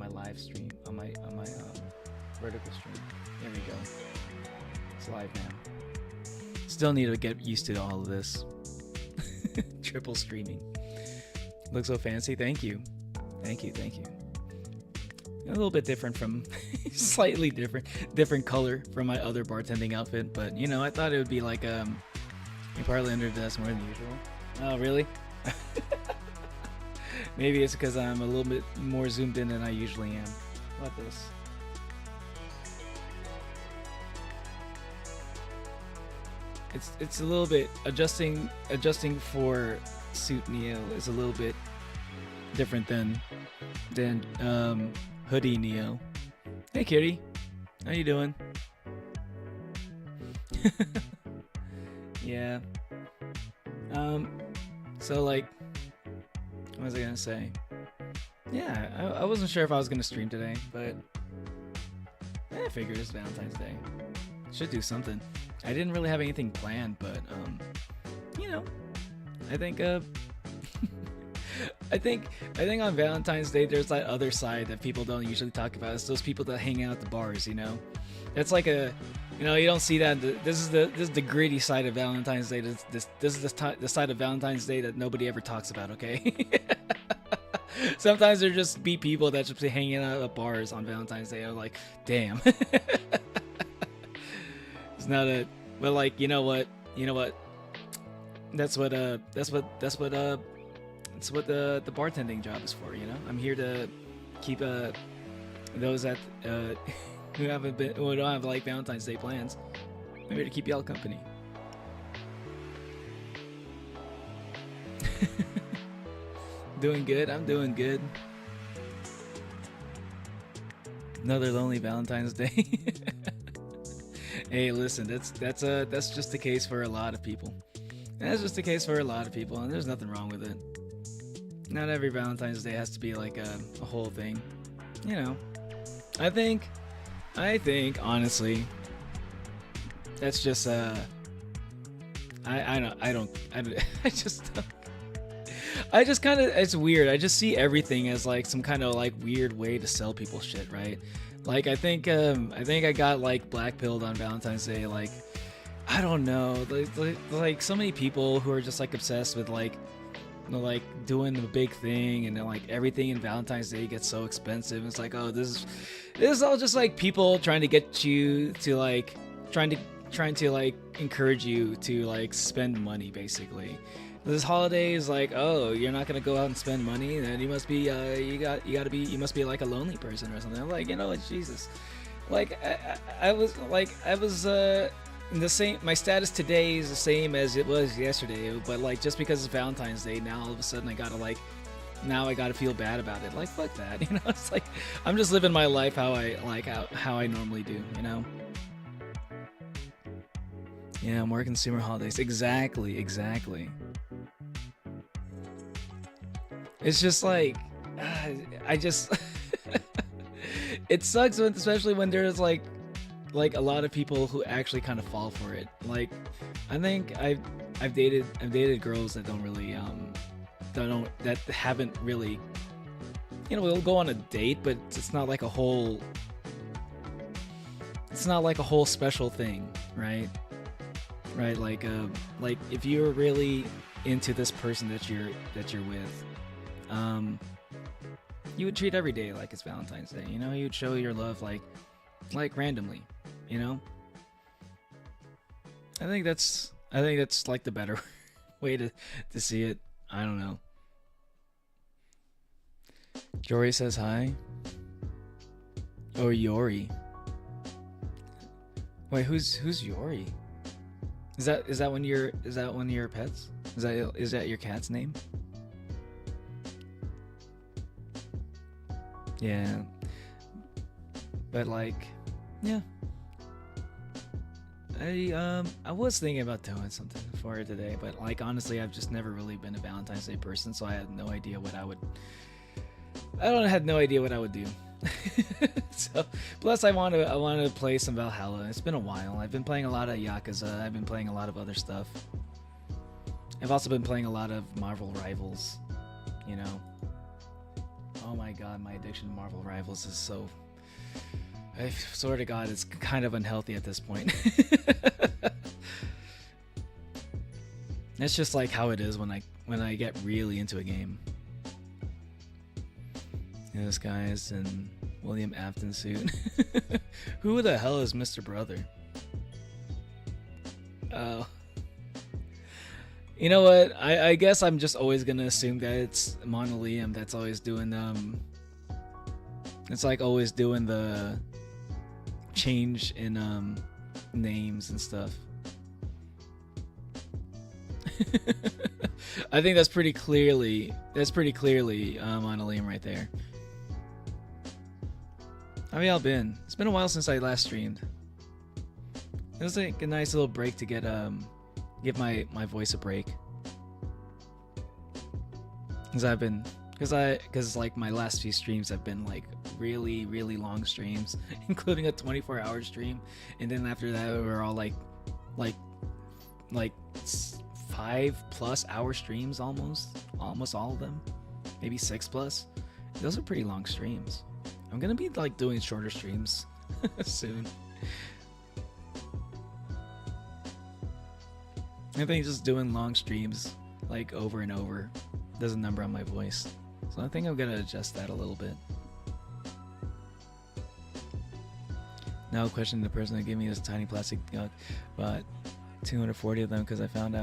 my live stream, on my vertical stream. There we go. It's live now. Still need to get used to all of this. Triple streaming. Looks so fancy. Thank you. Thank you. Thank you. A little bit different from, slightly different color from my other bartending outfit, but you know, I thought it would be like you probably underdressed more than usual. Oh, really? Maybe it's because I'm a little bit more zoomed in than I usually am. How about this? It's a little bit adjusting for suit Neo is a little bit different than hoodie Neo. Hey Kitty, how you doing? Yeah. So like, what was I gonna say? Yeah, I wasn't sure if I was gonna stream today, but I figured it's Valentine's Day. Should do something. I didn't really have anything planned, but you know, I think I think on Valentine's Day there's that other side that people don't usually talk about. It's those people that hang out at the bars, you know. That's like a, you know, you don't see that. This is the gritty side of Valentine's Day. This is the side of Valentine's Day that nobody ever talks about. Okay. Sometimes there just be people that just be hanging out at bars on Valentine's Day. I'm like, damn. It's not a, but like, you know what? That's what the bartending job is for, you know. I'm here to keep those that who don't have like Valentine's Day plans. I'm here to keep y'all company. Doing good. I'm doing good. Another lonely Valentine's Day. Hey, listen, that's just the case for a lot of people. That's just the case for a lot of people, and there's nothing wrong with it. Not every Valentine's Day has to be like a whole thing, you know. I think honestly, that's just I just kind of, it's weird. I just see everything as like some kind of like weird way to sell people shit, right? Like I think I got like black pilled on Valentine's Day. Like I don't know, like so many people who are just like obsessed with like, you know, like doing the big thing, and then like everything in Valentine's Day gets so expensive. It's like, oh, this is all just like people trying to get you to like trying to like encourage you to like spend money basically. This holiday is like, oh, you're not gonna go out and spend money, then you must be you must be like a lonely person or something. I'm like, you know what, Jesus, like I was the same. My status today is the same as it was yesterday, but like just because it's Valentine's Day, now all of a sudden I gotta feel bad about it. Like fuck that, you know. It's like I'm just living my life how I normally do, you know. Yeah, more consumer holidays. Exactly. It's just like, I just, it sucks, especially when there's like a lot of people who actually kind of fall for it. Like, I think I've dated girls that don't really, that haven't really, you know, we'll go on a date, but it's not like a whole special thing, right? Right, like if you're really into this person that you're with, you would treat every day like it's Valentine's Day. You know, you'd show your love like randomly. You know, I think that's like the better way to see it. I don't know. Jory says hi. Oh, Yori. Wait, who's Yori? Is that one of your pets? Is that your cat's name? Yeah. But like, yeah. I was thinking about doing something for her today, but like honestly, I've just never really been a Valentine's Day person, so I had no idea what I had no idea what I would do. So plus I want to play some Valhalla. It's been a while. I've been playing a lot of Yakuza. I've been playing a lot of other stuff. I've also been playing a lot of Marvel Rivals, you know. Oh my god, my addiction to Marvel Rivals is so... I swear to god, it's kind of unhealthy at this point. That's just like how it is when I get really into a game. And this guy is in William Afton suit. Who the hell is Mr. Brother? Oh. You know what? I guess I'm just always gonna assume that it's Monolium that's always doing it's like always doing the change in names and stuff. I think that's pretty clearly Monolium right there. How have y'all been? It's been a while since I last streamed. It was like a nice little break to get give my voice a break. Cause like my last few streams have been like really long streams, including a 24-hour stream, and then after that we were all like 5+ hour streams, almost all of them, maybe 6+. Those are pretty long streams. I'm gonna be like doing shorter streams soon. I think just doing long streams like over and over does a number on my voice, so I think I'm gonna adjust that a little bit. Now question the person that gave me this tiny plastic duck, but 240 of them because I found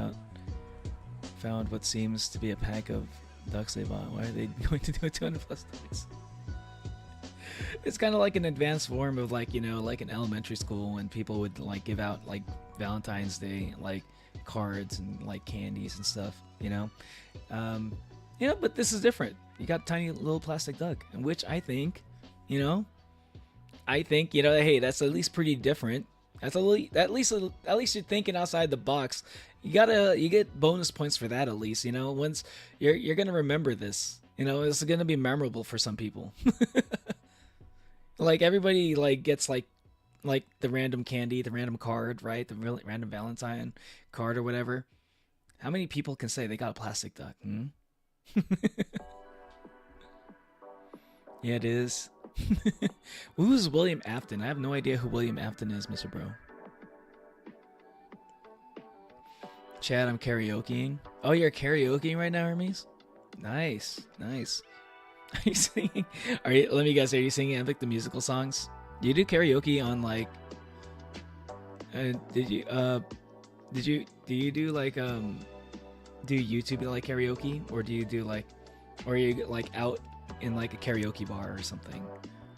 what seems to be a pack of ducks they bought. Why are they going to do 200+ ducks? It's kind of like an advanced form of like, you know, like in elementary school when people would like give out like Valentine's Day like cards and like candies and stuff, you know. But this is different. You got tiny little plastic duck, which I think, hey, that's at least pretty different. That's at least you're thinking outside the box. You get bonus points for that at least. Once you're gonna remember this. It's gonna be memorable for some people. Like everybody gets like the random candy, the random card, right? The random Valentine card or whatever. How many people can say they got a plastic duck? Yeah, it is. Who's William Afton? I have no idea who William Afton is, Mr. Bro. Chad, I'm karaokeing. Oh, you're karaokeing right now, Hermes? Nice. Are you singing? Let me guess. Are you singing Epic the musical songs? Do you do karaoke on like? Do you do like do YouTube like karaoke, or do you do like, or are you like out in like a karaoke bar or something,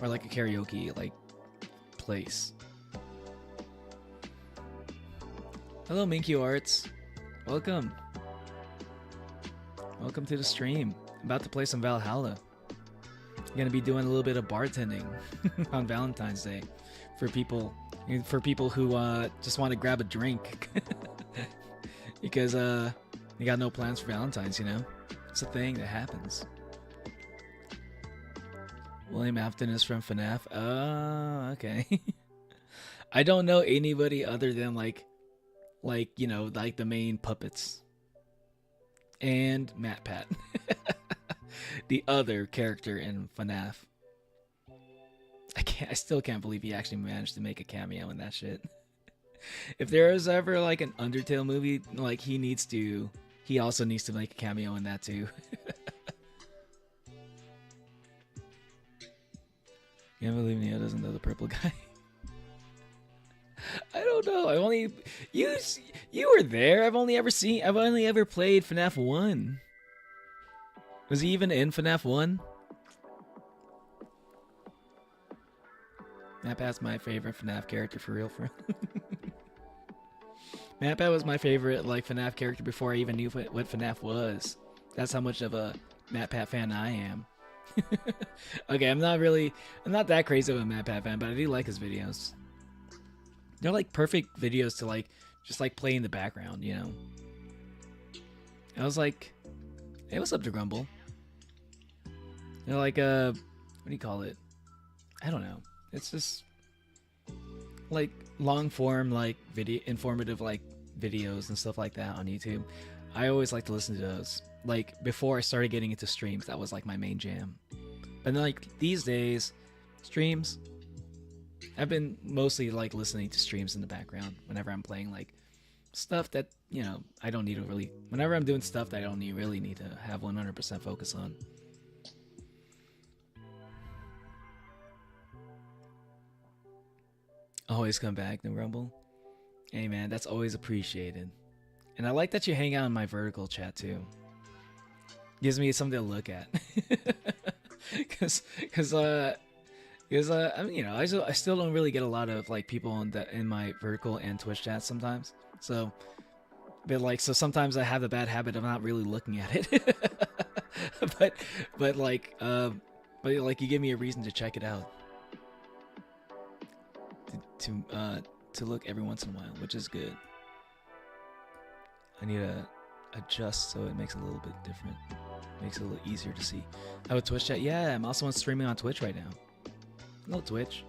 or like a karaoke like place? Hello, Minkyu Arts. Welcome to the stream. I'm about to play some Valhalla. I'm gonna be doing a little bit of bartending on Valentine's Day for people who just want to grab a drink because you got no plans for Valentine's. It's a thing that happens. William Afton is from FNAF. Oh, okay. I don't know anybody other than like the main puppets and MatPat. The other character in FNAF. I still can't believe he actually managed to make a cameo in that shit. If there is ever like an Undertale movie, like he also needs to make a cameo in that too. Can't believe Neo doesn't know the purple guy. I don't know. You were there. I've only ever played FNAF 1. Was he even in FNAF 1? MatPat's my favorite FNAF character for real. MatPat was my favorite FNAF character before I even knew what FNAF was. That's how much of a MatPat fan I am. Okay, I'm not that crazy of a MatPat fan, but I do like his videos. They're like perfect videos to just play in the background, I was like, hey, what's up to Grumble? They're like what do you call it? I don't know. It's just like long form video informative videos and stuff like that on YouTube. I always like to listen to those. Like before I started getting into streams, that was like my main jam. But like these days, streams. I've been mostly like listening to streams in the background whenever I'm playing like stuff that, you know, I don't need to really. Whenever I'm doing stuff that I don't really need to have 100% focus on. Always come back, no Rumble. Hey man, that's always appreciated. And I like that you hang out in my vertical chat too. Gives me something to look at. Cause I mean, you know, I still don't really get a lot of like people in my vertical and Twitch chat sometimes. So, so sometimes I have the bad habit of not really looking at it. but like you give me a reason to check it out. To look every once in a while, which is good. I need to adjust so it makes it a little bit different. Makes it a little easier to see. I have a Twitch chat. Yeah, I'm also streaming on Twitch right now. Hello, Twitch.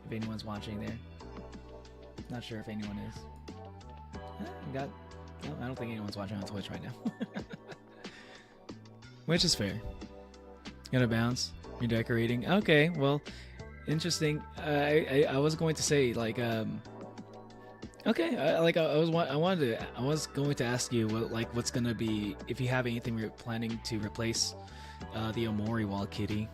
If anyone's watching there. Not sure if anyone is. No, I don't think anyone's watching on Twitch right now. Which is fair. Gonna bounce. You're decorating. Okay, well, interesting. I was going to say like okay, I was going to ask you what's gonna be if you have anything you're planning to replace the Omori wall kitty.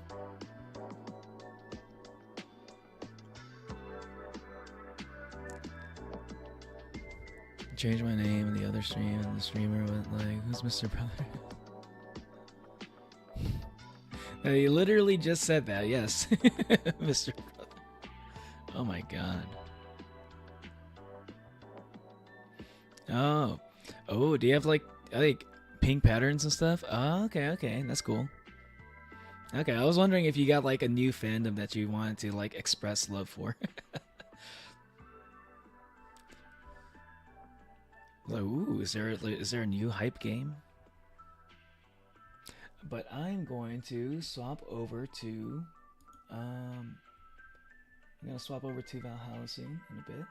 Change my name in the other stream, and the streamer went like, "Who's Mr. Brother?" He literally just said that. Yes, Mr. Brother. Oh my god. Oh, do you have like pink patterns and stuff? Oh, okay, that's cool. Okay, I was wondering if you got like a new fandom that you wanted to like express love for. Like, ooh, is there a new hype game? But I'm going to swap over to I'm gonna swap over to Valhalla soon in a bit.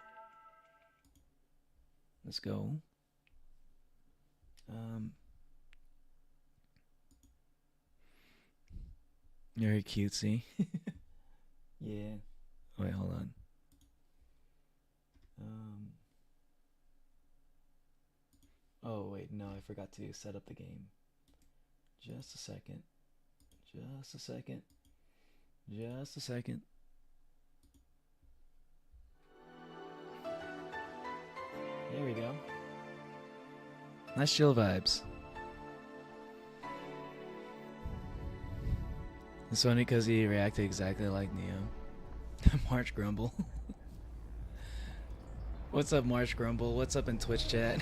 Let's go. Very cutesy. Yeah. Wait, hold on. Oh wait, no, I forgot to set up the game. Just a second. Just a second. Just a second. There we go. Nice chill vibes. It's funny because he reacted exactly like Neo. March Grumble. What's up, March Grumble? What's up in Twitch chat?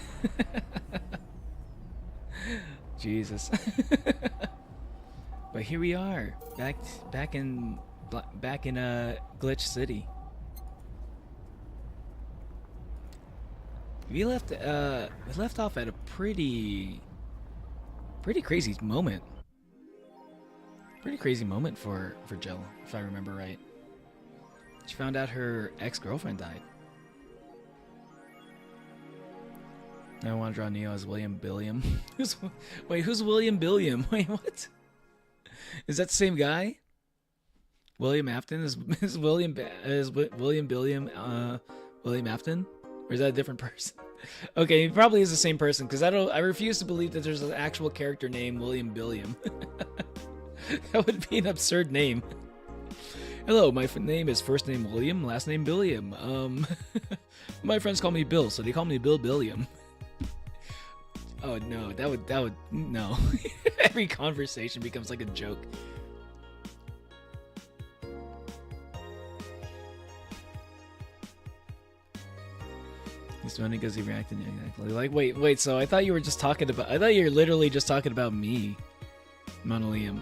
Jesus. But here we are, back in Glitch City. We left off at a pretty crazy moment. Pretty crazy moment for Jill, if I remember right. She found out her ex-girlfriend died. I want to draw Neo as William Billiam. Wait, who's William Billiam? Wait, what? Is that the same guy? William Afton is William Billiam William Afton, or is that a different person? Okay, he probably is the same person because I refuse to believe that there's an actual character named William Billiam. That would be an absurd name. Hello, my name is first name William, last name Billiam. My friends call me Bill, so they call me Bill Billiam. Oh no, that would no. Every conversation becomes like a joke. He's funny because he reacted exactly like wait. So I thought you were literally just talking about me, Monolium.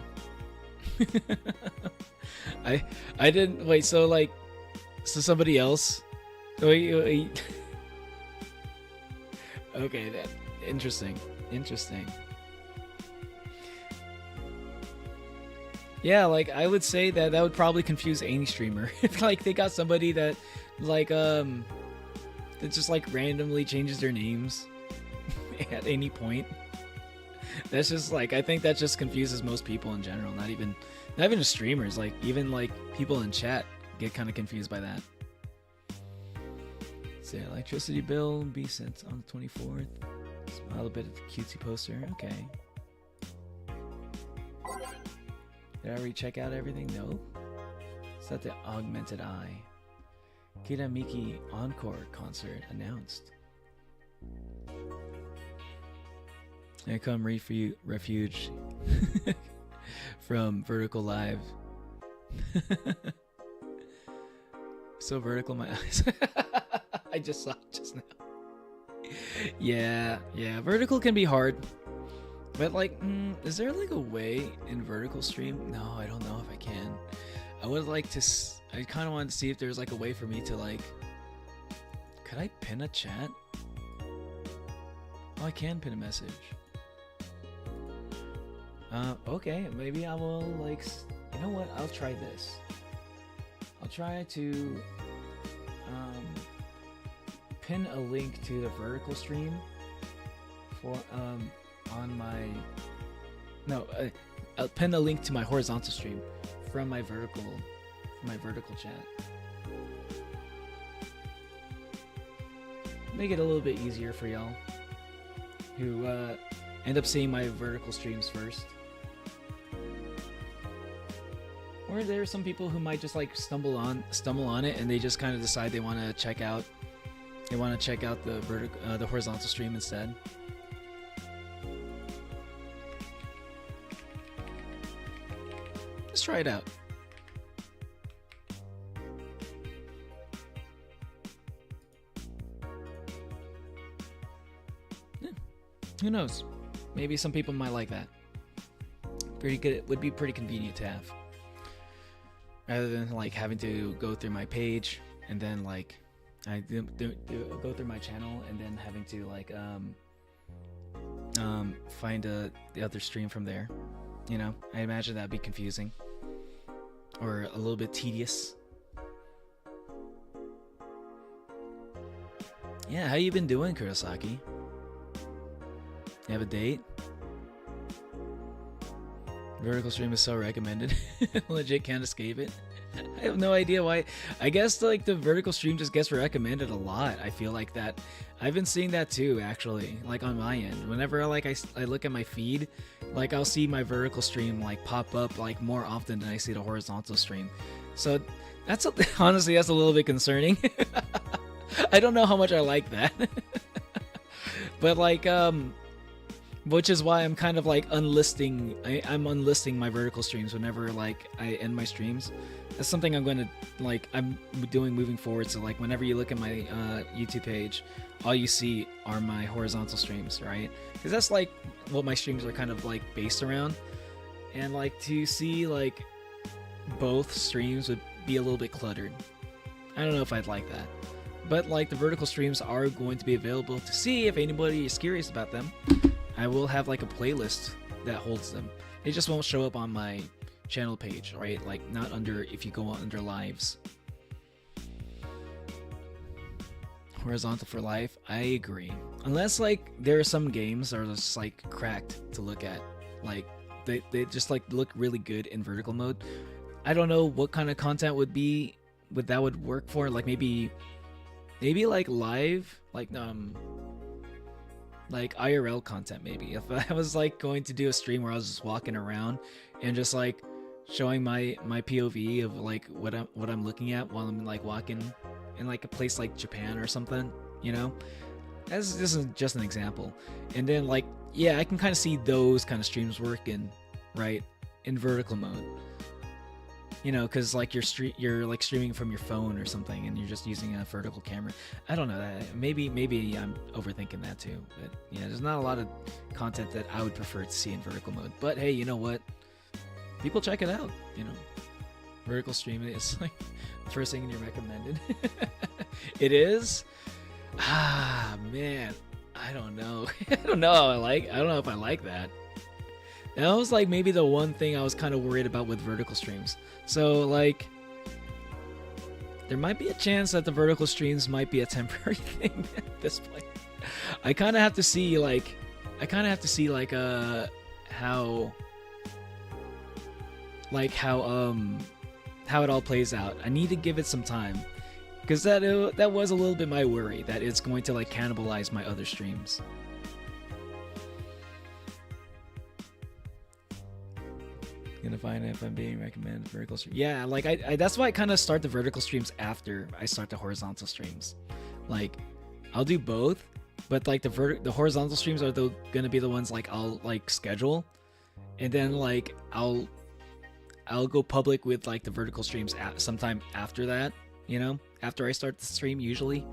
I didn't wait. So somebody else. Wait. Okay, that interesting. Yeah, like I would say that would probably confuse any streamer if like they got somebody that that just like randomly changes their names at any point. That's just like I think that just confuses most people in general, not even Not even just streamers, like even like people in chat get kind of confused by that. Say electricity bill be sent on the 24th. Smile a bit at the cutesy poster. Okay. Did I already check out everything? No. Is that the augmented eye? Kira Miki Encore concert announced. I come refuge from Vertical Live. So vertical my eyes. I just saw it just now. Yeah, vertical can be hard. But like, is there like a way in vertical stream? No, I don't know if I can. I would like to, I kind of wanted to see if there's like a way for me to like, could I pin a chat? Oh, I can pin a message. Okay, maybe I will like, you know what? I'll try this. I'll try to pin a link to the vertical stream for on my I'll pin a link to my horizontal stream from my vertical chat. Make it a little bit easier for y'all who end up seeing my vertical streams first. Or there are some people who might just like stumble on it and they just kind of decide they want to check out the horizontal stream instead. Let's try it out. Yeah. Who knows? Maybe some people might like that. Pretty good. It would be pretty convenient to have. Rather than like having to go through my page and then like I go through my channel and then having to like find the other stream from there. You know, I imagine that'd be confusing or a little bit tedious. Yeah, how you been doing, Kurosaki? You have a date? Vertical stream is so recommended. Legit can't escape it. I have no idea why. I guess like the vertical stream just gets recommended a lot. I feel like that. I've been seeing that too, actually, like on my end. Whenever like I look at my feed, like I'll see my vertical stream like pop up like more often than I see the horizontal stream. So that's honestly that's a little bit concerning. I don't know how much I like that. But like which is why I'm kind of like unlisting. I'm unlisting my vertical streams whenever like I end my streams. That's something I'm going to like. I'm doing moving forward. So like whenever you look at my YouTube page, all you see are my horizontal streams, right? Because that's like what my streams are kind of like based around. And like to see like both streams would be a little bit cluttered. I don't know if I'd like that. But like the vertical streams are going to be available to see if anybody is curious about them. I will have like a playlist that holds them. They just won't show up on my channel page, right? Like not under, if you go under lives. Horizontal for life, I agree. Unless like there are some games that are just like cracked to look at. Like they just like look really good in vertical mode. I don't know what kind of content would work for. Like maybe like live, like IRL content maybe. If I was like going to do a stream where I was just walking around and just like showing my POV of like what I'm looking at while I'm like walking in like a place like Japan or something, you know? This is just an example. And then like, yeah, I can kind of see those kind of streams working, right? In vertical mode. You know, because like you're like streaming from your phone or something, and you're just using a vertical camera. I don't know. Maybe I'm overthinking that too. But yeah, there's not a lot of content that I would prefer to see in vertical mode. But hey, you know what? People check it out. You know, vertical streaming is like the first thing you're recommended. It is. Ah man, I don't know. I don't know if I like that. That was like maybe the one thing I was kind of worried about with vertical streams. So like, there might be a chance that the vertical streams might be a temporary thing at this point. I kind of have to see like how like how it all plays out. I need to give it some time, because that was a little bit my worry, that it's going to like cannibalize my other streams. Gonna find if I'm being recommended vertical stream. Yeah, like I that's why I kind of start the vertical streams after I start the horizontal streams. Like I'll do both, but like the horizontal streams are gonna be the ones like I'll like schedule, and then like I'll go public with like the vertical streams sometime after that, you know, after I start the stream usually.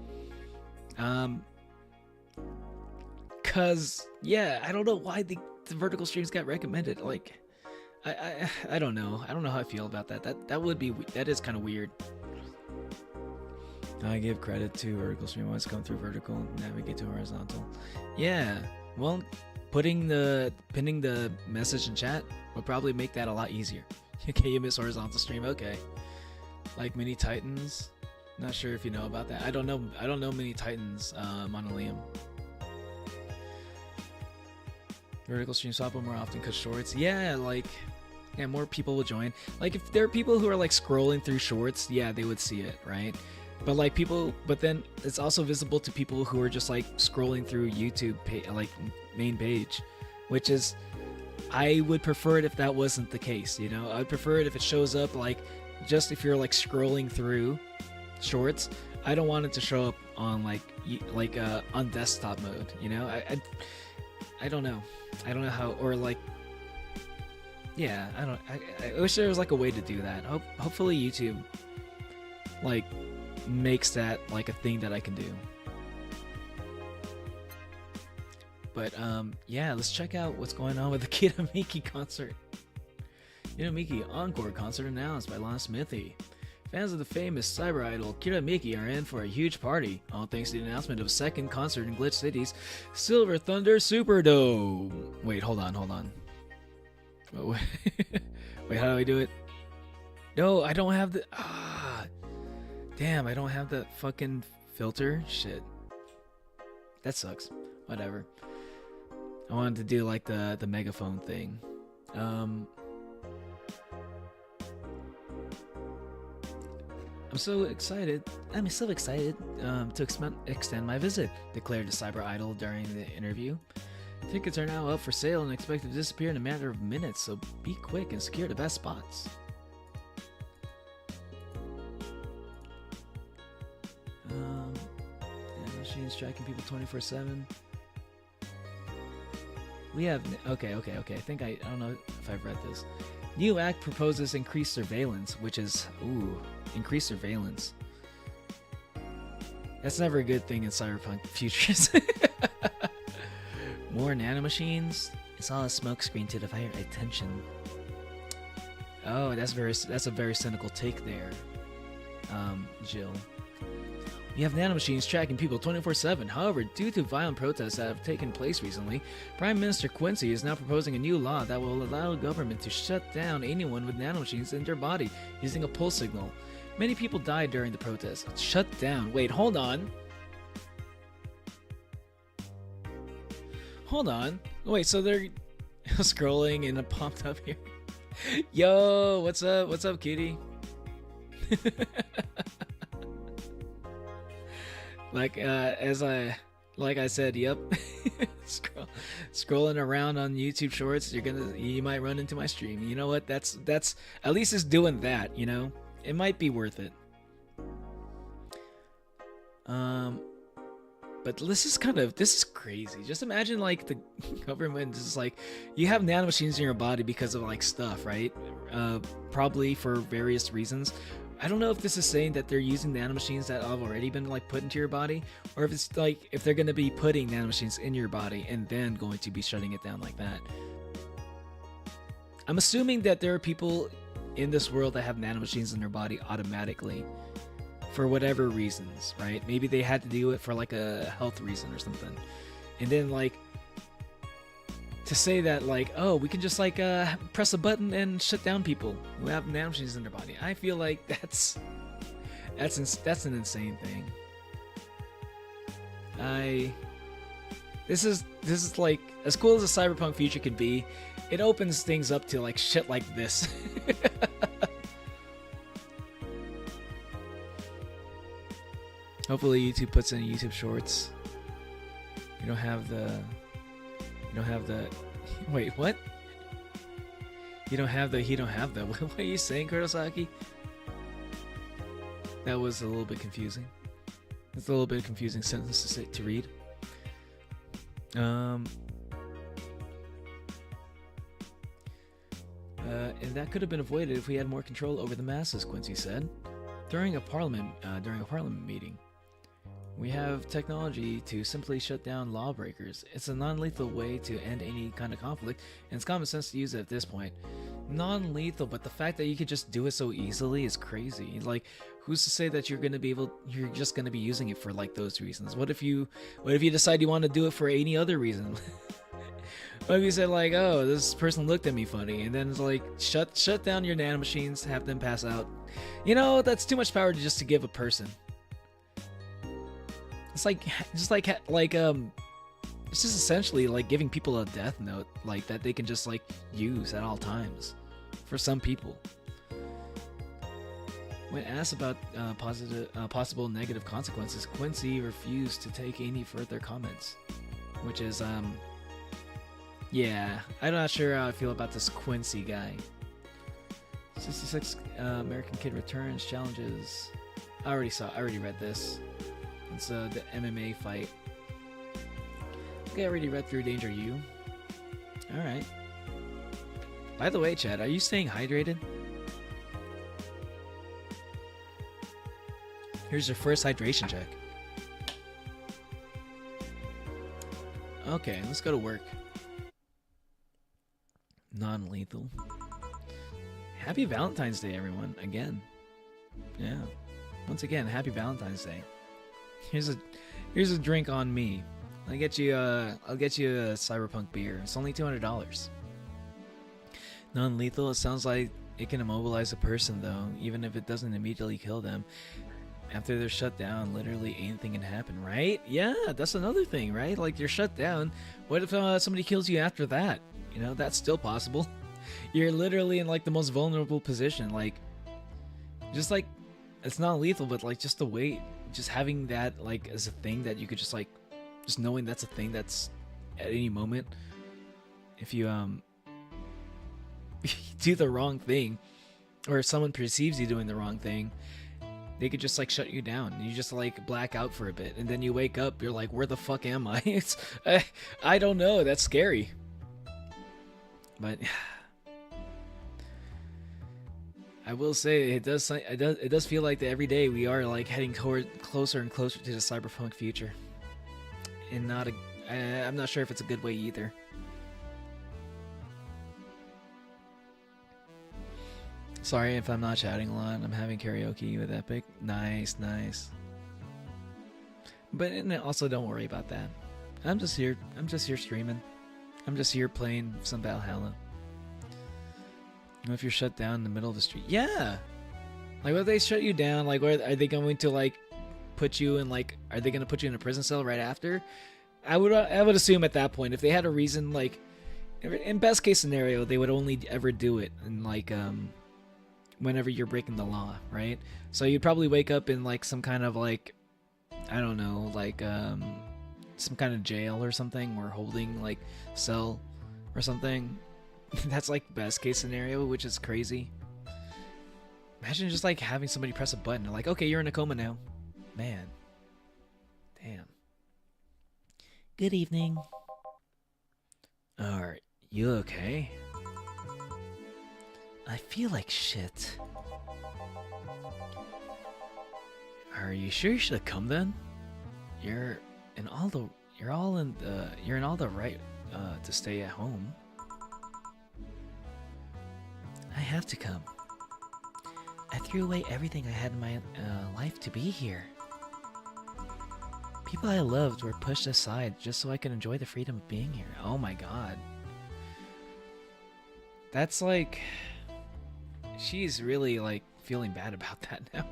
Cause yeah, I don't know why the vertical streams got recommended. Like I don't know. I don't know how I feel about that. That is kind of weird. I give credit to vertical stream once come through vertical, navigate to horizontal. Yeah. Well, pinning the message in chat would probably make that a lot easier. Okay, you miss horizontal stream. Okay. Like Mini Titans. Not sure if you know about that. I don't know Mini Titans Monolium. Vertical stream swap more often because shorts. Yeah, like yeah, more people will join. Like if there are people who are like scrolling through shorts, yeah, they would see it, right? But then it's also visible to people who are just like scrolling through YouTube like main page, which is, I would prefer it if that wasn't the case, you know? I'd prefer it if it shows up like just if you're like scrolling through shorts. I don't want it to show up on like on desktop mode, you know? I don't know. I don't know how, or like, yeah, I wish there was like a way to do that. Hopefully YouTube like makes that like a thing that I can do. But yeah, let's check out what's going on with the Kitamiki concert. Kitamiki Encore concert announced by Lon Smithy. Fans of the famous cyber idol Kiramiki are in for a huge party, all thanks to the announcement of a second concert in Glitch City's Silver Thunder Superdome. Wait, hold on. Wait, how do I do it? No, I don't have the... Damn, I don't have the fucking filter? Shit. That sucks. Whatever. I wanted to do like the megaphone thing. I'm so excited to extend my visit, declared the cyber idol during the interview. Tickets are now up for sale and expected to disappear in a matter of minutes, so be quick and secure the best spots. Machines tracking people 24/7. We have okay. I think I don't know if I've read this. New act proposes increased surveillance, which is increased surveillance. That's never a good thing in Cyberpunk futures. More nanomachines. It's all a smokescreen to divert attention. Oh, that's a very cynical take there, Jill. You have nanomachines tracking people 24/7. However, due to violent protests that have taken place recently, Prime Minister Quincy is now proposing a new law that will allow the government to shut down anyone with nanomachines in their body using a pulse signal. Many people died during the protests. Shut down. Wait, hold on. Wait, so they're scrolling and it popped up here. Yo, what's up? What's up, kitty? Like I said, yep. Scrolling around on YouTube Shorts, you might run into my stream. You know what? That's at least it's doing that. You know, it might be worth it. But this is crazy. Just imagine like the government is like, you have nanomachines in your body because of like stuff, right? Probably for various reasons. I don't know if this is saying that they're using nanomachines that have already been like put into your body, or if it's like if they're going to be putting nanomachines in your body and then going to be shutting it down like that. I'm assuming that there are people in this world that have nanomachines in their body automatically for whatever reasons, right? Maybe they had to do it for like a health reason or something. And then like to say that like, oh, we can just like press a button and shut down people who have nanomachines in their body. I feel like that's an insane thing. This is like as cool as a cyberpunk future could be. it opens things up to like shit like this. Hopefully YouTube puts in YouTube Shorts. You don't have the wait, what? You don't have the what are you saying, Kurosaki? That was a little bit confusing. It's a little bit confusing sentence to read. And that could have been avoided if we had more control over the masses, Quincy said. During a parliament meeting, we have technology to simply shut down lawbreakers. It's a non-lethal way to end any kind of conflict, and it's common sense to use it at this point. Non-lethal, but the fact that you could just do it so easily is crazy. Like, who's to say that you're just gonna be using it for like those reasons? What if you decide you want to do it for any other reason? What if you said like, oh, this person looked at me funny, and then it's like, shut down your nanomachines, have them pass out. You know, that's too much power just to give a person. It's like, it's just essentially like giving people a death note, like that they can just like use at all times. For some people. When asked about possible negative consequences, Quincy refused to take any further comments, which is yeah, I'm not sure how I feel about this Quincy guy. 66 American Kid Returns challenges. I already read this. It's the MMA fight. Okay, I already read through Danger U. Alright. By the way, Chad, are you staying hydrated? Here's your first hydration check. Okay, let's go to work. Non-lethal. Happy Valentine's Day, everyone. Again. Yeah. Once again, happy Valentine's Day. Here's a drink on me. I'll get you a Cyberpunk beer. It's only $200. Non-lethal. It sounds like it can immobilize a person though, even if it doesn't immediately kill them. After they're shut down, literally anything can happen, right? Yeah, that's another thing, right? Like, you're shut down. What if somebody kills you after that? You know, that's still possible. You're literally in like the most vulnerable position. Like, just like, it's not lethal, but like just the weight, just having that like as a thing that you could just like, just knowing that's a thing that's at any moment. If you do the wrong thing, or if someone perceives you doing the wrong thing, they could just like shut you down. You just like black out for a bit, and then you wake up. You're like, where the fuck am I? It's I don't know. That's scary. But I will say it does feel like that every day we are like heading toward closer and closer to the cyberpunk future, and I'm not sure if it's a good way either. Sorry if I'm not chatting a lot. I'm having karaoke with Epic. Nice. But also don't worry about that. I'm just here streaming. I'm just here playing some Valhalla. You know, if you're shut down in the middle of the street, yeah. Like, what if they shut you down? Like, where are they going to like put you in? Like, are they going to put you in a prison cell right after? I would assume at that point, if they had a reason, like, in best case scenario, they would only ever do it in like whenever you're breaking the law, right? So you'd probably wake up in like some kind of like, I don't know, like some kind of jail or something, or holding like cell or something. That's like best case scenario, which is crazy. Imagine just like having somebody press a button and like, okay, you're in a coma now. Man. Damn. Good evening. Are you okay? I feel like shit. Are you sure you should have come then? You're in all the right to stay at home. I have to come. I threw away everything I had in my life to be here. People I loved were pushed aside just so I could enjoy the freedom of being here. Oh my god. That's like... She's really like feeling bad about that now.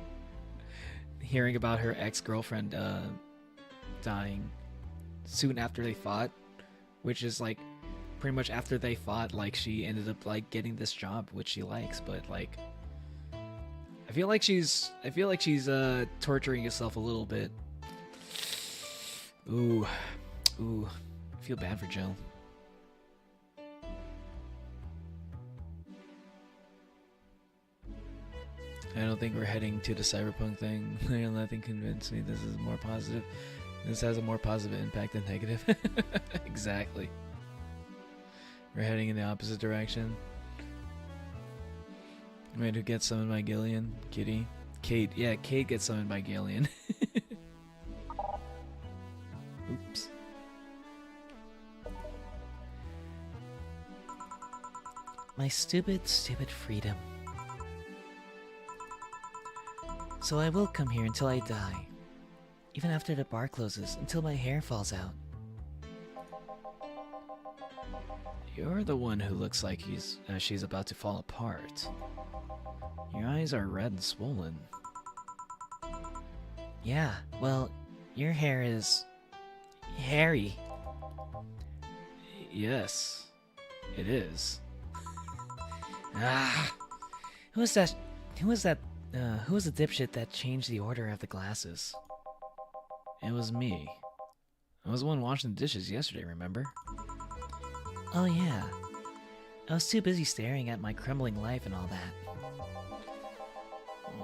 Hearing about her ex-girlfriend dying soon after they fought, which is like pretty much after they fought, like she ended up like getting this job which she likes, but like I feel like she's torturing herself a little bit. Ooh, I feel bad for Jill. I don't think we're heading to the cyberpunk thing. Nothing convinced me this is more positive. This has a more positive impact than negative. Exactly. We're heading in the opposite direction. Wait, who gets summoned by Gillian? Kitty? Kate. Yeah, Kate gets summoned by Gillian. Oops. My stupid freedom. So I will come here until I die. Even after the bar closes, until my hair falls out. You're the one who looks like she's about to fall apart. Your eyes are red and swollen. Yeah, well, your hair is hairy. Yes, it is. Ah, who was the dipshit that changed the order of the glasses? It was me. I was the one washing the dishes yesterday, remember? Oh yeah. I was too busy staring at my crumbling life and all that.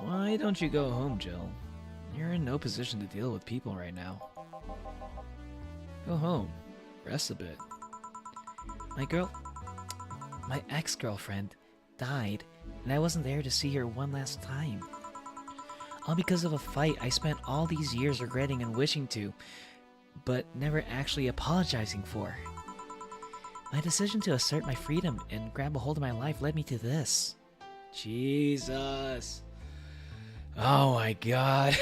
Why don't you go home, Jill? You're in no position to deal with people right now. Go home. Rest a bit. My ex-girlfriend died, and I wasn't there to see her one last time. All because of a fight I spent all these years regretting and wishing to, but never actually apologizing for. My decision to assert my freedom and grab a hold of my life led me to this. Jesus. Oh my god.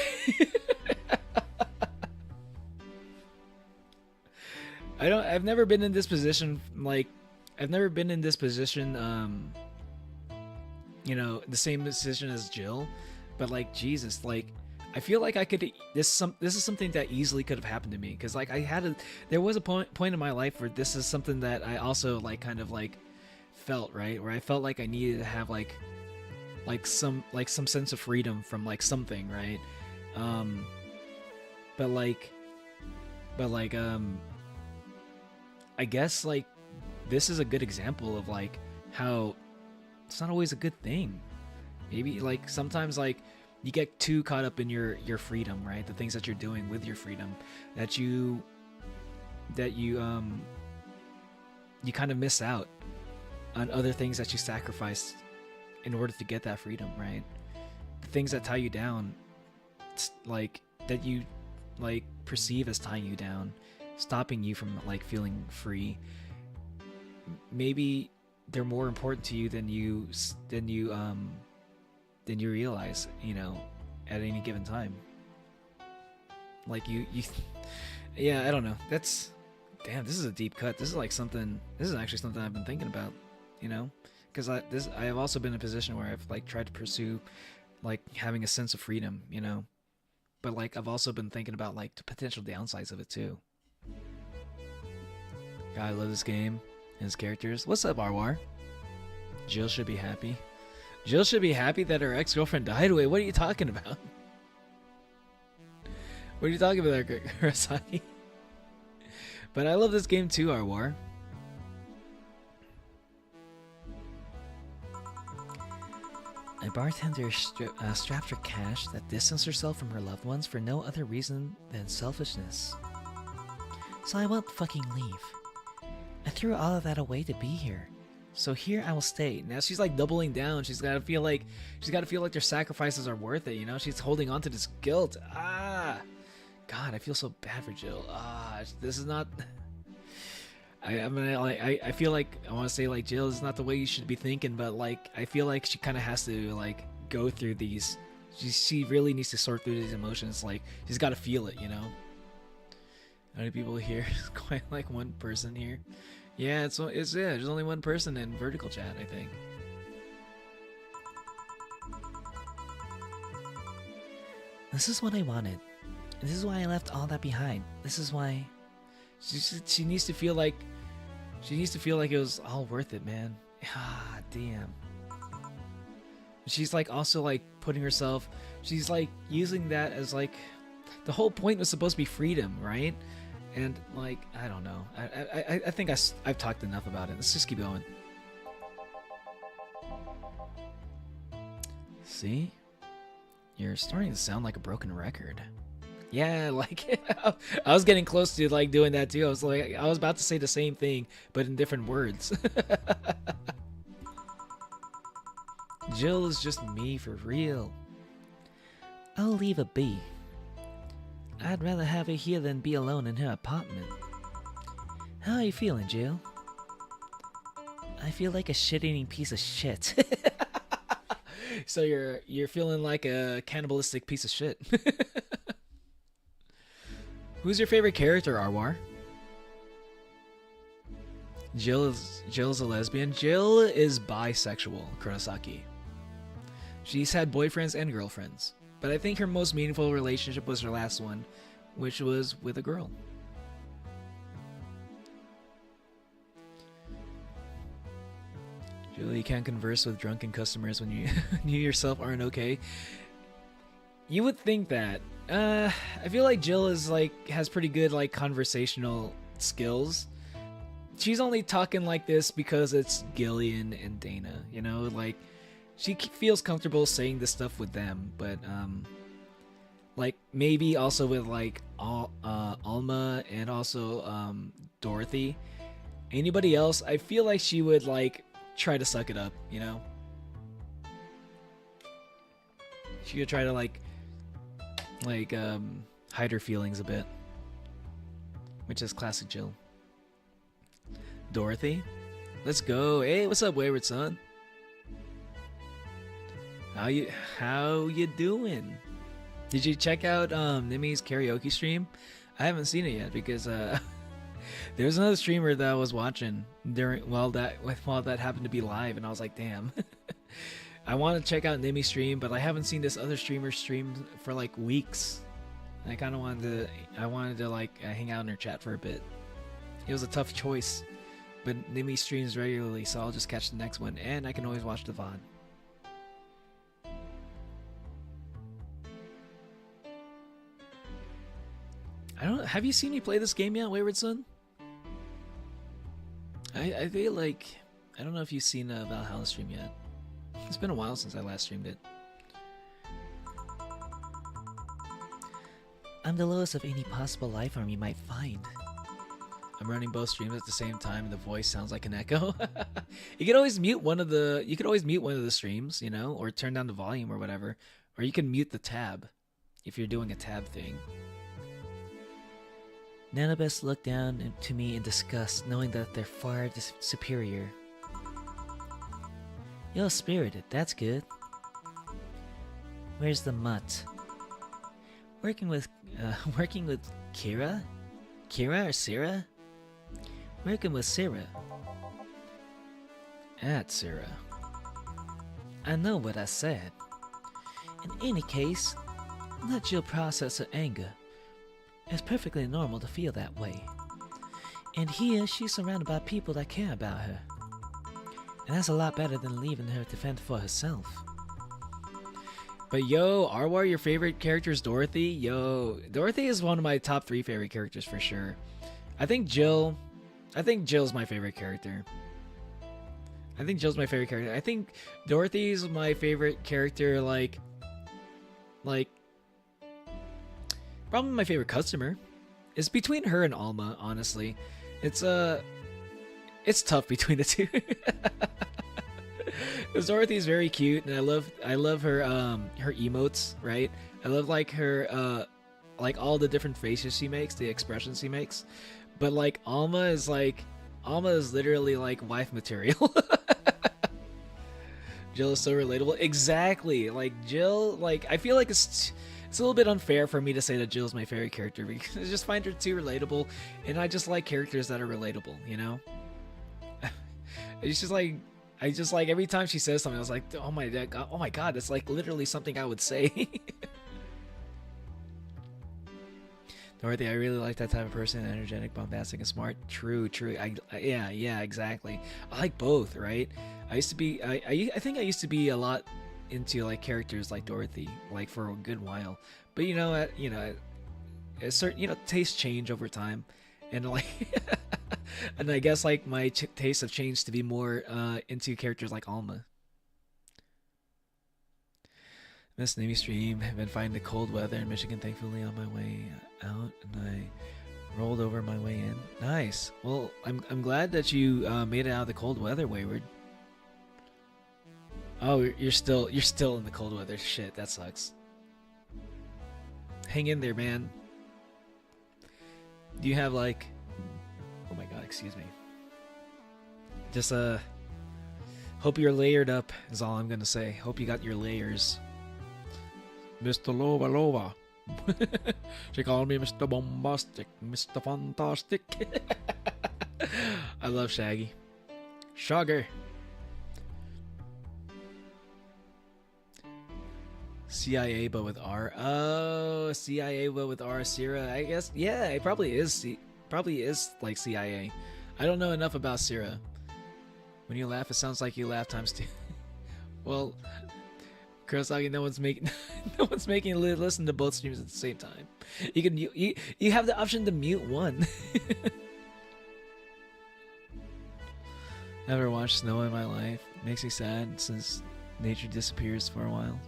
I've never been in this position, you know, the same decision as Jill, but like, Jesus, like, I feel like I could, this is something that easily could have happened to me, because like there was a point in my life where this is something that I also like kind of like felt, right, where I felt like I needed to have like some sense of freedom from like something, right, but I guess like this is a good example of like how it's not always a good thing. Maybe like sometimes like you get too caught up in your freedom, right? The things that you're doing with your freedom that you kind of miss out on other things that you sacrificed in order to get that freedom, right? The things that tie you down, like that you like perceive as tying you down, stopping you from like feeling free. Maybe they're more important to you than you realize, you know, at any given time. Like you yeah, I don't know. That's, damn, this is a deep cut. This is actually something I've been thinking about, you know, because I have also been in a position where I've like tried to pursue like having a sense of freedom, you know, but like I've also been thinking about like the potential downsides of it too. God, I love this game and its characters. What's up, Arwar? Jill should be happy. Jill should be happy that her ex-girlfriend died. Wait, what are you talking about? What are you talking about there, Rasaki? But I love this game too, Arwar. A bartender strapped her cash that distanced herself from her loved ones for no other reason than selfishness. So I won't fucking leave. I threw all of that away to be here. So here I will stay. Now she's like doubling down. She's gotta feel like their sacrifices are worth it, you know? She's holding on to this guilt. Ah, God, I feel so bad for Jill. Ah, this is not. I mean, I feel like I want to say like, Jill, is not the way you should be thinking, but like I feel like she kind of has to like go through these. She really needs to sort through these emotions. Like she's got to feel it, you know. How many people here? It's quite like one person here. Yeah, it's there's only one person in vertical chat, I think. This is what I wanted. This is why I left all that behind. This is why she needs to feel like She needs to feel like it was all worth it, man. Ah, damn. She's like also like putting herself, she's like using that as like, the whole point was supposed to be freedom, right? And like, I don't know. I think I've talked enough about it. Let's just keep going. See? You're starting to sound like a broken record. Yeah, like I was getting close to like doing that too. I was about to say the same thing, but in different words. Jill is just me for real. I'll leave her be. I'd rather have her here than be alone in her apartment. How are you feeling, Jill? I feel like a shit-eating piece of shit. So you're feeling like a cannibalistic piece of shit. Who's your favorite character, Arwar? Jill's a lesbian. Jill is bisexual, Kurosaki. She's had boyfriends and girlfriends, but I think her most meaningful relationship was her last one, which was with a girl. Jill, you can't converse with drunken customers when you you yourself aren't okay. You would think that. I feel like Jill is like has pretty good like conversational skills. She's only talking like this because it's Gillian and Dana, you know, like she feels comfortable saying this stuff with them, but like maybe also with like Alma and also Dorothy. Anybody else, I feel like she would like try to suck it up, you know. She would try to like hide her feelings a bit, which is classic Jill. Dorothy, let's go. Hey, what's up, wayward son? How you doing? Did you check out Nimi's karaoke stream? I haven't seen it yet because there's another streamer that I was watching while that happened to be live, and I was like, damn. I want to check out Nimi's stream, but I haven't seen this other streamer stream for like weeks. And I kind of wanted to like hang out in her chat for a bit. It was a tough choice, but Nimi streams regularly, so I'll just catch the next one, and I can always watch the VOD. Have you seen me play this game yet, Wayward Son? I feel like, I don't know if you've seen Valhalla stream yet. It's been a while since I last streamed it. I'm the lowest of any possible life form you might find. I'm running both streams at the same time, and the voice sounds like an echo. You could always mute one of the streams, you know, or turn down the volume or whatever, or you can mute the tab if you're doing a tab thing. Nanobes look down to me in disgust, knowing that they're far superior. You're spirited, that's good. Where's the mutt? Working with Kira? Kira or Sarah? Working with Sarah. At Sarah. I know what I said. In any case, let Jill process her anger. It's perfectly normal to feel that way. And here, she's surrounded by people that care about her. And that's a lot better than leaving her to fend for herself. But yo, Arwar, your favorite character is Dorothy? Yo, Dorothy is one of my top 3 favorite characters for sure. I think Jill's my favorite character. I think Dorothy's my favorite character, like probably my favorite customer. It's between her and Alma, honestly. It's tough between the two. Because Dorothy's very cute, and I love her her emotes, right? I love like her like all the different faces she makes, the expressions she makes. But like Alma is literally like wife material. Jill is so relatable. Exactly. Like Jill, like I feel like it's a little bit unfair for me to say that Jill's my favorite character because I just find her too relatable, and I just like characters that are relatable, you know? It's just like I just like every time she says something, I was like, oh my god, that's like literally something I would say. Dorothy, I really like that type of person, energetic, bombastic, and smart. True, true. Yeah, yeah, exactly. I like both, right? I used to be, I think I used to be a lot into like characters like Dorothy, like for a good while. But a certain, tastes change over time, and like, and I guess like my tastes have changed to be more into characters like Alma. Miss Navy Stream. I've been finding the cold weather in Michigan, thankfully, on my way out, and I rolled over my way in. Nice. Well, I'm glad that you made it out of the cold weather, Wayward. Oh, you're still in the cold weather. Shit, that sucks. Hang in there, man. Do you have like? Oh my God, excuse me. Just hope you're layered up. Is all I'm gonna say. Hope you got your layers. Mr. Lova Lova. She called me Mr. Bombastic, Mr. Fantastic. I love Shaggy. Shaggy. CIA but with R. Oh, CIA but with R. Sierra. I guess. Yeah, it probably is. Probably is like CIA. I don't know enough about Sierra. When you laugh, it sounds like you laugh times two. Well, Kurosaki, no one's making listen to both streams at the same time. You have the option to mute one. Never watched snow in my life. Makes me sad since nature disappears for a while.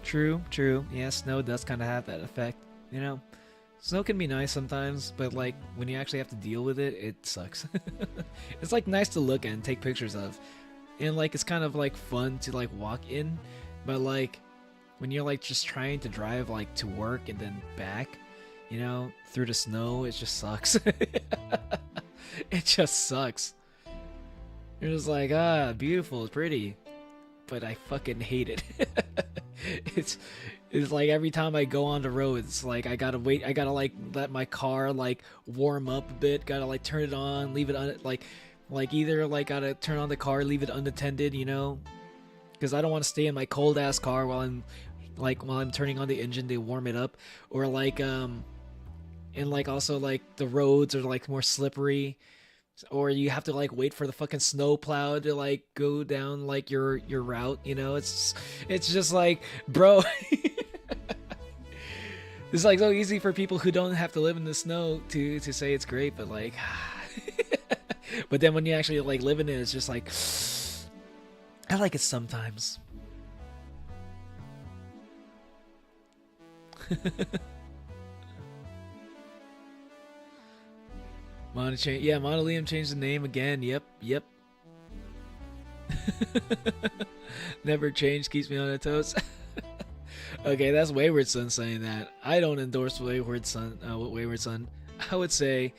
True, true. Yeah, snow does kind of have that effect. Snow can be nice sometimes, but like when you actually have to deal with it, it sucks. It's like nice to look at and take pictures of. And like it's kind of like fun to like walk in, but like when you're like just trying to drive like to work and then back, through the snow, it just sucks. It just sucks. You're just like, beautiful, it's pretty, but I fucking hate it. it's like every time I go on the road, it's like I gotta wait, I gotta like let my car like warm up a bit, gotta like turn it on, leave it on, like either like gotta turn on the car, leave it unattended, because I don't want to stay in my cold ass car while I'm turning on the engine to warm it up, or like and like also like the roads are like more slippery, or you have to like wait for the fucking snow plow to like go down like your route. It's just like, bro. It's like so easy for people who don't have to live in the snow to say it's great, but like. But then when you actually like live in it, it's just like I like it sometimes. Monolium changed the name again. Yep. Never changed, keeps me on the toes. Okay, that's Wayward Son saying that. I don't endorse Wayward Son. Wayward Son. I would say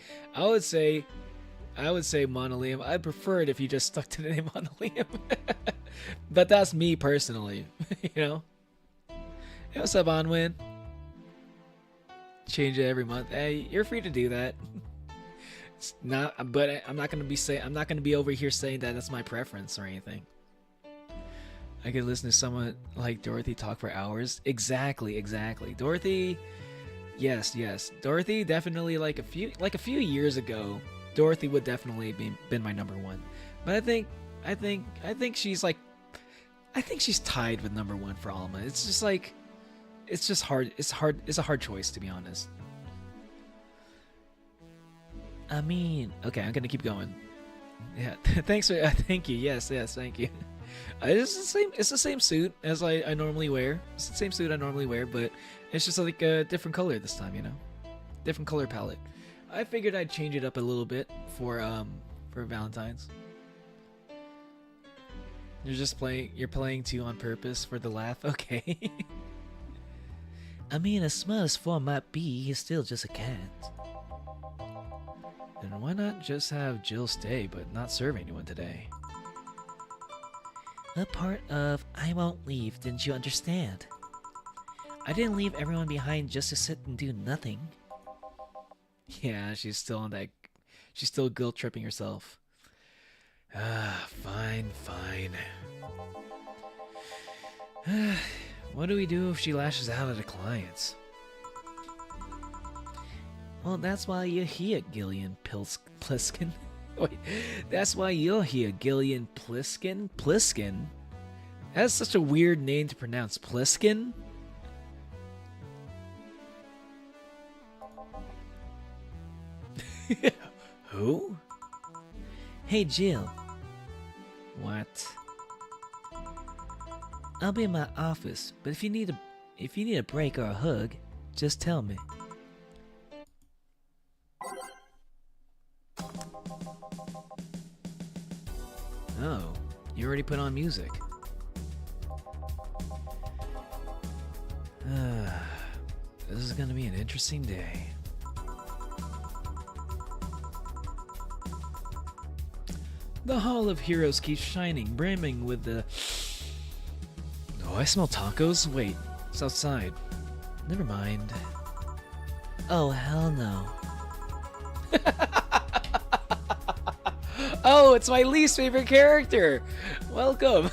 Monolium. I'd prefer it if you just stuck to the name Monolium. But that's me personally, Hey, what's up, Anwen? Change it every month. Hey, you're free to do that. It's not, but I'm not gonna be over here saying that that's my preference or anything. I could listen to someone like Dorothy talk for hours. Exactly. Dorothy, yes. Dorothy definitely like a few years ago. Dorothy would definitely been my number one, but I think she's like, I think she's tied with number one for Alma. It's just like, it's hard. It's a hard choice, to be honest. I mean, okay, I'm gonna keep going. Yeah, thanks for thank you. Yes, thank you. It's the same suit as I normally wear. It's the same suit I normally wear, but it's just like a different color this time. Different color palette. I figured I'd change it up a little bit for Valentine's. You're playing too on purpose for the laugh. Okay. I mean, as smart as 4 might be, he's still just a cat. Then why not just have Jill stay but not serve anyone today? A part of I won't leave, didn't you understand? I didn't leave everyone behind just to sit and do nothing. Yeah, she's still on that. She's still guilt tripping herself. Fine. What do we do if she lashes out at the clients? Well, that's why you're here, Gillian Pliskin. Wait, that's why you're here, Gillian Pliskin? Pliskin? That's such a weird name to pronounce. Pliskin? Who? Hey, Jill. What? I'll be in my office, but if you need a break or a hug, just tell me. Oh, you already put on music. This is gonna be an interesting day. The Hall of Heroes keeps shining, brimming with the... Oh, I smell tacos? Wait, it's outside. Never mind. Oh, hell no. Oh, it's my least favorite character! Welcome!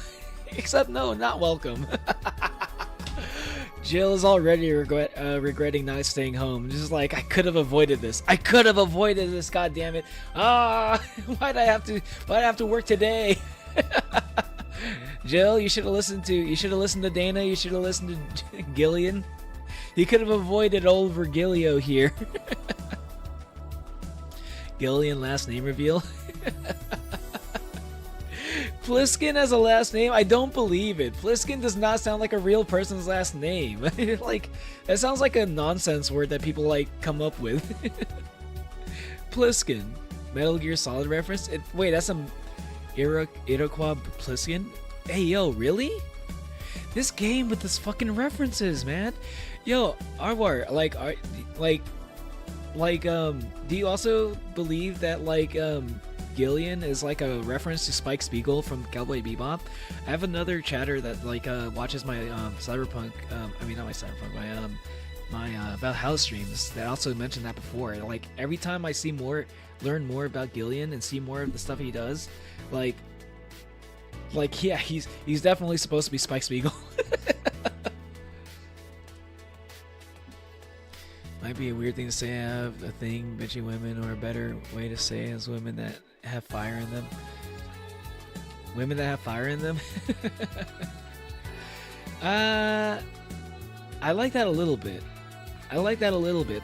Except no, not welcome. Jill is already regretting not staying home. Just like, I could have avoided this. I could have avoided this, goddammit. Ah, why'd I have to work today? Jill, you should have listened to Dana, you should have listened to Gillian. You could have avoided old Virgilio here. Gillian last name reveal. Pliskin has a last name? I don't believe it. Pliskin does not sound like a real person's last name. Like, that sounds like a nonsense word that people like come up with. Pliskin. Metal Gear Solid reference? Wait, that's some Iroquois Pliskin? Hey, yo, really? This game with this fucking references, man. Yo, Arwar, do you also believe that, Gillian is like a reference to Spike Spiegel from Cowboy Bebop? I have another chatter that watches my Cyberpunk, not my Cyberpunk, my about House streams that also mentioned that before. Like, every time I learn more about Gillian and see more of the stuff he does, yeah, he's definitely supposed to be Spike Spiegel. Might be a weird thing to say. I have a thing, bitchy women, or a better way to say is women that have fire in them. Women that have fire in them? I like that a little bit.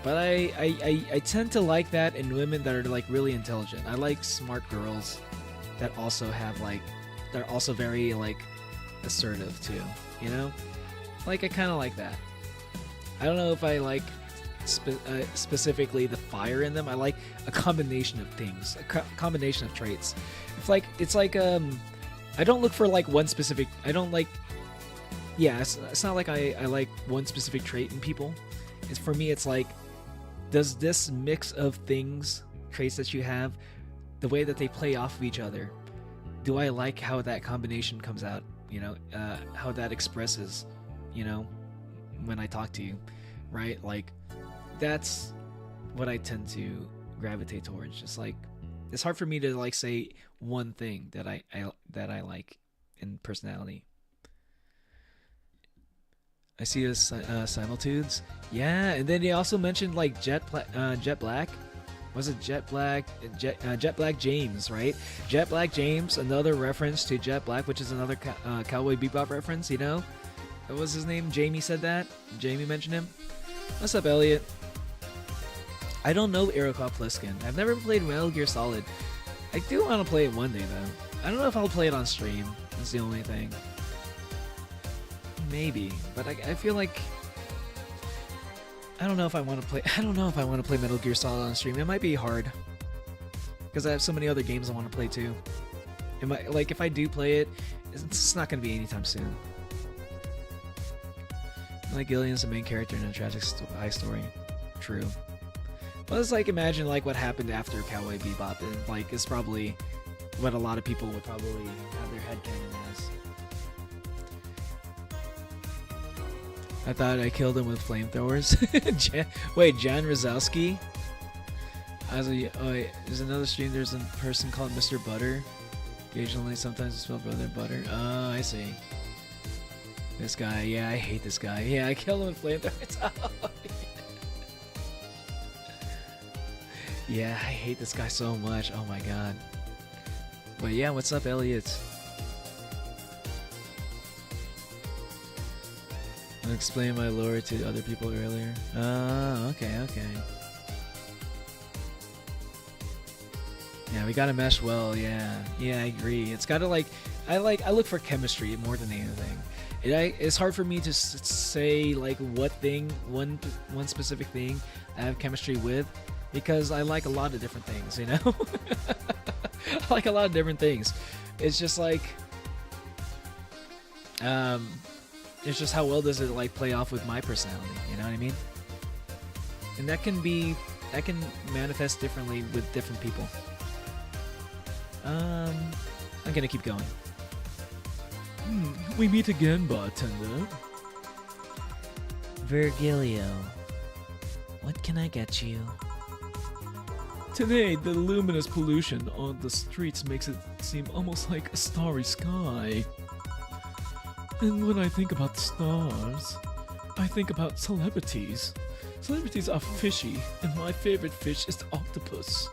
But I tend to like that in women that are like really intelligent. I like smart girls that also have they're also very assertive too, you know? I kind of like that. I don't know if I like specifically the fire in them. I like a combination of things, a combination of traits. It's like I don't look for one specific. I don't like. Yeah, it's not like I like one specific trait in people. It's for me. It's like, does this mix of traits that you have, the way that they play off of each other, do I like how that combination comes out? You know, how that expresses, you know, when I talk to you, right? That's what I tend to gravitate towards. Just it's hard for me to say one thing that I like in personality. I see this similitudes. Yeah, and then he also mentioned Jet Black. Was it Jet Black? Jet Black James, right? Jet Black James, another reference to Jet Black, which is another Cowboy Bebop reference. You know, what was his name? Jamie said that. Jamie mentioned him. What's up, Elliot? I don't know Iroquois Pliskin. I've never played Metal Gear Solid. I do want to play it one day, though. I don't know if I'll play it on stream. That's the only thing. Maybe, but I feel like I don't know if I want to play Metal Gear Solid on stream. It might be hard because I have so many other games I want to play too. If I do play it, it's not going to be anytime soon. Gillian's the main character in a tragic high story. True. Well, it's imagine what happened after Cowboy Bebop, and it's probably what a lot of people would probably have their headcanon as. I thought I killed him with flamethrowers. Wait, Jan Rozowski? There's another stream. There's a person called Mr. Butter. Occasionally, sometimes it's spelled Brother Butter. Oh, I see. This guy, yeah, I hate this guy. Yeah, I killed him with flamethrowers. Yeah, I hate this guy so much. Oh my god. But yeah, what's up, Elliot? I'll explain my lore to other people earlier. Okay. Yeah, we gotta mesh well. Yeah, I agree. It's gotta like, I look for chemistry more than anything. It's hard for me to say like what thing, one specific thing I have chemistry with, because I like a lot of different things, you know. I like a lot of different things. It's just like, it's just how well does it like play off with my personality, you know what I mean? And that can manifest differently with different people. I'm gonna keep going. We meet again, bartender. Virgilio, what can I get you? Today, the luminous pollution on the streets makes it seem almost like a starry sky. And when I think about the stars, I think about celebrities. Celebrities are fishy, and my favorite fish is the octopus.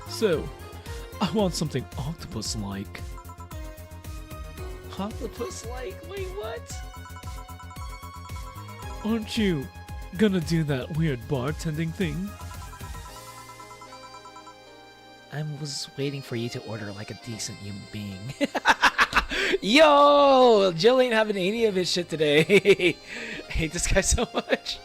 So, I want something octopus-like. Octopus-like? Wait, what? Aren't you gonna do that weird bartending thing? I was waiting for you to order like a decent human being. Yo! Jill ain't having any of his shit today. I hate this guy so much.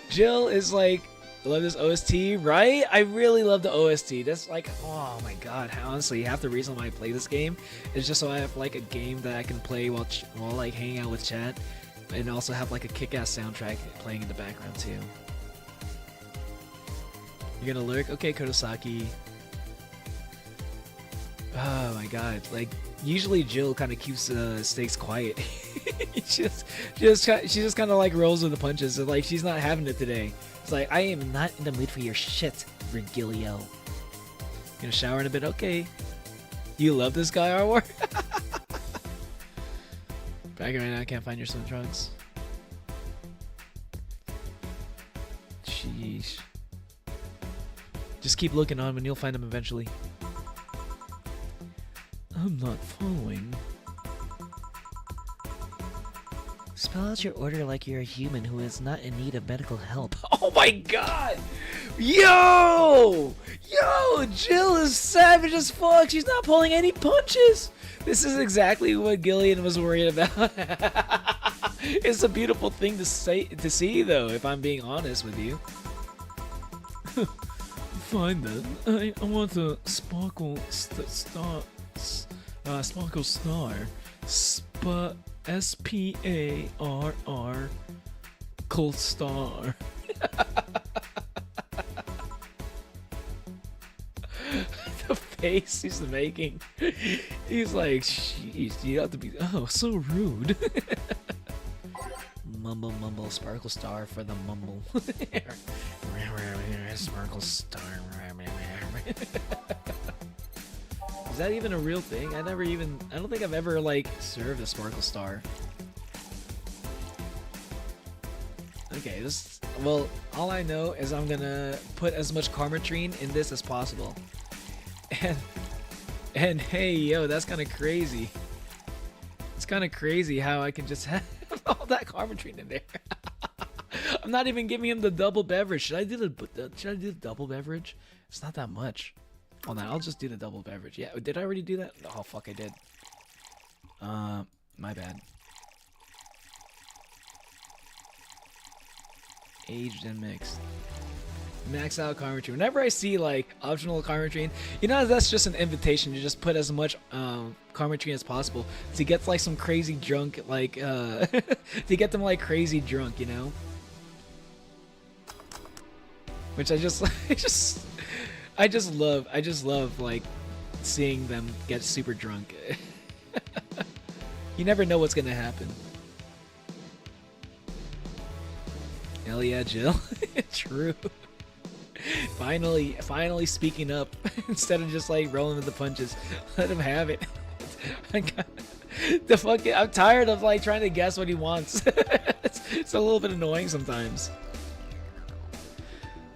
Jill is like, I love this OST, right? I really love the OST. That's like, oh my god. Honestly, half the reason why I play this game is just so I have like a game that I can play while like hanging out with chat, and also have like a kick-ass soundtrack playing in the background too. You're gonna lurk? Okay, Kodosaki. Oh my god, like usually Jill kind of keeps stakes quiet. she just kind of like rolls with the punches. So like she's not having it today. It's like, I am not in the mood for your shit, Virgilio. Gonna shower in a bit? Okay. You love this guy, Arwar? Bragging right now, I can't find your swim trunks. Sheesh. Just keep looking on and you'll find them eventually. I'm not following. Spell out your order like you're a human who is not in need of medical help. Oh my god! Yo! Jill is savage as fuck. She's not pulling any punches. This is exactly what Gillian was worried about. It's a beautiful thing to see though, if I'm being honest with you. Fine then. I want a sparkle star. Sparkle star. S-P-A-R-R Cold Star. The face he's making. He's like, jeez, you have to be, oh, so rude. Mumble, Sparkle Star for the mumble. Sparkle Star. Is that even a real thing? I don't think I've ever like served a Sparkle Star. Okay, well, all I know is I'm gonna put as much karmotrine in this as possible. And hey, yo, that's kind of crazy. It's kind of crazy how I can just have all that karmotrine in there. I'm not even giving him the double beverage. Should I do the double beverage? It's not that much. Hold on, I'll just do the double beverage. Yeah, did I already do that? Oh fuck, I did. My bad. Aged and mixed. Max out karmotrine. Whenever I see like optional karmotrine, you know, that's just an invitation to just put as much karmotrine as possible to get like some crazy drunk, like to get them like crazy drunk, you know. Which I just love like seeing them get super drunk. You never know what's gonna happen. Hell yeah, Jill. True. Finally speaking up instead of just like rolling with the punches. Let him have it. I'm tired of like trying to guess what he wants. It's a little bit annoying sometimes.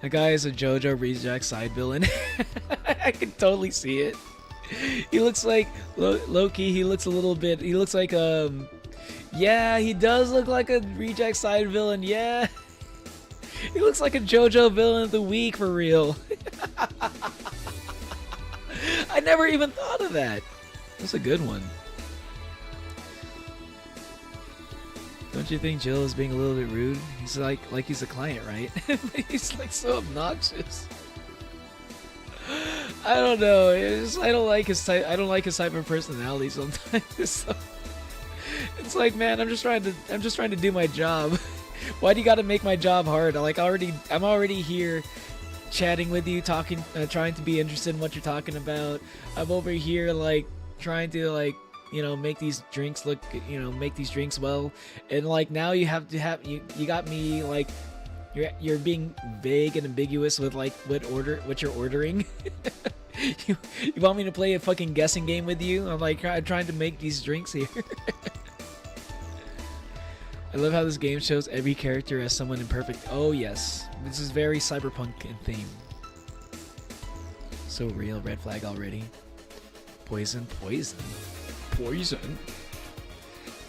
That guy is a JoJo reject side villain. I can totally see it. He looks like Loki. He looks a little bit. He looks like yeah, he does look like a reject side villain. Yeah, he looks like a JoJo villain of the week for real. I never even thought of that. That's a good one. Don't you think Jill is being a little bit rude? He's like he's a client, right? He's like so obnoxious. I don't know. I don't like his type. I don't like his type of personality sometimes. It's like, man, I'm just trying to do my job. Why do you got to make my job hard? I'm already here, chatting with you, talking, trying to be interested in what you're talking about. I'm over here like trying to like, you know, make these drinks look, you know, make these drinks well, and like now you have to have you got me like you're being vague and ambiguous with like what you're ordering. you want me to play a fucking guessing game with you? I'm like trying to make these drinks here. I love how this game shows every character as someone imperfect. Oh yes, this is very cyberpunk in theme. So real. Red flag already. Poison.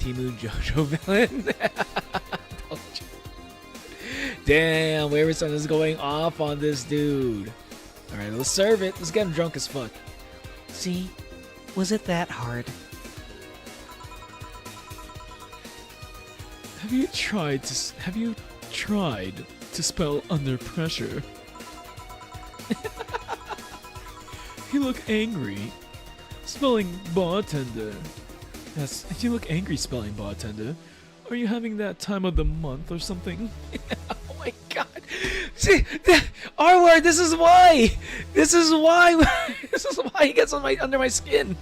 Timu JoJo villain. Damn, Waverson is going off on this dude. Alright, let's serve it. Let's get him drunk as fuck. See? Was it that hard? Have you tried to spell under pressure? You look angry. Spelling bartender. Yes, you look angry spelling bartender. Are you having that time of the month or something? Oh my god. See, R-word, this is why this is why he gets on under my skin.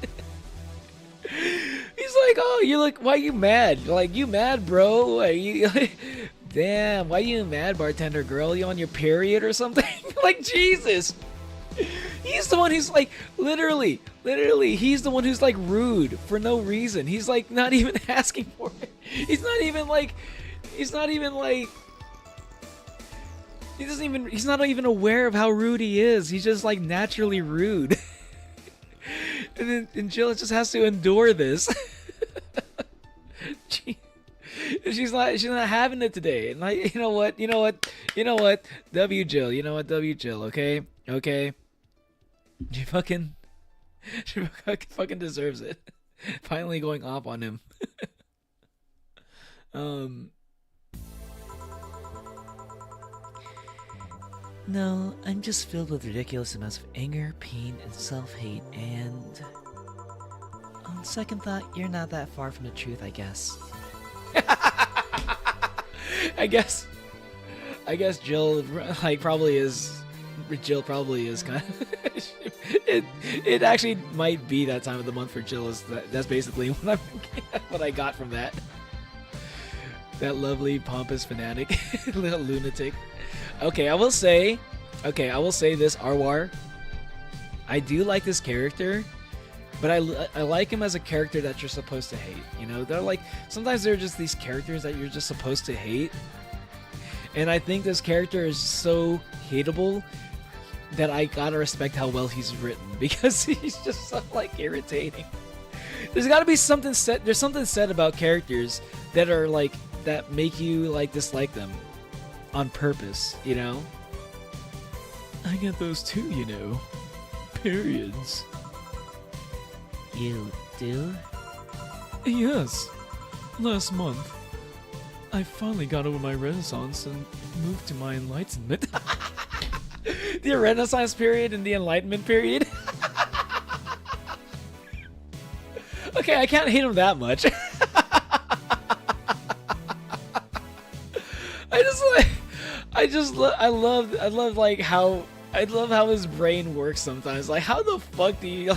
He's like, oh, you look, why you mad? Like, you mad, bro? Are you, damn, why you mad, bartender girl? You on your period or something? Like, Jesus. He's the one who's like, literally, he's the one who's like rude for no reason. He's like not even asking for it. He's not even like, he's not even aware of how rude he is. He's just like naturally rude. And Jill just has to endure this. She's not having it today. And like, you know what? W Jill, okay? She fucking deserves it. Finally going off on him. No, I'm just filled with ridiculous amounts of anger, pain, and self-hate, and on second thought, you're not that far from the truth, I guess. I guess Jill like probably is. Jill probably is kind of. It actually might be that time of the month for Jill. That's basically what I got from that. That lovely pompous fanatic, little lunatic. Okay, I will say this, Arwar. I do like this character, but I like him as a character that you're supposed to hate. You know, they're like sometimes they're just these characters that you're just supposed to hate, and I think this character is so hateable that I gotta respect how well he's written because he's just so like irritating. There's gotta be something said. There's something said about characters that are like that make you like dislike them on purpose, you know? I get those too, you know. Periods. You do? Yes. Last month, I finally got over my renaissance and moved to my enlightenment. The Renaissance period and the Enlightenment period? Okay, I can't hate him that much. I love how his brain works sometimes. Like, how the fuck do you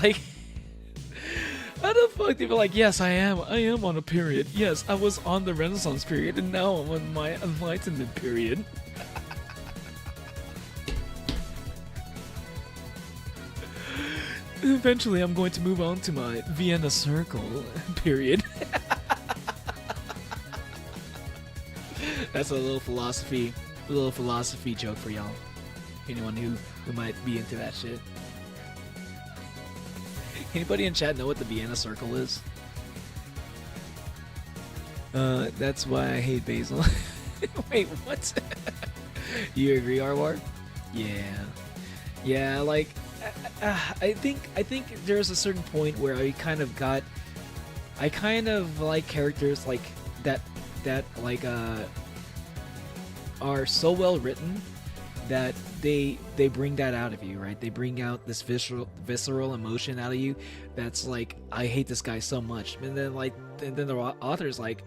be like, yes, I am on a period. Yes, I was on the Renaissance period, and now I'm on my Enlightenment period. Eventually, I'm going to move on to my Vienna Circle period. That's a little philosophy joke for y'all. Anyone who might be into that shit. Anybody in chat know what the Vienna Circle is? That's why I hate Basil. Wait, what? You agree, Arwar? Yeah. Like, I think there's a certain point where I kind of like characters like that like are so well written that they bring that out of you, right? They bring out this visceral emotion out of you. That's like, I hate this guy so much, and then the author's like,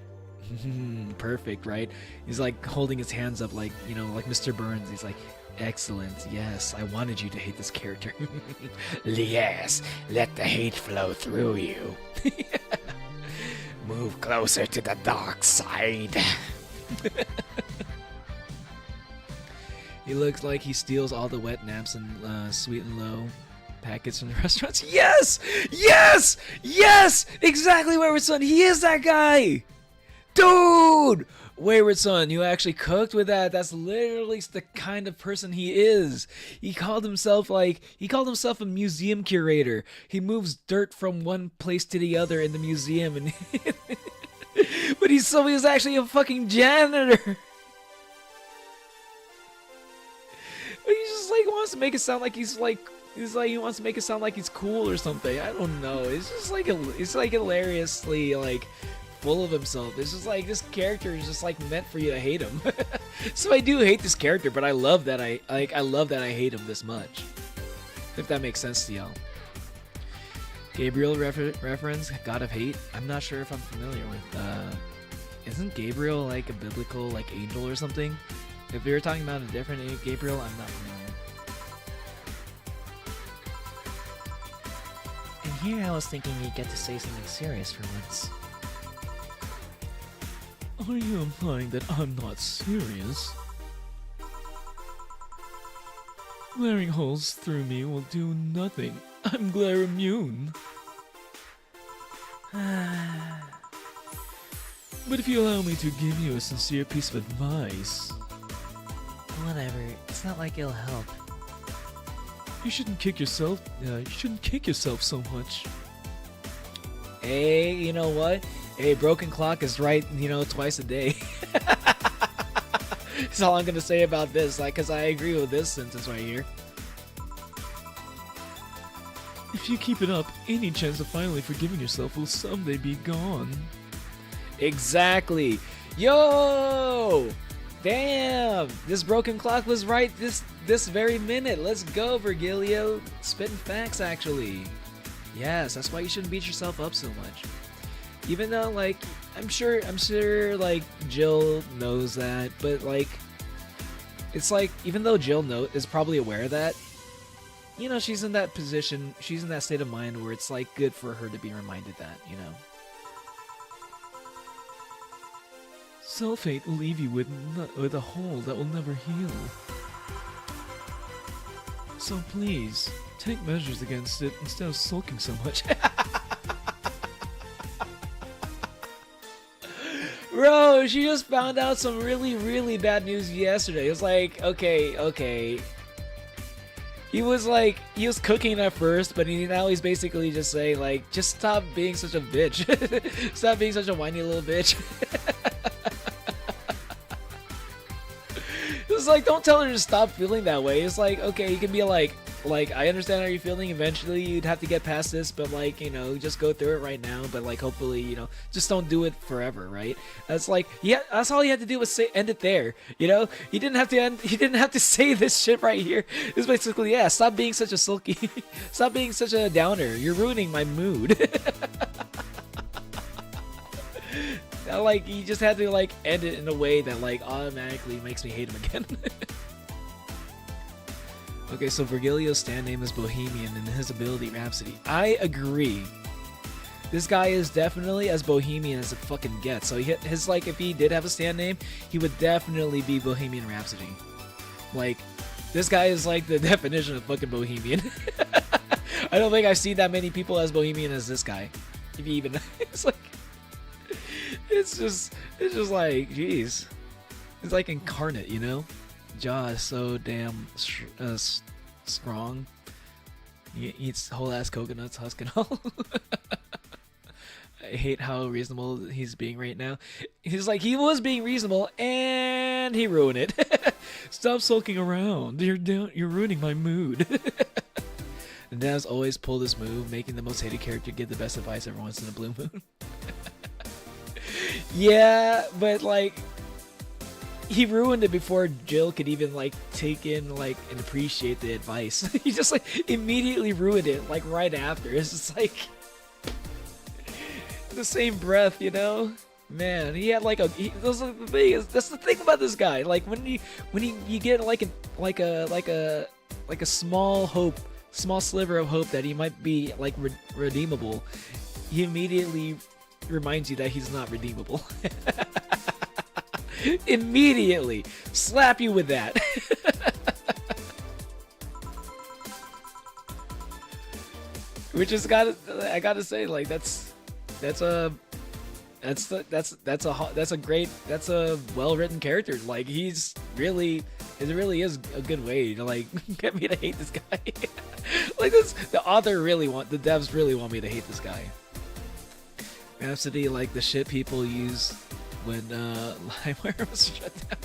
perfect, right? He's like holding his hands up, like, you know, like Mr. Burns. He's like, excellent. Yes, I wanted you to hate this character. Yes, let the hate flow through you. Move closer to the dark side. He looks like he steals all the wet naps and Sweet and Low packets from the restaurants. Yes! Yes! Yes! Exactly, Wayward Son. He is that guy! Dude! Wayward Son, you actually cooked with that. That's literally the kind of person he is. He called himself a museum curator. He moves dirt from one place to the other in the museum, and but he was actually a fucking janitor. But he just like wants to make it sound like he wants to make it sound like he's cool or something. I don't know. It's just like it's like hilariously like full of himself. It's just like this character is just like meant for you to hate him. So I do hate this character, but I love that I hate him this much. If that makes sense to y'all. Gabriel reference, God of Hate. I'm not sure if I'm familiar with. Isn't Gabriel like a biblical like angel or something? If you're talking about a different Gabriel, I'm not familiar. And here I was thinking you'd get to say something serious for once. Are you implying that I'm not serious? Glaring holes through me will do nothing. I'm glare immune. But if you allow me to give you a sincere piece of advice... Whatever, it's not like it'll help. You shouldn't kick yourself so much. Hey, you know what? Hey, broken clock is right, you know, twice a day. That's all I'm gonna say about this, like, cause I agree with this sentence right here. If you keep it up, any chance of finally forgiving yourself will someday be gone. Exactly. Yo! Damn! This broken clock was right this very minute. Let's go, Virgilio. Spitting facts, actually. Yes, that's why you shouldn't beat yourself up so much. Even though, like, I'm sure, like, Jill knows that, but, like, it's like, even though Jill is probably aware of that, you know, she's in that position, she's in that state of mind where it's, like, good for her to be reminded that, you know? Self-hate will leave you with a hole that will never heal. So please, take measures against it instead of sulking so much. Bro, she just found out some really, really bad news yesterday. It was like, okay. He was cooking at first, but now he's basically just saying, like, just stop being such a bitch. Stop being such a whiny little bitch. It's like, don't tell her to stop feeling that way. It's like, okay, you can be like, I understand how you're feeling. Eventually, you'd have to get past this, but, like, you know, just go through it right now. But, like, hopefully, you know, just don't do it forever, right? That's like, yeah, that's all you had to do was end it there. You know, you didn't have to say this shit right here. It's basically, yeah, stop being such a sulky, stop being such a downer. You're ruining my mood. Like, you just had to, like, end it in a way that, like, automatically makes me hate him again. Okay, so Virgilio's stand name is Bohemian and his ability Rhapsody. I agree. This guy is definitely as bohemian as it fucking gets. So his, like, if he did have a stand name, he would definitely be Bohemian Rhapsody. Like, this guy is, like, the definition of fucking bohemian. I don't think I've seen that many people as bohemian as this guy. If you even... It's like... It's just like, jeez. It's like incarnate, you know? jaw is so damn strong. He eats whole ass coconuts, husk and all. I hate how reasonable he's being right now. He's like, he was being reasonable and he ruined it. Stop sulking around. You're ruining my mood. And Dev's always pull this move, making the most hated character give the best advice every once in a blue moon. Yeah, but like, he ruined it before Jill could even like take in like and appreciate the advice. He just like immediately ruined it like right after. It's just like the same breath, you know? Man, he had like that's the thing about this guy. Like when you get like a small hope, small sliver of hope that he might be like redeemable, he immediately reminds you that he's not redeemable. Immediately slap you with that. Which is I gotta say, like that's a well-written character. Like it really is a good way to like get me to hate this guy. Like the devs really want me to hate this guy. Rhapsody, like the shit people use when LimeWire was shut down.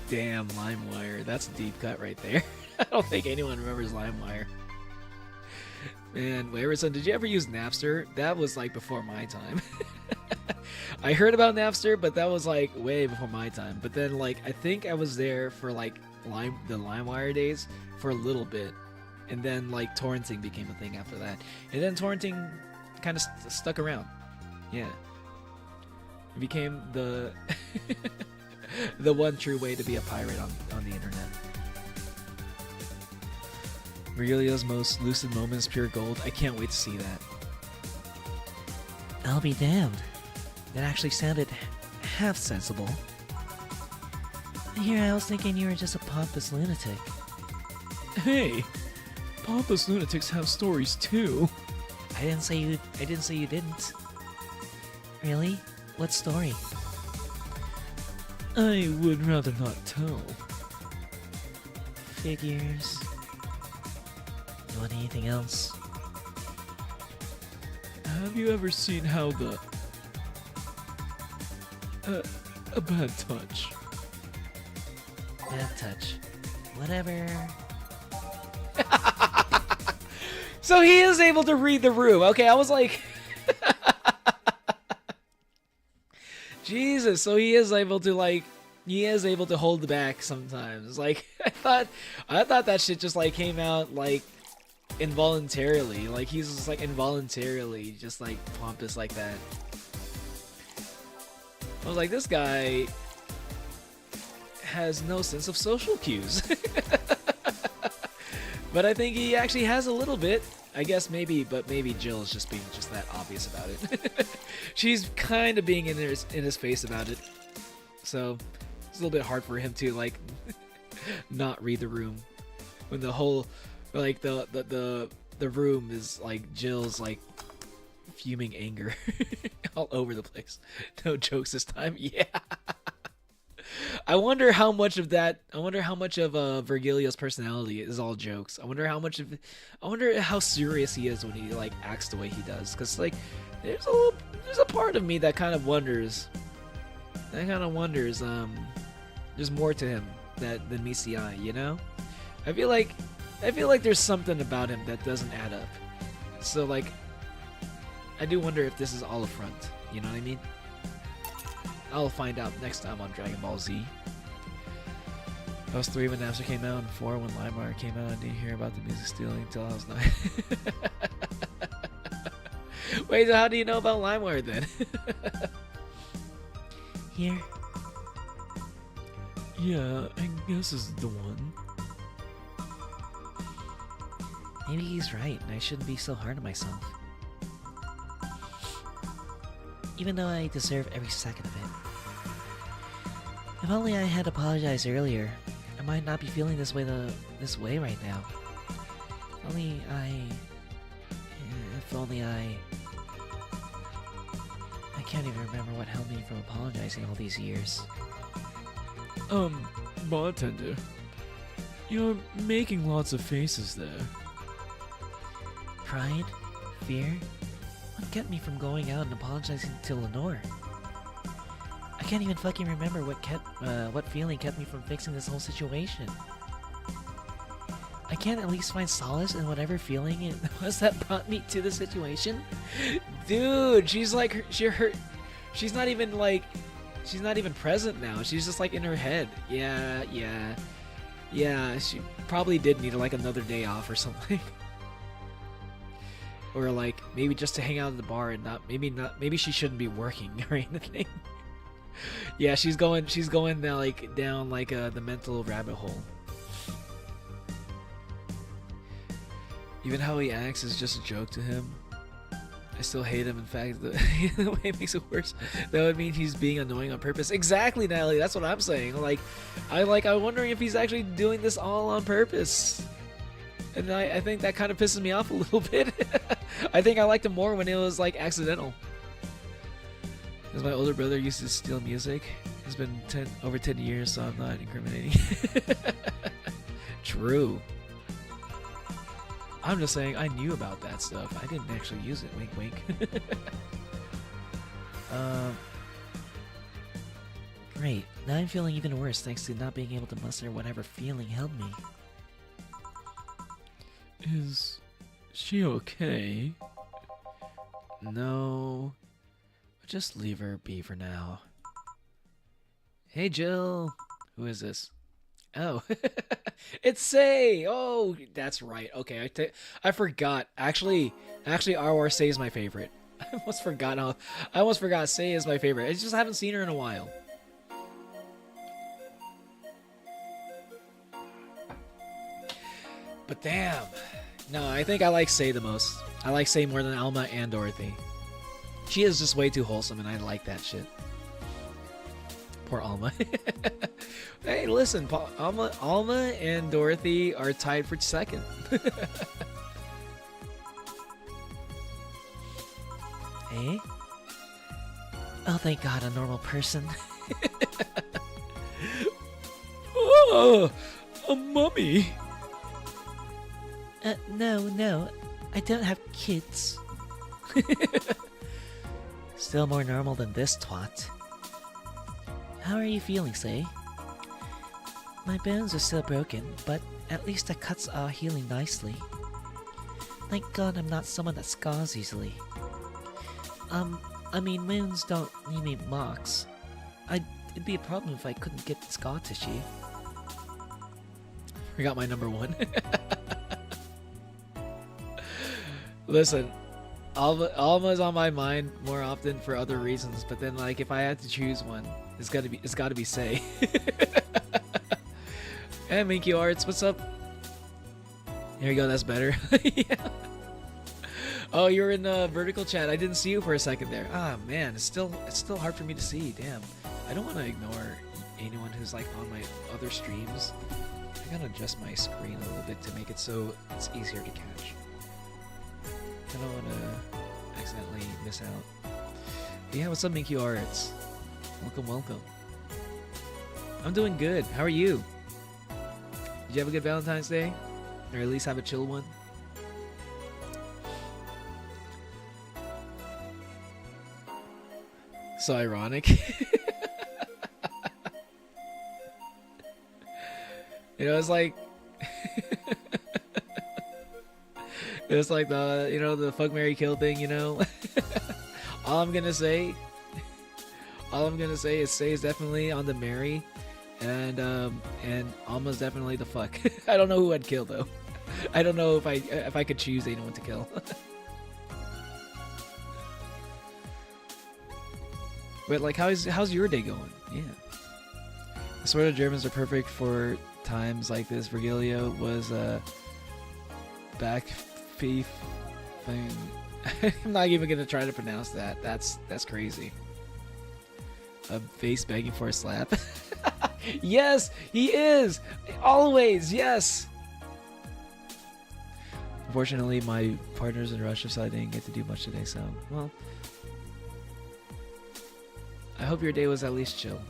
Damn, LimeWire, that's a deep cut right there. I don't think anyone remembers LimeWire. Man, Wayerson, did you ever use Napster? That was like before my time. I heard about Napster, but that was like way before my time. But then like I think I was there for like the LimeWire days for a little bit, and then like torrenting became a thing after that, and then torrenting kind of stuck around. Yeah, it became the the one true way to be a pirate on the internet. Virgilio's most lucid moments, pure gold. I can't wait to see that. I'll be damned. That actually sounded half sensible. Here I was thinking you were just a pompous lunatic. Hey, pompous lunatics have stories too. I didn't say you didn't. Really? What story? I would rather not tell. Figures. You want anything else? Have you ever seen how a bad touch? Bad touch. Whatever. So he is able to read the room. Okay, I was like, Jesus. So he is able to hold back sometimes. Like I thought that shit just like came out like involuntarily. Like he's just like involuntarily just like pompous like that. I was like, this guy has no sense of social cues. But I think he actually has a little bit. I guess maybe Jill is just being just that obvious about it. She's kind of being in his face about it. So it's a little bit hard for him to like not read the room when the whole like the room is like Jill's like fuming anger all over the place. No jokes this time. Yeah. I wonder how much of Virgilio's personality is all jokes. I wonder how serious he is when he like acts the way he does. Cause like there's a part of me that kind of wonders. There's more to him than meets the eye, you know? I feel like there's something about him that doesn't add up. So like I do wonder if this is all a front, you know what I mean? I'll find out next time on Dragon Ball Z. I was 3 when Napster came out and 4 when LimeWire came out. I didn't hear about the music stealing until I was 9. Wait, so how do you know about LimeWire then? Here. Yeah, I guess this is the one. Maybe he's right, and I shouldn't be so hard on myself. Even though I deserve every second of it. If only I had apologized earlier, I might not be feeling this way right now. If only I can't even remember what held me from apologizing all these years. Bartender, you're making lots of faces there. Pride? Fear? What kept me from going out and apologizing to Lenore? I can't even fucking remember what feeling kept me from fixing this whole situation. I can't at least find solace in whatever feeling it was that brought me to the situation. Dude, she's like, she's not even like, she's not even present now. She's just like in her head. Yeah, she probably did need like another day off or something. Or like maybe just to hang out at the bar and maybe she shouldn't be working or anything. Yeah, she's going down like the mental rabbit hole. Even how he acts is just a joke to him. I still hate him. In fact, the way it makes it worse, that would mean he's being annoying on purpose. Exactly, Natalie. That's what I'm saying. I'm wondering if he's actually doing this all on purpose. And I think that kind of pisses me off a little bit. I think I liked him more when it was like accidental. Because my older brother used to steal music. It's been over 10 years, so I'm not incriminating. True. I'm just saying I knew about that stuff. I didn't actually use it. Wink, wink. Great. Now I'm feeling even worse thanks to not being able to muster whatever feeling held me. Is she okay? No. Just leave her be for now. Hey, Jill. Who is this? Oh, it's Say. Oh, that's right. Okay, I forgot. Actually, RR Say is my favorite. I almost forgot Say is my favorite. I just haven't seen her in a while. But damn. No, I think I like Say the most. I like Say more than Alma and Dorothy. She is just way too wholesome, and I like that shit. Poor Alma. Hey, listen, Alma and Dorothy are tied for second. Eh? Oh, thank God, a normal person. Oh, a mummy. No, I don't have kids. Still more normal than this twat. How are you feeling, Say? My bones are still broken, but at least the cuts are healing nicely. Thank God I'm not someone that scars easily. I mean, wounds don't leave me marks. It'd be a problem if I couldn't get scar tissue. Forgot my number one. Listen, Alma's on my mind more often for other reasons, but then like if I had to choose one, it's gotta be Say. Hey, Minky Arts, what's up? Here you go, that's better. Yeah. Oh, you're in vertical chat. I didn't see you for a second there. Ah, man, it's still hard for me to see. Damn, I don't want to ignore anyone who's like on my other streams. I gotta adjust my screen a little bit to make it so it's easier to catch. I don't want to accidentally miss out. But yeah, what's up, Minky Arts? Welcome. I'm doing good. How are you? Did you have a good Valentine's Day? Or at least have a chill one? So ironic. You know, it's like it's like the fuck, marry, kill thing, you know. all I'm gonna say is Say is definitely on the marry, and Alma's definitely the fuck. I don't know who I'd kill though. I don't know if I could choose anyone to kill. But like, how's your day going? Yeah. I swear the Germans are perfect for times like this. Virgilio was back thief thing. I'm not even gonna try to pronounce that. That's crazy. A face begging for a slap. Yes, he is. Always, yes. Unfortunately, my partner's in Russia, so I didn't get to do much today. So, well, I hope your day was at least chill.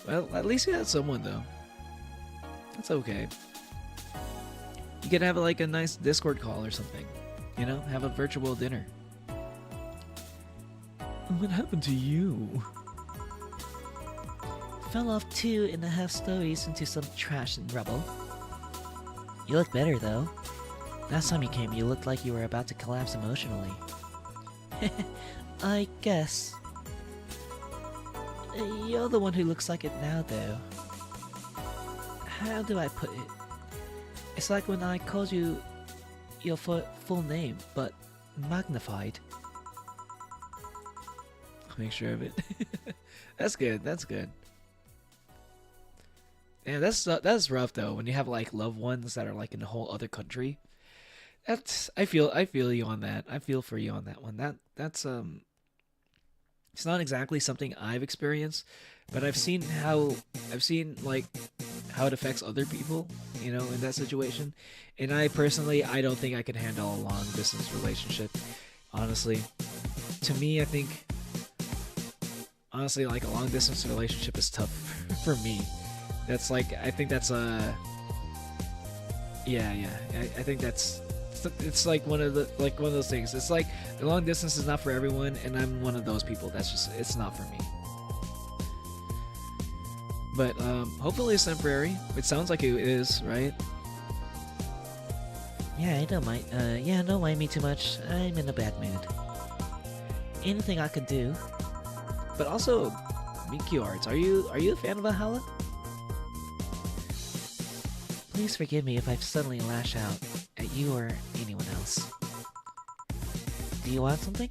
Well, at least you had someone though. That's okay. You could have like a nice Discord call or something. You know, have a virtual dinner. What happened to you? Fell off 2.5 stories into some trash and rubble. You look better though. Last time you came, you looked like you were about to collapse emotionally. I guess. You're the one who looks like it now, though. How do I put it? It's like when I called you your full name, but magnified. I'll make sure of it. That's good. That's good. Yeah, that's rough though. When you have like loved ones that are like in a whole other country. I feel you on that. I feel for you on that one. That's it's not exactly something I've experienced, but I've seen like how it affects other people, you know, in that situation. And I don't think I can handle a long distance relationship. Honestly, to me, I think honestly like a long distance relationship is tough for me. That's like I think that's yeah. I think it's like one of those things. It's like the long distance is not for everyone, and I'm one of those people. It's not for me. But hopefully it's temporary. It sounds like it is, right? Yeah, I don't mind. Don't mind me too much. I'm in a bad mood. Anything I could do. But also, Mickey Arts, are you a fan of Valhalla? Please forgive me if I suddenly lash out at you or anyone else. Do you want something?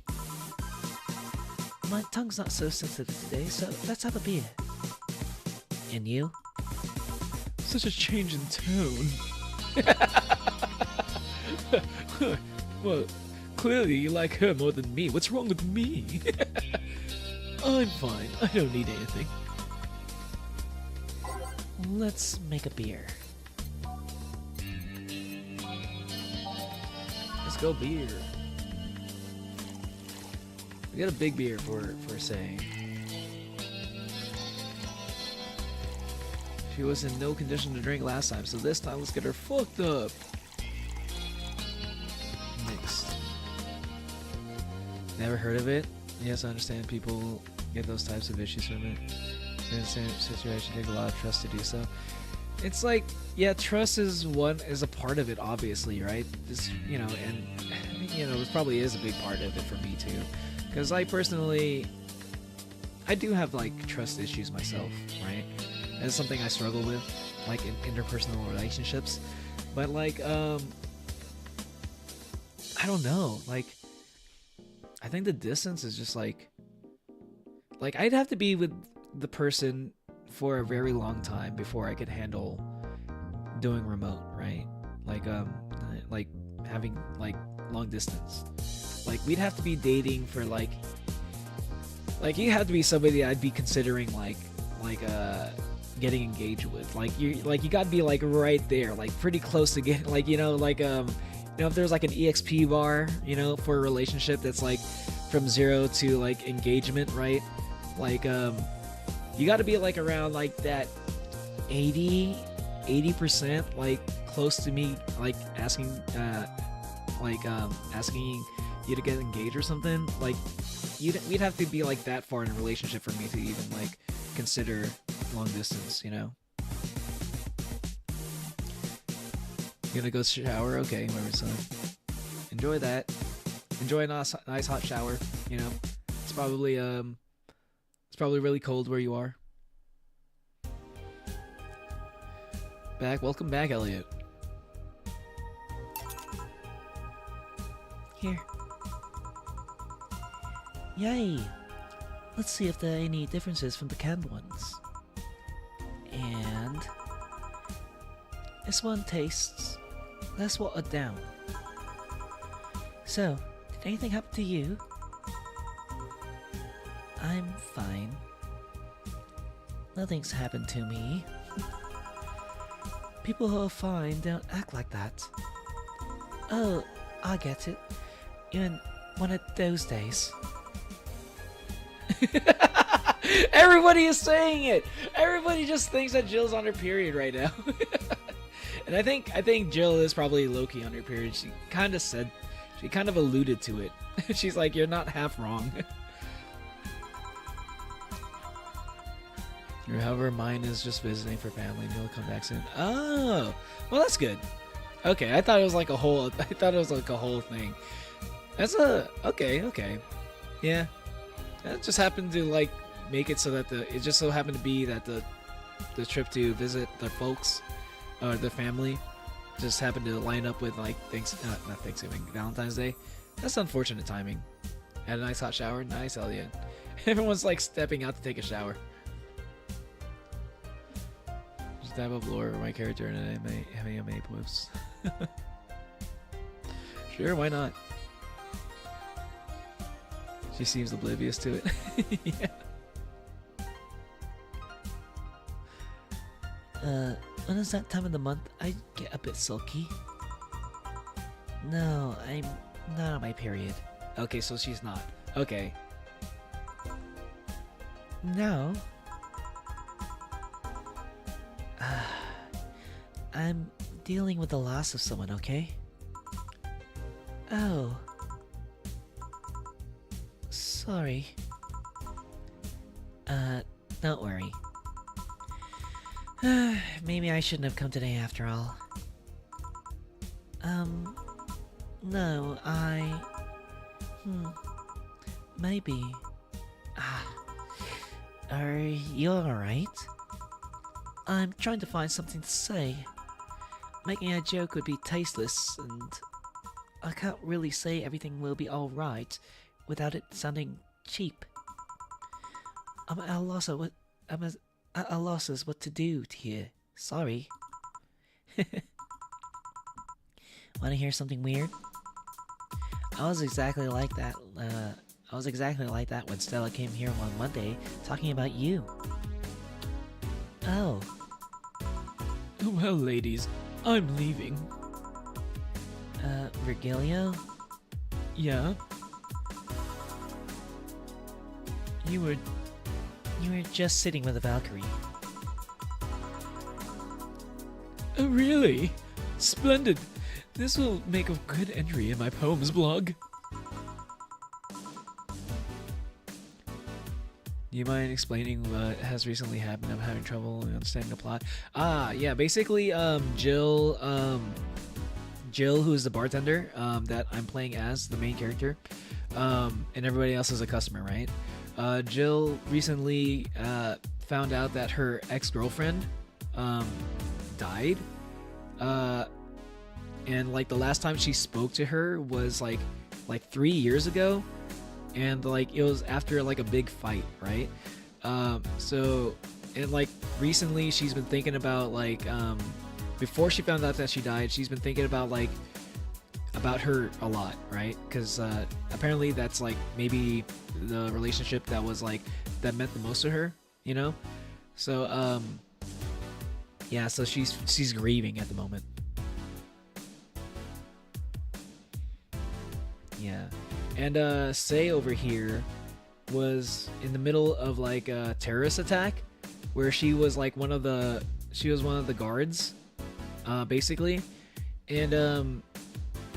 My tongue's not so sensitive today, so let's have a beer. And you? Such a change in tone. Well, clearly you like her more than me. What's wrong with me? I'm fine. I don't need anything. Let's make a beer. Let's go beer. We got a big beer for saying. She was in no condition to drink last time, so this time let's get her fucked up. Mixed. Never heard of it? Yes, I understand people get those types of issues from it. In the same situation, take a lot of trust to do so. It's like, yeah, trust is a part of it, obviously, right? Just, you know, and you know, it probably is a big part of it for me too. Because I personally, I do have like trust issues myself, right? That's something I struggle with, like in interpersonal relationships. But like, I don't know, like, I think the distance is just like I'd have to be with the person for a very long time before I could handle doing remote, right? Like having like long distance. Like we'd have to be dating for like you have to be somebody I'd be considering getting engaged with. Like you got to be like right there, like pretty close to get like you know if there's like an EXP bar, you know, for a relationship that's like from 0 to like engagement, right? Like you got to be like around like that 80% like close to me, like asking asking you to get engaged or something. Like we'd have to be like that far in a relationship for me to even like consider long distance, you know. You gonna go shower? Okay, whatever, son. Enjoy that. Enjoy a nice hot shower. You know, it's probably really cold where you are. Welcome back, Elliot. Here. Yay! Let's see if there are any differences from the canned ones. And this one tastes less watered down. So, did anything happen to you? I'm fine. Nothing's happened to me. People who are fine don't act like that. Oh, I get it. You're in one of those days. Everybody is saying it. Everybody just thinks that Jill's on her period right now. And I think Jill is probably low-key on her period. She kind of alluded to it. She's like, you're not half wrong. Or however, mine is just visiting for family and he'll come back soon. Oh, well, that's good. Okay, I thought it was like a whole thing. That's okay. Yeah. That just happened to like make it so that it just so happened to be that the trip to visit their folks or their family just happened to line up with like not Thanksgiving, Valentine's Day. That's unfortunate timing. Had a nice hot shower. Nice, Elliot. Everyone's like stepping out to take a shower. Just type up lore of my character and anime posts. Sure, why not? She seems oblivious to it. Yeah. When is that time of the month I get a bit sulky? No, I'm not on my period. Okay, so she's not. Okay. No. I'm dealing with the loss of someone, okay? Oh. Sorry. Don't worry. Maybe I shouldn't have come today after all. No, maybe. Are you alright? I'm trying to find something to say. Making a joke would be tasteless, and I can't really say everything will be alright without it sounding cheap. I'm at a loss of what to do here. Sorry. Wanna hear something weird? I was exactly like that when Stella came here on Monday talking about you. Oh. Well, ladies, I'm leaving. Virgilio? Yeah? You were just sitting with a Valkyrie. Oh, really? Splendid. This will make a good entry in my poems blog. Do you mind explaining what has recently happened? I'm having trouble understanding the plot. Yeah, basically, Jill, who's the bartender, that I'm playing as the main character, and everybody else is a customer, right? Jill recently found out that her ex-girlfriend died, and like the last time she spoke to her was like 3 years ago, and like it was after like a big fight, right? So and like recently she's been thinking about like before she found out that she died, she's been thinking about like about her a lot, right? Because apparently that's like maybe the relationship that was like that meant the most to her, you know. So yeah, so she's grieving at the moment. Yeah. And Say over here was in the middle of like a terrorist attack where she was like one of the guards, basically, and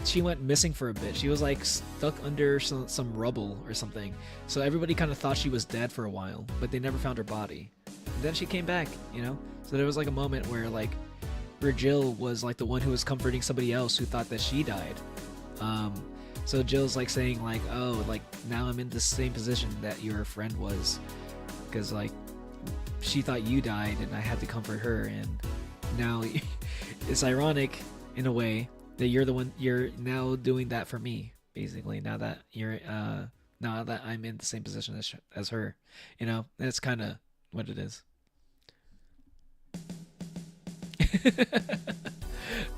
she went missing for a bit. She was like stuck under some rubble or something, so everybody kind of thought she was dead for a while, but they never found her body. And then she came back, you know. So there was like a moment where Jill was like the one who was comforting somebody else who thought that she died. So Jill's like saying like, oh, like now I'm in the same position that your friend was, because like she thought you died and I had to comfort her, and now it's ironic in a way that you're now doing that for me, basically, now that I'm in the same position as her, you know. That's kind of what it is.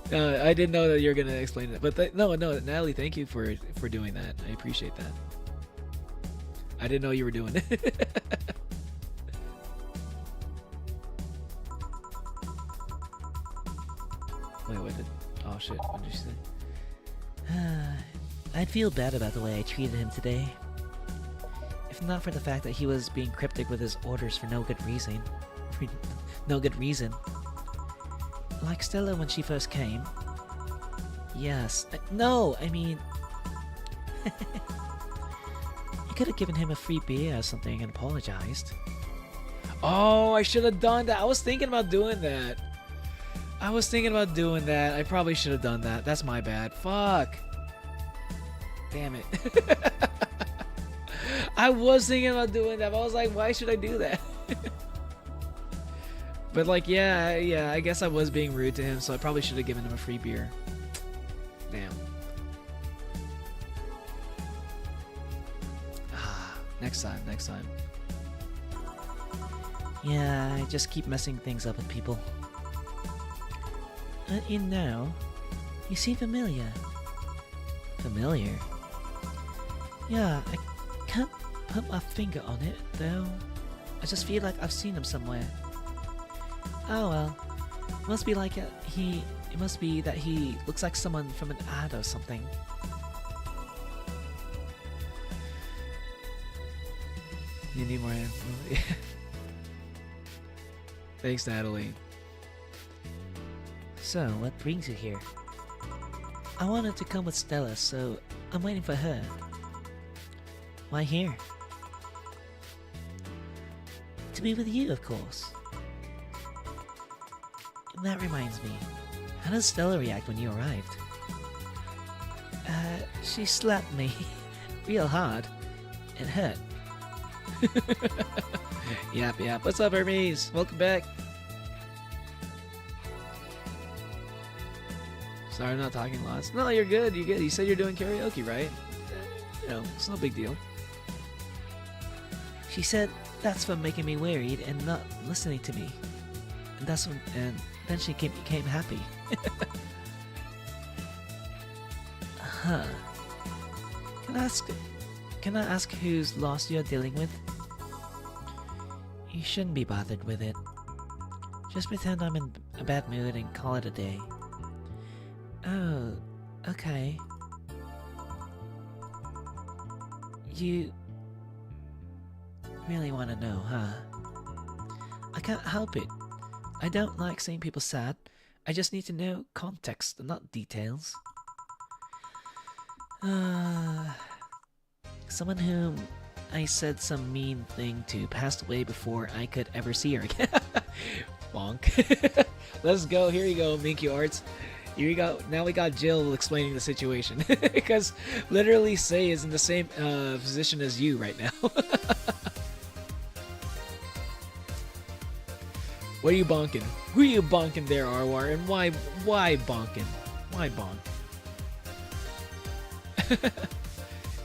I didn't know that you were gonna explain it, but no, Natalie, thank you for doing that. I appreciate that. I didn't know you were doing it. Wait, what did? Oh shit! What did you say? I'd feel bad about the way I treated him today. If If not for the fact that he was being cryptic with his orders for no good reason. No good reason. Like Stella when she first came. Yes. No, I mean... You could have given him a free beer or something and apologized. Oh, I should have done that. I was thinking about doing that. I probably should have done that. That's my bad. Fuck. Damn it. I was thinking about doing that, but I was like, why should I do that? But like, yeah, I guess I was being rude to him, so I probably should have given him a free beer. Damn. Next time. Yeah, I just keep messing things up with people. You know, you seem familiar. Familiar? Yeah, I can't put my finger on it, though. I just feel like I've seen him somewhere. Oh well. It must be that he looks like someone from an ad or something. You need more info. Thanks, Natalie. So, what brings you here? I wanted to come with Stella, so I'm waiting for her. Why here? To be with you, of course. And that reminds me, how did Stella react when you arrived? She slapped me real hard. It hurt. Yep. What's up, Hermes? Welcome back. Sorry, I'm not talking lots. No, you're good. You said you're doing karaoke, right? You know, it's no big deal. She said that's for making me worried and not listening to me. And then she became happy. Huh. Can I ask whose loss you're dealing with? You shouldn't be bothered with it. Just pretend I'm in a bad mood and call it a day. Oh, okay. You really want to know, huh? I can't help it. I don't like seeing people sad. I just need to know context, not details. Someone whom I said some mean thing to passed away before I could ever see her again. Bonk. Let's go. Here you go, Minky Arts. Here you go. Now we got Jill explaining the situation. Because literally Say is in the same position as you right now. What are you bonking? Who are you bonking there, Arwar? And why bonking? Why bonk?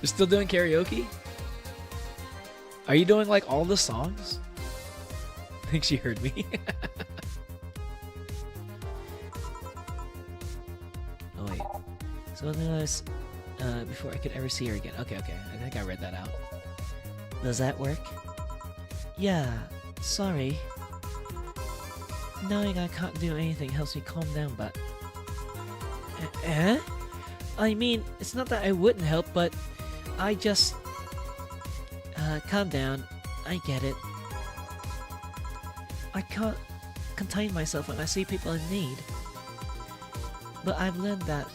You're still doing karaoke? Are you doing like all the songs? I think she heard me. Oh wait. So it was before I could ever see her again. Okay. I think I read that out. Does that work? Yeah. Sorry. Knowing I can't do anything helps me calm down, but... I mean, it's not that I wouldn't help, but I just... calm down. I get it. I can't contain myself when I see people in need. But I've learned that...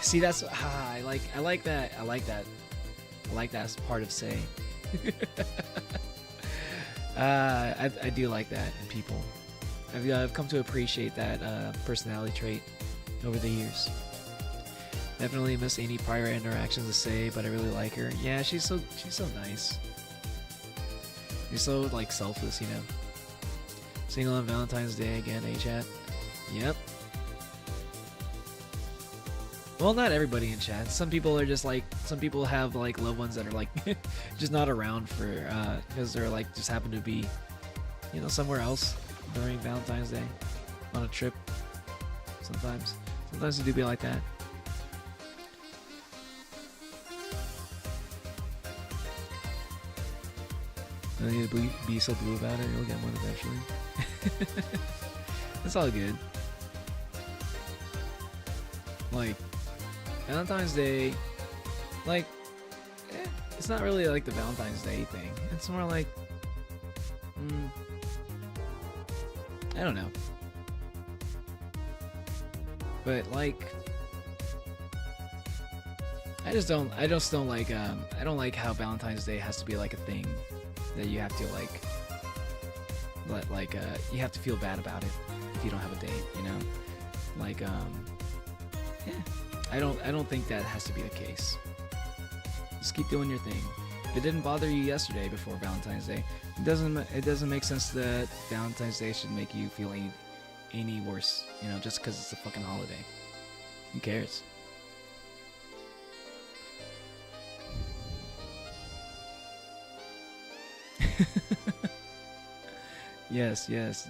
See, that's... I like that. I like that as part of Say. I do like that in people. I've come to appreciate that personality trait over the years. Definitely miss any prior interactions to Say, but I really like her. Yeah, she's so nice. She's so like selfless, you know. Single on Valentine's Day again, chat. Yep. Well, not everybody in chat. Some people are just like, some people have like loved ones that are like just not around for because they're like just happen to be, you know, somewhere else during Valentine's Day on a trip. Sometimes it do be like that. You don't need to be so blue about it. You'll get one eventually. It's all good. Like Valentine's Day, like it's not really like the Valentine's Day thing. It's more like, I don't know. But like, I just don't like I don't like how Valentine's Day has to be like a thing that you have to you have to feel bad about it if you don't have a date, you know? Like yeah. I don't think that has to be the case. Just keep doing your thing. If it didn't bother you yesterday before Valentine's Day, it doesn't make sense that Valentine's Day should make you feel any worse, you know, just because it's a fucking holiday. Who cares? Yes,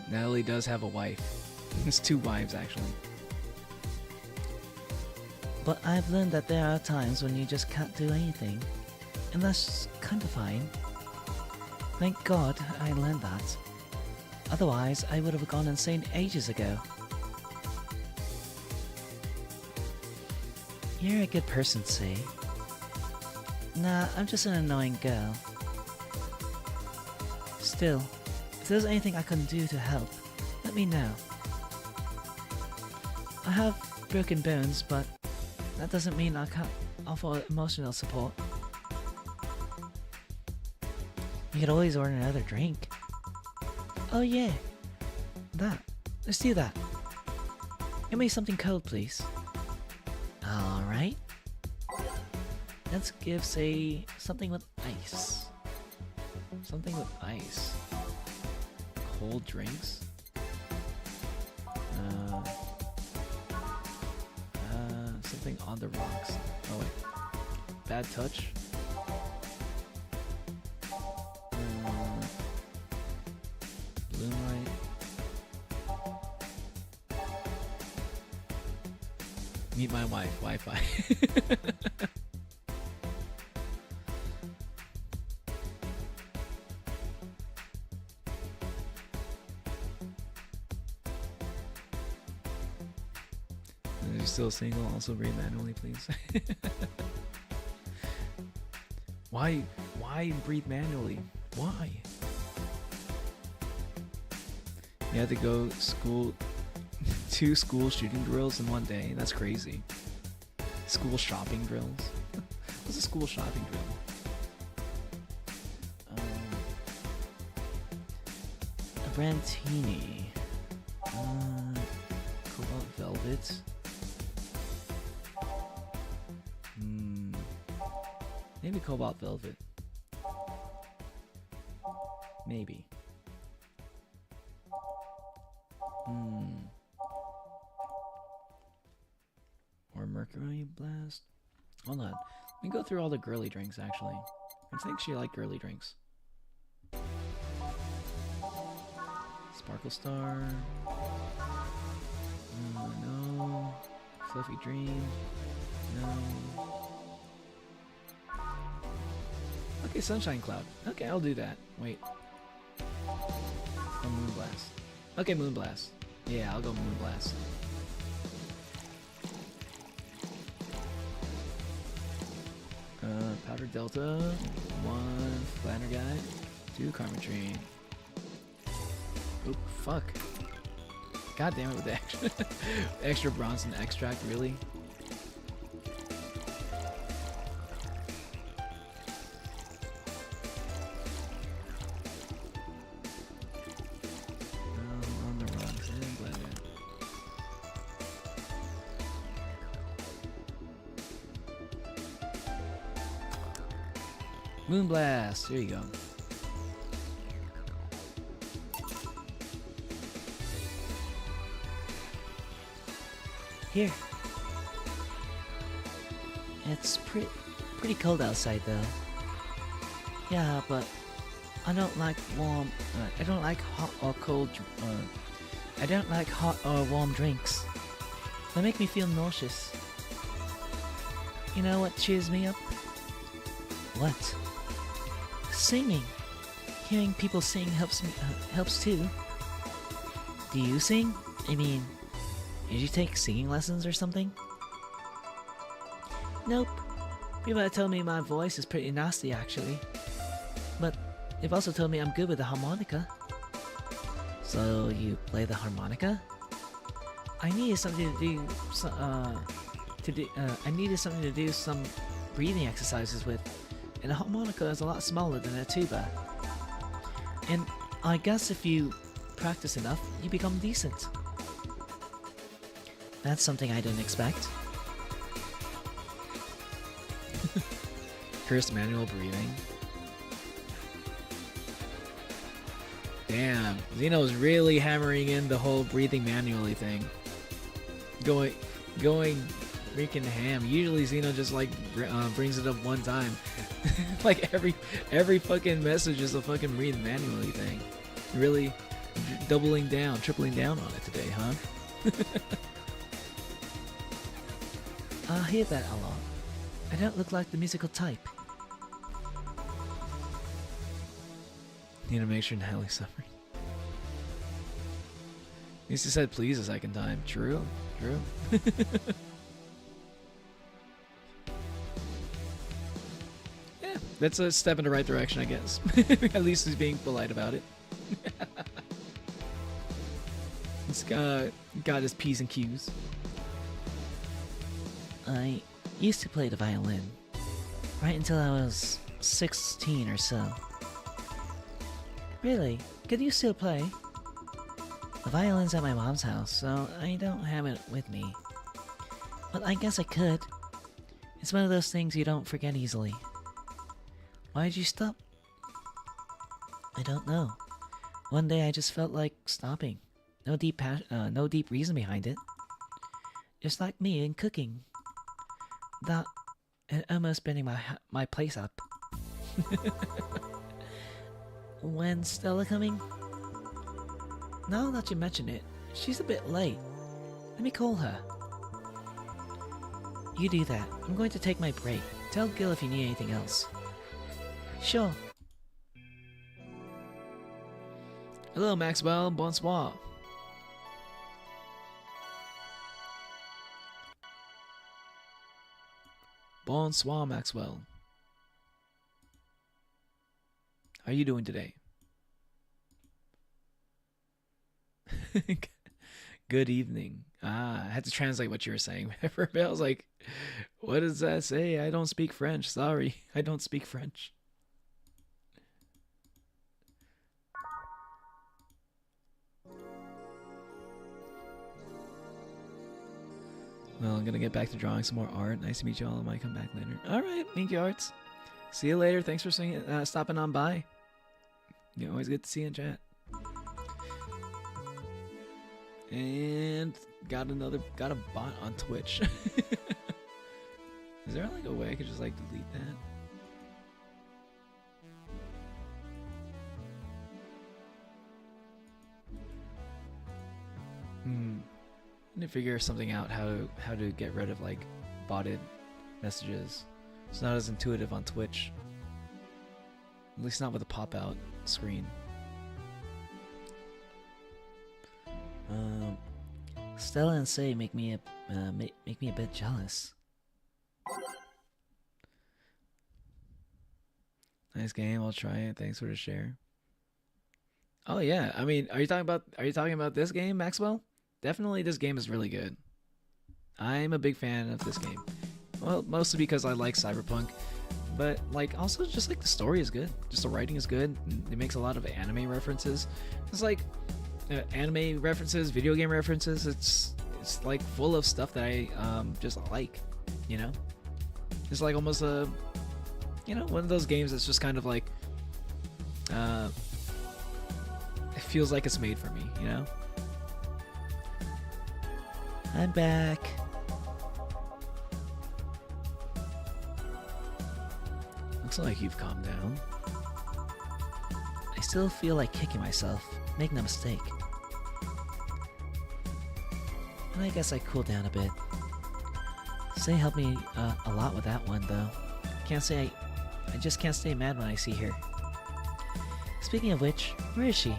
Natalie does have a wife. It's 2 wives, actually. But I've learned that there are times when you just can't do anything. And that's kind of fine. Thank God I learned that. Otherwise, I would have gone insane ages ago. You're a good person, see? Nah, I'm just an annoying girl. Still, if there's anything I can do to help, let me know. I have broken bones, but that doesn't mean I can't offer emotional support. You could always order another drink. Oh yeah, that. Let's do that. Get me something cold, please. Alright. Let's give, say, something with ice. Something with ice. Cold drinks? Something on the rocks. Oh wait. Bad touch? Moonlight. Meet my wife. Wi-Fi. You're still single? Also breathe manually, please. Why breathe manually? Why? You had to go school 2 school shooting drills in one day. That's crazy. School shopping drills. What's a school shopping drill? A Brantini. Cobalt velvet. Maybe cobalt velvet. Maybe. Or mercury blast. Hold on. Let me go through all the girly drinks, actually. I think she liked girly drinks. Sparkle Star. No. Fluffy Dream. No. Okay, Sunshine Cloud. Okay, I'll do that. Wait. Oh, Moonblast. Okay, Moonblast. Yeah, I'll go Moonblast. Powder Delta. 1 Flanner Guy. 2 karmotrine. Oop, fuck. God damn it with the extra Bronson extract, really? Moonblast, there you go. Here. It's pretty cold outside though. Yeah, but I don't like warm. I don't like hot or cold. I don't like hot or warm drinks. They make me feel nauseous. You know what cheers me up? What? Singing. Hearing people sing helps me. Helps too. Do you sing? I mean, did you take singing lessons or something? Nope. People have told me my voice is pretty nasty, actually. But they've also told me I'm good with the harmonica. So you play the harmonica? I needed something to do. I needed something to do some breathing exercises with, and a harmonica is a lot smaller than a tuba. And I guess if you practice enough, you become decent. That's something I didn't expect. Cursed manual breathing. Damn, Xeno's really hammering in the whole breathing manually thing. Going freaking ham. Usually Xeno just like brings it up one time. Like every fucking message is a fucking breathe manually thing. Really doubling down, tripling down on it today, huh? I hear that a lot. I don't look like the musical type. Need to make sure Natalie suffers. At least he said please a second time. True. Yeah, that's a step in the right direction, I guess. At least he's being polite about it. He's got his P's and Q's. I used to play the violin, right until I was 16 or so. Really? Could you still play? The violin's at my mom's house, so I don't have it with me. But I guess I could. It's one of those things you don't forget easily. Why did you stop? I don't know. One day I just felt like stopping. No deep reason behind it. Just like me in cooking. That and almost burning my place up. When's Stella coming? Now that you mention it, she's a bit late. Let me call her. You do that. I'm going to take my break. Tell Gil if you need anything else. Sure. Hello, Maxwell. Bonsoir. Bonsoir, Maxwell. How are you doing today? Good evening. I had to translate what you were saying. For a bit, I was like, what does that say? I don't speak French. Sorry, I don't speak French. Well, I'm gonna get back to drawing some more art. Nice to meet you all. I might come back later. All right, thank you, Arts. See you later. Thanks for stopping on by. You always good to see you in chat. And got a bot on Twitch. Is there like a way I could just like delete that? I need to figure something out how to get rid of like botted messages. It's not as intuitive on Twitch. At least not with a pop-out screen. Stella and Say make me a bit jealous. Nice game. I'll try it. Thanks for the share. Oh yeah. I mean, are you talking about this game, Maxwell? Definitely, this game is really good. I'm a big fan of this game. Well, mostly because I like Cyberpunk, but like also just like the story is good. Just the writing is good. It makes a lot of anime references. It's like anime references, video game references. It's like full of stuff that I just like. You know, it's like almost a one of those games that's just kind of like it feels like it's made for me. You know. I'm back. Looks like you've calmed down. I still feel like kicking myself. Make no mistake. And I guess I cooled down a bit. Say helped me a lot with that one, though. I just can't stay mad when I see her. Speaking of which, where is she?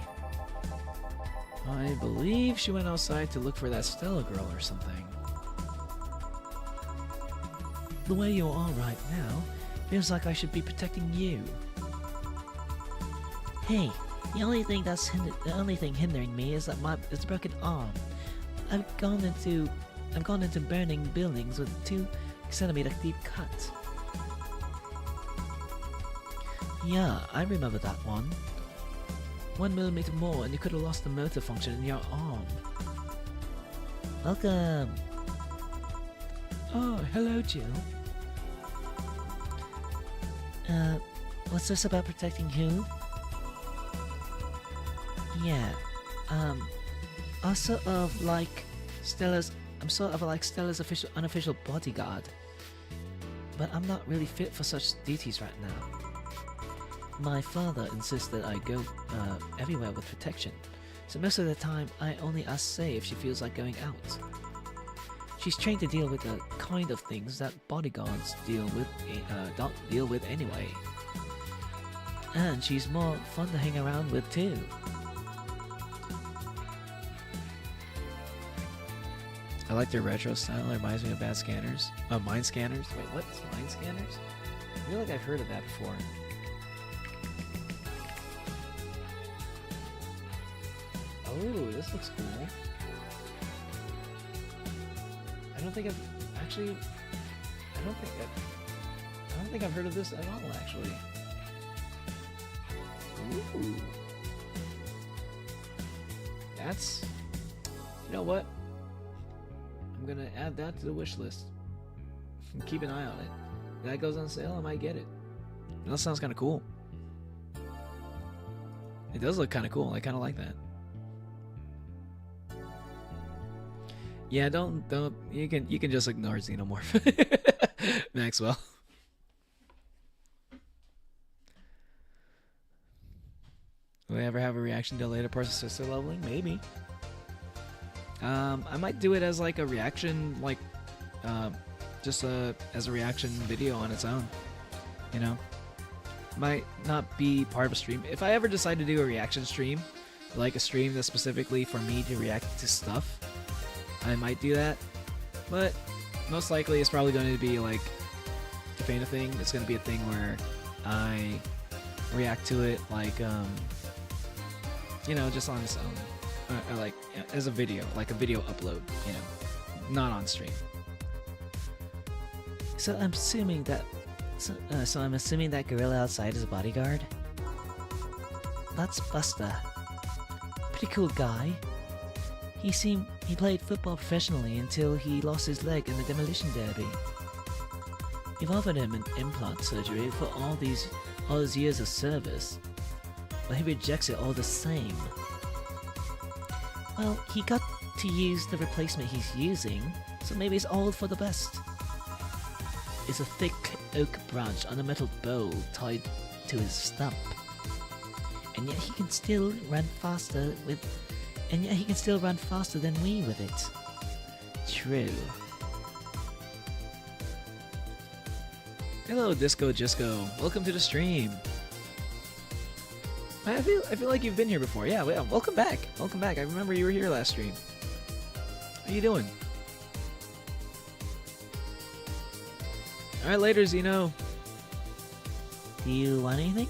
I believe she went outside to look for that Stella girl or something. The way you are right now feels like I should be protecting you. Hey, the only thing hindering me is the broken arm. I've gone into burning buildings with 2 centimeter deep cuts. Yeah, I remember that one. 1 millimeter more and you could have lost the motor function in your arm. Welcome. Oh, hello, Jill. What's this about protecting who? Yeah, I'm sort of like Stella's unofficial bodyguard. But I'm not really fit for such duties right now. My father insists that I go everywhere with protection, so most of the time I only ask Say if she feels like going out. She's trained to deal with the kind of things that bodyguards don't deal with anyway. And she's more fun to hang around with too. I like their retro style. It reminds me of bad scanners. Mind scanners. Wait, what's mind scanners? I feel like I've heard of that before. Oh, this looks cool. I don't think I've heard of this at all, actually. Ooh. That's... You know what? I'm gonna add that to the wish list. And keep an eye on it. If that goes on sale, I might get it. That sounds kind of cool. It does look kind of cool. I kind of like that. Yeah, don't. You can just ignore Xenomorph, Maxwell. Will I ever have a reaction delay to Parcel Sister leveling? Maybe. I might do it as like a reaction, like, just as a reaction video on its own. You know, might not be part of a stream. If I ever decide to do a reaction stream, like a stream that's specifically for me to react to stuff, I might do that. But most likely, it's probably going to be like to paint a thing. It's going to be a thing where I react to it, like, you know, just on its own. Like as a video, like a video upload, you know, not on stream. So I'm assuming that gorilla outside is a bodyguard. That's Buster. Pretty cool guy. He played football professionally until he lost his leg in the demolition derby. We've offered him an implant surgery for all those years of service, but he rejects it all the same. Well, he got to use the replacement he's using, so maybe it's all for the best. It's a thick oak branch on a metal bowl tied to his stump. And yet he can still run faster than we with it. True. Hello, Disco Gisco. Welcome to the stream. I feel like you've been here before. Yeah, welcome back. Welcome back. I remember you were here last stream. How you doing? Alright, later, Zeno. Do you want anything?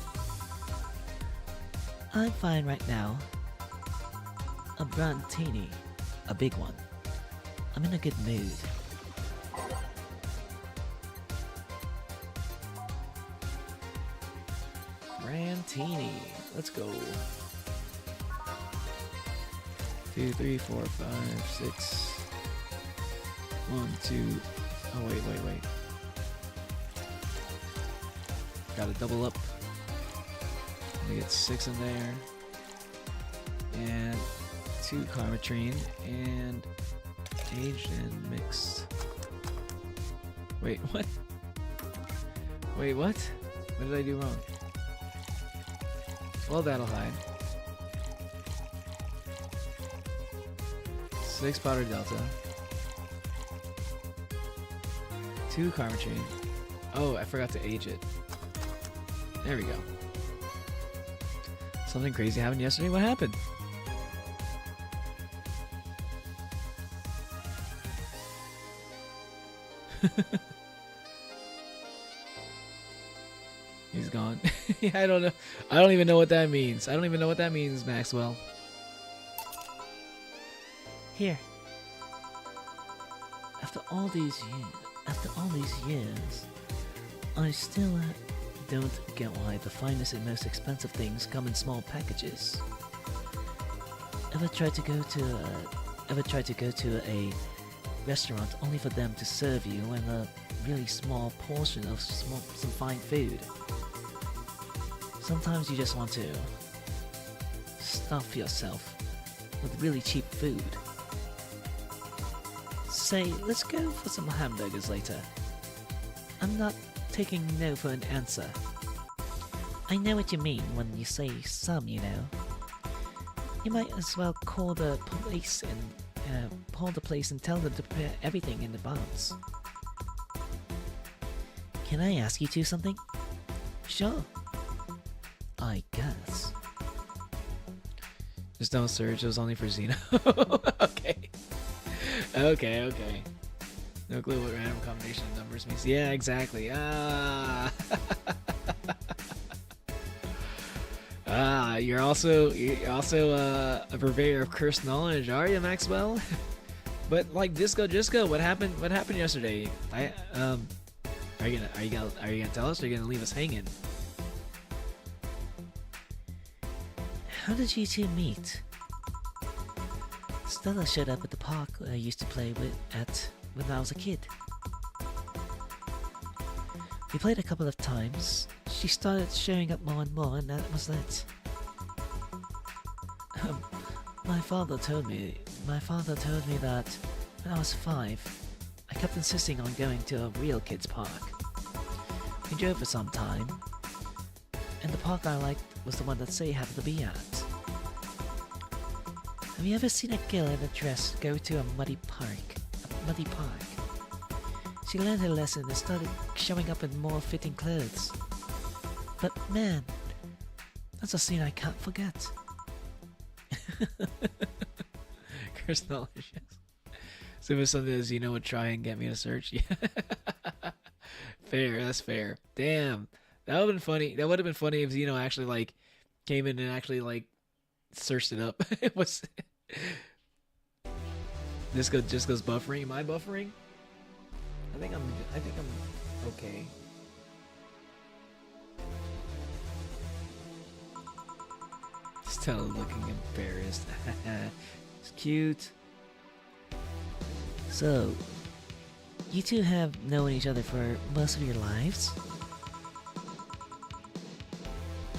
I'm fine right now. A Valentine. A big one. I'm in a good mood. Brantini. Let's go. 2, 3, 4, 5, 6. 1, 2. Oh, wait. Gotta double up. I get 6 in there. And 2 karmotrine. And aged and mixed. Wait, what? Wait, what? What did I do wrong? Well, that'll hide. 6 powder delta. 2 karmotrine. Oh, I forgot to age it. There we go. Something crazy happened yesterday. What happened? he's gone. Yeah, I don't know. I don't even know what that means. I don't even know what that means, Maxwell. Here. After all these years, I still don't get why the finest and most expensive things come in small packages. Ever tried to go to a restaurant only for them to serve you in a really small portion of some fine food? Sometimes you just want to stuff yourself with really cheap food. Say, let's go for some hamburgers later. I'm not taking no for an answer. I know what you mean when you say some, you know. You might as well call the police and tell them to prepare everything in advance. Can I ask you two something? Sure. I guess. Just don't search. It was only for Xeno. Okay. Okay. No clue what random combination of numbers means. Yeah, exactly. You're also a purveyor of cursed knowledge, are you, Maxwell? But like Disco, what happened yesterday? Are you gonna tell us, or are you gonna leave us hanging? How did you two meet? Stella showed up at the park I used to play when I was a kid. We played a couple of times. She started showing up more and more, and that was it. My father told me that when I was 5, I kept insisting on going to a real kids' park. We drove for some time, and the park I liked was the one that Say happened to be at. Have you ever seen a girl in a dress go to a muddy park? She learned her lesson and started showing up in more fitting clothes. But man, that's a scene I can't forget. Cursed knowledge, yes. So if it's something that Xeno would try and get me to search, yeah. Fair, that's fair. Damn, that would have been funny. That would have been funny if Xeno actually like came in and actually like searched it up. It was. This just goes buffering. Am I buffering? I think I'm okay. Stella looking embarrassed. It's cute. So, you two have known each other for most of your lives?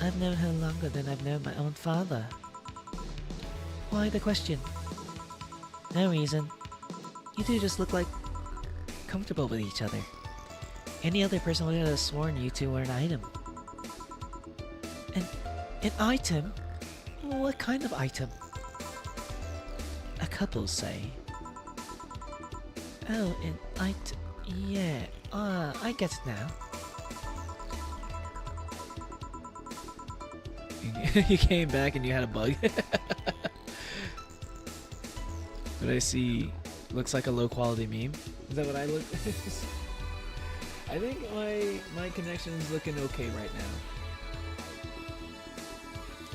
I've known her longer than I've known my own father. Why the question? No reason. You two just look like comfortable with each other. Any other person would have sworn you two were an item. An item? What kind of item? A couple, say. Oh, an item. Yeah, I get it now. You came back and you had a bug. What I see looks like a low quality meme. Is that what I look? I think my connection is looking okay right now.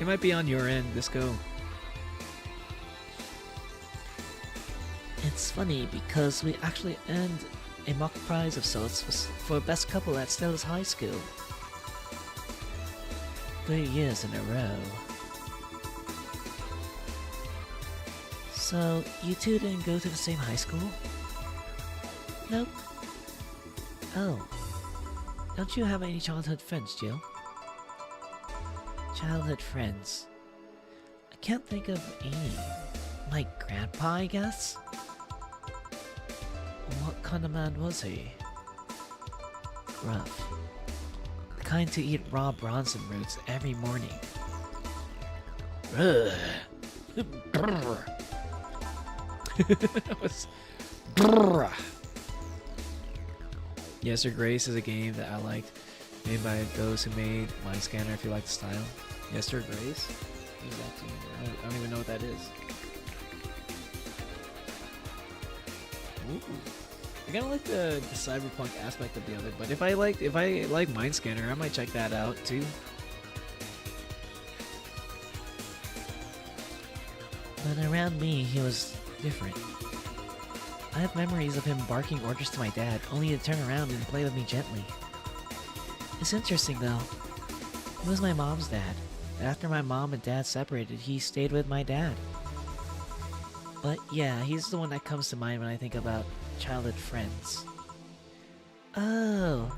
It might be on your end, Disco. It's funny because we actually earned a mock prize of sorts for best couple at Stella's high school. 3 years in a row. So, you two didn't go to the same high school? Nope. Oh. Don't you have any childhood friends, Jill? Childhood friends. I can't think of any. My grandpa, I guess? What kind of man was he? Rough. The kind to eat raw Bronson roots every morning. Ugh. That was. Brrr. Yes or Grace is a game that I liked, made by those who made Mind Scanner. If you like the style, Yes or Grace. Who's that team? I don't even know what that is. Ooh. I kind of like the cyberpunk aspect of the other, but if I like Mind Scanner, I might check that out too. But around me, he was different. I have memories of him barking orders to my dad, only to turn around and play with me gently. It's interesting though. He was my mom's dad. After my mom and dad separated, he stayed with my dad. But yeah, he's the one that comes to mind when I think about childhood friends. Oh.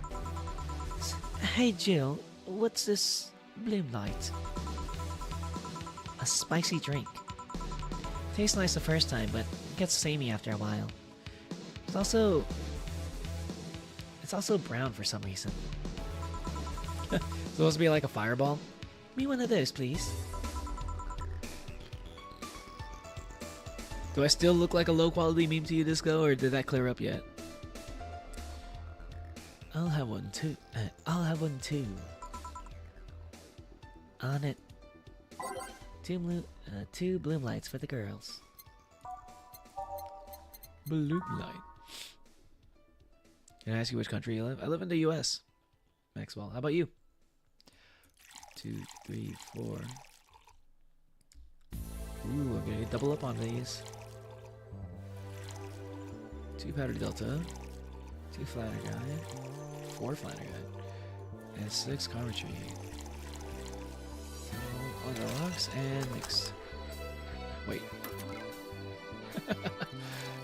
Hey Jill, what's this bloom light? A spicy drink. Tastes nice the first time, but gets samey after a while. It's also brown for some reason. Supposed to be like a fireball. Me one of those, please. Do I still look like a low quality meme to you, Disco, or did that clear up yet? I'll have one too. I'll have one too. On it. Two bloom lights for the girls. Bloom light. Can I ask you which country you live? I live in the U.S. Maxwell, how about you? 2, 3, 4. Ooh, I'm gonna double up on these. 2 powder delta, 2 flatter guy, 4 flatter guy, and 6 karmotrine. On the rocks and mix. Wait.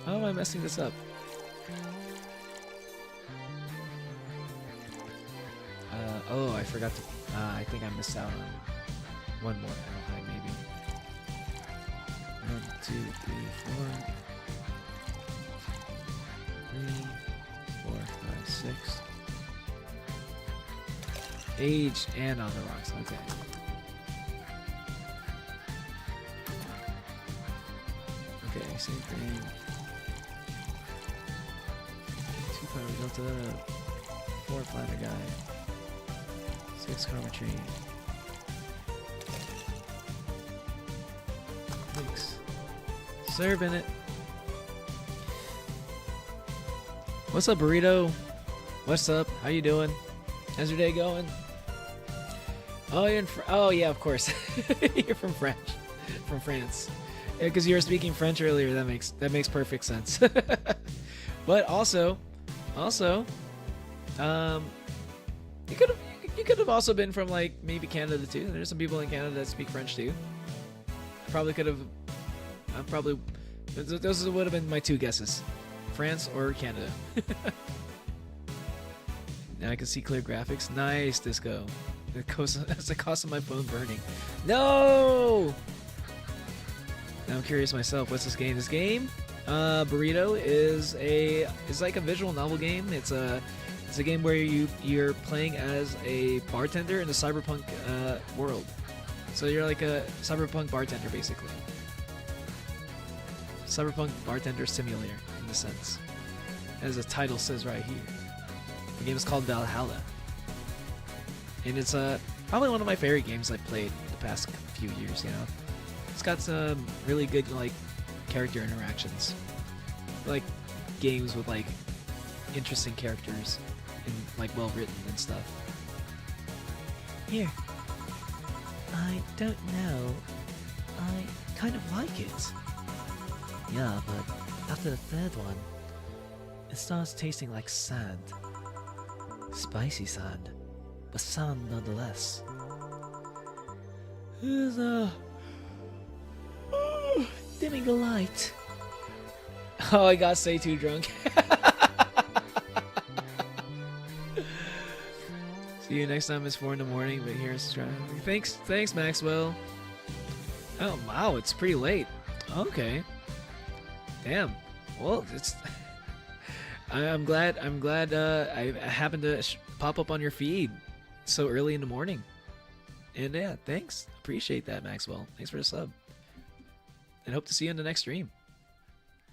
How am I messing this up? Oh, I forgot to. I think I missed out on one more alpine, maybe. 1, 2, 3, 4. 3, 4, 5, 6. Aged and on the rocks. Okay. Okay, same thing. 2 power delta, 4 flatter guy, 6 karmotrine. Mix. Serving it. What's up, burrito? What's up? How you doing? How's your day going? Oh, you're in oh yeah, of course. You're from France. Yeah, because you were speaking French earlier. That makes perfect sense. But also, you could have also been from like maybe Canada too. There's some people in Canada that speak French too. Probably could have. Those would have been my 2 guesses: France or Canada. Now I can see clear graphics. Nice, Disco. That's the cost of my phone burning. No. Now I'm curious myself. What's this game? This game, Burrito, is like a visual novel game. It's a game where you're playing as a bartender in the cyberpunk world. So you're like a cyberpunk bartender, basically. Cyberpunk bartender simulator, in a sense, as the title says right here. The game is called Valhalla, and it's probably one of my favorite games I've played the past few years. You know, it's got some really good like character interactions, like games with like interesting characters and like well written and stuff. Here. I don't know. I kind of like it. Yeah, but after the 3rd one, it starts tasting like sand. Spicy sand, but sand nonetheless. Who's dimming the light? Oh, I got say too drunk. See you next time. It's 4 in the morning, but here's trying. Thanks, Maxwell. Oh wow, it's pretty late. Okay. Damn. Well, it's. I'm glad. I happened to pop up on your feed so early in the morning. And yeah, thanks. Appreciate that, Maxwell. Thanks for the sub. And hope to see you in the next stream.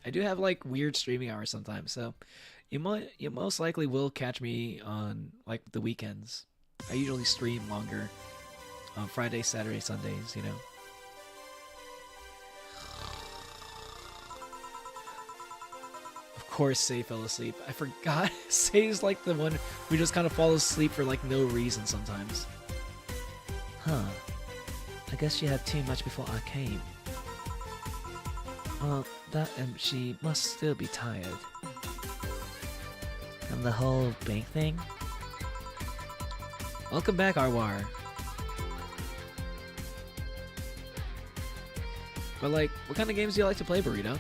I do have like weird streaming hours sometimes, so you most likely will catch me on like the weekends. I usually stream longer on Fridays, Saturdays, Sundays, you know. Of course Sei fell asleep. I forgot. Sei's like the one who just kind of falls asleep for like no reason sometimes. Huh. I guess she had too much before I came. Well, that and she must still be tired. And the whole bank thing? Welcome back, Arwar. But like, what kind of games do you like to play, Burrito?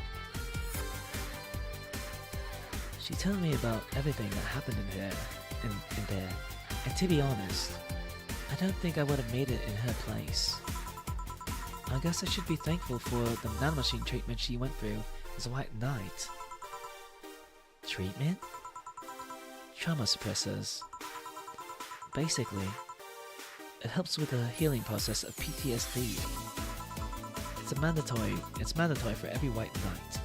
She told me about everything that happened in there, in there. And to be honest, I don't think I would have made it in her place. I guess I should be thankful for the nanomachine treatment she went through as a White Knight. Treatment? Trauma suppressors. Basically, it helps with the healing process of PTSD. It's mandatory for every White Knight,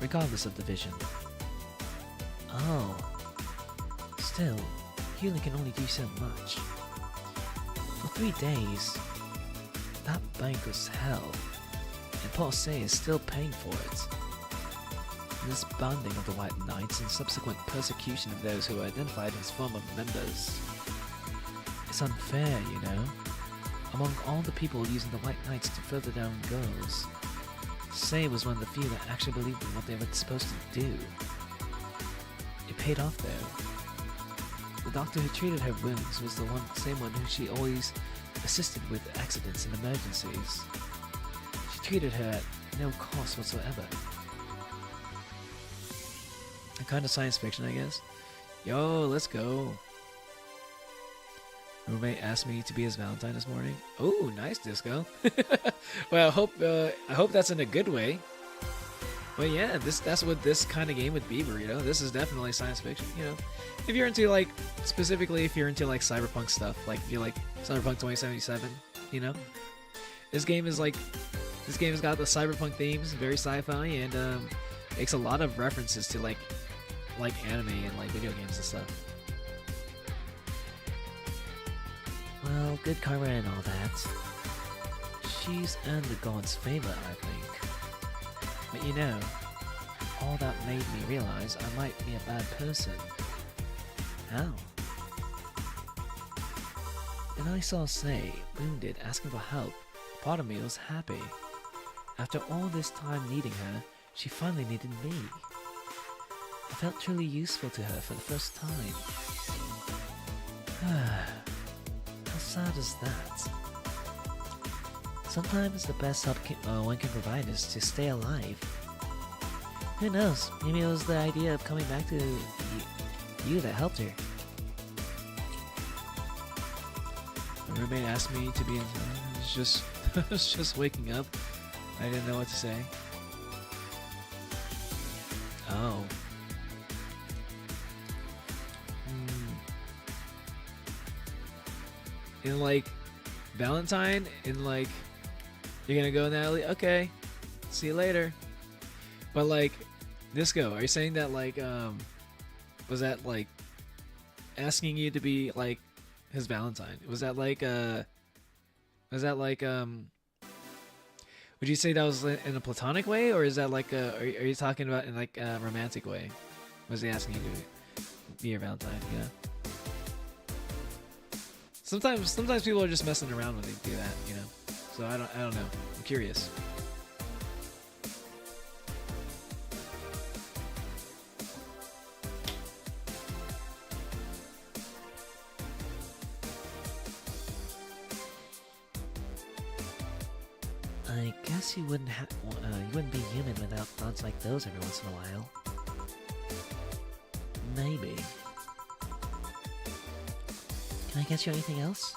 regardless of division. Oh. Still, healing can only do so much. For 3 days, that bank was hell, and poor Sei is still paying for it. This banding of the White Knights and subsequent persecution of those who are identified as former members. It's unfair, you know? Among all the people using the White Knights to further their own goals, Sei was one of the few that actually believed in what they were supposed to do. It paid off though. The doctor who treated her wounds was the same one who she always assisted with accidents and emergencies. She treated her at no cost whatsoever. A kind of science fiction, I guess. Yo, let's go. Roommate asked me to be his Valentine this morning. Oh, nice, Disco. Well, I hope that's in a good way. But yeah, that's what this kind of game would be, Burrito. This is definitely science fiction, you know. If you're into like, specifically if you're into like cyberpunk stuff, like if you like Cyberpunk 2077, you know. This game has got the cyberpunk themes, very sci-fi, and makes a lot of references to like anime and like video games and stuff. Well, good karma and all that. She's earned the god's favor, I think. But you know, all that made me realize I might be a bad person. How? When I saw Sei, wounded, asking for help, part of me was happy. After all this time needing her, she finally needed me. I felt truly useful to her for the first time. How sad is that? Sometimes the best help one can provide is to stay alive. Who knows, maybe it was the idea of coming back to you that helped her. My roommate asked me to be in. I was just waking up. I didn't know what to say. Oh. In like Valentine, in like you're gonna go, Natalie? Okay. See you later. But like Disco, are you saying that like was that like asking you to be like his Valentine? Was that like would you say that was in a platonic way, or is that like are you talking about in like a romantic way? Was he asking you to be your Valentine, you know? Sometimes people are just messing around when they do that, you know. So I don't know. I'm curious. I guess you wouldn't be human without thoughts like those every once in a while. Maybe. Can I get you anything else?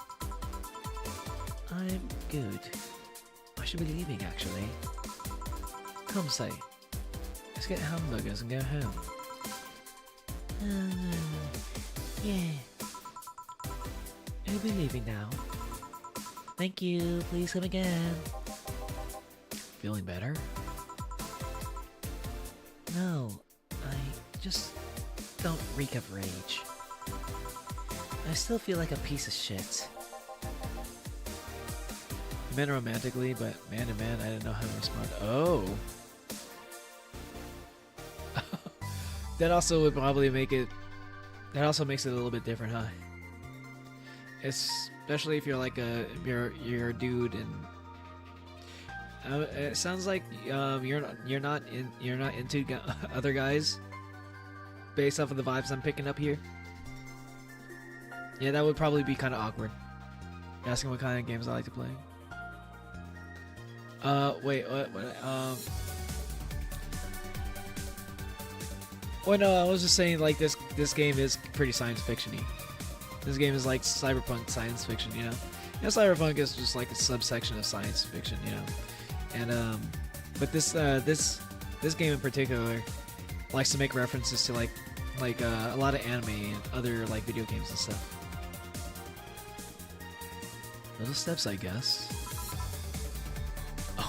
I'm good. I should be leaving, actually. Come, Sei. Let's get hamburgers and go home. Yeah. I'll be leaving now. Thank you. Please come again. Feeling better? No, I just don't reek of rage. I still feel like a piece of shit. I meant romantically, but man to man, I didn't know how to respond. Oh. that also would probably make it. That also makes it a little bit different, huh? Especially if you're like you're a dude and it sounds like you're not into other guys based off of the vibes I'm picking up here. Yeah, that would probably be kind of awkward. Asking what kind of games I like to play. Wait, what? Well, no, I was just saying like this game is pretty science fiction-y. This game is like cyberpunk science fiction, you know. Cyberpunk is just like a subsection of science fiction, you know. And but this game in particular likes to make references to like a lot of anime and other like video games and stuff. Little steps, I guess.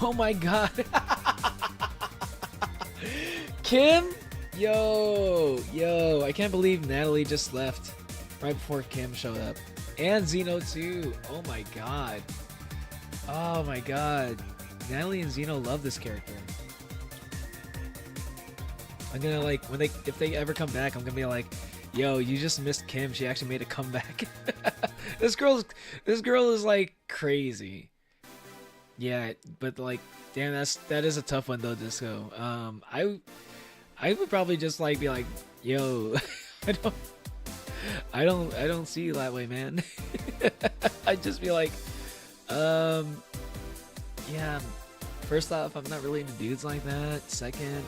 Oh my god. Kim? Yo, I can't believe Natalie just left right before Kim showed up. And Xeno too. Oh my god. Oh my god. Natalie and Xeno love this character. I'm gonna like if they ever come back, I'm gonna be like, yo, you just missed Kim. She actually made a comeback. This girl is like crazy. Yeah, but like, damn, that is a tough one though, Disco. I would probably just like be like, yo, I don't see you that way, man. I'd just be like, yeah. First off, I'm not really into dudes like that. Second,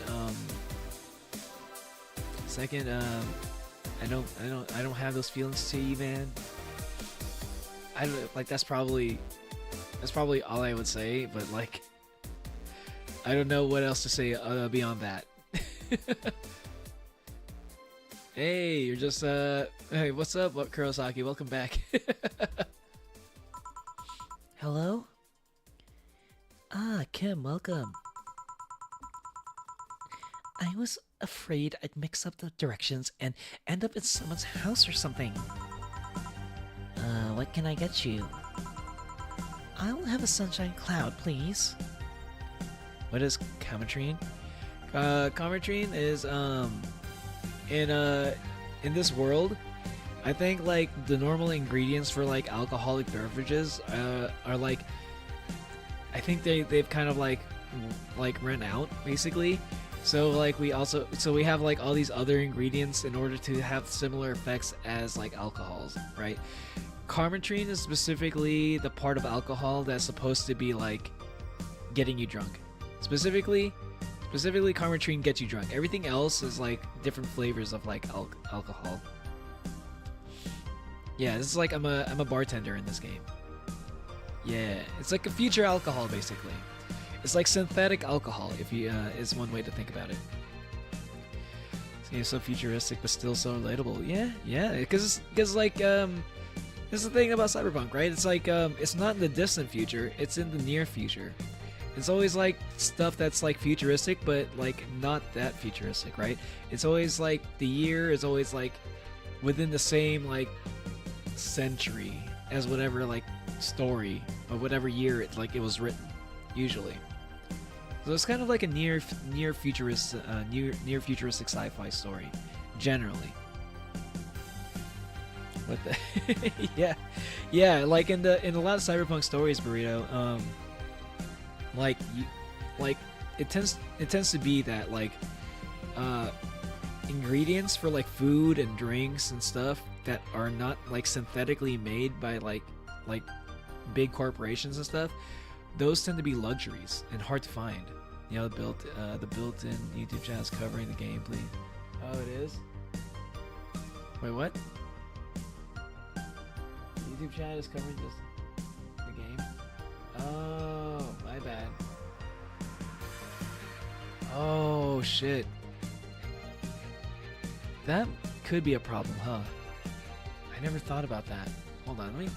I don't have those feelings to you, man. I don't like that's probably all I would say, but like I don't know what else to say beyond that. Hey, you're just hey, what's up, Kurosaki? Welcome back. Hello? Ah, Kim, welcome. I was afraid I'd mix up the directions and end up in someone's house or something. What can I get you? I'll have a sunshine cloud, please. What is karmotrine? Karmotrine is in this world, I think like the normal ingredients for like alcoholic beverages are like, I think they've kind of like run out basically. So like we have like all these other ingredients in order to have similar effects as like alcohols, right? Karmotrine is specifically the part of alcohol that's supposed to be like getting you drunk. Specifically karmotrine gets you drunk. Everything else is like different flavors of like alcohol. Yeah, this is like I'm a bartender in this game. Yeah, it's like a future alcohol basically. It's like synthetic alcohol, if you is one way to think about it. This game is so futuristic but still so relatable. Yeah, because like this is the thing about Cyberpunk, right? It's like it's not in the distant future, it's in the near future. It's always like stuff that's like futuristic, but like not that futuristic, right? It's always like the year is always like within the same like century as whatever like story or whatever year it was written, usually. So it's kind of like a near futuristic sci-fi story, generally. What the? yeah. Like in a lot of Cyberpunk stories, Burrito. It tends to be that like ingredients for like food and drinks and stuff that are not like synthetically made by like big corporations and stuff. Those tend to be luxuries and hard to find. You know, the built-in YouTube channel is covering the gameplay. Oh, it is? Wait, what? YouTube channel is covering just the game? Oh, my bad. Oh, shit. That could be a problem, huh? I never thought about that. Hold on, let me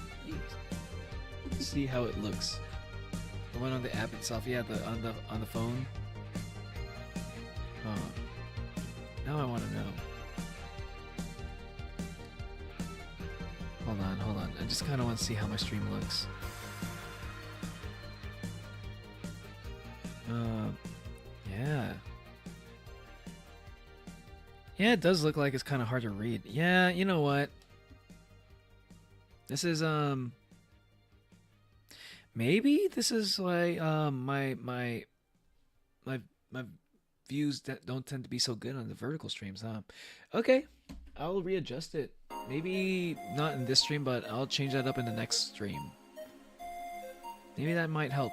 see how it looks. The one on the app itself, yeah, on the phone. Oh, now I want to know. Hold on. I just kind of want to see how my stream looks. Yeah. Yeah, it does look like it's kind of hard to read. Yeah, you know what? This is maybe this is like my views that don't tend to be so good on the vertical streams, huh? Okay, I'll readjust it. Maybe not in this stream, but I'll change that up in the next stream. Maybe that might help.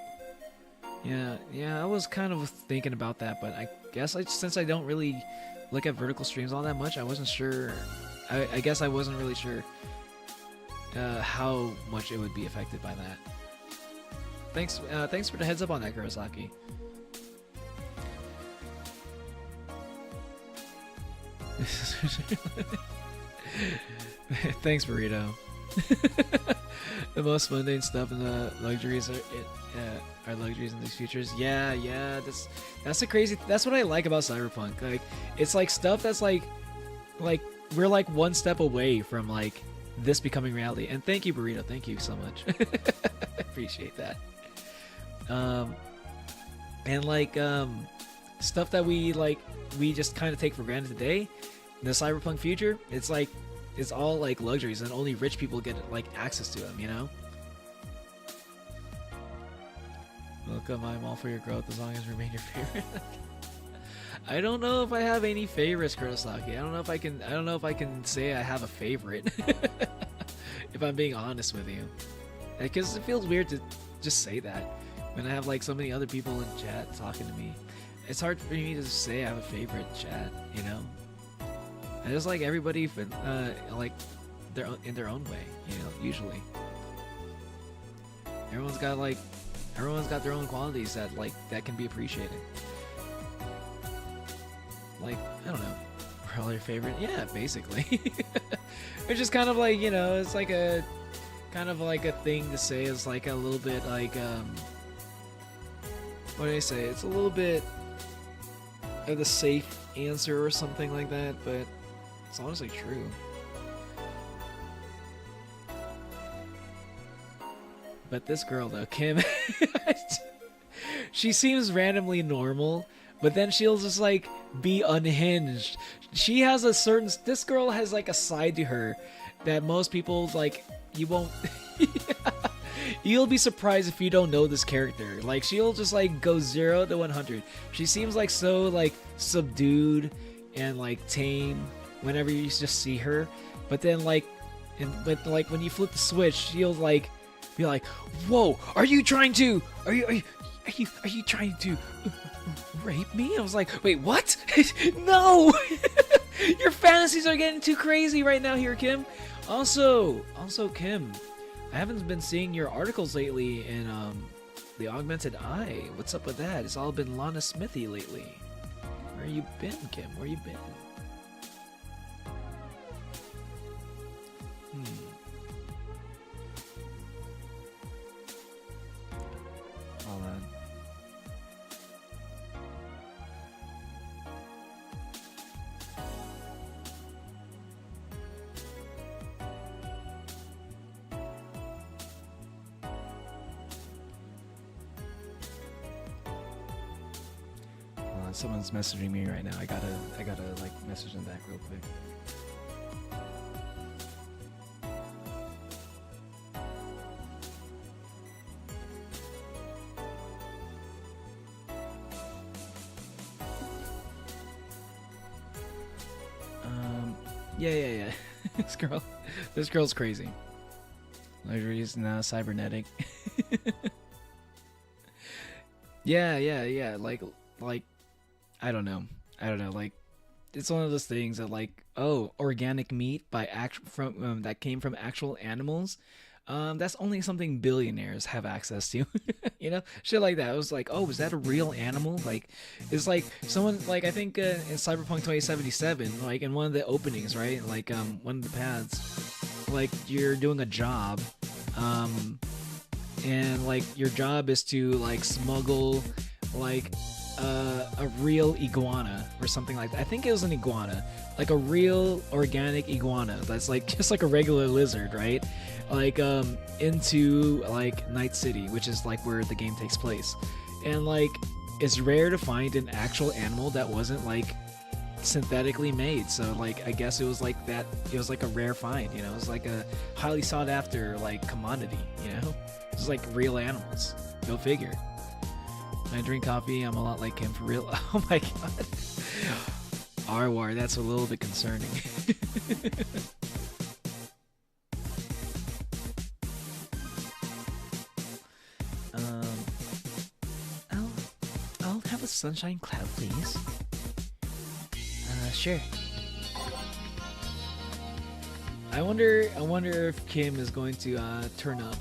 Yeah, I was kind of thinking about that, but I guess since I don't really look at vertical streams all that much, I wasn't sure. I guess I wasn't really sure how much it would be affected by that. Thanks for the heads up on that, Kurosaki. Thanks, Burrito. The most mundane stuff in the luxuries are luxuries in these futures. Yeah. That's the crazy. That's what I like about Cyberpunk. Like, it's like stuff that's like we're like one step away from like this becoming reality. And thank you, Burrito. Thank you so much. I appreciate that. And like stuff that we just kind of take for granted today, in the Cyberpunk future, it's like it's all like luxuries, and only rich people get like access to them, you know. Welcome, I'm all for your growth as long as you remain your favorite. I don't know if I have any favorites, Kurosaki. I don't know if I can say I have a favorite. If I'm being honest with you, because it feels weird to just say that when I have like so many other people in chat talking to me. It's hard for me to say I have a favorite chat, you know. I just like everybody like in their own way, you know. Usually, everyone's got their own qualities that can be appreciated. Like, I don't know, we're all your favorite, yeah, basically. It's just kind of like, you know, it's like a kind of like a thing to say. It's like a little bit like what do I say? It's a little bit of the safe answer or something like that, but it's honestly true. But this girl though, Kim, she seems randomly normal, but then she'll just like be unhinged. She has this girl has like a side to her that most people like, you won't you'll be surprised if you don't know this character. Like, she'll just like go 0 to 100. She seems like so like subdued and like tame whenever you just see her, but then like when you flip the switch, she'll like be like, whoa, are you trying to rape me? I was like, wait, what? No. Your fantasies are getting too crazy right now here, Kim. Also Kim, I haven't been seeing your articles lately in the Augmented Eye. What's up with that? It's all been Lana Smithy lately. Where you been, Kim? Where you been? Hold on. Someone's messaging me right now. I gotta like message them back real quick. Yeah. This girl's crazy. Luxuries now cybernetic. Yeah. Like. I don't know. Like, it's one of those things that like, oh, organic meat that came from actual animals. That's only something billionaires have access to. You know, shit like that. It was like, oh, was that a real animal? Like, it's like someone like, I think in Cyberpunk 2077, like in one of the openings, right? Like one of the paths, like you're doing a job, and like your job is to like smuggle like a real iguana or something like that. I think it was an iguana, like a real organic iguana that's like just like a regular lizard, right? Like into like Night City, which is like where the game takes place. And like, it's rare to find an actual animal that wasn't like synthetically made. So like I guess it was like that. It was like a rare find. You know, it was like a highly sought after like commodity. You know, it was like real animals. Go figure. When I drink coffee, I'm a lot like him for real. Oh my god. Arwar, that's a little bit concerning. I'll have a sunshine cloud, please. Sure. I wonder if Kim is going to turn up.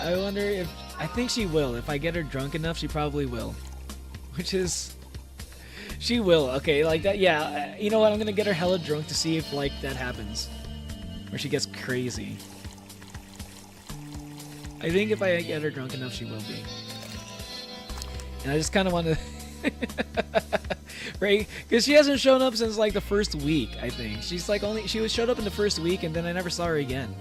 I wonder if I think she will. If I get her drunk enough, she probably will. Which is she will. Okay, like that. Yeah, you know what? I'm going to get her hella drunk to see if like that happens. Or she gets crazy. I think if I get her drunk enough, she will be. And I just kind of want to right? Because she hasn't shown up since like the first week, I think. She's like she showed up in the first week and then I never saw her again.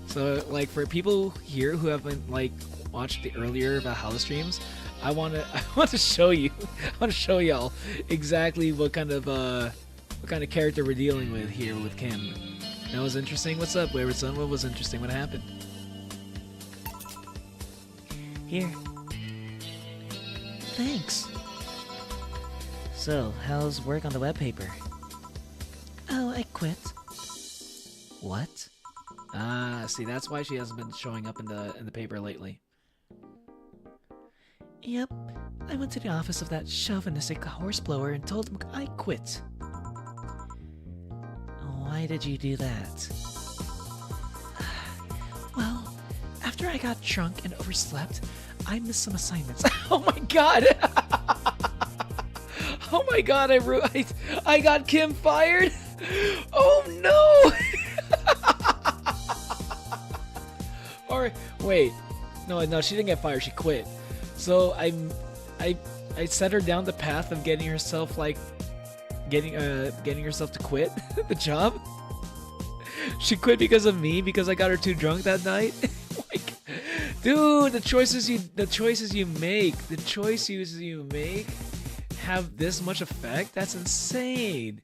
So like for people here who haven't like watched the earlier Valhalla streams, I want to show you. I want to show y'all exactly what kind of character we're dealing with here with Kim. That was interesting. What's up, Wayward Son? What was interesting? What happened? Here. Thanks. So, how's work on the web paper? Oh, I quit. What? Ah, see, that's why she hasn't been showing up in the paper lately. Yep. I went to the office of that chauvinistic horseblower and told him I quit. Why did you do that? Well, after I got drunk and overslept, I missed some assignments. Oh my god! Oh my god, I got Kim fired! Oh no! Or wait. No, she didn't get fired, she quit. So I set her down the path of getting herself like getting herself to quit the job. She quit because of me because I got her too drunk that night. Like, dude, the choices you make have this much effect. That's insane.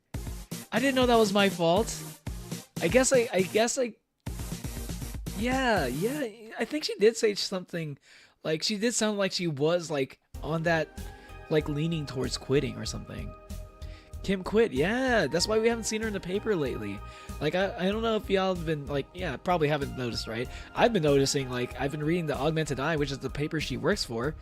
I didn't know that was my fault. I guess yeah, I think she did say something. Like, she did sound like she was, like, on that, like, leaning towards quitting or something. Kim quit, yeah. That's why we haven't seen her in the paper lately. Like, I don't know if y'all have been, like, yeah, probably haven't noticed, right? I've been noticing, like, I've been reading the Augmented Eye, which is the paper she works for.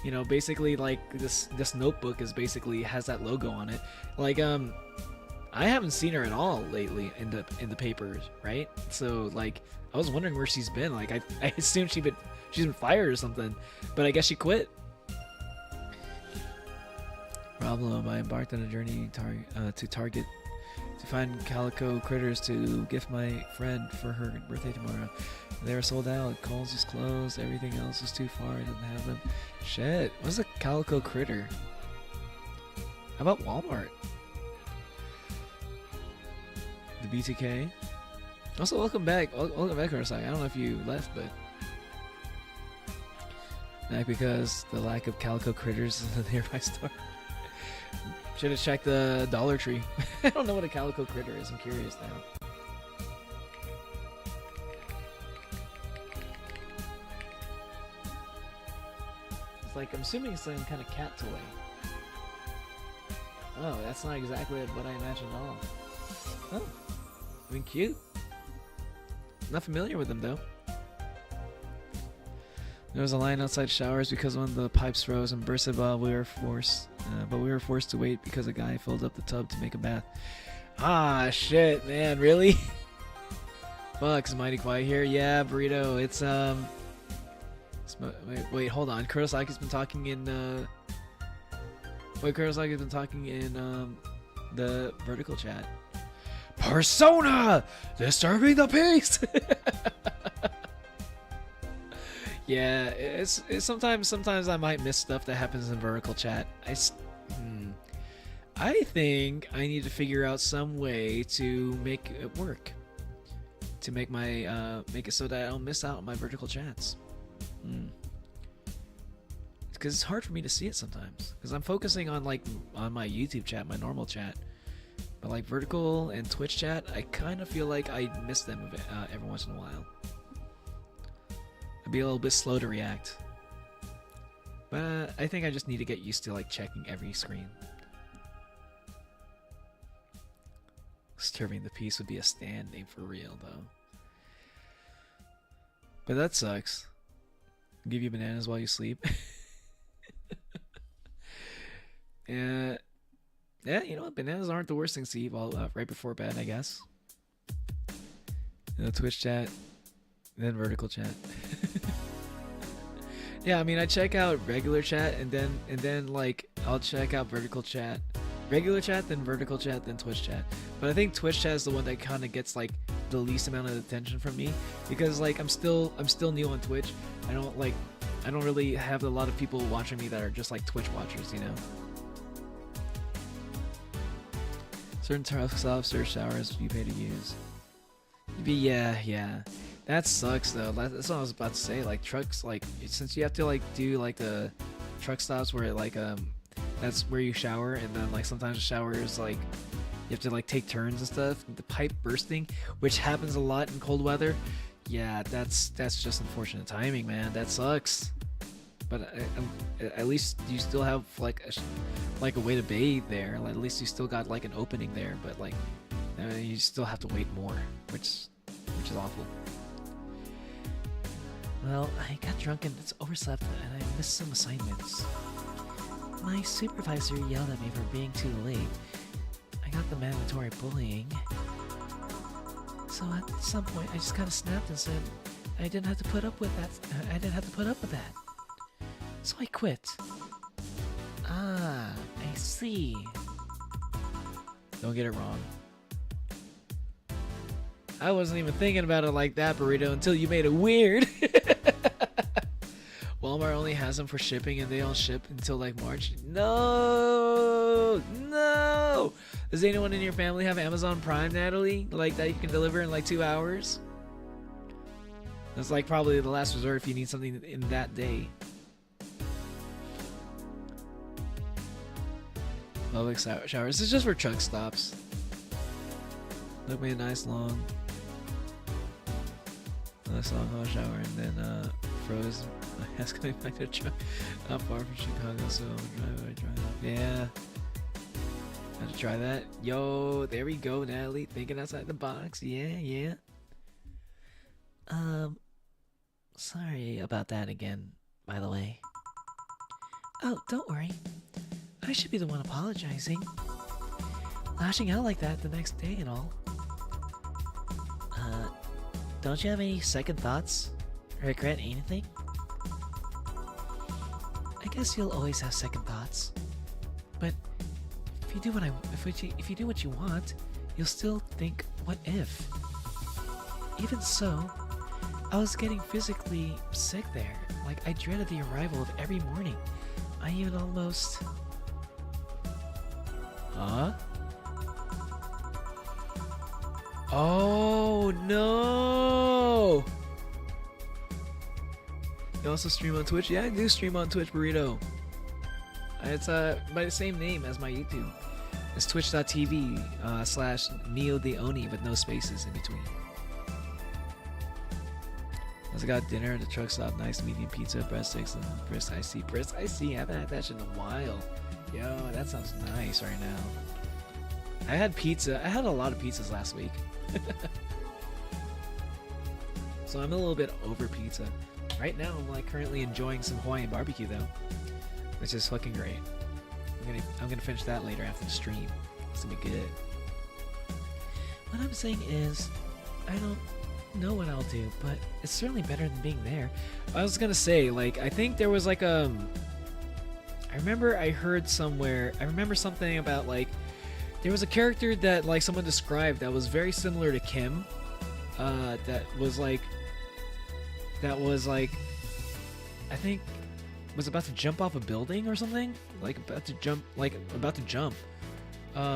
You know, basically, like, this notebook is basically has that logo on it. Like, I haven't seen her at all lately in the papers, right? So, like, I was wondering where she's been. Like, I assumed she's been fired or something, but I guess she quit. Problem, I embarked on a journey to Target to find calico critters to gift my friend for her birthday tomorrow. They were sold out. Kohl's is closed. Everything else is too far. I didn't have them. Shit. What's a calico critter? How about Walmart? The BTK. Also, welcome back. Welcome back, Kurosaki. I don't know if you left, but back because the lack of calico critters in the nearby store. Should have checked the Dollar Tree. I don't know what a calico critter is. I'm curious now. It's like, I'm assuming it's some kind of cat toy. Oh, that's not exactly what I imagined at all. Oh, I mean, cute. Not familiar with them though. There was a line outside showers because one of the pipes froze and bursted while we were forced to wait because a guy filled up the tub to make a bath. Ah, shit, man, really? Fuck, it's mighty quiet here. Yeah, Burrito, it's wait, hold on. Kurosaki's been talking in the vertical chat. Persona! Disturbing the peace! Yeah, it's sometimes I might miss stuff that happens in vertical chat. I think I need to figure out some way to make it work. To make my make it so that I don't miss out on my vertical chats. because it's hard for me to see it sometimes because I'm focusing on like on my YouTube chat, my normal chat. But like vertical and Twitch chat, I kind of feel like I miss them a bit, every once in a while. I'd be a little bit slow to react. But I think I just need to get used to like checking every screen. Disturbing the peace would be a stand name for real though. But that sucks. Give you bananas while you sleep. Yeah, you know what? Bananas aren't the worst things to eat right before bed, I guess. You know, Twitch chat, then vertical chat. Yeah, I mean, I check out regular chat and then like I'll check out vertical chat, regular chat, then vertical chat, then Twitch chat. But I think Twitch chat is the one that kind of gets like the least amount of attention from me because like I'm still new on Twitch. I don't really have a lot of people watching me that are just like Twitch watchers, you know. Certain truck stops or showers you pay to use. Yeah. That sucks though. That's what I was about to say. Like trucks, like since you have to like do like the truck stops where like that's where you shower, and then like sometimes the shower is like you have to like take turns and stuff. The pipe bursting, which happens a lot in cold weather. Yeah, that's just unfortunate timing, man. That sucks. But at least you still have like a way to bathe there. Like, at least you still got like an opening there. But like you still have to wait more, which is awful. Well, I got drunk and overslept, and I missed some assignments. My supervisor yelled at me for being too late. I got the mandatory bullying. So at some point, I just kind of snapped and said I didn't have to put up with that. I didn't have to put up with that. So I quit. Ah, I see. Don't get it wrong. I wasn't even thinking about it like that, Burrito, until you made it weird. Walmart only has them for shipping and they don't ship until like March. No! Does anyone in your family have Amazon Prime, Natalie? Like that you can deliver in like 2 hours? That's like probably the last resort if you need something in that day. Public showers. This is just for truck stops. Took me a nice long hot shower and then froze. My ass coming back to the truck. Not far from Chicago, so I'll drive up. Yeah. Had to try that. Yo, there we go, Natalie. Thinking outside the box. Yeah. Sorry about that again, by the way. Oh, don't worry. I should be the one apologizing. Lashing out like that the next day and all. Don't you have any second thoughts? Regret anything? I guess you'll always have second thoughts. But if you do what you want, you'll still think, what if? Even so, I was getting physically sick there. Like, I dreaded the arrival of every morning. I even almost... Huh? Oh no! You also stream on Twitch? Yeah, I do stream on Twitch, Burrito. It's by the same name as my YouTube. It's twitch.tv / Neo the Oni with no spaces in between. I got dinner at the truck stop. Nice medium pizza, breadsticks, and brisk iced tea. Brisk iced tea? I haven't had that shit in a while. Yo, that sounds nice right now. I had pizza. I had a lot of pizzas last week. So I'm a little bit over pizza. Right now, I'm like currently enjoying some Hawaiian barbecue though, which is fucking great. I'm gonna finish that later after the stream. It's gonna be good. What I'm saying is, I don't know what I'll do, but it's certainly better than being there. I was gonna say, like, I think there was like I remember I heard somewhere. I remember something about like there was a character that like someone described that was very similar to Kim. That was like I think was about to jump off a building or something. Like about to jump. And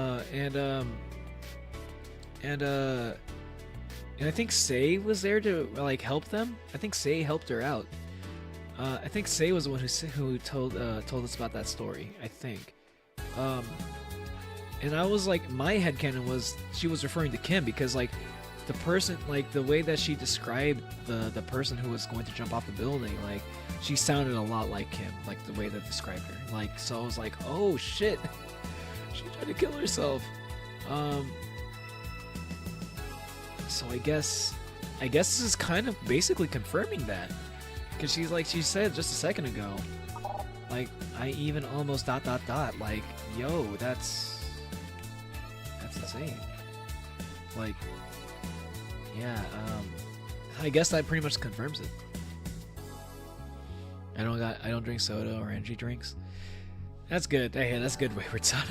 I think Sei was there to like help them. I think Sei helped her out. I think Say was the one who told us about that story. I think. And I was like, my headcanon was she was referring to Kim because like the person, like the way that she described the person who was going to jump off the building, like she sounded a lot like Kim, like the way that described her. Like, so I was like, oh shit, she tried to kill herself. So I guess this is kind of basically confirming that, because she's like, she said just a second ago, like I even almost ... like, yo, that's insane. Like, yeah, I guess that pretty much confirms it. I don't drink soda or energy drinks. That's good. Hey, that's good, Wayward Son.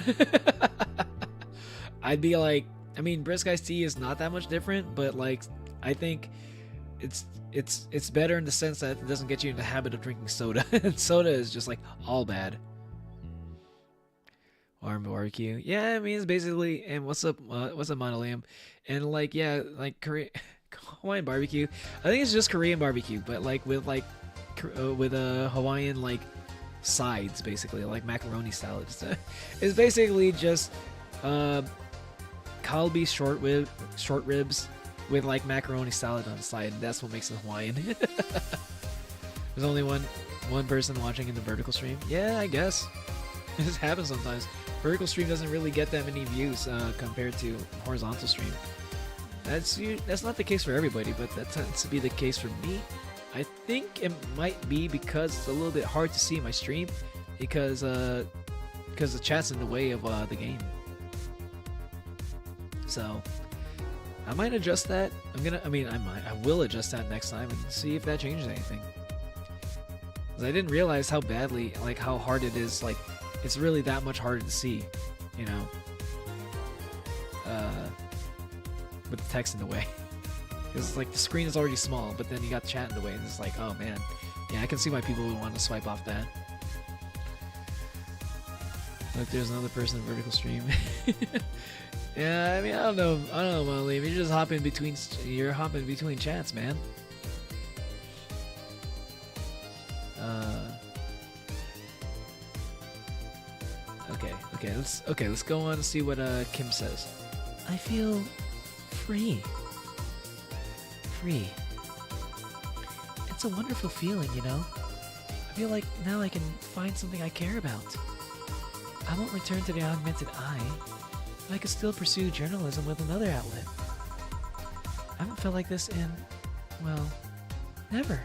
I'd be like, I mean, brisk iced tea is not that much different, but like, I think it's better in the sense that it doesn't get you in the habit of drinking soda. And soda is just like all bad. Warm barbecue. Yeah, I mean, it's basically, and what's up Monolium? And like, yeah, like Hawaiian barbecue. I think it's just Korean barbecue, but like with Hawaiian like sides, basically like macaroni style. It's basically just kalbi short ribs with like macaroni salad on the side. And that's what makes it Hawaiian. There's only one person watching in the vertical stream. Yeah, I guess it just happens sometimes. Vertical stream doesn't really get that many views compared to horizontal stream. That's not the case for everybody, but that tends to be the case for me. I think it might be because it's a little bit hard to see my stream because the chat's in the way of the game. So I might adjust that. I will adjust that next time and see if that changes anything. 'Cause I didn't realize how badly, like how hard it is. Like, it's really that much harder to see, you know, with the text in the way. Because like the screen is already small, but then you got chat in the way, and it's like, oh man, yeah, I can see why people would want to swipe off that. Look, there's another person in vertical stream. Yeah, I mean, I don't know, Molly. You're just hopping between chats, man. Okay, let's go on and see what Kim says. I feel free. It's a wonderful feeling, you know? I feel like now I can find something I care about. I won't return to the augmented eye, but I can still pursue journalism with another outlet. I haven't felt like this in, well, never.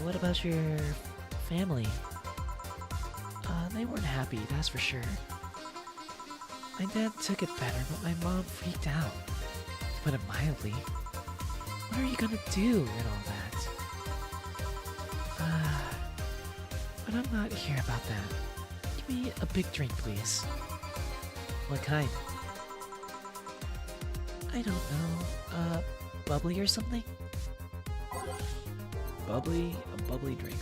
What about your family? They weren't happy, that's for sure. My dad took it better, but my mom freaked out, to put it mildly. What are you gonna do and all that? But I'm not here about that. Give me a big drink, please. What kind? I don't know. Bubbly or something? Bubbly? A bubbly drink.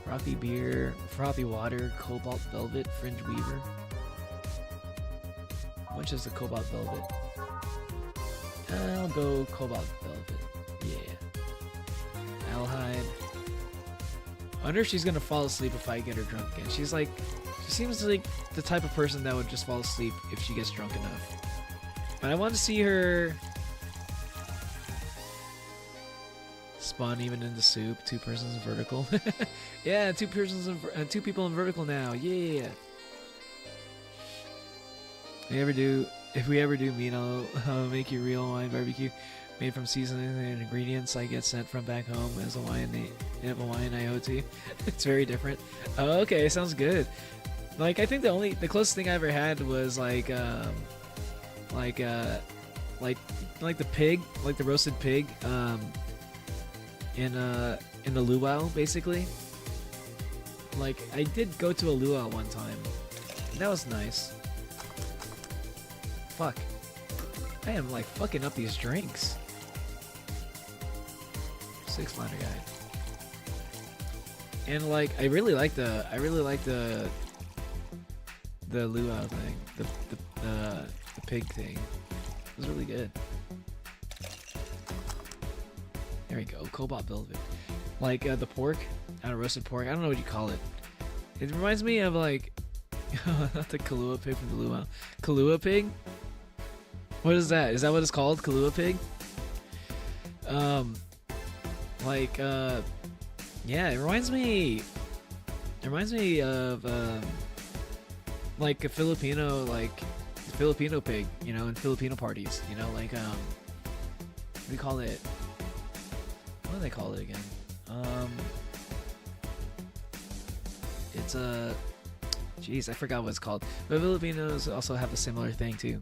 Frothy beer, frothy water, cobalt velvet, fringe weaver. Which is the cobalt velvet? I'll go cobalt velvet. Yeah. Alhide. I wonder if she's gonna fall asleep if I get her drunk again. She seems like the type of person that would just fall asleep if she gets drunk enough. But I want to see her spawn even in the soup. 2 persons in vertical. Yeah, 2 people in vertical now. Yeah. If we ever do meet, I'll make you real Hawaiian barbecue made from seasonings and ingredients I get sent from back home as Hawaiian IoT. It's very different. Oh, okay, sounds good. Like, I think the closest thing I ever had was like the pig, like the roasted pig, in the luau, basically. Like, I did go to a luau one time. That was nice. Fuck. I am like fucking up these drinks. 6-liner guy. And like, I really like the luau thing, the pig thing. It was really good. There we go. Cobalt velvet. Like the pork, roasted pork. I don't know what you call it. It reminds me of like, not the Kahlua pig from the Luau. Kahlua pig? What is that? Is that what it's called? Kahlua pig? Yeah, it reminds me of like a Filipino pig, you know, in Filipino parties, you know, like we call it, what do they call it again? It's a jeez, I forgot what it's called. But Filipinos also have a similar thing too.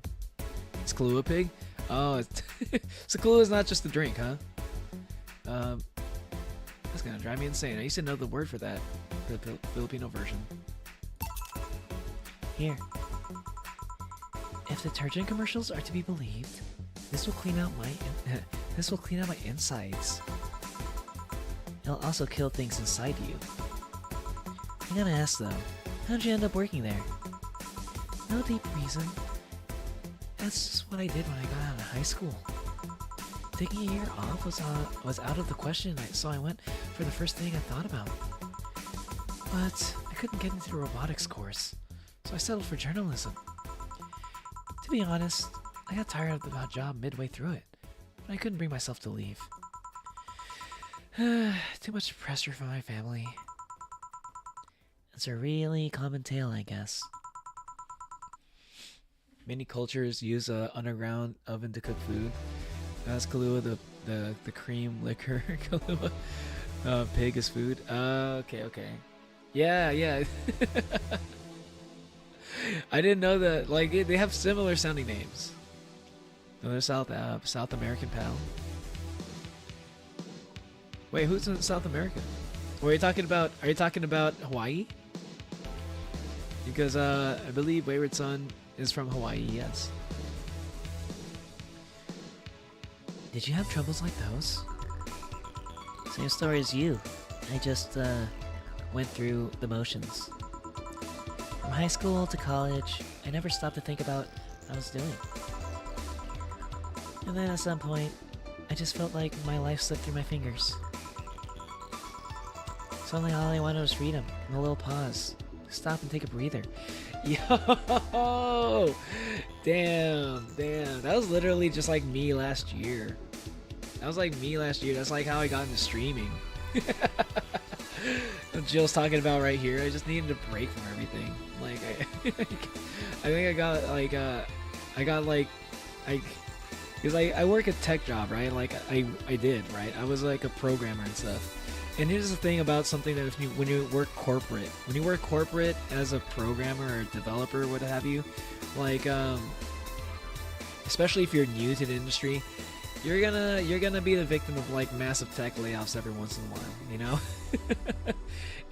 It's Kahlua pig. Oh, it's so Kahlua is not just a drink, huh? That's gonna drive me insane. I used to know the word for that, the Filipino version. Here. If detergent commercials are to be believed, this will clean out my insides. It'll also kill things inside you. I gotta ask though, how'd you end up working there? No deep reason. That's just what I did when I got out of high school. Taking a year off was out of the question, so I went for the first thing I thought about. But I couldn't get into the robotics course, so I settled for journalism. To be honest, I got tired of the job midway through it, but I couldn't bring myself to leave. Too much pressure from my family. It's a really common tale, I guess. Many cultures use a underground oven to cook food. That's Kahlua, the cream liquor. Kahlua, pig is food. Okay. Yeah. I didn't know that. Like they have similar sounding names. Another South American pal. Wait, who's in South America? Are you talking about Hawaii? Because I believe Wayward Son is from Hawaii. Yes. Did you have troubles like those? Same story as you. I just went through the motions. From high school to college, I never stopped to think about what I was doing. And then at some point, I just felt like my life slipped through my fingers. Suddenly all I wanted was freedom and a little pause. Stop and take a breather. Yo! Damn. That was literally just like me last year. That's like how I got into streaming. What Jill's talking about right here. I just needed a break from everything. Like, I think because I work a tech job, right? Like I did, right? I was like a programmer and stuff. And here's the thing about something that when you work corporate as a programmer or developer, what have you, like especially if you're new to the industry, you're gonna be the victim of like massive tech layoffs every once in a while, you know.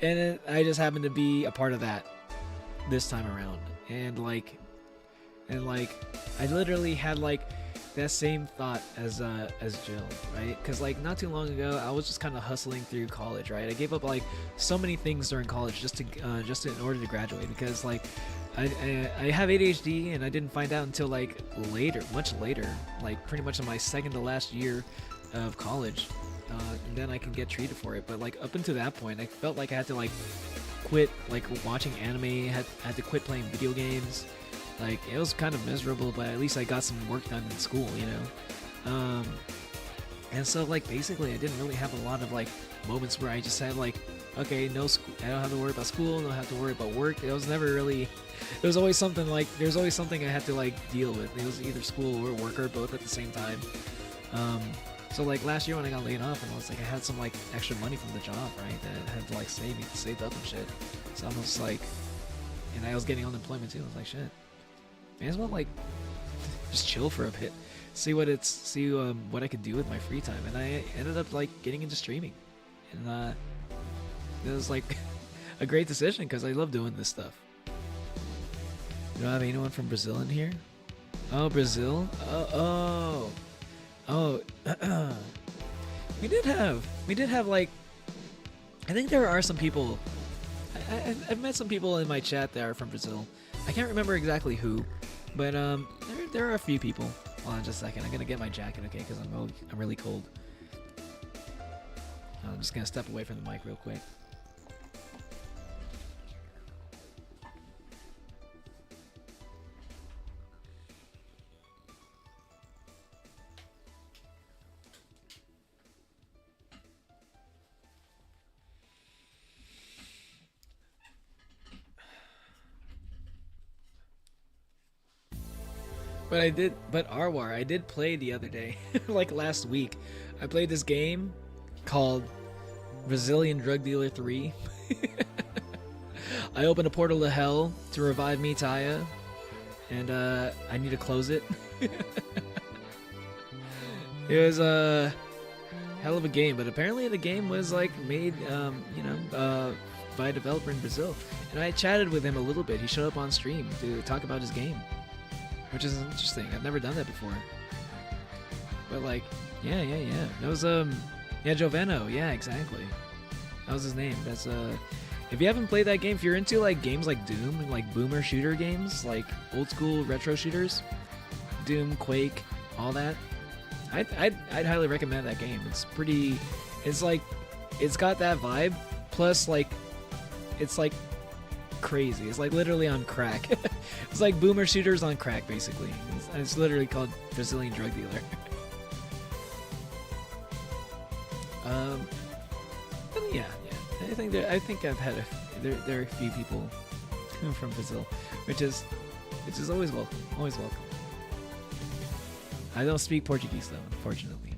And I just happened to be a part of that this time around, and I literally had like that same thought as Jill, right? Because like not too long ago, I was just kind of hustling through college, right? I gave up like so many things during college just in order to graduate, because like I have ADHD, and I didn't find out until like much later, like pretty much in my second to last year of college, and then I can get treated for it. But like up until that point, I felt like I had to like quit like watching anime, had to quit playing video games. Like it was kind of miserable, but at least I got some work done in school, you know. And so like basically I didn't really have a lot of like moments where I just had like, okay, no school, I don't have to worry about school, I don't have to worry about work. It was never really, there's always something I had to like deal with. It was either school or work or both at the same time. So like last year when I got laid off, and I was like, I had some like extra money from the job, right, that I had to like saved up and shit. So I was like, and I was getting unemployment too. I was like, shit, may as well like just chill for a bit, see what I could do with my free time. And I ended up like getting into streaming, and it was like a great decision because I love doing this stuff. You don't have anyone from Brazil in here? Oh, Brazil? Oh. We did have like, I think there are some people. I've met some people in my chat that are from Brazil. I can't remember exactly who, but there are a few people. Hold on just a second. I'm gonna get my jacket, okay? Because I'm really cold. I'm just gonna step away from the mic real quick. But Arwar, I did play the other day, like last week. I played this game called Brazilian Drug Dealer 3. I opened a portal to hell to revive me, Taya, and I need to close it. It was a hell of a game, but apparently the game was like made, by a developer in Brazil. And I chatted with him a little bit. He showed up on stream to talk about his game, which is interesting. I've never done that before. But like, yeah. That was Joveno. Yeah, exactly. That was his name. That's if you haven't played that game, if you're into like games like Doom and like boomer shooter games, like old school retro shooters, Doom, Quake, all that, I'd highly recommend that game. It's pretty. It's like, it's got that vibe. Plus, like, it's like crazy. It's like literally on crack. It's like boomer shooters on crack, basically. It's literally called Brazilian Drug Dealer. But yeah. I think I've had there are a few people from Brazil, which is always welcome. Always welcome. I don't speak Portuguese though, unfortunately.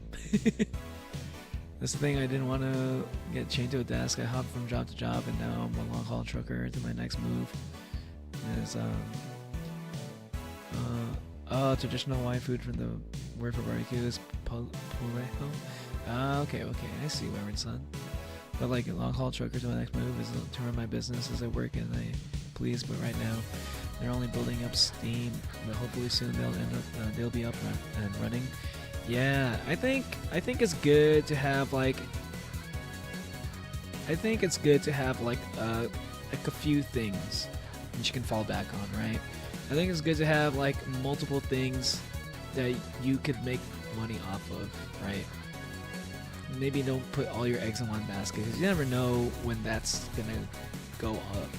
That's the thing. I didn't want to get chained to a desk. I hopped from job to job, and now I'm a long haul trucker to my next move. Is traditional Hawaiian food from the word for barbecue is pulejo. Okay, I see, Reverend Son. But like a long haul trucker to my next move is to run my business as I work and I please. But right now, they're only building up steam. But hopefully soon they'll be up and running. Yeah, I think it's good to have like. I think it's good to have like a few things that you can fall back on, right? I think it's good to have like multiple things that you could make money off of, right? Maybe don't put all your eggs in one basket because you never know when that's gonna go up.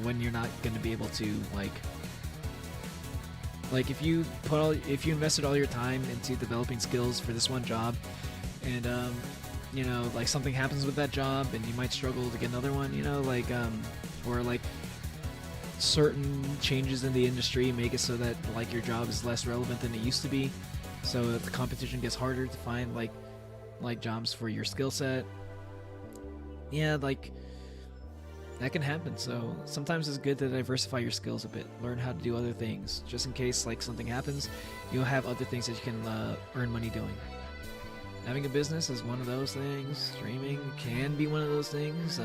When you're not gonna be able to like if you invested all your time into developing skills for this one job, and like something happens with that job and you might struggle to get another one, or like certain changes in the industry make it so that like your job is less relevant than it used to be, so that the competition gets harder to find like jobs for your skill set. Yeah, like that can happen. So sometimes it's good to diversify your skills a bit, learn how to do other things, just in case like something happens, you'll have other things that you can earn money doing. Having a business is one of those things. Streaming can be one of those things.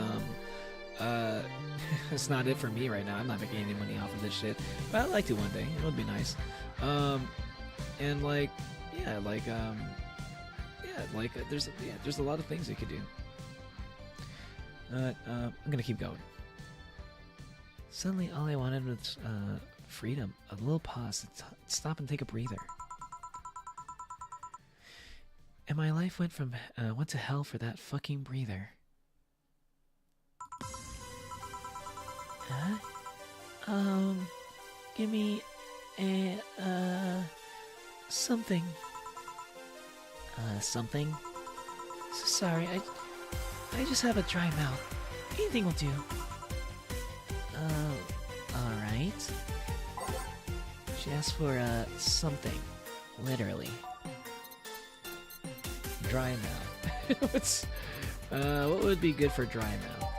It's not it for me right now. I'm not making any money off of this shit, but I'd like to one day. It would be nice. There's a lot of things you could do. I'm gonna keep going. Suddenly, all I wanted was freedom. A little pause to stop and take a breather. And my life went to hell for that fucking breather. Give me a something. Something? Sorry, I just have a dry mouth. Anything will do. Alright. She asked for, something. Literally. Dry mouth. What would be good for dry mouth?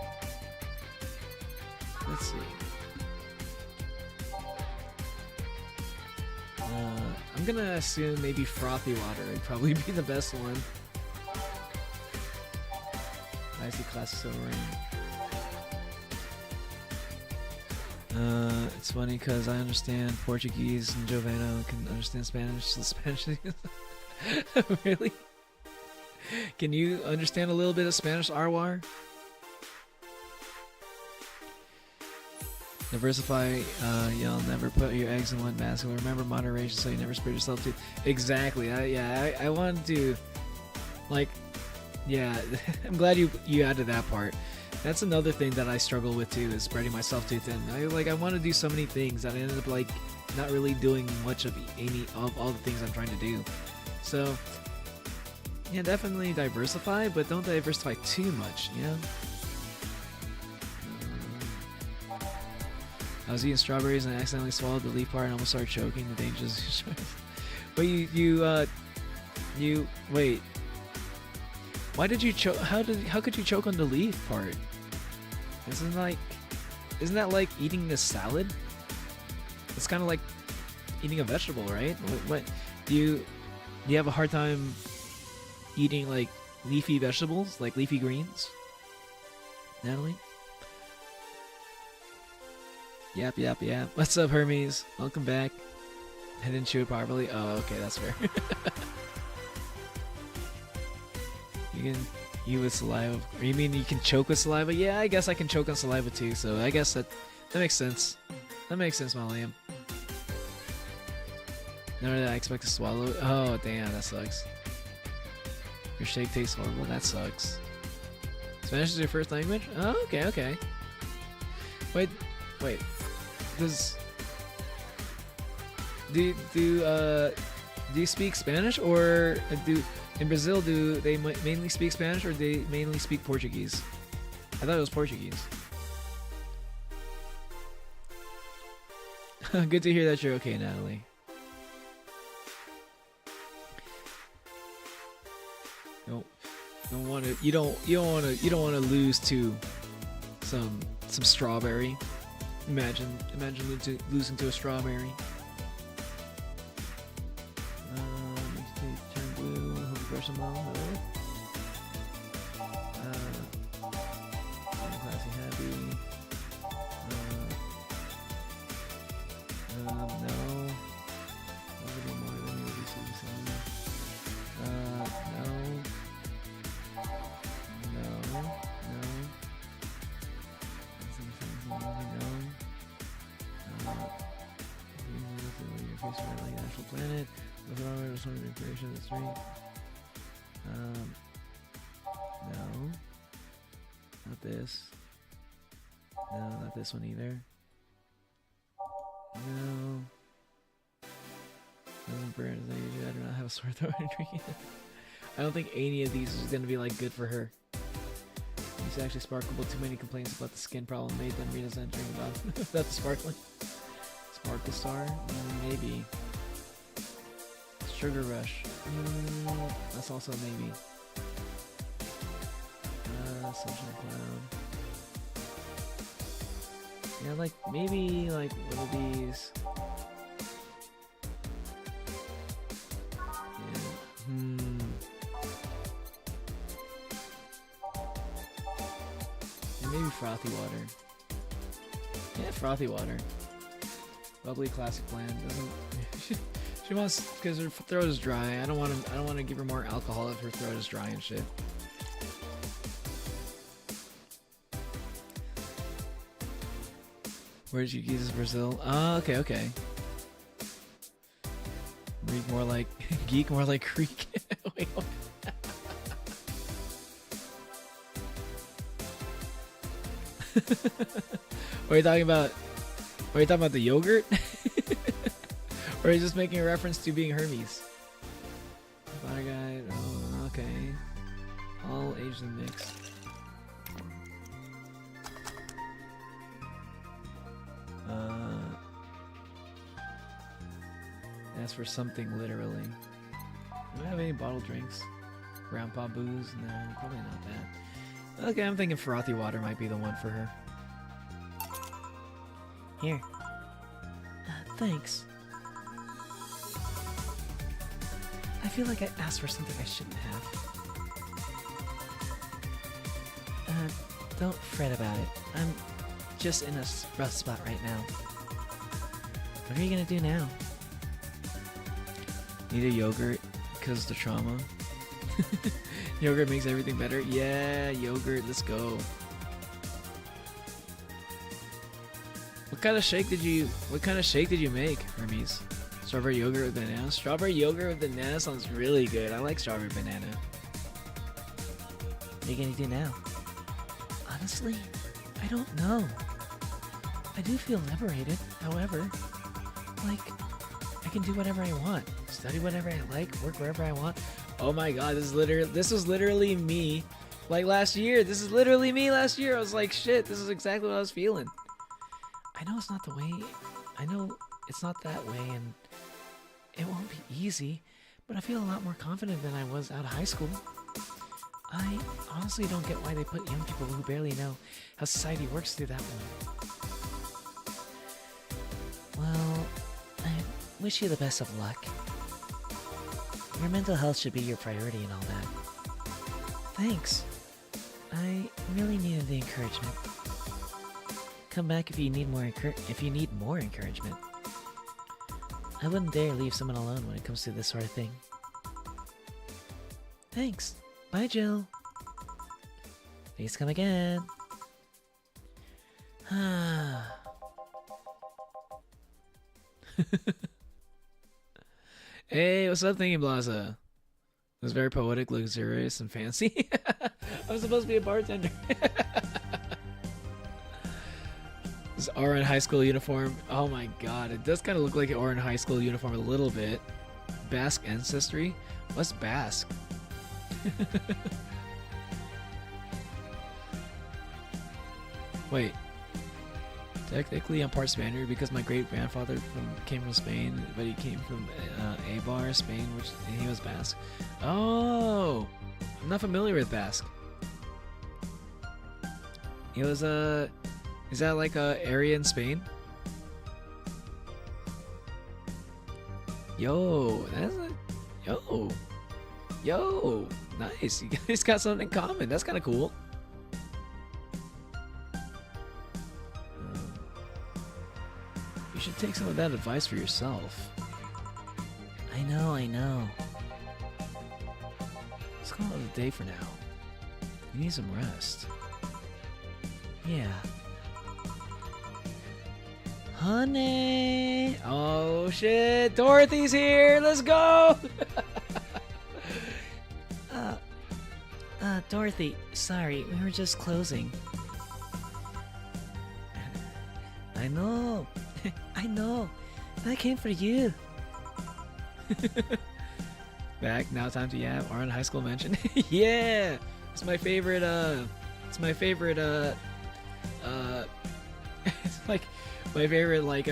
Let's see. I'm gonna assume maybe frothy water would probably be the best one. I see classic silver ring. It's funny because I understand Portuguese and Joveno can understand Spanish, so Spanish. Really? Can you understand a little bit of Spanish, Arwar? Diversify, you'll never put your eggs in one basket. Remember moderation so you never spread yourself too. Exactly. I wanted to, like, Yeah, I'm glad you added that part. That's another thing that I struggle with too, is spreading myself too thin. I want to do so many things that I ended up like not really doing much of any of all the things I'm trying to do. So yeah, definitely diversify, but don't diversify too much, you know? I was eating strawberries and I accidentally swallowed the leaf part and almost started choking. The dangers. But you wait. Why did you choke? How could you choke on the leaf part? Isn't that like eating a salad? It's kind of like eating a vegetable, right? What do you have a hard time eating like leafy vegetables, like leafy greens? Natalie? Yap. What's up, Hermes? Welcome back. I didn't chew it properly. Oh, okay, that's fair. You can eat with saliva. Or you mean you can choke with saliva? Yeah, I guess I can choke on saliva too. So I guess that makes sense. That makes sense, Maliam. None of that I expect to swallow. Oh, damn, that sucks. Your shake tastes horrible. That sucks. Spanish is your first language? Oh, okay. Wait. Do you speak Spanish, or in Brazil do they mainly speak Spanish, or they mainly speak Portuguese? I thought it was Portuguese. Good to hear that you're okay, Natalie. You don't want to lose to some strawberry. Imagine losing to a strawberry. Makes teeth turn blue. Hope you brush them all. Classy, happy. No. Nobody more than you would be saying. No. Like an actual planet with an sort of information that's right. No. Not this. No, not this one either. No. I do not have a sore throat injury. I don't think any of these is gonna be like good for her. These actually sparkle, but too many complaints about the skin problem made them redesign dream about the sparkling. Sparkle Star? Maybe. Sugar Rush. That's also maybe. Social Cloud. Yeah, like maybe like one of these. Yeah. And maybe Frothy Water. Yeah, Frothy Water. Bubbly classic blend. She wants, because her throat is dry. I don't want to give her more alcohol if her throat is dry and shit. Where did you use this, Brazil? Oh, okay. Read more like geek, more like Greek. Wait, what? What are you talking about? Are you talking about the yogurt? Or are you just making a reference to being Hermes? Butter guide. Oh, okay. All Asian mix. As for something literally. Do I have any bottled drinks? Grandpa booze? No, probably not that. Okay, I'm thinking frothy water might be the one for her. Here. Thanks. I feel like I asked for something I shouldn't have. Don't fret about it. I'm just in a rough spot right now. What are you gonna do now? Need a yogurt because the trauma. Yogurt makes everything better. Yeah, yogurt. Let's go. What kind of shake did you make, Hermes? Strawberry yogurt with banana? Strawberry yogurt with banana sounds really good. I like strawberry banana. are you gonna do now? Honestly, I don't know. I do feel liberated, however. Like, I can do whatever I want. Study whatever I like, work wherever I want. Oh my god, this was literally me. Like last year. This is literally me last year. I was like, shit, this is exactly what I was feeling. I know it's not the way. I know it's not that way, and it won't be easy, but I feel a lot more confident than I was out of high school. I honestly don't get why they put young people who barely know how society works through that one. Well, I wish you the best of luck. Your mental health should be your priority and all that. Thanks. I really needed the encouragement. Come back if you need more encouragement. I wouldn't dare leave someone alone when it comes to this sort of thing. Thanks. Bye, Jill. Please come again. Hey, what's up, Thingy Blaza? It was very poetic, luxurious, and fancy. I'm supposed to be a bartender. This RN high school uniform. Oh my god, it does kind of look like an RN high school uniform a little bit. Basque ancestry? What's Basque? Wait. Technically, I'm part Spaniard because my great-grandfather came from Spain, but he came from Eibar, Spain, which he was Basque. Oh! I'm not familiar with Basque. He was, is that like a area in Spain? Yo, that's a... Yo! Nice, you guys got something in common. That's kind of cool. You should take some of that advice for yourself. I know. Let's call it a day for now. You need some rest. Yeah. Honey! Oh shit, Dorothy's here! Let's go! Dorothy, sorry, we were just closing. I know. I know. That came for you. Back, now time to yap. RN high school mention. Yeah! It's my favorite, it's like, my favorite, like,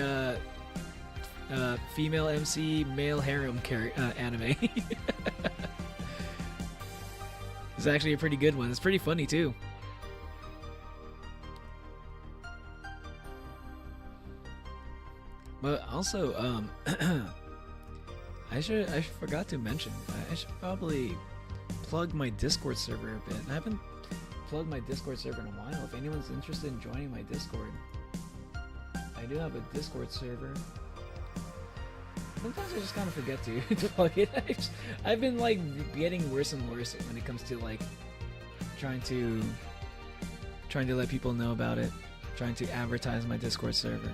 female MC, male harem anime. It's actually a pretty good one. It's pretty funny, too. But also, I forgot to mention, I should probably plug my Discord server a bit. I haven't plugged my Discord server in a while. If anyone's interested in joining my Discord, I do have a Discord server. Sometimes I just kind of forget to plug it. I've been like getting worse and worse when it comes to like trying to let people know about it, trying to advertise my Discord server.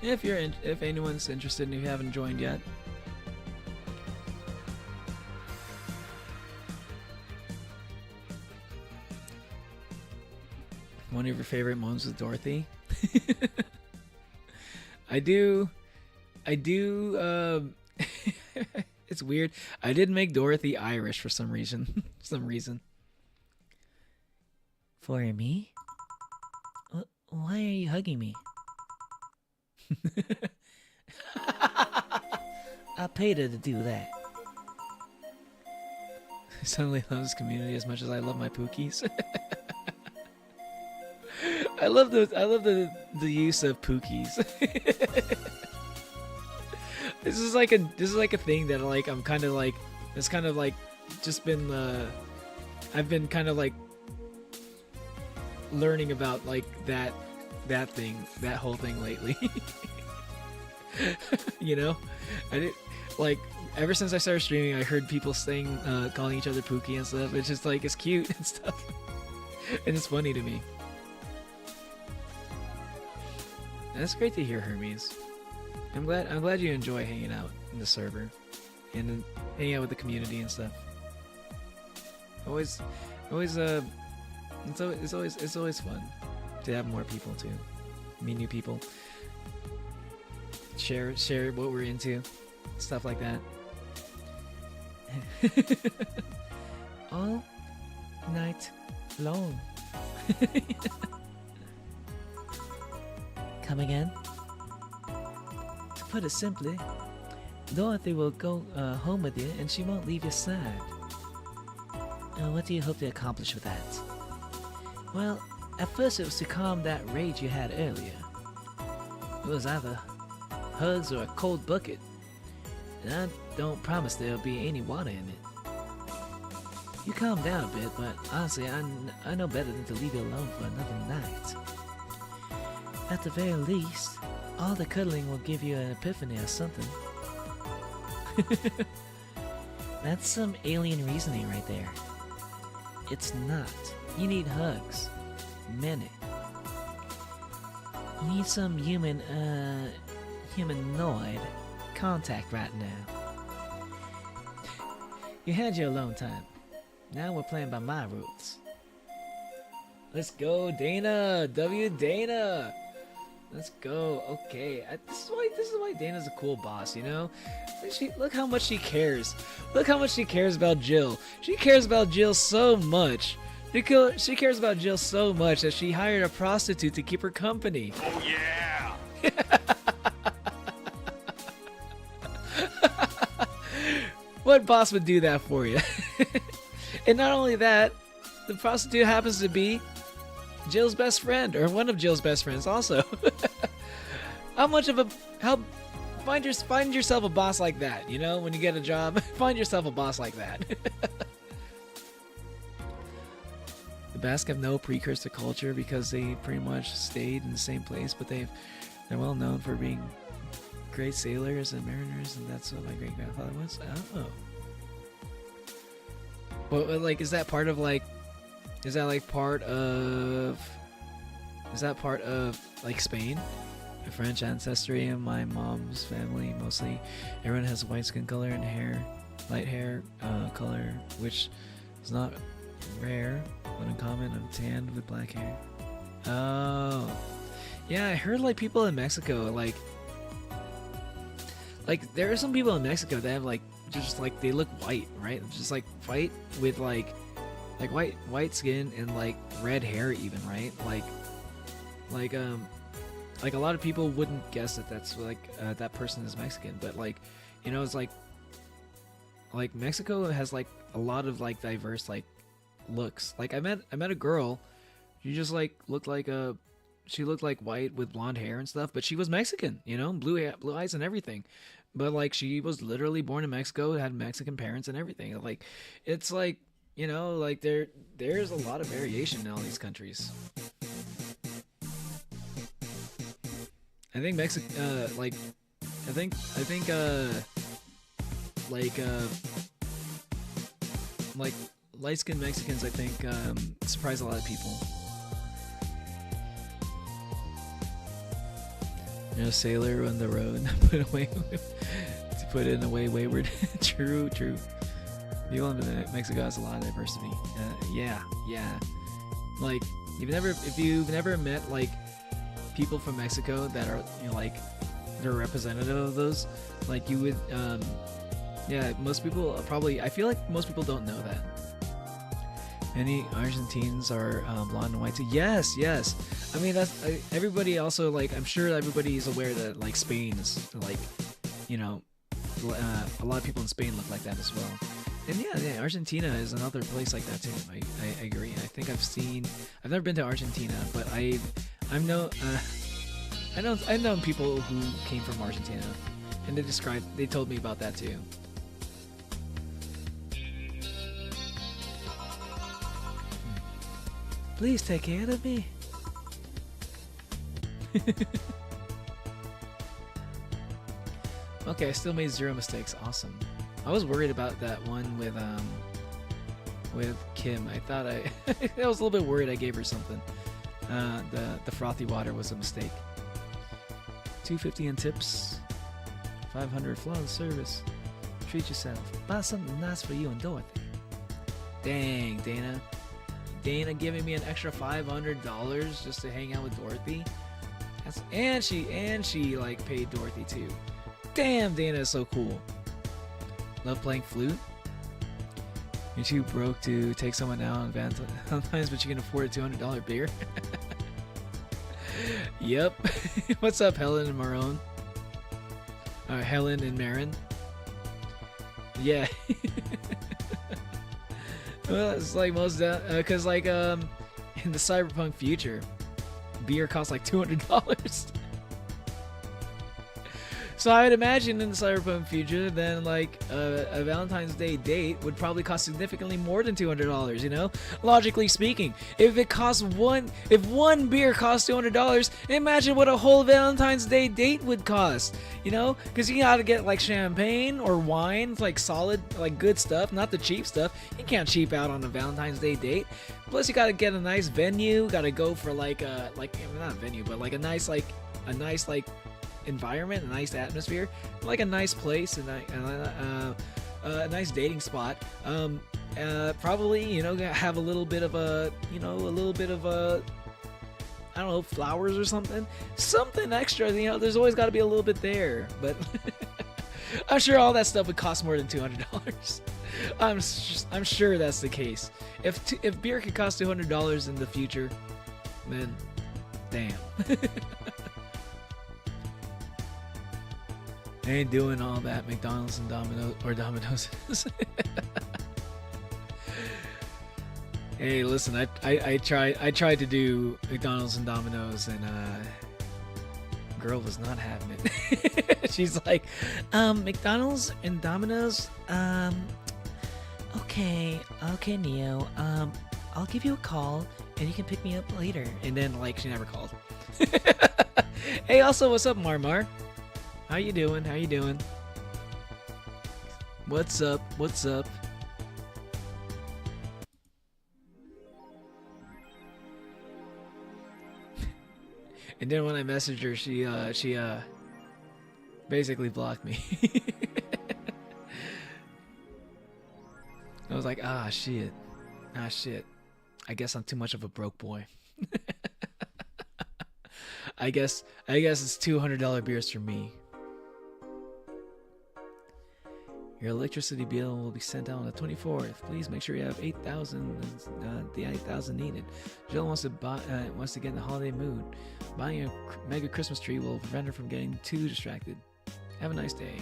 If anyone's interested and you haven't joined yet. One of your favorite moments with Dorothy? I do, it's weird. I did make Dorothy Irish for some reason. For me? Why are you hugging me? I paid her to do that. I suddenly love this community as much as I love my Pookies. I love the use of Pookies. This is like a thing that like I'm kind of like, it's kind of like just been I've been kind of like learning about like that whole thing lately. You know, I did like ever since I started streaming, I heard people saying calling each other Pookie and stuff. It's just like it's cute and stuff, and it's funny to me. And it's great to hear, Hermes. I'm glad you enjoy hanging out in the server and hanging out with the community and stuff. Always it's always fun to have more people too. Meet new people. Share what we're into. Stuff like that. All night long. Come again? To put it simply, Dorothy will go home with you and she won't leave your side. What do you hope to accomplish with that? Well, at first it was to calm that rage you had earlier. It was either hugs or a cold bucket. And I don't promise there'll be any water in it. You calm down a bit, but honestly, I know better than to leave you alone for another night. At the very least, all the cuddling will give you an epiphany or something. That's some alien reasoning right there. It's not. You need hugs. Many. You need some humanoid contact right now. You had your alone time. Now we're playing by my rules. Let's go, Dana. Dana. Let's go. Okay, this is why Dana's a cool boss. You know, look how much she cares. Look how much she cares about Jill. She cares about Jill so much. She cares about Jill so much that she hired a prostitute to keep her company. Oh yeah. What boss would do that for you? And not only that, the prostitute happens to be Jill's best friend, or one of Jill's best friends also. Find yourself a boss like that, you know, when you get a job, find yourself a boss like that. The Basque have no precursor culture because they pretty much stayed in the same place, but they're well known for being great sailors and mariners, and that's what my great grandfather was. Oh. But like, is that part of Spain? My French ancestry and my mom's family mostly. Everyone has white skin color and light hair color, which is not rare, but uncommon. I'm tanned with black hair. Oh, yeah, I heard like people in Mexico, like there are some people in Mexico that have just they look white, right? Just like white with like white skin and like red hair even, right? Like a lot of people wouldn't guess that that's that person is Mexican, but it's like Mexico has like a lot of like diverse like looks. Like I met a girl, she just looked like white with blonde hair and stuff, but she was Mexican, you know, blue eyes and everything. But like she was literally born in Mexico, had Mexican parents and everything. Like it's like, you know, like there's a lot of variation in all these countries. I think light-skinned Mexicans, I think, surprise a lot of people. You know, sailor on the road, put in a way wayward. True. People in Mexico has a lot of diversity. Yeah. Like, if you've never met like people from Mexico that are, you know, like they're representative of those, like you would, most people I feel like most people don't know that. Many Argentines are blonde and white too. Yes. I mean, that's everybody also, like, I'm sure everybody is aware that like Spain is like, you know, a lot of people in Spain look like that as well. And yeah, Argentina is another place like that too. I agree. I think I've never been to Argentina, but I've known people who came from Argentina, and they told me about that too. Please take care of me. Okay, I still made 0 mistakes. Awesome. I was worried about that one with Kim. I thought I was a little bit worried I gave her something. The frothy water was a mistake. $2.50 in tips. 500 flawless service. Treat yourself. Buy something nice for you and Dorothy. Dang, Dana. Dana giving me an extra $500 just to hang out with Dorothy. And she like paid Dorothy too. Damn, Dana is so cool. Love playing flute. You're too broke to take someone out on Valentine's, but you can afford a $200 beer. Yep. What's up, Helen and Marone? Helen and Marin. Yeah. Well, it's like most, cause like in the Cyberpunk future, beer costs like $200. So I would imagine in the Cyberpunk future, then like a Valentine's Day date would probably cost significantly more than $200. You know, logically speaking, if one beer costs $200, imagine what a whole Valentine's Day date would cost. You know, because you gotta get like champagne or wine, like solid, like good stuff, not the cheap stuff. You can't cheap out on a Valentine's Day date. Plus, you gotta get a nice venue. Gotta go for like not a venue, but like a nice environment, a nice atmosphere, like a nice place, and a nice dating spot. Probably, you know, have a little bit of I don't know, flowers or something extra. You know, there's always got to be a little bit there. But I'm sure all that stuff would cost more than $200. I'm sure that's the case. If beer could cost $200 in the future, then damn. I ain't doing all that McDonald's and Domino's. Hey, listen, I tried to do McDonald's and Domino's, and girl was not having it. She's like, McDonald's and Domino's, okay, Neo, I'll give you a call and you can pick me up later. And then like she never called. Hey, also, what's up, Marmar? How you doing? What's up? And then when I messaged her, she basically blocked me. I was like, shit. I guess I'm too much of a broke boy. I guess it's $200 beers for me. Your electricity bill will be sent out on the 24th. Please make sure you have 8,000. The 8,000 needed. Jill wants to get in the holiday mood. Buying a mega Christmas tree will prevent her from getting too distracted. Have a nice day.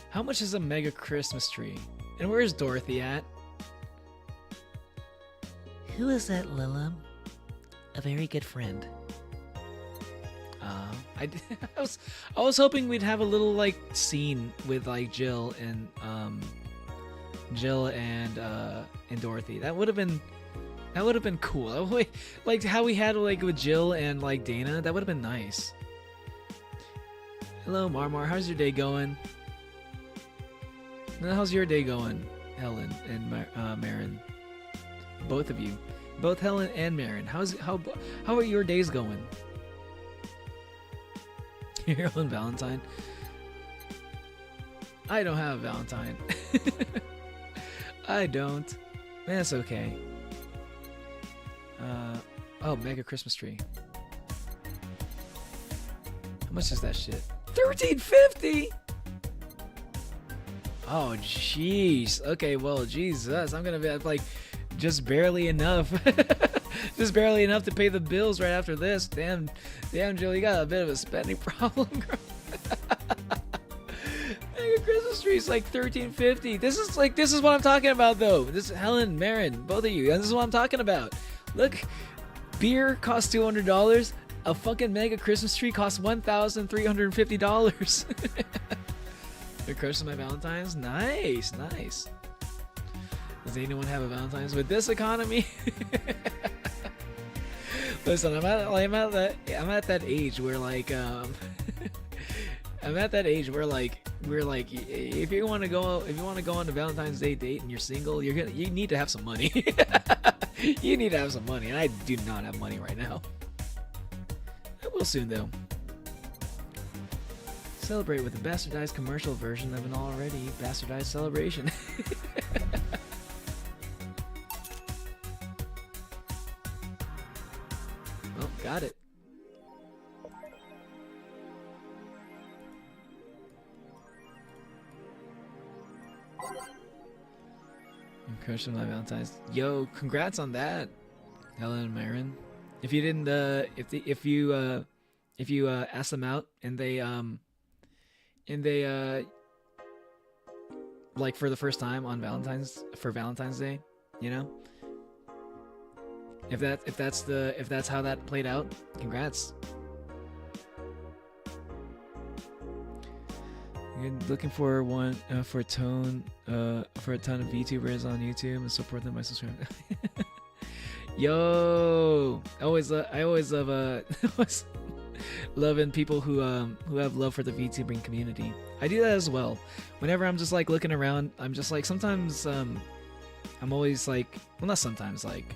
How much is a mega Christmas tree? And where's Dorothy at? Who is that, Lilum? A very good friend. I was hoping we'd have a little like scene with like Jill and Dorothy. That would have been cool. Like how we had like with Jill and like Dana. That would have been nice. Hello, Marmar. How's your day going? How's your day going, Helen and Marin? Both of you, both Helen and Marin. How are your days going? Your own Valentine? I don't have a Valentine. I don't. That's okay. Oh, mega Christmas tree. How much is that shit? $13.50. Oh, jeez. Okay, well, Jesus, I'm gonna be like just barely enough. Just barely enough to pay the bills right after this. Damn, Jill, you got a bit of a spending problem, girl. Mega Christmas tree is like $13.50. This is what I'm talking about, though. This is Helen, Marin, both of you. This is what I'm talking about. Look, beer costs $200. A fucking mega Christmas tree costs $1,350. The curse of my Valentine's? Nice. Does anyone have a Valentine's with this economy? Listen, I'm at that age where like we're like if you want to go on a Valentine's Day date and you're single, you need to have some money. You need to have some money, and I do not have money right now. I will soon though. Celebrate with a bastardized commercial version of an already bastardized celebration. Well, got it. Crush on my Valentine's. Yo, congrats on that, Helen and Marin. If you didn't, if you ask them out and they like for the first time on Valentine's Day, you know, if that's how that played out, congrats. You're looking for one for a ton of VTubers on YouTube and support them by subscribing. Yo, I always love loving people who have love for the VTubing community. I do that as well. Whenever I'm just like looking around, I'm just like sometimes I'm always like, well, not sometimes, like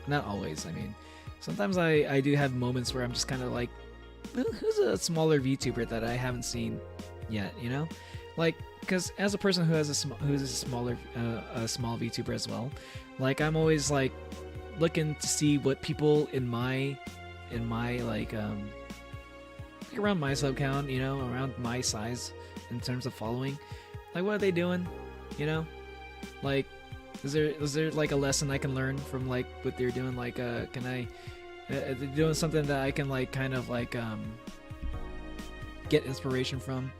not always. I mean, sometimes I do have moments where I'm just kind of like, who's a smaller VTuber that I haven't seen yet, you know, like, because as a person who's a small VTuber as well, like I'm always like looking to see what people in my like around my sub count, you know, around my size in terms of following, like what are they doing, you know, like is there like a lesson I can learn from like what they're doing, like can I they're doing something that I can like kind of like get inspiration from,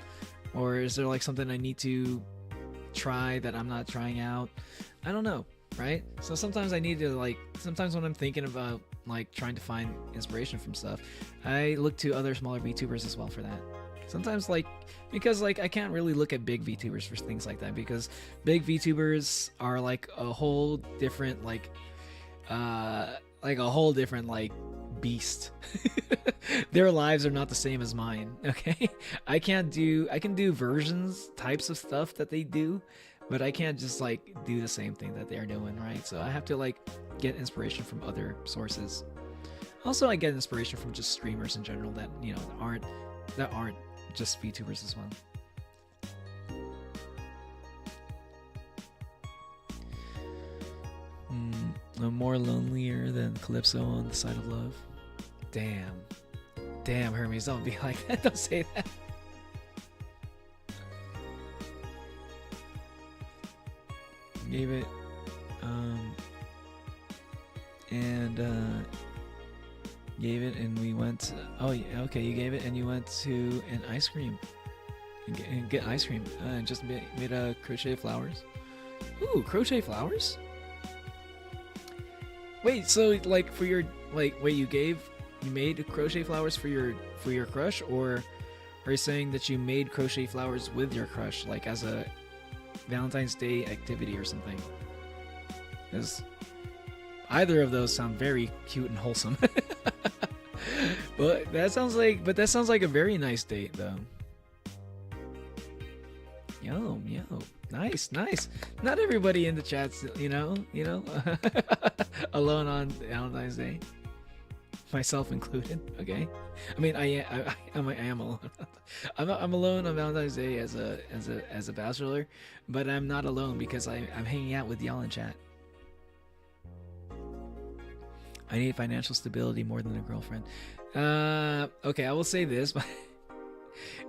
or is there like something I need to try that I'm not trying out? I don't know, right? So sometimes I need to like, sometimes when I'm thinking about like trying to find inspiration from stuff, I look to other smaller VTubers as well for that. Sometimes like, because like I can't really look at big VTubers for things like that, because big VTubers are like a whole different like a whole different like beast. Their lives are not the same as mine, okay? I can do types of stuff that they do, but I can't just like do the same thing that they're doing, right? So I have to like get inspiration from other sources. Also, I get inspiration from just streamers in general that, you know, aren't just VTubers as well. I'm more lonelier than Calypso on the side of love. Damn, Hermes, don't be like that. Don't say that. Gave it, and we went. Oh, yeah, okay. You gave it, and you went to an ice cream. And get ice cream. And just made a crochet flowers. Ooh, crochet flowers. Wait, so like for your you made crochet flowers for your crush, or are you saying that you made crochet flowers with your crush, like as a Valentine's Day activity or something? Because either of those sound very cute and wholesome. But that sounds like a very nice date though. Yo, nice. Not everybody in the chat's, you know, alone on Valentine's Day, myself included. Okay, I mean, I am alone. I'm alone on Valentine's Day as a bachelor, but I'm not alone because I'm hanging out with y'all in chat. I need financial stability more than a girlfriend. Okay, I will say this, but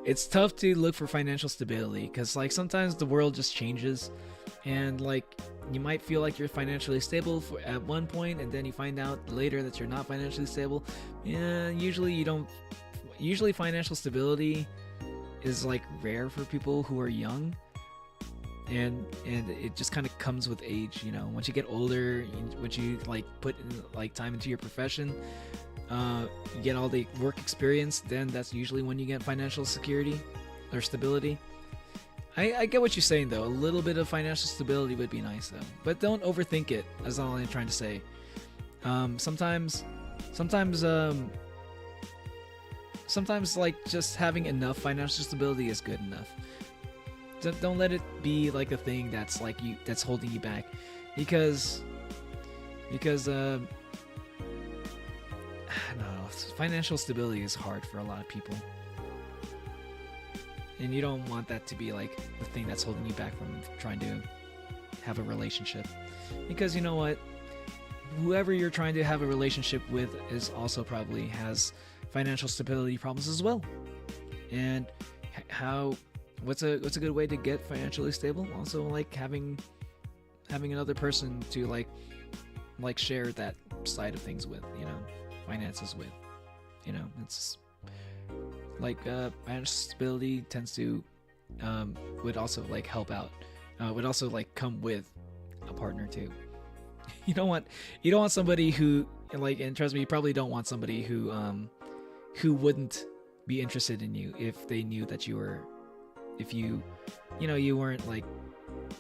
it's tough to look for financial stability because like sometimes the world just changes, and like you might feel like you're financially stable at one point, and then you find out later that you're not financially stable. Yeah, usually you don't. Usually financial stability is like rare for people who are young, and it just kind of comes with age, you know. Once you get older, once you like put in, like time into your profession, you get all the work experience, then that's usually when you get financial security or stability. I get what you're saying though. A little bit of financial stability would be nice though, but don't overthink it. That's all I'm trying to say. Sometimes like just having enough financial stability is good enough. Don't let it be like a thing that's like that's holding you back, because I don't know, financial stability is hard for a lot of people. and you don't want that to be like the thing that's holding you back from trying to have a relationship, because you know what, whoever you're trying to have a relationship with is also probably has financial stability problems as well. And what's a good way to get financially stable? Also, like having another person to like share that side of things with, you know, finances with, you know. It's like financial stability tends to would also like help out, would also like come with a partner too. You don't want somebody who, like, and trust me, you probably don't want somebody who wouldn't be interested in you if they knew that you were, if you weren't like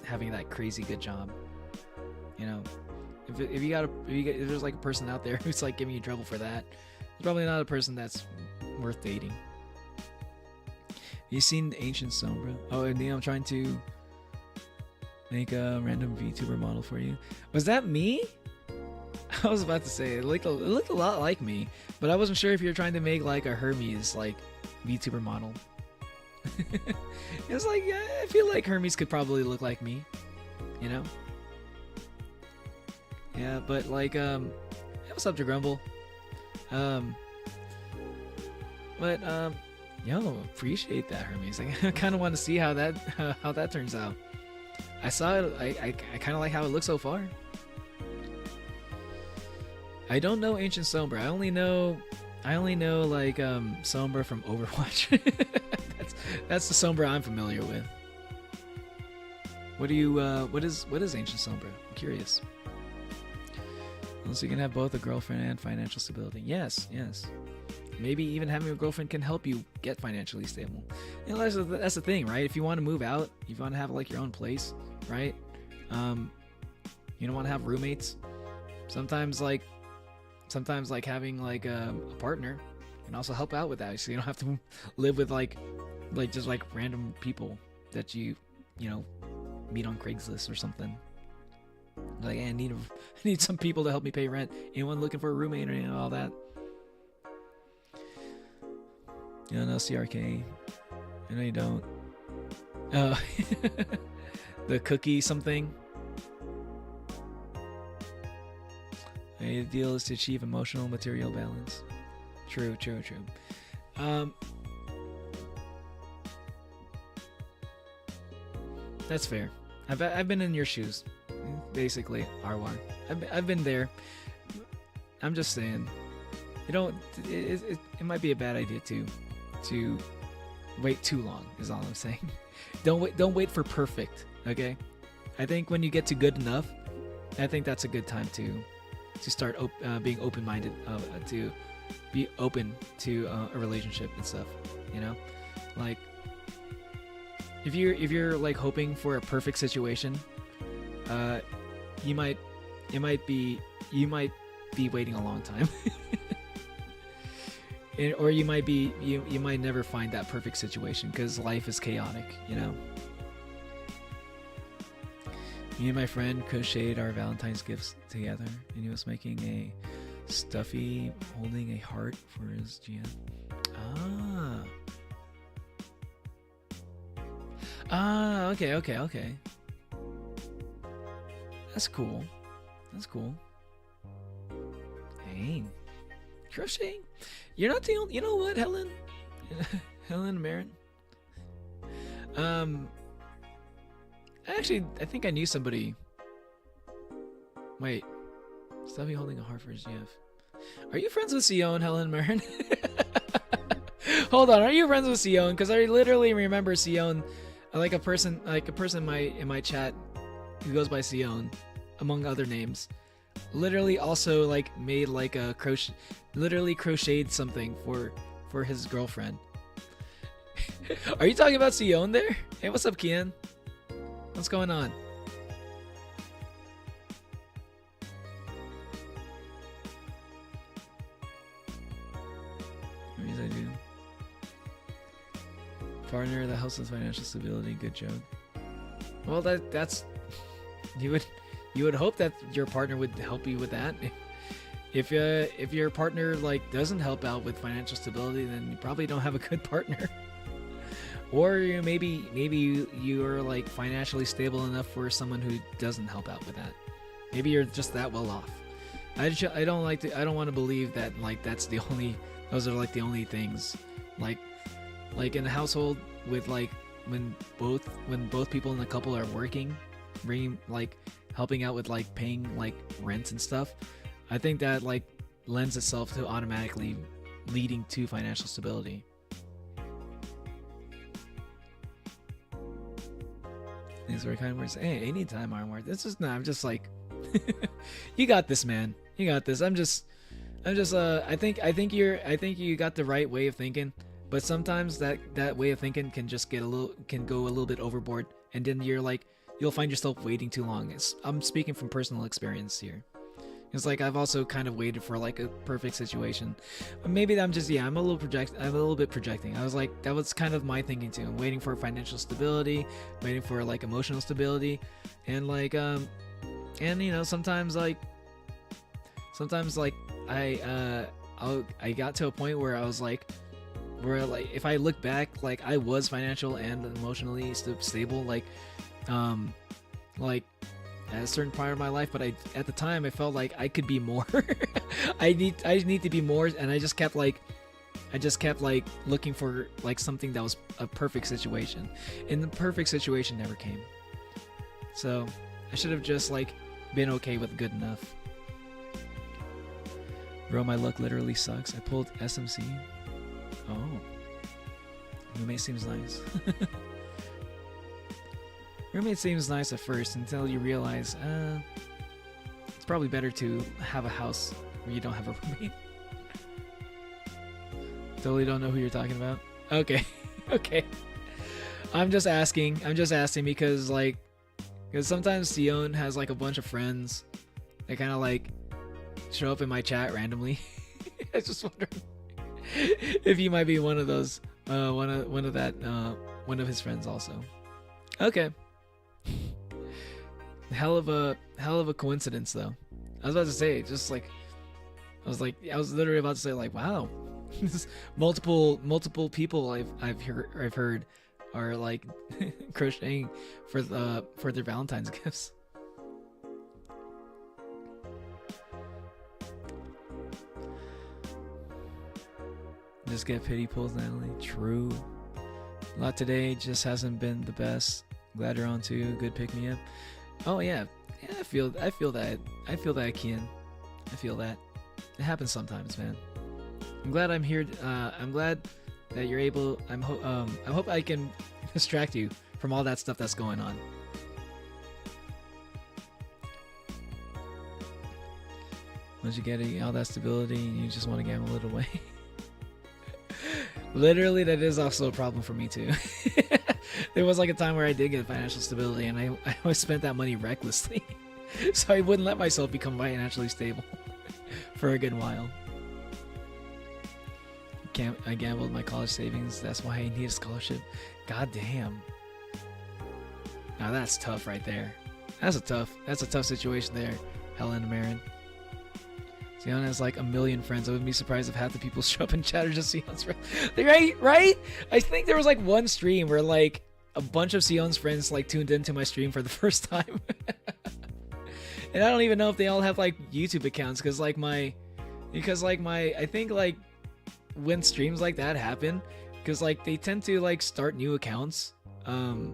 having that crazy good job. You know, if there's like a person out there who's like giving you trouble for that, it's probably not a person that's worth dating. You seen Ancient Sombra? Oh, and I'm trying to make a random VTuber model for you. Was that me? I was about to say it looked a lot like me, but I wasn't sure if you're trying to make like a Hermes like VTuber model. It was like, yeah, I feel like Hermes could probably look like me, you know? Yeah, but like, what's up to Grumble? Yo, appreciate that, Hermes. I kind of want to see how that turns out. I saw it. I kind of like how it looks so far. I don't know Ancient Sombra. I only know like Sombra from Overwatch. that's the Sombra I'm familiar with. What is Ancient Sombra? I'm curious. So you can have both a girlfriend and financial stability. Yes. Maybe even having a girlfriend can help you get financially stable. You know, that's the thing, right? If you want to move out, you want to have like your own place, right? You don't want to have roommates. Sometimes like having like a partner can also help out with that, so you don't have to live with like just like random people that you know meet on Craigslist or something. Like, hey, I need some people to help me pay rent. Anyone looking for a roommate or all that? You don't know CRK? I know you don't. Oh, the cookie something. The deal is to achieve emotional material balance. True. That's fair. I've been in your shoes, basically, Arwar. I've been there. I'm just saying, it might be a bad idea to wait too long. Is all I'm saying. Don't wait for perfect. Okay, I think when you get to good enough, I think that's a good time to start being open-minded, to be open to a relationship and stuff. You know, like if you're like hoping for a perfect situation, you might be waiting a long time. Or you might never find that perfect situation because life is chaotic, you know. Me and my friend crocheted our Valentine's gifts together, and he was making a stuffy holding a heart for his GM. Okay. That's cool. Dang. Crocheting? You're not the only... You know what, Helen? Helen Marin? Actually, I think I knew somebody... Wait. Stuffy holding a heart for his GF. Are you friends with Sion, Helen Marin? Hold on, are you friends with Sion? Because I literally remember Sion, like a person in my chat who goes by Sion, among other names, literally also like made like a crocheted something for his girlfriend. Are you talking about Sion there? Hey, what's up, Kian? What's going on? What I do? Partner that helps with financial stability. Good joke. Well, that's you would hope that your partner would help you with that. If your partner like doesn't help out with financial stability, then you probably don't have a good partner. or maybe you are like financially stable enough for someone who doesn't help out with that. Maybe you're just that well off. I don't want to believe that like those are like the only things. Like in a household with like when both people in the couple are working, bringing like helping out with like paying like rent and stuff, I think that like lends itself to automatically leading to financial stability. These were kind of words. Hey, anytime, Armor. This is not. I'm just like, you got this, man. You got this. I'm just. I think you got the right way of thinking, but sometimes that way of thinking can just go a little bit overboard, and then you'll find yourself waiting too long. I'm speaking from personal experience here. It's like I've also kind of waited for like a perfect situation. But maybe I'm a little bit projecting. I was like, that was kind of my thinking too. I'm waiting for financial stability, waiting for like emotional stability, and like sometimes I got to a point where I was like, if I look back, like I was financial and emotionally stable, like at a certain part of my life, but at the time I felt like I could be more. I need to be more, and I just kept looking for like something that was a perfect situation, and the perfect situation never came. So I should have just like been okay with good enough. Bro, my luck literally sucks. I pulled SMC. Oh, roommate seems nice. Roommate seems nice at first until you realize it's probably better to have a house where you don't have a roommate. Totally don't know who you're talking about. Okay. Okay. I'm just asking because sometimes Sion has like a bunch of friends that kind of like show up in my chat randomly. I was just wondering if you might be one of those, one of his friends also. Okay. Hell of a coincidence though. I was about to say, I was literally about to say like, wow, multiple people I've heard are like crocheting for their Valentine's gifts. Just get pity pulls, Natalie. True. A lot today just hasn't been the best. Glad you're on too. Good pick me up. Oh yeah. Yeah, I feel that. Kian. I feel that. It happens sometimes, man. I'm glad I'm here. I'm glad that you're able. I hope I can distract you from all that stuff that's going on. Once you get all that stability, you just want to gamble it away. Literally, that is also a problem for me too. There was like a time where I did get financial stability, and I always spent that money recklessly, so I wouldn't let myself become financially stable for a good while. I gambled my college savings. That's why I need a scholarship. God damn. Now that's tough right there. That's a tough situation there, Helen and Marin. Sion has like a million friends. I wouldn't be surprised if half the people show up in chat or just Sion's friends. Right? I think there was like one stream where like a bunch of Sion's friends like tuned into my stream for the first time. And I don't even know if they all have like YouTube accounts because I think like when streams like that happen, because like they tend to like start new accounts, and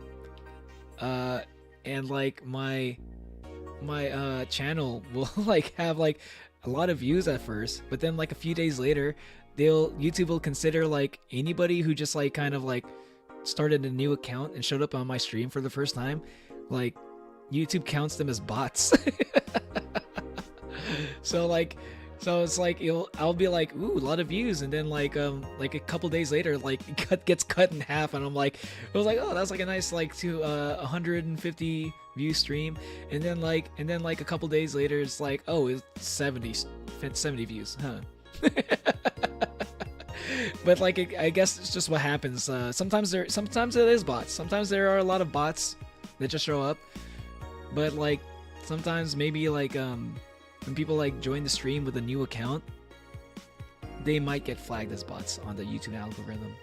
like my channel will like have like a lot of views at first, but then like a few days later, YouTube will consider like anybody who just like kind of like started a new account and showed up on my stream for the first time, like YouTube counts them as bots. So it's like I'll be like, ooh, a lot of views, and then like a couple days later, like it gets cut in half, and I'm like, it was like, oh, that's like a nice like 150 view stream, and then like a couple days later, it's like, oh, it's 70 views, huh? But like I guess it's just what happens. Sometimes it is bots. Sometimes there are a lot of bots that just show up, but like sometimes maybe like when people like join the stream with a new account, they might get flagged as bots on the YouTube algorithm.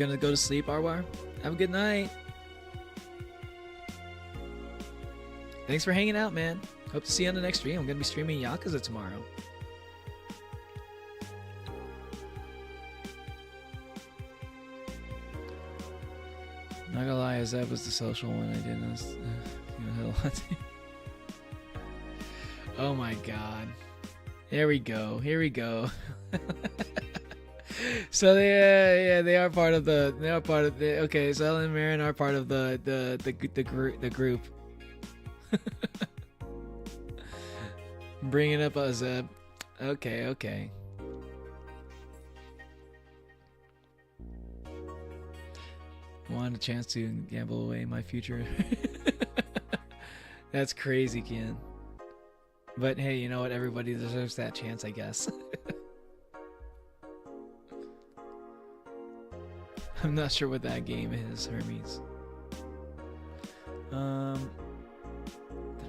gonna go to sleep, Arwar? Have a good night. Thanks for hanging out, man. Hope to see you on the next stream. I'm gonna be streaming Yakuza tomorrow. Not gonna lie, Zeb was the social one I didn't. Oh my god. Here we go. Here we go. So they are part of the. They are part of the. Okay, so Ellen and Marin are part of the group. Bringing up Zeb. Okay, okay. Want a chance to gamble away my future? That's crazy, Ken. But hey, you know what? Everybody deserves that chance, I guess. I'm not sure what that game is, Hermes. Did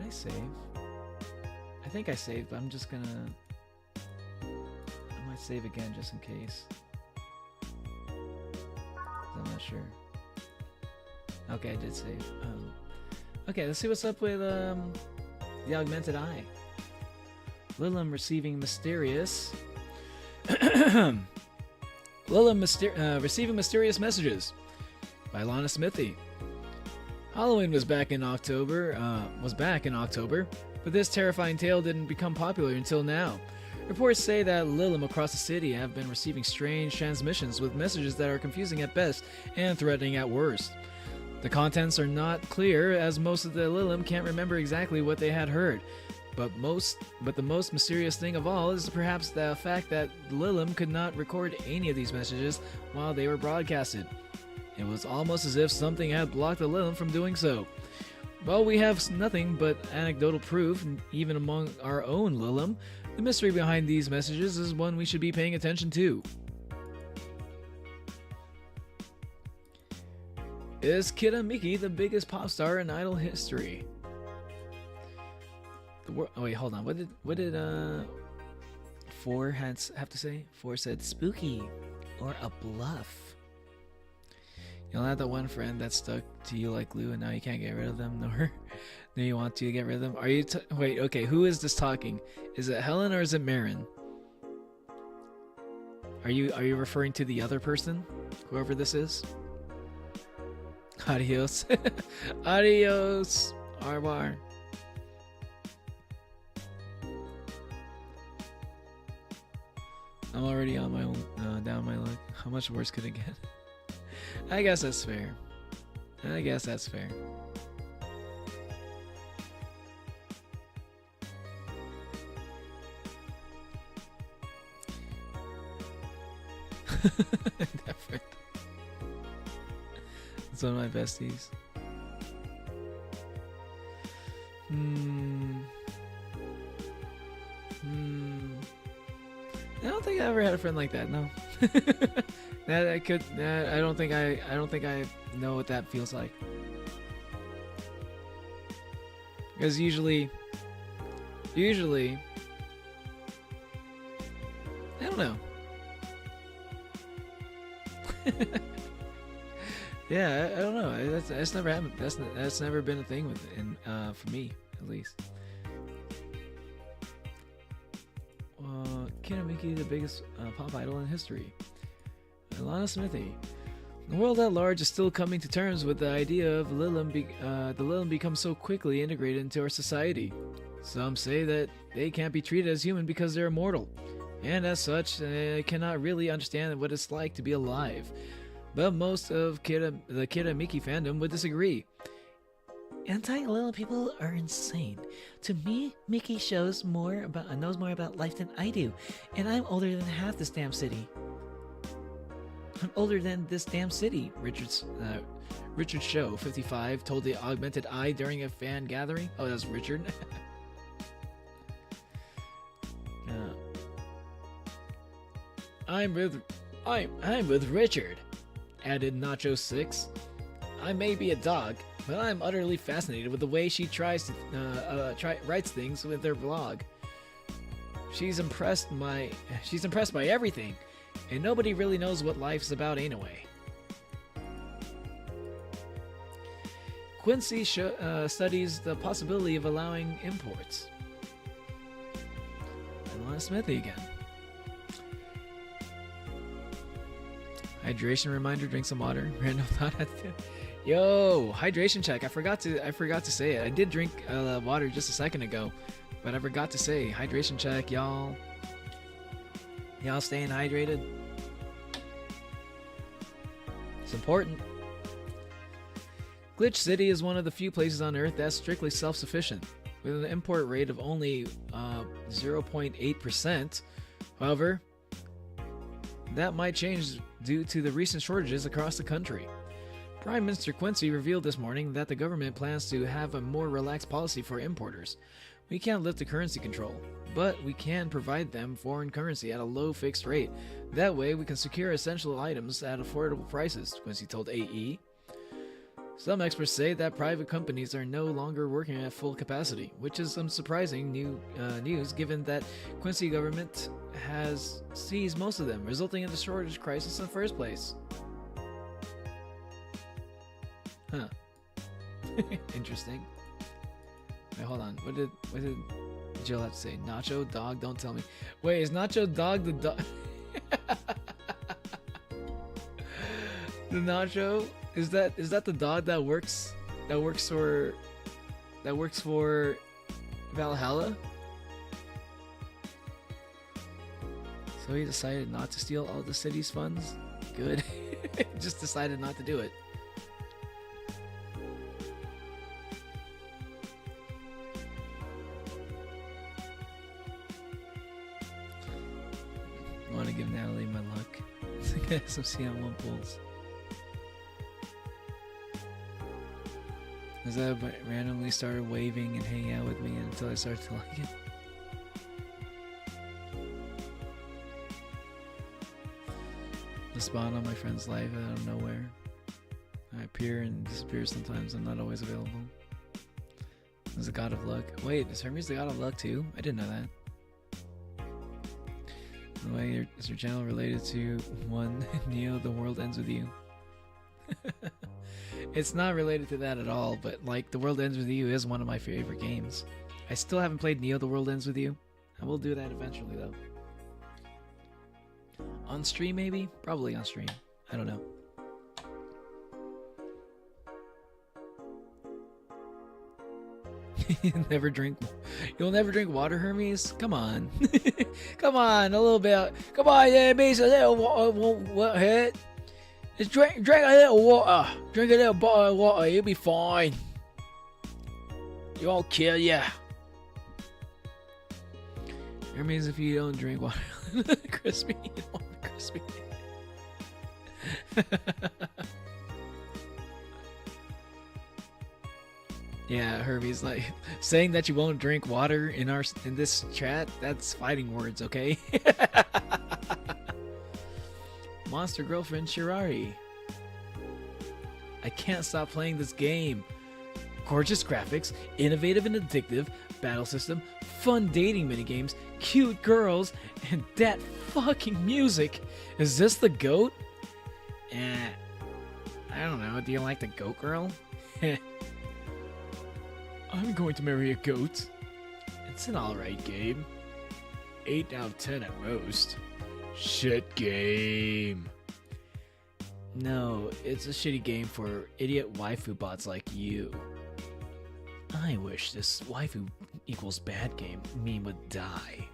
I save? I think I saved, but I'm just gonna... I might save again just in case. I'm not sure. Okay, I did save. Okay, let's see what's up with the augmented eye. Lilum receiving mysterious... Lilum receiving mysterious messages by Lana Smithy. Halloween was back in October, but this terrifying tale didn't become popular until now. Reports say that Lilum across the city have been receiving strange transmissions with messages that are confusing at best and threatening at worst. The contents are not clear, as most of the Lilum can't remember exactly what they had heard. But the most mysterious thing of all is perhaps the fact that Lilum could not record any of these messages while they were broadcasted. It was almost as if something had blocked the Lilum from doing so. While we have nothing but anecdotal proof, even among our own Lilum, the mystery behind these messages is one we should be paying attention to. Is Kida Miki the biggest pop star in Idol history? Oh wait, hold on. What did Four have to say? Four said spooky or a bluff. You don't have that one friend that stuck to you like glue, and now you can't get rid of them, nor you want to get rid of them. Are you? Wait, okay. Who is this talking? Is it Helen or is it Marin? Are you referring to the other person, whoever this is? Adios. Adios, Arbar. I'm already on my own, down my luck. How much worse could it get? I guess that's fair. I guess that's fair. Different. It's one of my besties. I don't think I ever had a friend like that. No. I don't think I know what that feels like. Because usually, I don't know. Yeah, I don't know. That's never happened. That's never been a thing for me, at least. Kinamiki, the biggest pop idol in history. Lana Smithy. The world at large is still coming to terms with the idea of the Lilum become so quickly integrated into our society. Some say that they can't be treated as human because they're immortal, and as such, they cannot really understand what it's like to be alive. But most of the Kida Miki fandom would disagree. Anti-Lilum people are insane. To me, Mickey knows more about life than I do, and I'm older than half this damn city. I'm older than this damn city, Richard Show, 55, told the Augmented Eye during a fan gathering. Oh, that's Richard. I'm with Richard, added Nacho 6. I may be a dog, but I'm utterly fascinated with the way she writes things with her blog. She's impressed by everything, and nobody really knows what life's about anyway. Quincy studies the possibility of allowing imports. Alana Smithy again. Hydration reminder, drink some water. Random thought. Yo, hydration check. I forgot to say it. I did drink water just a second ago, but I forgot to say hydration check, y'all. Y'all staying hydrated. It's important. Glitch City is one of the few places on Earth that's strictly self-sufficient, with an import rate of only 0.8%. However, that might change due to the recent shortages across the country. Prime Minister Quincy revealed this morning that the government plans to have a more relaxed policy for importers. We can't lift the currency control, but we can provide them foreign currency at a low fixed rate. That way, we can secure essential items at affordable prices, Quincy told AE. Some experts say that private companies are no longer working at full capacity, which is some surprising news given that Quincy government has seized most of them, resulting in the shortage crisis in the first place. Huh. Interesting. Wait, hold on. What did Jill have to say? Nacho dog? Don't tell me. Wait, is Nacho dog the dog? The Nacho? Is that the dog that works for Valhalla? So he decided not to steal all the city's funds? Good. Just decided not to do it. I want to give Natalie my luck. Get some CM1 pulls. As I randomly started waving and hanging out with me until I started to like it. I spawn on my friend's life out of nowhere. I appear and disappear sometimes. I'm not always available. As a god of luck. Wait, is Hermes the god of luck too? I didn't know that. By the way, is your channel related to one Neo, The World Ends With You? It's not related to that at all, but like The World Ends With You is one of my favorite games. I still haven't played Neo, The World Ends With You. I will do that eventually though. On stream maybe? Probably on stream. I don't know. You'll never drink water, Hermes? Come on. Come on, a little bit. Come on, yeah, me, a little water hit. Just drink a little water. Drink a little bottle of water, you'll be fine. It won't kill ya. Hermes, if you don't drink water, crispy, you don't want the crispy. Yeah, Hermes, like saying that you won't drink water in this chat, that's fighting words, okay? Monster Girlfriend Shirari. I can't stop playing this game. Gorgeous graphics, innovative and addictive battle system, fun dating minigames, cute girls, and that fucking music. Is this the GOAT? I don't know. Do you like the GOAT girl? I'm going to marry a goat. It's an alright game. 8 out of 10 at most. Shit game. No, it's a shitty game for idiot waifu bots like you. I wish this waifu equals bad game meme would die.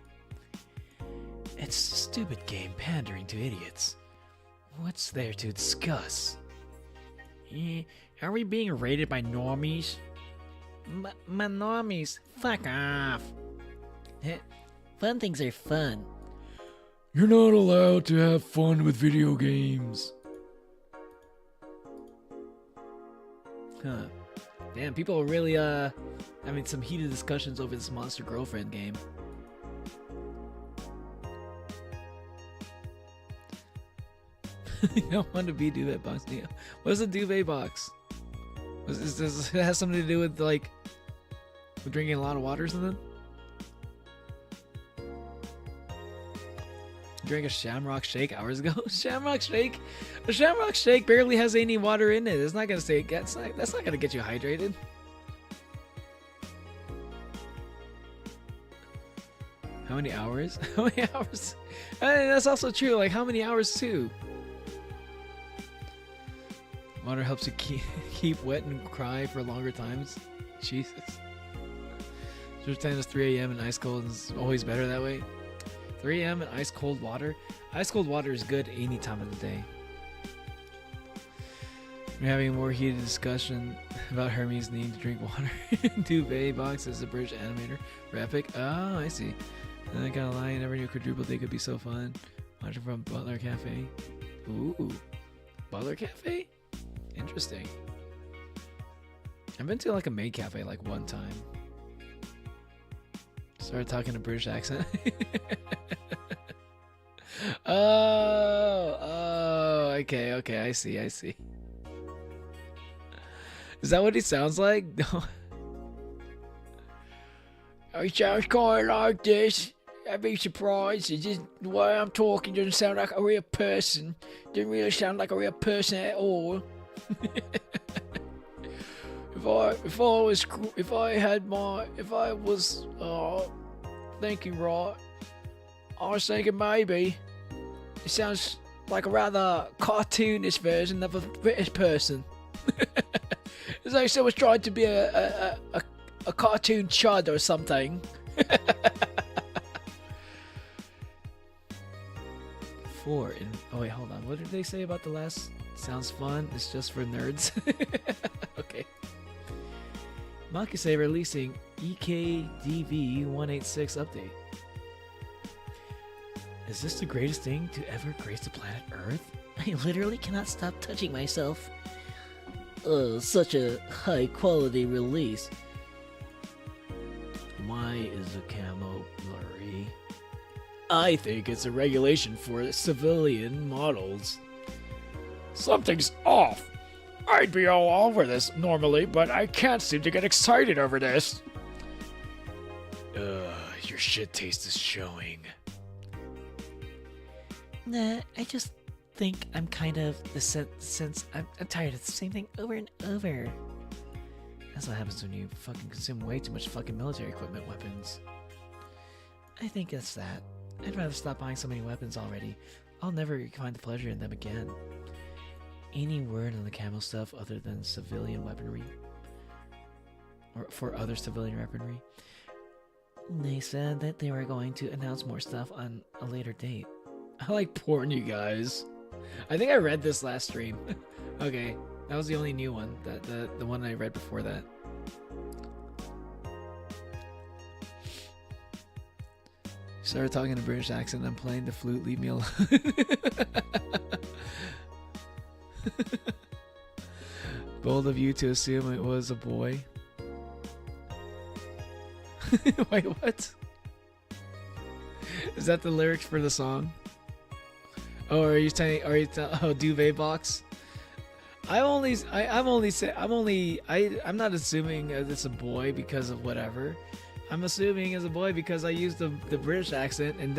It's a stupid game pandering to idiots. What's there to discuss? Are we being raided by normies? My normies, fuck off. Fun things are fun. You're not allowed to have fun with video games. Huh. Damn, people are really having some heated discussions over this Monster Girlfriend game. You don't want to be duvet box, Neo. What is a duvet box? Does it have something to do with like with drinking a lot of water or something? Drank a Shamrock Shake hours ago. Shamrock Shake? A Shamrock Shake barely has any water in it. It's not gonna say that's not gonna get you hydrated. How many hours? How many hours? That's also true. Like, how many hours too? Water helps you keep wet and cry for longer times. Jesus. Just time is 3 a.m. and ice cold is always better that way. 3 a.m. and ice cold water. Ice cold water is good any time of the day. We're having a more heated discussion about Hermes needing to drink water. Duvet box as a British animator for Epic. Oh, I see. And I got a lie. I never knew quadruple day could be so fun. Watching from Butler Cafe. Ooh, Butler Cafe. Interesting. I've been to like a maid cafe like one time. Started talking a British accent. Oh, okay, I see. Is that what he sounds like? He sounds kind of like this. I'd be surprised. It's just the way I'm talking doesn't sound like a real person. Doesn't really sound like a real person at all. If I was thinking right, I was thinking maybe it sounds like a rather cartoonish version of a British person. It's like someone's trying to be a cartoon chud or something. Oh wait, hold on. What did they say about the last? Sounds fun. It's just for nerds. Okay. Makise releasing EKDV 186 update. Is this the greatest thing to ever grace the planet Earth? I literally cannot stop touching myself. Such a high quality release. Why is the camo blurry? I think it's a regulation for civilian models. Something's off. I'd be all over this normally, but I can't seem to get excited over this. Your shit taste is showing. Nah, I just think I'm kind of the sense I'm tired of the same thing over and over. That's what happens when you fucking consume way too much fucking military equipment weapons. I think it's that. I'd rather stop buying so many weapons already. I'll never find the pleasure in them again. Any word on the camo stuff other than civilian weaponry? Or for other civilian weaponry? They said that they were going to announce more stuff on a later date. I like porn, you guys. I think I read this last stream. Okay, that was the only new one. The one I read before that. Started talking in a British accent. I'm playing the flute. Leave me alone. Bold of you to assume it was a boy. Wait, what? Is that the lyrics for the song? Oh, are you saying? Oh, duvet box? I'm not assuming it's a boy because of whatever. I'm assuming it's a boy because I used the British accent, and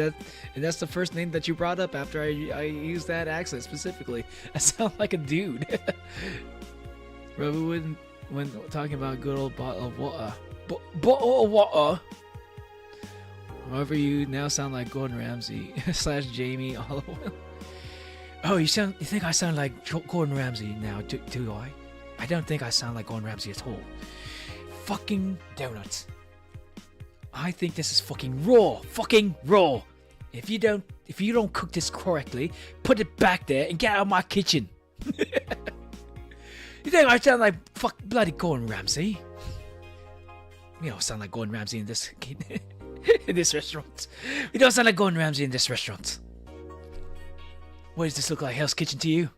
that's the first name that you brought up after I used that accent specifically. I sound like a dude. Robin, when talking about a good old bottle of water. Bottle of water. However, you now sound like Gordon Ramsay / Jamie Oliver. Oh, you think I sound like Gordon Ramsay now, do I? I don't think I sound like Gordon Ramsay at all. Fucking donuts. I think this is fucking raw. Fucking raw. If you don't cook this correctly, put it back there and get out of my kitchen. You think I sound like bloody Gordon Ramsay? You don't sound like Gordon Ramsay in this in this restaurant. You don't sound like Gordon Ramsay in this restaurant. What does this look like, Hell's Kitchen to you?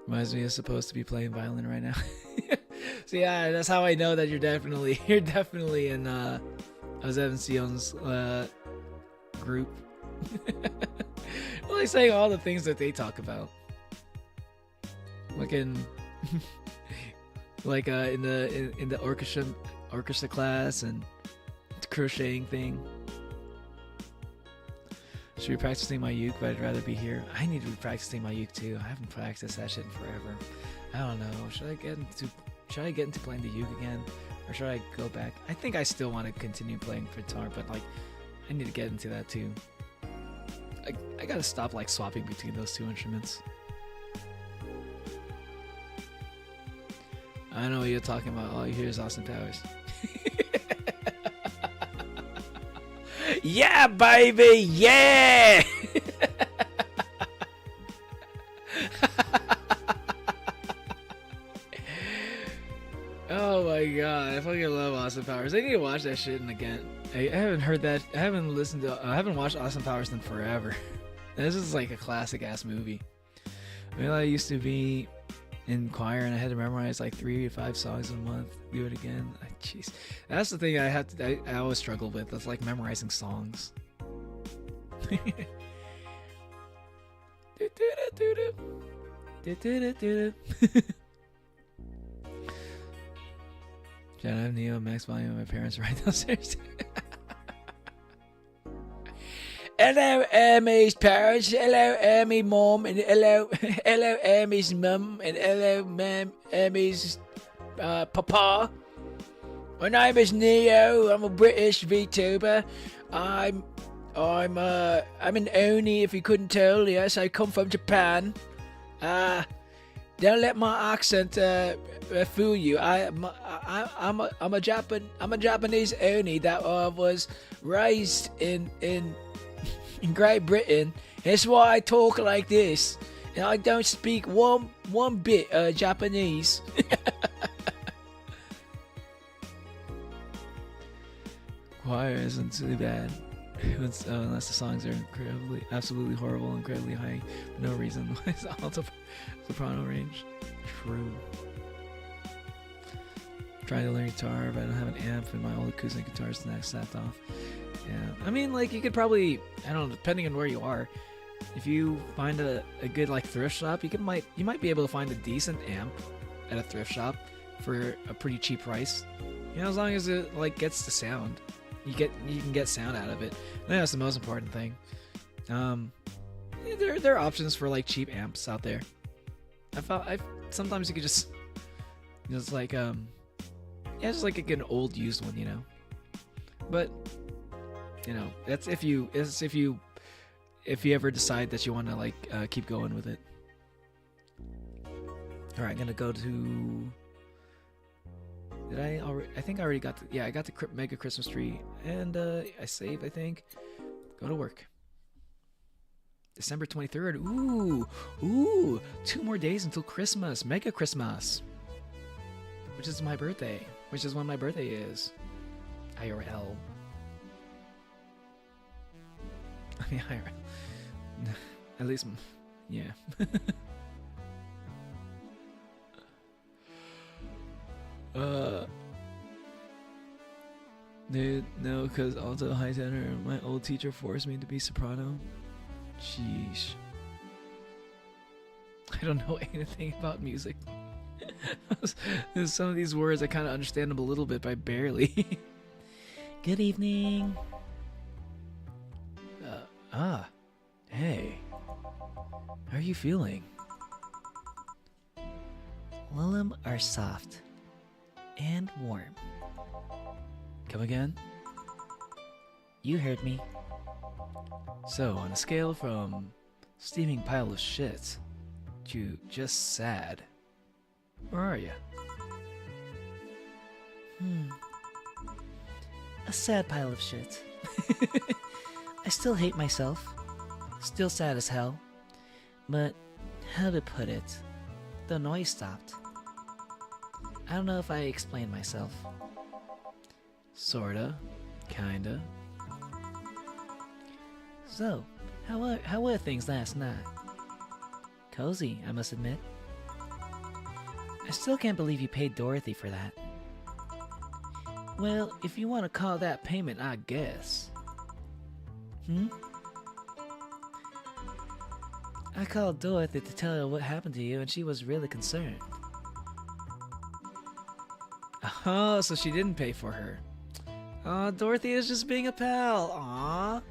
Reminds me of supposed to be playing violin right now. So yeah, that's how I know that you're definitely in Evan Sion's group. Well, like saying all the things that they talk about. Like in the orchestra orchestra class and crocheting thing. Should be practicing my uke, but I'd rather be here. I need to be practicing my uke too. I haven't practiced that shit in forever. I don't know. Should I get into playing the uke again, or should I go back? I think I still want to continue playing guitar, but like I need to get into that too. I gotta stop like swapping between those two instruments. I know what you're talking about. All you hear is Austin Powers. Yeah, baby, yeah! Oh my god, I fucking love Austin Powers. I need to watch that shit again. I haven't heard that. I haven't watched Austin Powers in forever. This is like a classic ass movie. I used to be in choir and I had to memorize like 3 to 5 songs a month. Do it again. Jeez, that's the thing I always struggle with. That's like memorizing songs. Should I have Neo max volume of my parents right downstairs? Hello, Emmy's parents. Hello, Emmy mom, and hello, Emmy's mum, and hello, Emmy's papa. My name is Neo. I'm a British VTuber. I'm an Oni. If you couldn't tell, yes, I come from Japan. Don't let my accent fool you. I'm a Japanese Oni that was raised in Great Britain. That's why I talk like this, and I don't speak one bit Japanese. Choir isn't too bad, unless the songs are absolutely horrible, incredibly high for no reason. It's alto soprano range. True. Trying to learn guitar, but I don't have an amp, and my old acoustic guitar is snapped off. Yeah, I mean, like, you could probably, I don't know, depending on where you are, if you find a good like thrift shop, you might be able to find a decent amp at a thrift shop for a pretty cheap price. You know, as long as it like gets the sound, you can get sound out of it. I think that's the most important thing. There are options for like cheap amps out there. Sometimes you could just like just like get an old used one, you know. But you know, that's if you ever decide that you want to like keep going with it. All right, I'm gonna go to. Did I already? I think I already got. I got the mega Christmas tree, and I saved. I think. Go to work. December 23rd. Ooh! 2 more days until Christmas. Mega Christmas. Which is my birthday. Which is when my birthday is. IRL. I mean, IRL. At least, yeah. Dude, no, because alto high tenor, my old teacher forced me to be soprano. Sheesh. I don't know anything about music. Some of these words I kind of understand them a little bit, but barely. Good evening. Hey. How are you feeling? Lulum are soft and warm. Come again? You heard me. So, on a scale from steaming pile of shit to just sad, where are you? A sad pile of shit. I still hate myself. Still sad as hell. But, how to put it? The noise stopped. I don't know if I explained myself. Sorta. Kinda. So, how were things last night? Cozy, I must admit. I still can't believe you paid Dorothy for that. Well, if you want to call that payment, I guess. I called Dorothy to tell her what happened to you, and she was really concerned. Oh, so she didn't pay for her. Oh, Dorothy is just being a pal. Aw.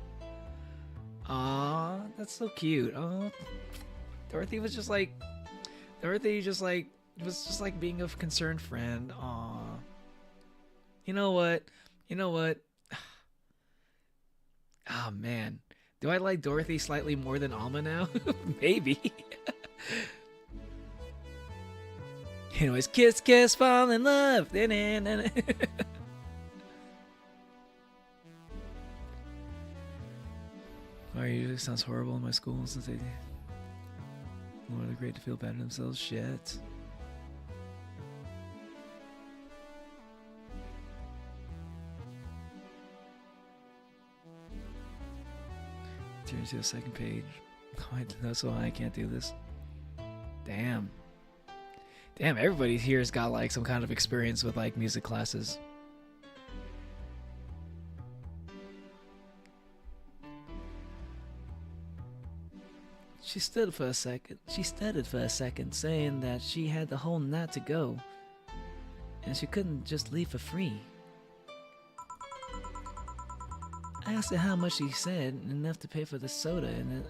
Aw, that's so cute. Oh, Dorothy was just like being a concerned friend. Aw. You know what? Oh man. Do I like Dorothy slightly more than Alma now? Maybe. Anyways, kiss, kiss, fall in love. Why usually sounds horrible in my school since they more they're great to feel bad in themselves. Shit. Turn to the second page. That's why I can't do this. Damn. Damn, everybody here's got like some kind of experience with like music classes. She stood for a second. She stuttered for a second, saying that she had the whole night to go, and she couldn't just leave for free. I asked her how much. She said enough to pay for the soda, and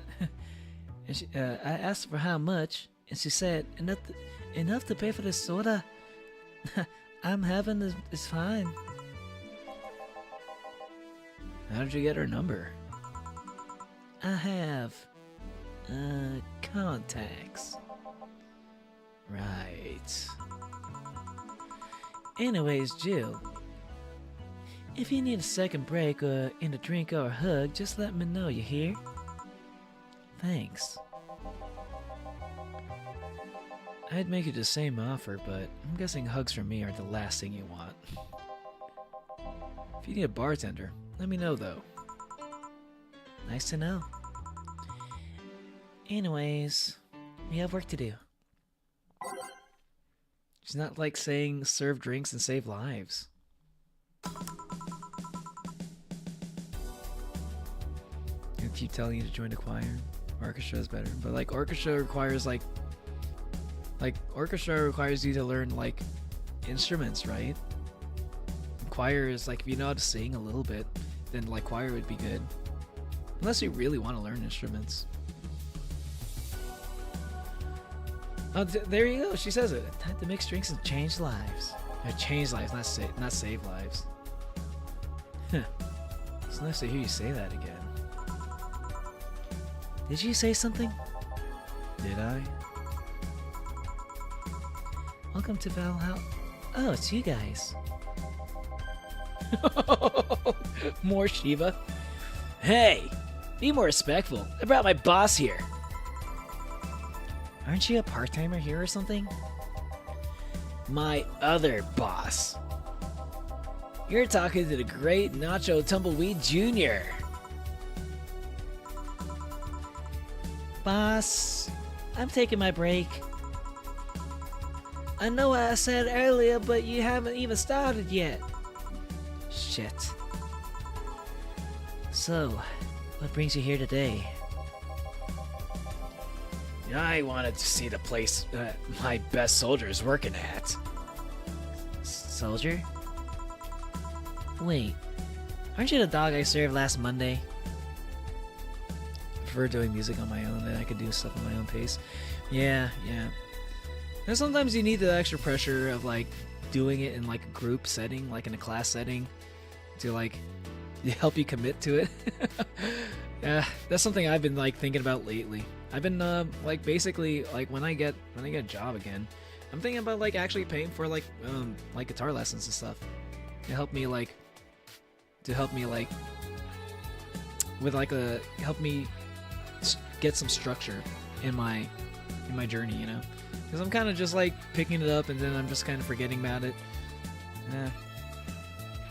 I asked for how much, and she said enough to pay for the soda. I'm having is fine. How did you get her number? I have contacts. Right. Anyways, Jill, if you need a second break or in a drink or a hug, just let me know, you hear? Thanks. I'd make you the same offer, but I'm guessing hugs from me are the last thing you want. If you need a bartender, let me know though. Nice to know. Anyways, we have work to do. She's not like saying serve drinks and save lives. I keep telling you to join the choir. Orchestra is better, but like orchestra requires orchestra requires you to learn like instruments, right? Choir is like if you know how to sing a little bit, then like choir would be good. Unless you really want to learn instruments. Oh, there you go. She says it. Time to mix drinks and change lives. Change lives, not save lives. It's nice to hear you say that again. Did you say something? Did I? Welcome to Valhalla. Oh, it's you guys. More Shiva. Hey, be more respectful. I brought my boss here. Aren't you a part-timer here or something? My other boss. You're talking to the great Nacho Tumbleweed Jr. Boss, I'm taking my break. I know what I said earlier, but you haven't even started yet. Shit. So, what brings you here today? I wanted to see the place my best soldier is working at. Soldier? Wait, aren't you the dog I served last Monday? I prefer doing music on my own, and I could do stuff at my own pace. Yeah. And sometimes you need the extra pressure of like doing it in like a group setting, like in a class setting, to like help you commit to it. Yeah, that's something I've been like thinking about lately. I've been like basically like when I get a job again, I'm thinking about like actually paying for like guitar lessons and stuff to help me help me get some structure in my journey, you know, because I'm kind of just like picking it up and then I'm just kind of forgetting about it, and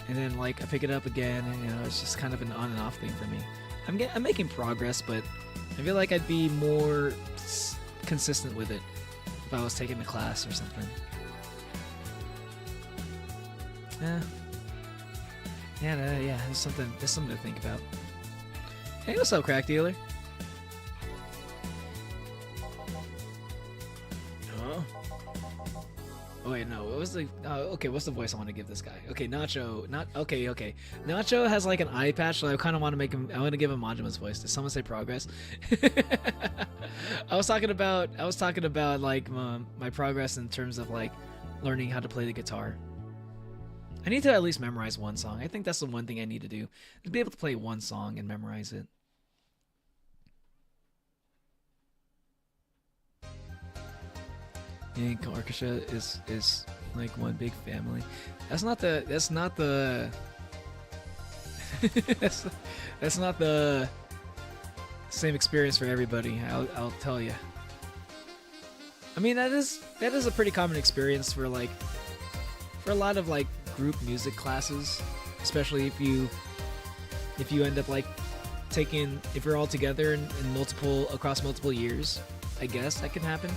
then like I pick it up again, and you know it's just kind of an on and off thing for me. I'm making progress, but I feel like I'd be more consistent with it if I was taking a class or something. Yeah, there's something to think about. Hey, what's up, crack dealer? Huh? Oh Wait, no. What was the? Okay, what's the voice I want to give this guy? Okay, Nacho. Not okay. Okay, Nacho has like an eye patch, so I kind of want to make him. I want to give him Majima's voice. Did someone say progress? I was talking about like my progress in terms of like learning how to play the guitar. I need to at least memorize one song. I think that's the one thing I need to do, to be able to play one song and memorize it. Yeah, orchestra is like one big family. That's not the that's not the same experience for everybody. I'll tell you. I mean, that is a pretty common experience for a lot of like group music classes, especially if you end up like if you're all together in across multiple years. I guess that can happen.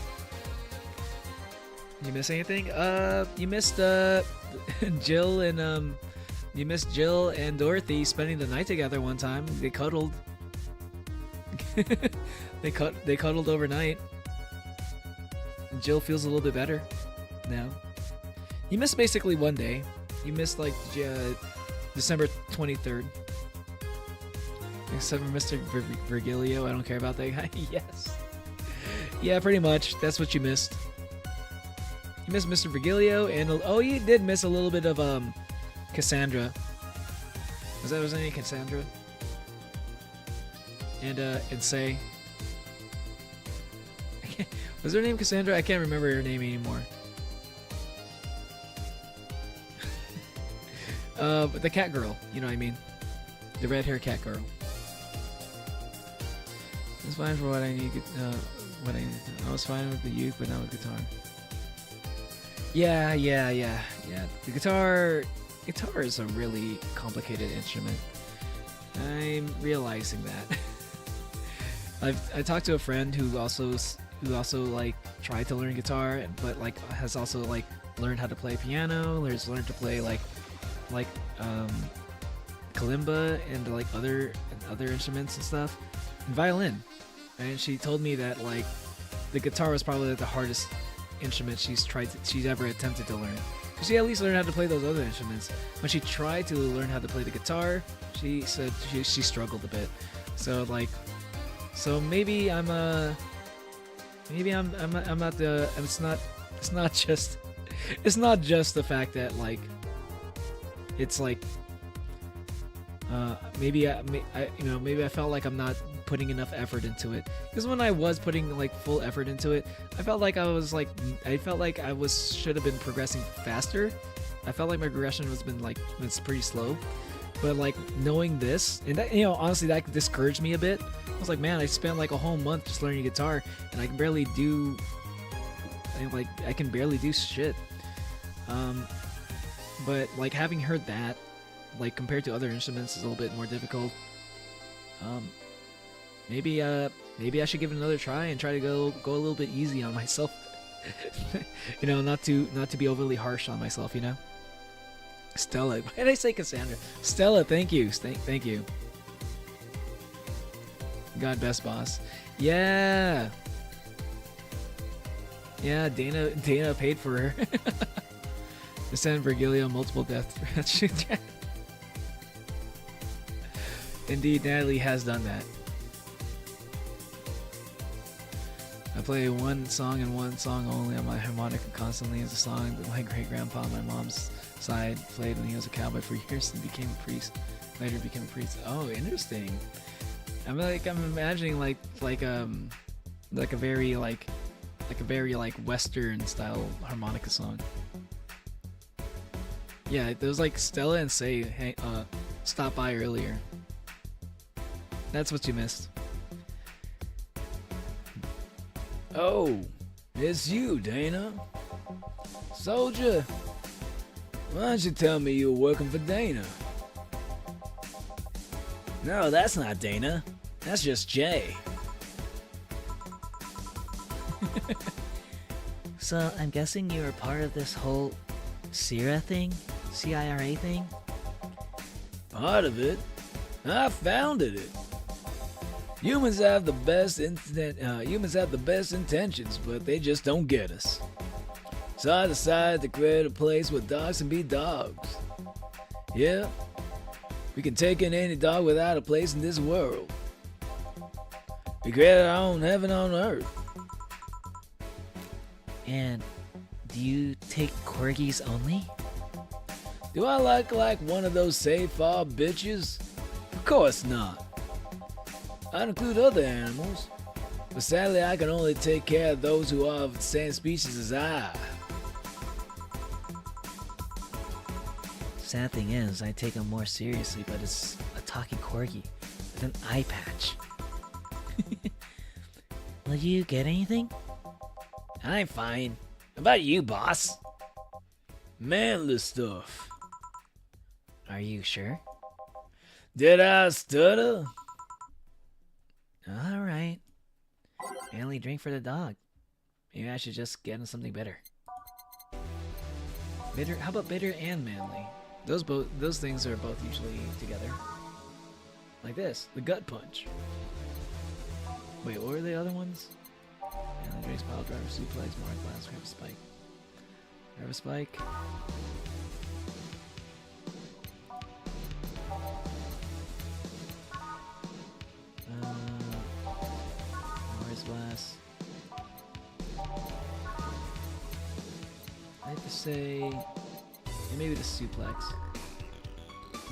You miss anything? You missed Jill and Dorothy spending the night together one time. They cuddled. they cuddled overnight. Jill feels a little bit better now. You missed basically one day. You missed like December 23rd. Except for Mr. Virgilio. I don't care about that guy. Yes. Yeah, pretty much. That's what you missed. You missed Mr. Virgilio, and you did miss a little bit of Cassandra. Was her name Cassandra? And Say. Was her name Cassandra? I can't remember her name anymore. But the cat girl, you know what I mean? The red hair cat girl. It's fine for what I need. I was fine with the uke, but not with guitar. Yeah. The guitar is a really complicated instrument. I'm realizing that. I talked to a friend who also like tried to learn guitar, but like has also like learned how to play piano, learned to play like kalimba and like other instruments and stuff, and violin. And she told me that like the guitar was probably the hardest instrument she's ever attempted to learn. She at least learned how to play those other instruments. When she tried to learn how to play the guitar, she said she struggled a bit. So maybe I'm not the. It's not just the fact that like it's like maybe I felt like I'm not putting enough effort into it, because when I was putting like full effort into it, I felt like I should have been progressing faster. I felt like my progression was pretty slow. But like knowing this, and that, honestly, that discouraged me a bit. I was like, man, I spent like a whole month just learning guitar, and I can barely do shit. But like having heard that, like compared to other instruments, is a little bit more difficult. Maybe I should give it another try and try to go a little bit easy on myself. Not to be overly harsh on myself. Stella, why did I say Cassandra? Stella, thank you, thank you. God, best boss. Yeah. Dana paid for her. To send Virgilio multiple death threats. Indeed, Natalie has done that. I play one song and one song only on my harmonica constantly. As a song that my great-grandpa on my mom's side played when he was a cowboy for years and became a priest. Later became a priest. Oh, interesting. I'm imagining like a very Western style harmonica song. Yeah, there was like Stella and Say stopped by earlier. That's what you missed. Oh, it's you, Dana. Soldier, why don't you tell me you were working for Dana? No, that's not Dana. That's just Jay. So, I'm guessing you were part of this whole CIRA thing? CIRA thing? Part of it? I founded it. Humans have the best intentions, but they just don't get us. So I decided to create a place where dogs can be dogs. Yeah, we can take in any dog without a place in this world. We created our own heaven on earth. And do you take corgis only? Do I look like one of those safe fob bitches? Of course not. I'd include other animals, but sadly I can only take care of those who are of the same species as I. Sad thing is, I take him more seriously, but it's a talking corgi with an eye patch. Will you get anything? I'm fine. How about you, boss? Manly stuff. Are you sure? Did I stutter? Alright. Manly drink for the dog. Maybe I should just get him something bitter. Bitter? How about bitter and manly? Those things are both usually together. Like this, the gut punch. Wait, what were the other ones? Manly drinks, pile driver, suplex, mark glass, grab a spike. Grab a spike. Where's glass? I have to say, yeah, maybe the suplex.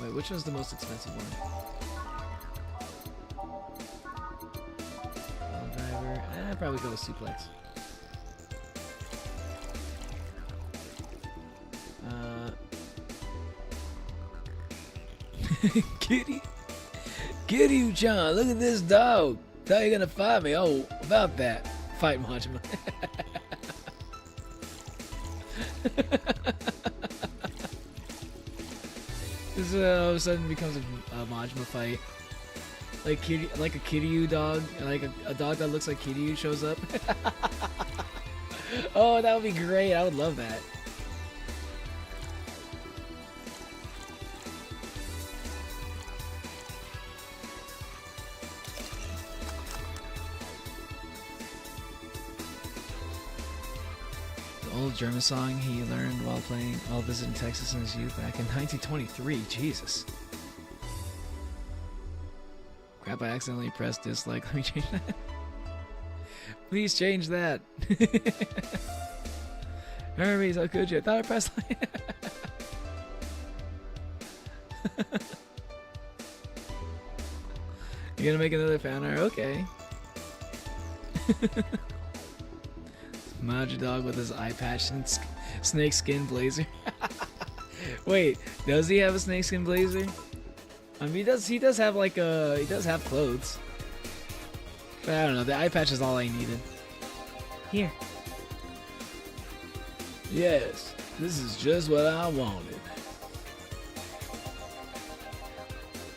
Wait, which one's the most expensive one? Pile driver. I'd probably go with suplex. Kitty, Kitty-chan, look at this dog. Thought you're gonna fight me. Oh, about that. Fight Majima. This all of a sudden becomes a Majima fight. Like kitty, like a Kiryu dog, like a dog that looks like Kiryu shows up. Oh, that would be great. I would love that. Old German song he learned while visiting Texas in his youth back in 1923. Jesus. Crap, I accidentally pressed dislike. Let me change that. Please change that. Hermes, how could you? I thought I pressed like... You gonna make another fan art? Okay. Maja dog with his eye patch and snake skin blazer. Wait, does he have a snake skin blazer? I mean, he does have like he does have clothes. But I don't know, the eye patch is all I needed. Here. Yes, this is just what I wanted.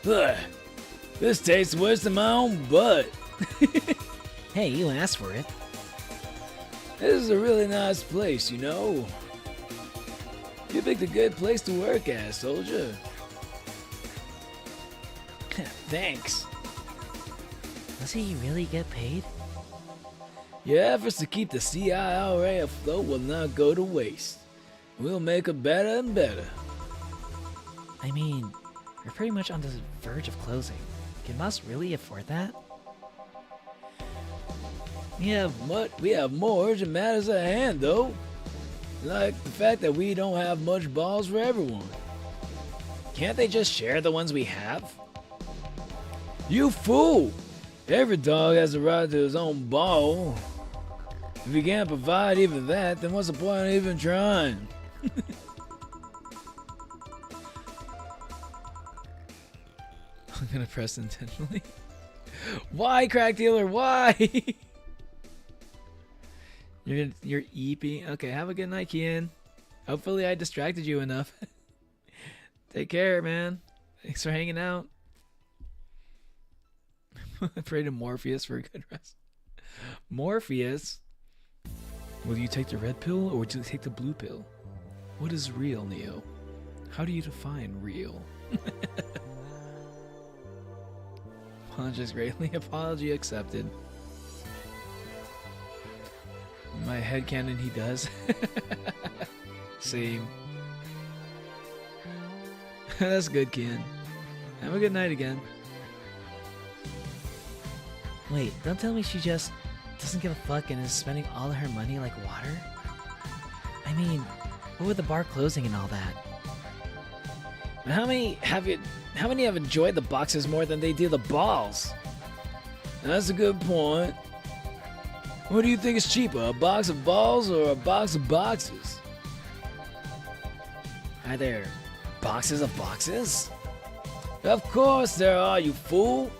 Ugh, this tastes worse than my own butt. Hey, you asked for it. This is a really nice place, you know. You picked a good place to work at, soldier. Thanks. Does he really get paid? Your efforts to keep the CIRA afloat will not go to waste. We'll make it better and better. I mean, we're pretty much on the verge of closing. Can Moss really afford that? We have more urgent matters at hand, though. Like the fact that we don't have much balls for everyone. Can't they just share the ones we have? You fool! Every dog has a right to his own ball. If you can't provide even that, then what's the point of even trying? I'm gonna press intentionally. Why, crack dealer? Why? You're eeping. Okay, have a good night, Kian. Hopefully I distracted you enough. Take care, man. Thanks for hanging out. I pray to Morpheus for a good rest. Morpheus? Will you take the red pill or would you take the blue pill? What is real, Neo? How do you define real? Apologies greatly. Apology accepted. my headcanon, he does. Same. That's good, Ken. Have a good night again. Wait, don't tell me she just doesn't give a fuck and is spending all of her money like water? I mean, what with the bar closing and all that? But how many have enjoyed the boxes more than they do the balls? That's a good point. What do you think is cheaper, a box of balls or a box of boxes? Are there boxes of boxes? Of course there are, you fool.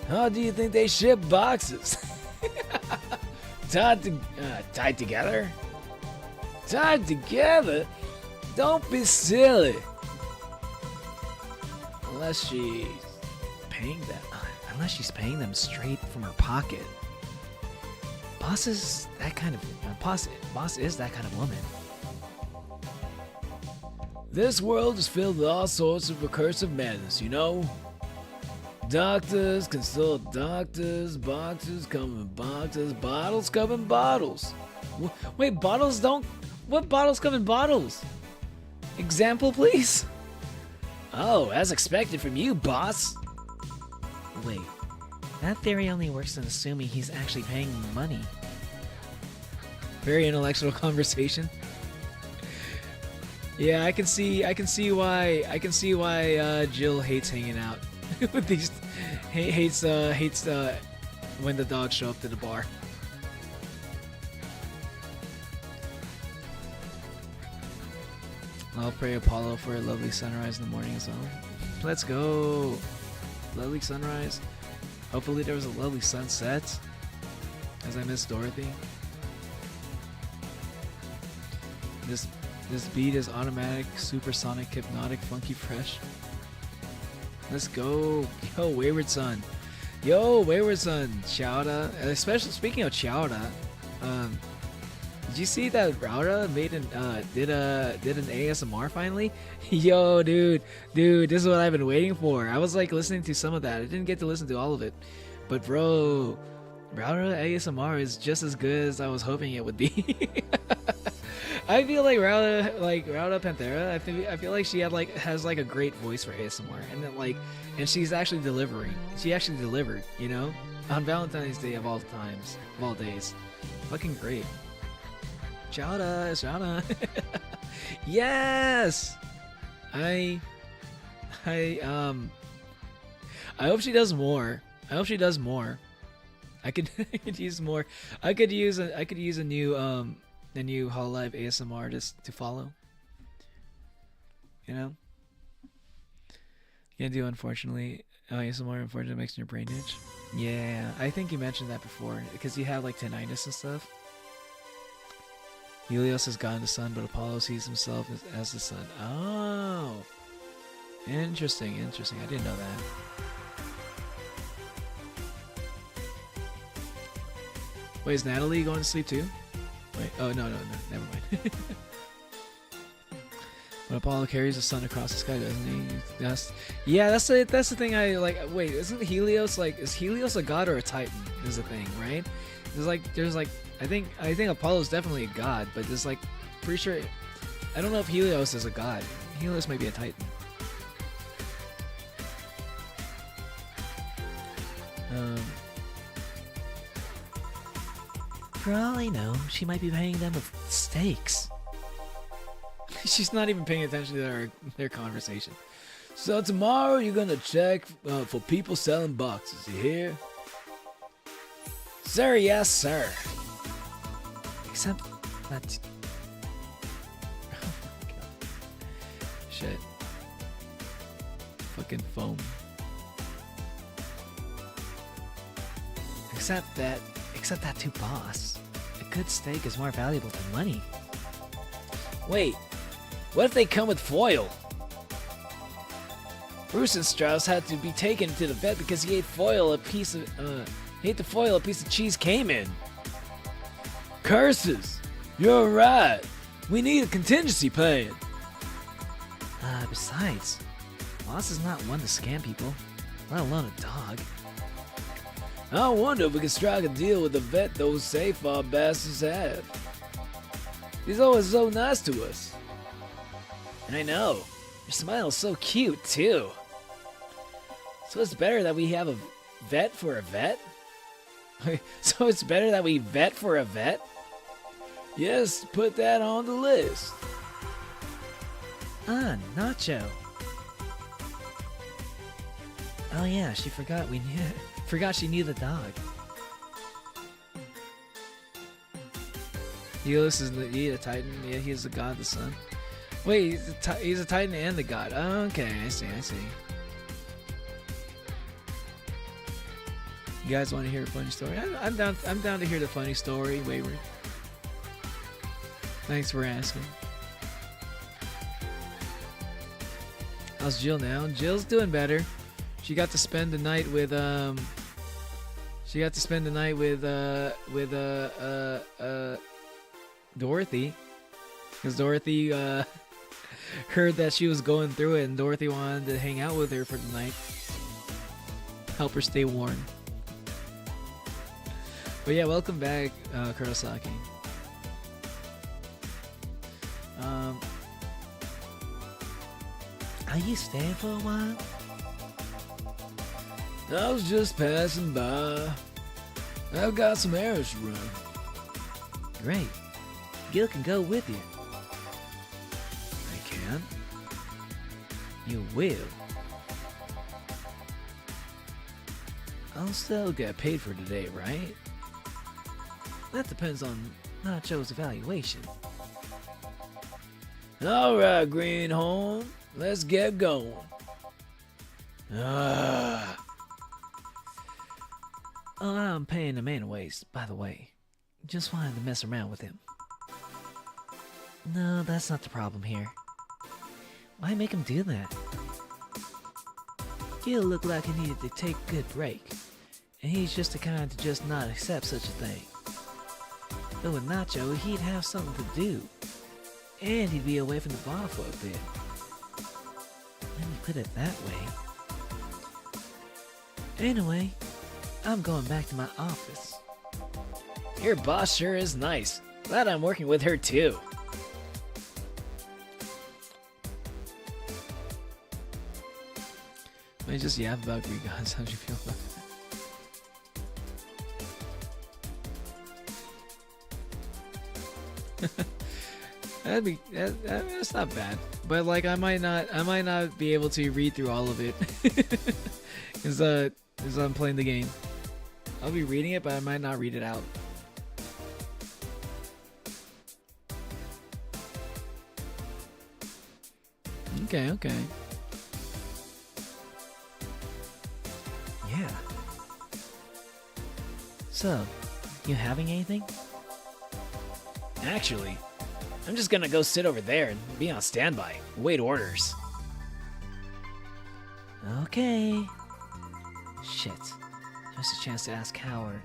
How do you think they ship boxes? Tied together? Tied together? Don't be silly. Unless she's paying them straight from her pocket. Boss is that kind of woman. This world is filled with all sorts of recursive madness, you know? Doctors consult doctors, boxes come in boxes, bottles come in bottles. Wait, bottles don't... What bottles come in bottles? Example, please? Oh, as expected from you, boss. Wait, that theory only works in assuming he's actually paying money. Very intellectual conversation. Yeah, I can see why Jill hates hanging out with these. Hates when the dogs show up to the bar. I'll pray Apollo for a lovely sunrise in the morning as well. Let's go. Lovely sunrise. Hopefully there was a lovely sunset. As I miss Dorothy. This beat is automatic, supersonic, hypnotic, funky, fresh. Let's go. Yo, Wayward Son. Yo, Wayward Son. Chowda. Especially speaking of Chowda, did you see that Rauda made did an ASMR finally? Yo, dude, this is what I've been waiting for. I was like listening to some of that. I didn't get to listen to all of it, but bro, Rauda ASMR is just as good as I was hoping it would be. I feel like Rauda Panthera. I feel like she has a great voice for ASMR, and then and she's actually delivering. She actually delivered, you know, on Valentine's Day of all times, of all days. Fucking great. Chowda. Yes. I hope she does more. I could use more. I could use a new Hololive ASMR artist to follow. You know? Can't do, unfortunately. ASMR unfortunately makes your brain itch. Yeah, I think you mentioned that before because you have like tinnitus and stuff. Helios is God in the sun, but Apollo sees himself as the sun. Oh, interesting. I didn't know that. Wait, is Natalie going to sleep too? Wait, oh no, never mind. But Apollo carries the sun across the sky, doesn't he? That's the thing I like. Wait, isn't Helios is Helios a god or a titan? Is the thing, right? There's I think Apollo's definitely a god, but there's pretty sure. I don't know if Helios is a god. Helios might be a titan. For all I know, she might be paying them with steaks. She's not even paying attention to their conversation. So tomorrow you're gonna check for people selling boxes. You hear? Sir, yes, sir. Except that. Oh my god. Shit. Fucking foam. Except that to boss. A good steak is more valuable than money. Wait, what if they come with foil? Bruce and Strauss had to be taken to the vet because he ate the foil a piece of cheese came in. Curses! You're right. We need a contingency plan. Besides, boss is not one to scam people, let alone a dog. I wonder if we can strike a deal with the vet those safe our bastards have. He's always so nice to us. I know. Your smile is so cute, too. So it's better that we have a vet for a vet? So it's better that we vet for a vet? Yes, put that on the list. Ah, Nacho. Oh yeah, she forgot forgot she knew the dog. Helios is a Titan. Yeah, he's the god of the sun. Wait, he's a Titan and the god. Oh, okay, I see. You guys want to hear a funny story? I'm down to hear the funny story, Wayward. Thanks for asking. How's Jill now? Jill's doing better. She got to spend the night with Dorothy, because Dorothy heard that she was going through it, and Dorothy wanted to hang out with her for the night, help her stay warm. But yeah, welcome back, Kurosaki. Are you staying for a while? I was just passing by. I've got some errands to run. Great. Gil can go with you. I can. You will. I'll still get paid for today, right? That depends on Nacho's evaluation. Alright, Greenhorn. Let's get going. Ah. Oh, I'm paying him anyways, by the way. Just wanted to mess around with him. No, that's not the problem here. Why make him do that? Gil looked like he needed to take a good break, and he's just the kind to just not accept such a thing. But with Nacho, he'd have something to do, and he'd be away from the bar for a bit. When you put it that way. Anyway, I'm going back to my office. Your boss sure is nice. Glad I'm working with her too. Let me just yap about Greek gods. How'd you feel about that? That's not bad. But like I might not be able to read through all of it. Cause I'm playing the game. I'll be reading it, but I might not read it out. Okay. Yeah. So, you having anything? Actually, I'm just gonna go sit over there and be on standby. Wait orders. Okay. Shit. There's a chance to ask Howard,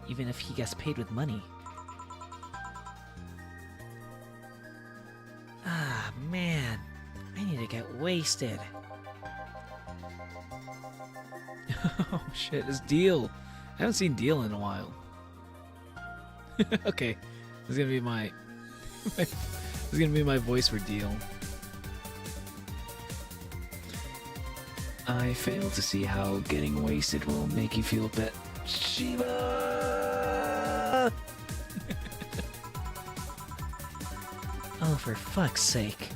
even if he gets paid with money. Ah, man. I need to get wasted. Oh shit, it's Deal. I haven't seen Deal in a while. Okay, this is gonna be my voice for Deal. I fail to see how getting wasted will make you feel better. Shiva! Oh, for fuck's sake.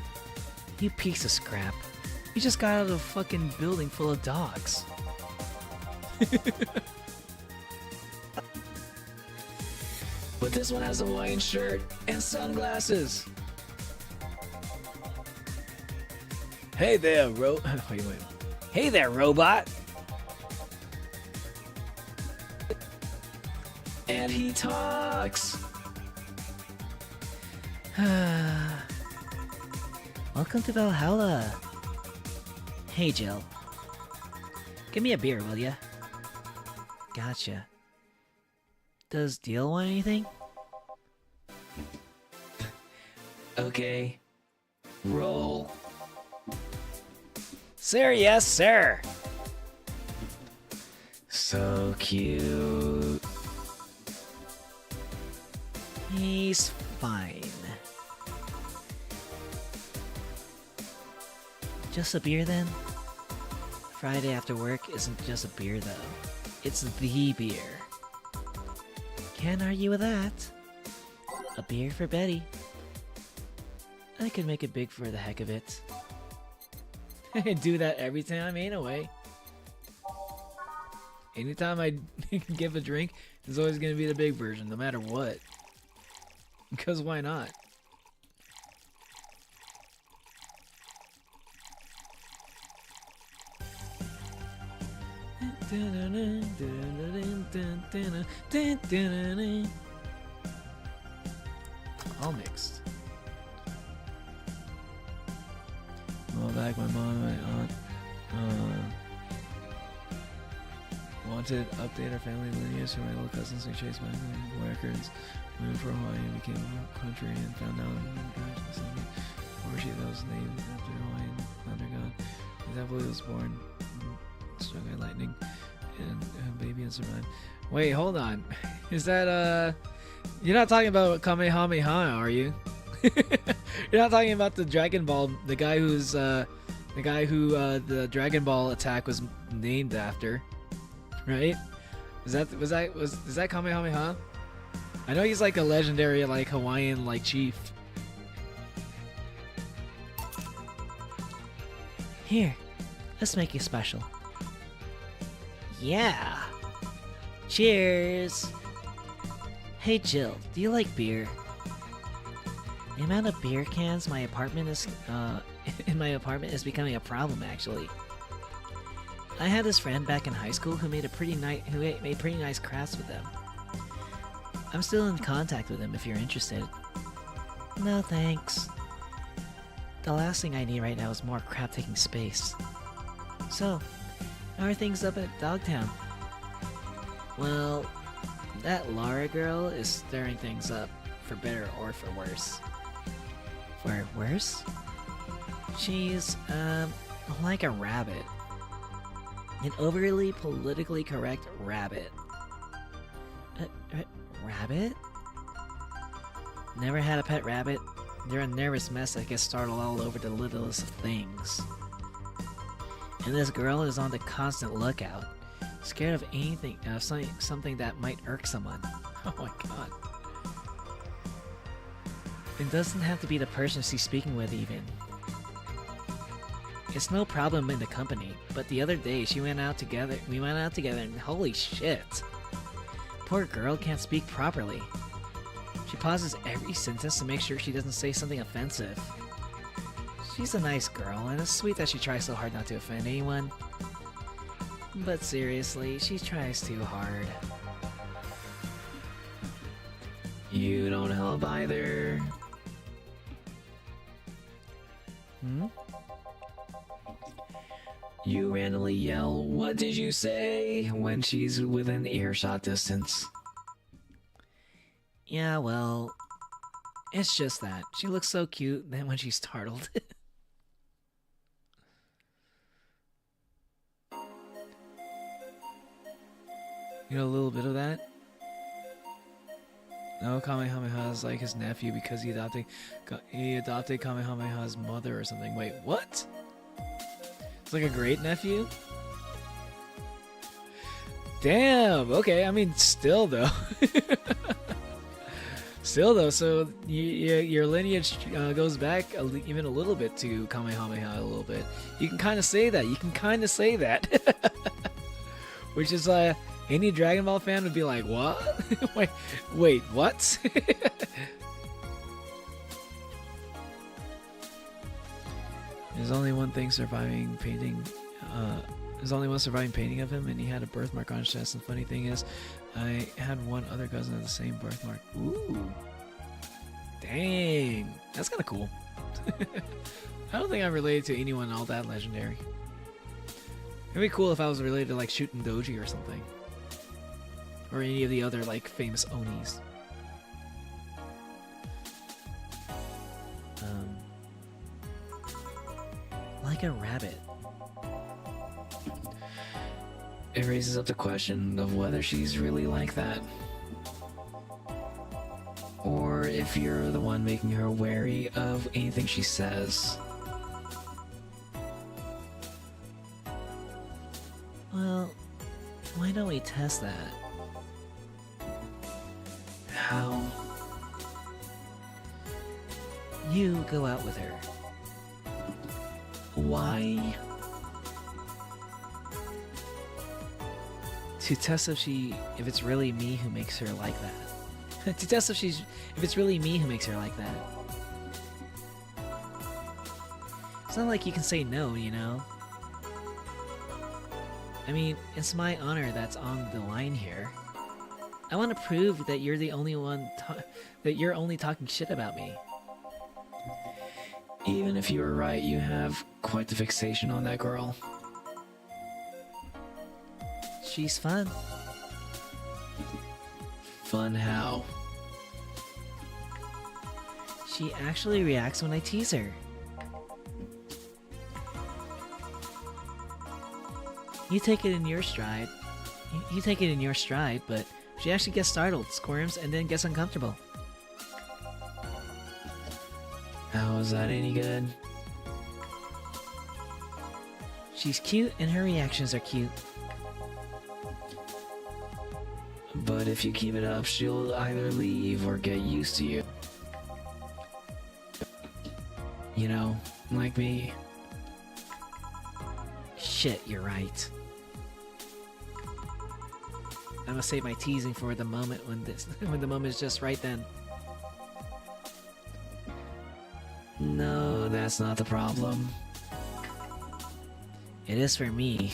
You piece of scrap. You just got out of a fucking building full of dogs. But this one has a Hawaiian shirt and sunglasses. Hey there, wait. Hey there, robot. And he talks. Welcome to Valhalla. Hey, Jill. Give me a beer, will ya? Gotcha. Does Deal want anything? Okay. Roll. Sir, yes, sir. So cute. He's fine. Just a beer then? Friday after work isn't just a beer though. It's the beer. Can't argue with that. A beer for Betty. I could make it big for the heck of it. I do that every time anyway. Anytime I give a drink, it's always gonna be the big version, no matter what. Because why not? All mixed. Well, back my mom and my aunt wanted to update our family lineage for my little cousins who chased my records. Moved from Hawaii and became a country and found out where she was named after Hawaiian thunder god. Example, he was born struck by lightning and a baby and survived. Wait, hold on. Is that you're not talking about Kamehameha, are you? You're not talking about the Dragon Ball, the guy who the Dragon Ball attack was named after, right? Is that Kamehameha? I know he's like a legendary like Hawaiian like chief. Here, let's make it special. Yeah! Cheers! Hey Jill, do you like beer? The amount of beer cans my apartment is in my apartment is becoming a problem actually. I had this friend back in high school who made pretty nice crafts with them. I'm still in contact with him if you're interested. No thanks. The last thing I need right now is more crap taking space. So, how are things up at Dogtown? Well, that Lara girl is stirring things up, for better or for worse. For worse? She's, like a rabbit. An overly politically correct rabbit. Rabbit? Never had a pet rabbit. They're a nervous mess that gets startled all over the littlest of things. And this girl is on the constant lookout, scared of anything, something that might irk someone. Oh my god. It doesn't have to be the person she's speaking with even. It's no problem in the company, but the other day we went out together and holy shit. Poor girl can't speak properly. She pauses every sentence to make sure she doesn't say something offensive. She's a nice girl, and it's sweet that she tries so hard not to offend anyone. But seriously, she tries too hard. You don't help either. Hmm? You randomly yell, "What did you say?" when she's within earshot distance. Yeah, well, it's just that. She looks so cute then when she's startled. You know a little bit of that? No, Kamehameha is like his nephew because he adopted Kamehameha's mother or something. Wait, what? It's like a great nephew? Damn, okay, I mean, still though. So your lineage goes back even a little bit to Kamehameha a little bit. You can kind of say that. Which is any Dragon Ball fan would be like, what? wait, what? There's only one surviving painting of him, and he had a birthmark on his chest. And the funny thing is, I had one other cousin with the same birthmark. Ooh. Dang. That's kind of cool. I don't think I'm related to anyone all that legendary. It'd be cool if I was related to like Shootin' Doji or something. Or any of the other like famous Onis. Like a rabbit. It raises up the question of whether she's really like that. Or if you're the one making her wary of anything she says. Well, why don't we test that? How? You go out with her. Why? To test if it's really me who makes her like that. To test if it's really me who makes her like that. It's not like you can say no, you know? I mean, it's my honor that's on the line here. I want to prove that you're the only one that you're only talking shit about me. Even if you were right, you have quite the fixation on that girl. She's fun. Fun how? She actually reacts when I tease her. You take it in your stride. You take it in your stride, but she actually gets startled, squirms, and then gets uncomfortable. How is that any good? She's cute and her reactions are cute. But if you keep it up, she'll either leave or get used to you. You know, like me. Shit, you're right. I must save my teasing for the moment when the moment is just right then. No, that's not the problem. It is for me.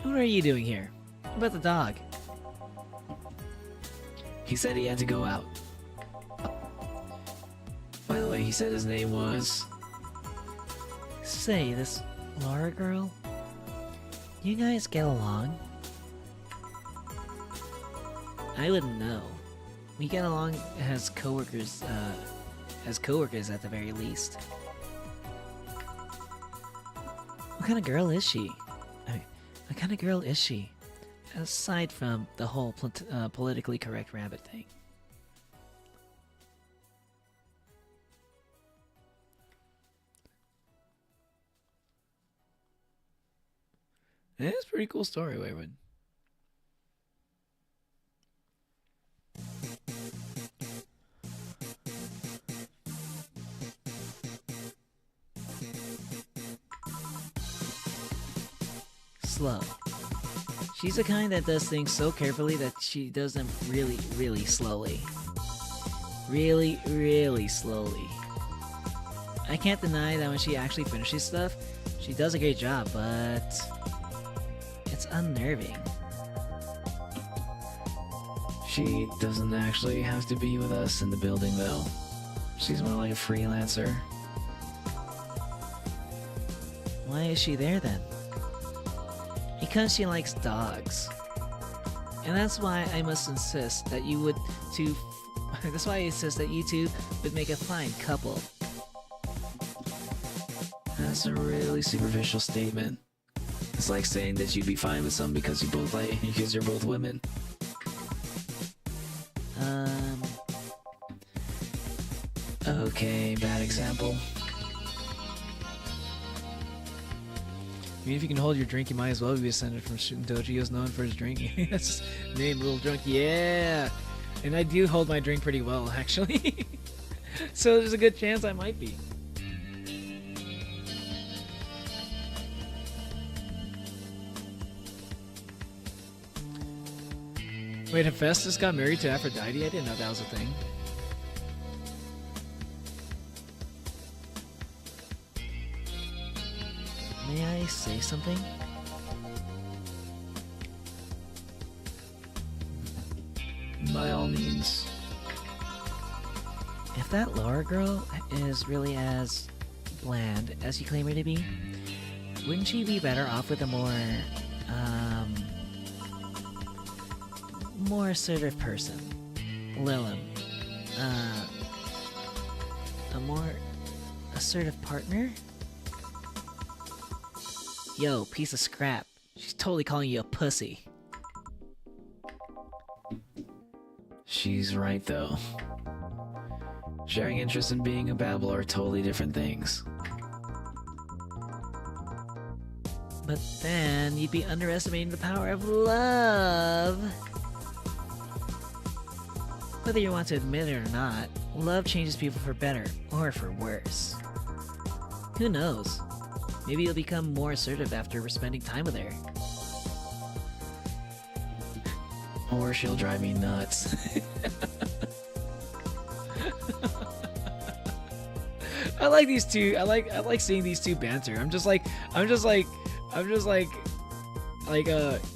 What are you doing here? What about the dog? He said he had to go out. By the way, he said his name was... Say, this Laura girl? You guys get along? I wouldn't know. We get along as coworkers at the very least. What kind of girl is she? What kind of girl is she? Aside from the whole politically correct rabbit thing. Yeah, it's a pretty cool story, Wayward. Slow. She's the kind that does things so carefully that she does them really, really slowly. Really, really slowly. I can't deny that when she actually finishes stuff, she does a great job, but it's unnerving. She doesn't actually have to be with us in the building, though. She's more like a freelancer. Why is she there then? Because she likes dogs. And that's why I must insist that you would two... that's why I insist that you two would make a fine couple. That's a really superficial statement. It's like saying that you'd be fine with some because you're both women. Okay, bad example. I mean, if you can hold your drink, you might as well be ascended from Shooting Doji is known for his drinking. That's his name, Little Drunk. Yeah! And I do hold my drink pretty well, actually. So there's a good chance I might be. Wait, Hephaestus got married to Aphrodite? I didn't know that was a thing. May I say something? By all means. If that Laura girl is really as bland as you claim her to be, wouldn't she be better off with a more assertive person? Lilum. A more assertive partner? Yo, piece of scrap. She's totally calling you a pussy. She's right, though. Sharing interest and being a babbler are totally different things. But then you'd be underestimating the power of love. Whether you want to admit it or not, love changes people for better or for worse. Who knows? Maybe you'll become more assertive after spending time with her. Or she'll drive me nuts. I like these two. I like seeing these two banter. I'm just like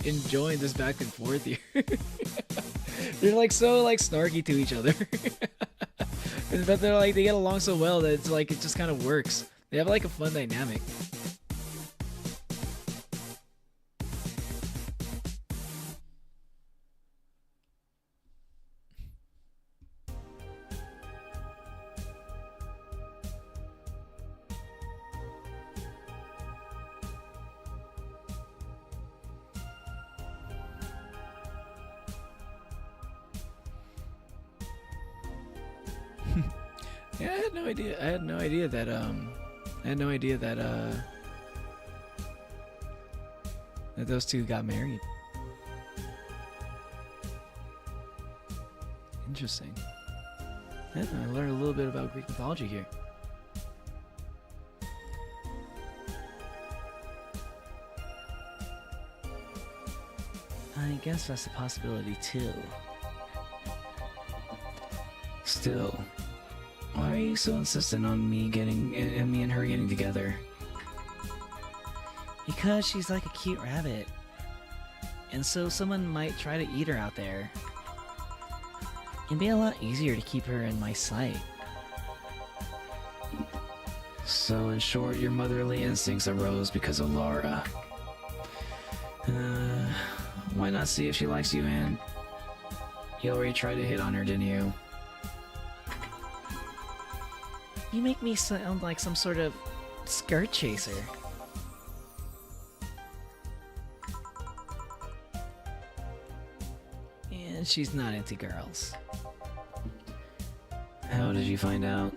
enjoying this back and forth here. They're like so like snarky to each other. But they're like they get along so well that it's like it just kind of works. They have like a fun dynamic. Yeah, I had no idea. I had no idea that that those two got married. Interesting. Yeah, I learned a little bit about Greek mythology here. I guess that's a possibility too. Still, why are you so insistent on me and her getting together? Because she's like a cute rabbit. And so someone might try to eat her out there. It'd be a lot easier to keep her in my sight. So in short, your motherly instincts arose because of Laura. Why not see if she likes you, and you already tried to hit on her, didn't you? You make me sound like some sort of skirt chaser. And she's not into girls. How did you find out?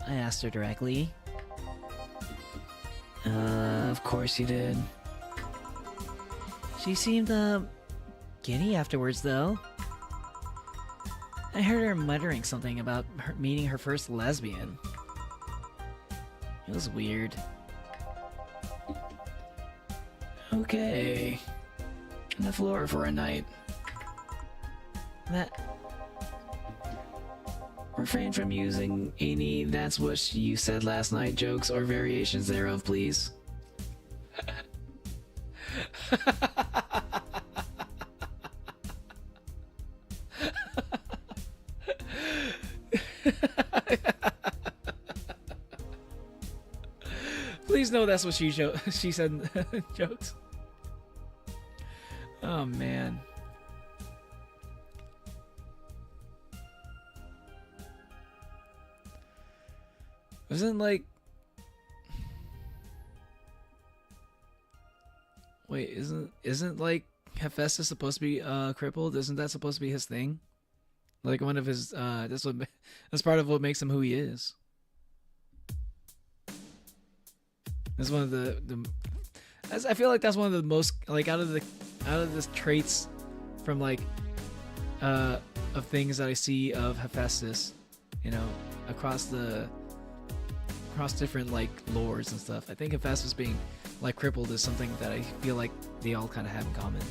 I asked her directly. Of course you did. She seemed, giddy afterwards, though. I heard her muttering something about her meeting her first lesbian. It was weird. Okay. On the floor for a night. That... Refrain from using any "that's what you said last night" jokes or variations thereof, please. Please know that's what she said jokes. Oh man. Isn't like wait, isn't like Hephaestus supposed to be crippled? Isn't that supposed to be his thing? Like one of his that's part of what makes him who he is. That's one of the I feel like that's one of the most like out of the traits from like of things that I see of Hephaestus, you know, across different like lores and stuff. I think Hephaestus being like crippled is something that I feel like they all kind of have in common.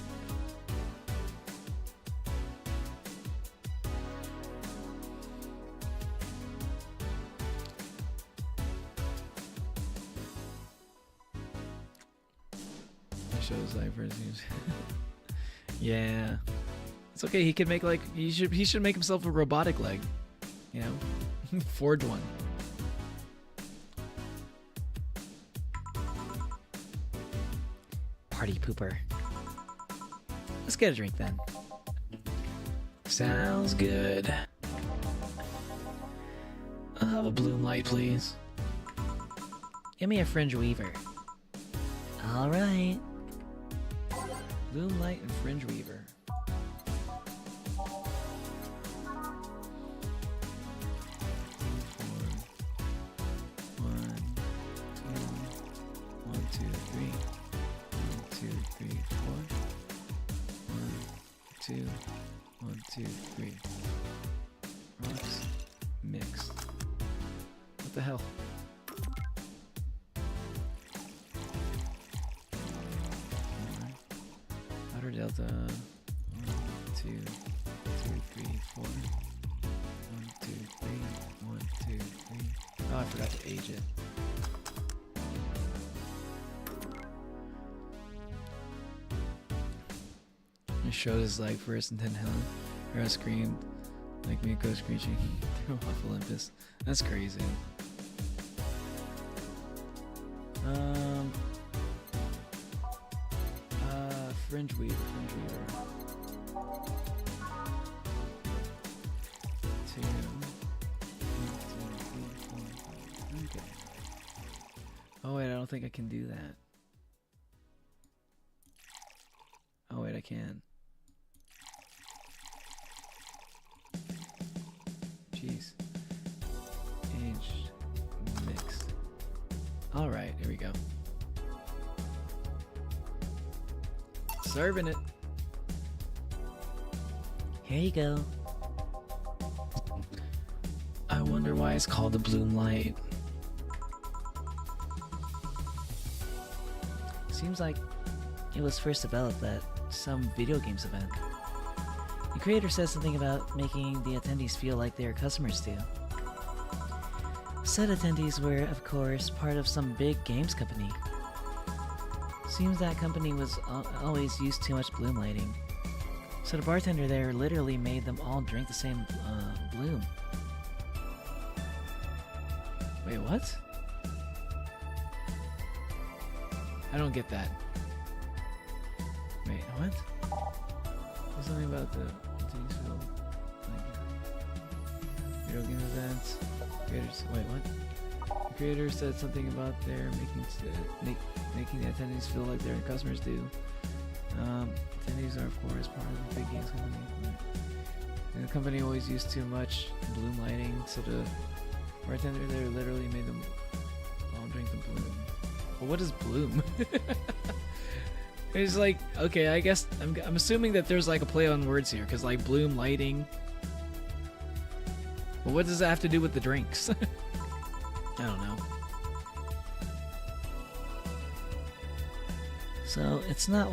Shows diversity. Yeah, it's okay. He could make like he should make himself a robotic leg, you know, forge one. Party pooper. Let's get a drink then. Sounds good. I'll have a bloom light, please. Give me a fringe weaver. All right. Bloom light and fringe weaver. 2, 1, 2, 3. Rocks mixed. What the hell? Outer delta. 1, 2, 2, 3, 4. 1, 2, 3. 1, 2, 3. Oh, I forgot to age it. It showed his like first and 10 Helen. Hera screamed like Miko screeching through off Olympus. That's crazy. Fringe weaver. 2, 1, 2, 3, 4, 5. Okay. Oh wait, I don't think I can do that. Oh wait, I can. Jeez. Aged. Mixed. Alright, here we go. Serving it. Here you go. I wonder why it's called the Bloom Light. Seems like it was first developed at some video games event. The creator said something about making the attendees feel like their customers do. Said attendees were, of course, part of some big games company. Seems that company was always used too much bloom lighting. So the bartender there literally made them all drink the same bloom. Wait, what? I don't get that. Wait, what? There's something about the teams feel like video game events. Creators, wait, what? The creator said something about their making the attendees feel like their customers do. Attendees are, of course, part of the big games company. And the company always used too much bloom lighting, so the bartender there literally made them all drink the bloom. Well, what is bloom? It's like, okay, I guess I'm assuming that there's like a play on words here, because like bloom lighting. Well, what does that have to do with the drinks? I don't know. So it's not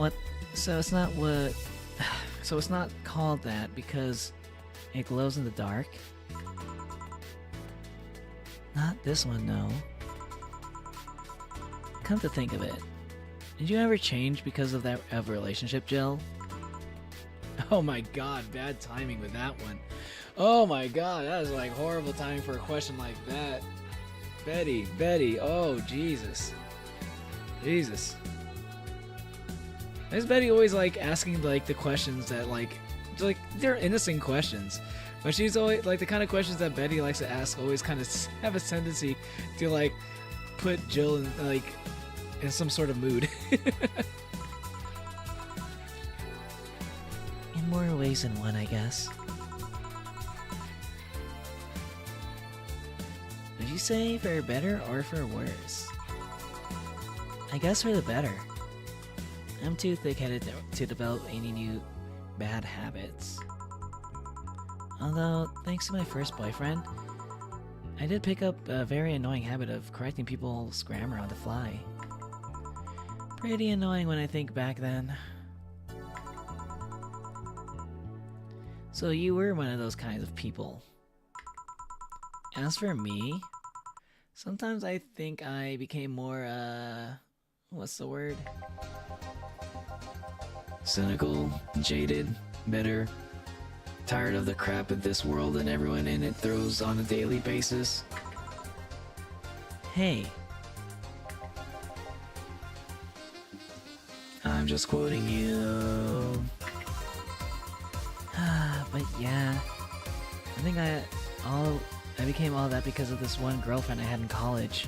called that because it glows in the dark. Not this one, no. Come to think of it, did you ever change because of that relationship, Jill? Oh my god, bad timing with that one. Oh my god, that is like horrible timing for a question like that. Betty, oh Jesus. Jesus. Is Betty always like asking like the questions that like they're innocent questions, but she's always like the kind of questions that Betty likes to ask always kind of have a tendency to like put Jill in like in some sort of mood. In more ways than one, I guess. Would you say for better or for worse? I guess for the better. I'm too thick-headed to develop any new bad habits. Although, thanks to my first boyfriend, I did pick up a very annoying habit of correcting people's grammar on the fly. Pretty annoying when I think back then. So you were one of those kinds of people. As for me, sometimes I think I became more, what's the word? Cynical, jaded, bitter, tired of the crap of this world and everyone in it throws on a daily basis. Hey, I'm just quoting you. but yeah, I think I became all that because of this one girlfriend I had in college.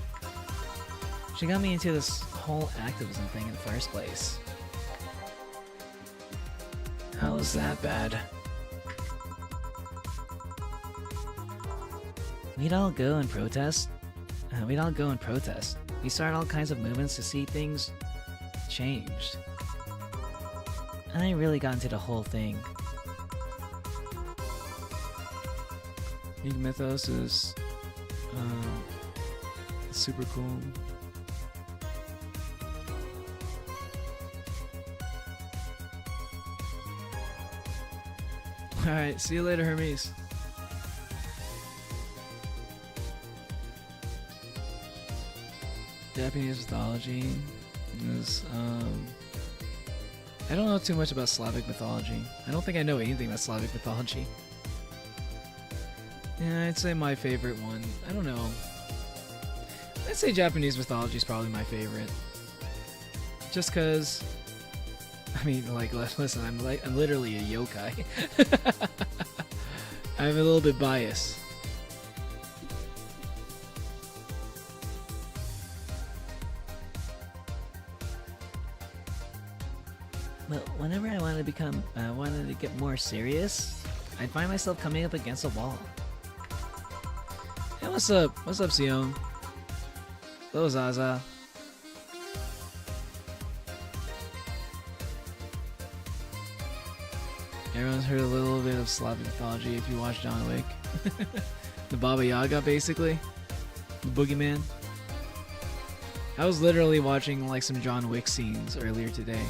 She got me into this whole activism thing in the first place. How was that bad? We'd all go and protest. We started all kinds of movements to see things changed. I really got into the whole thing. Ink Mythos is super cool. Alright, see you later, Hermes. Japanese mythology is, I don't know too much about Slavic mythology. I don't think I know anything about Slavic mythology. Yeah, I'd say my favorite one. I don't know. I'd say Japanese mythology is probably my favorite. Just cause, I mean, like, listen, I'm literally a yokai. I'm a little bit biased. But whenever I wanted to get more serious, I'd find myself coming up against a wall. Hey, what's up? What's up, Sion? Hello, Zaza. Everyone's heard a little bit of Slavic mythology if you watch John Wick. The Baba Yaga, basically. The Boogeyman. I was literally watching like some John Wick scenes earlier today.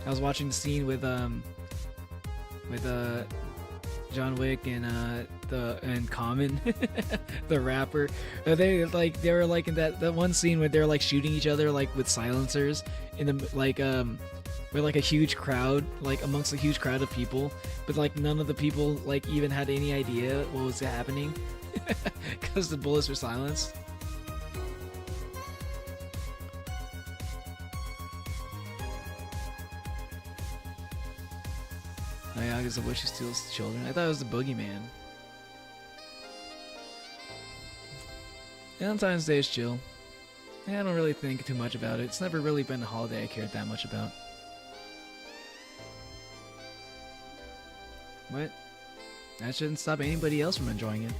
I was watching the scene with John Wick and Common, the rapper. They were like in that one scene where they're like shooting each other like with silencers in the with like a huge crowd, like amongst a huge crowd of people, but like none of the people like even had any idea what was happening because the bullets were silenced. Yaga's the witch who steals children. I thought it was the Boogeyman. Valentine's Day is chill. Yeah, I don't really think too much about it. It's never really been a holiday I cared that much about. What? That shouldn't stop anybody else from enjoying it.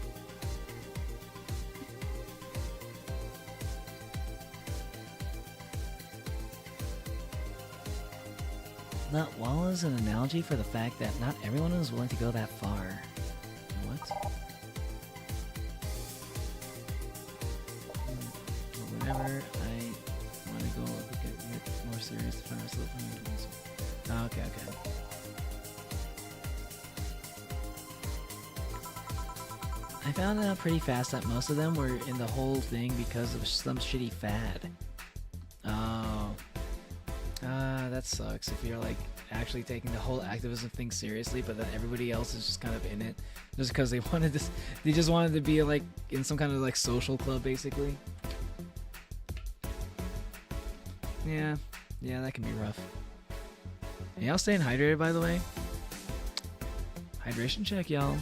That wall is an analogy for the fact that not everyone is willing to go that far. What? Whenever I want to go get more serious to find myself in the oh, okay. I found out pretty fast that most of them were in the whole thing because of some shitty fad. Oh. That sucks if you're like actually taking the whole activism thing seriously, but then everybody else is just kind of in it just because they just wanted to be like in some kind of like social club basically. Yeah, that can be rough. Hey, y'all staying hydrated, by the way? Hydration check, y'all.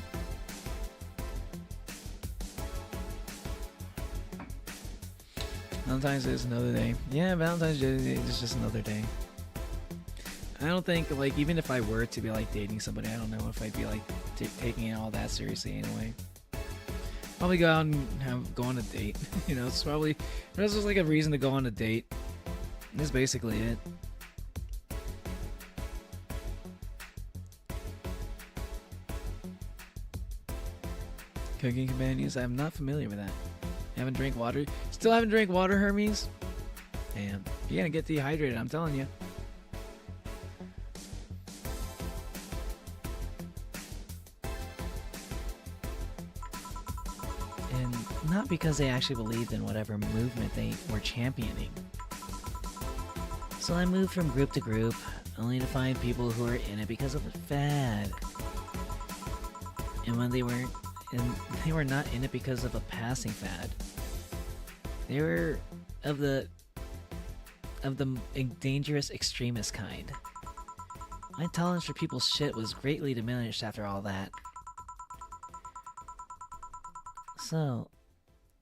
Valentine's Day is another day. Yeah, Valentine's Day is just another day. I don't think, like, even if I were to be, like, dating somebody, I don't know if I'd be, like, taking it all that seriously anyway. Probably go out and go on a date. You know, it's probably... There's just, like, a reason to go on a date. That's basically it. Cooking companions? I'm not familiar with that. Haven't drank water? Still haven't drank water, Hermes? Damn. You're gonna get dehydrated, I'm telling you. And not because they actually believed in whatever movement they were championing. So I moved from group to group, only to find people who were in it because of the fad. And when they were not in it because of a passing fad. They were of the dangerous extremist kind. My tolerance for people's shit was greatly diminished after all that. So,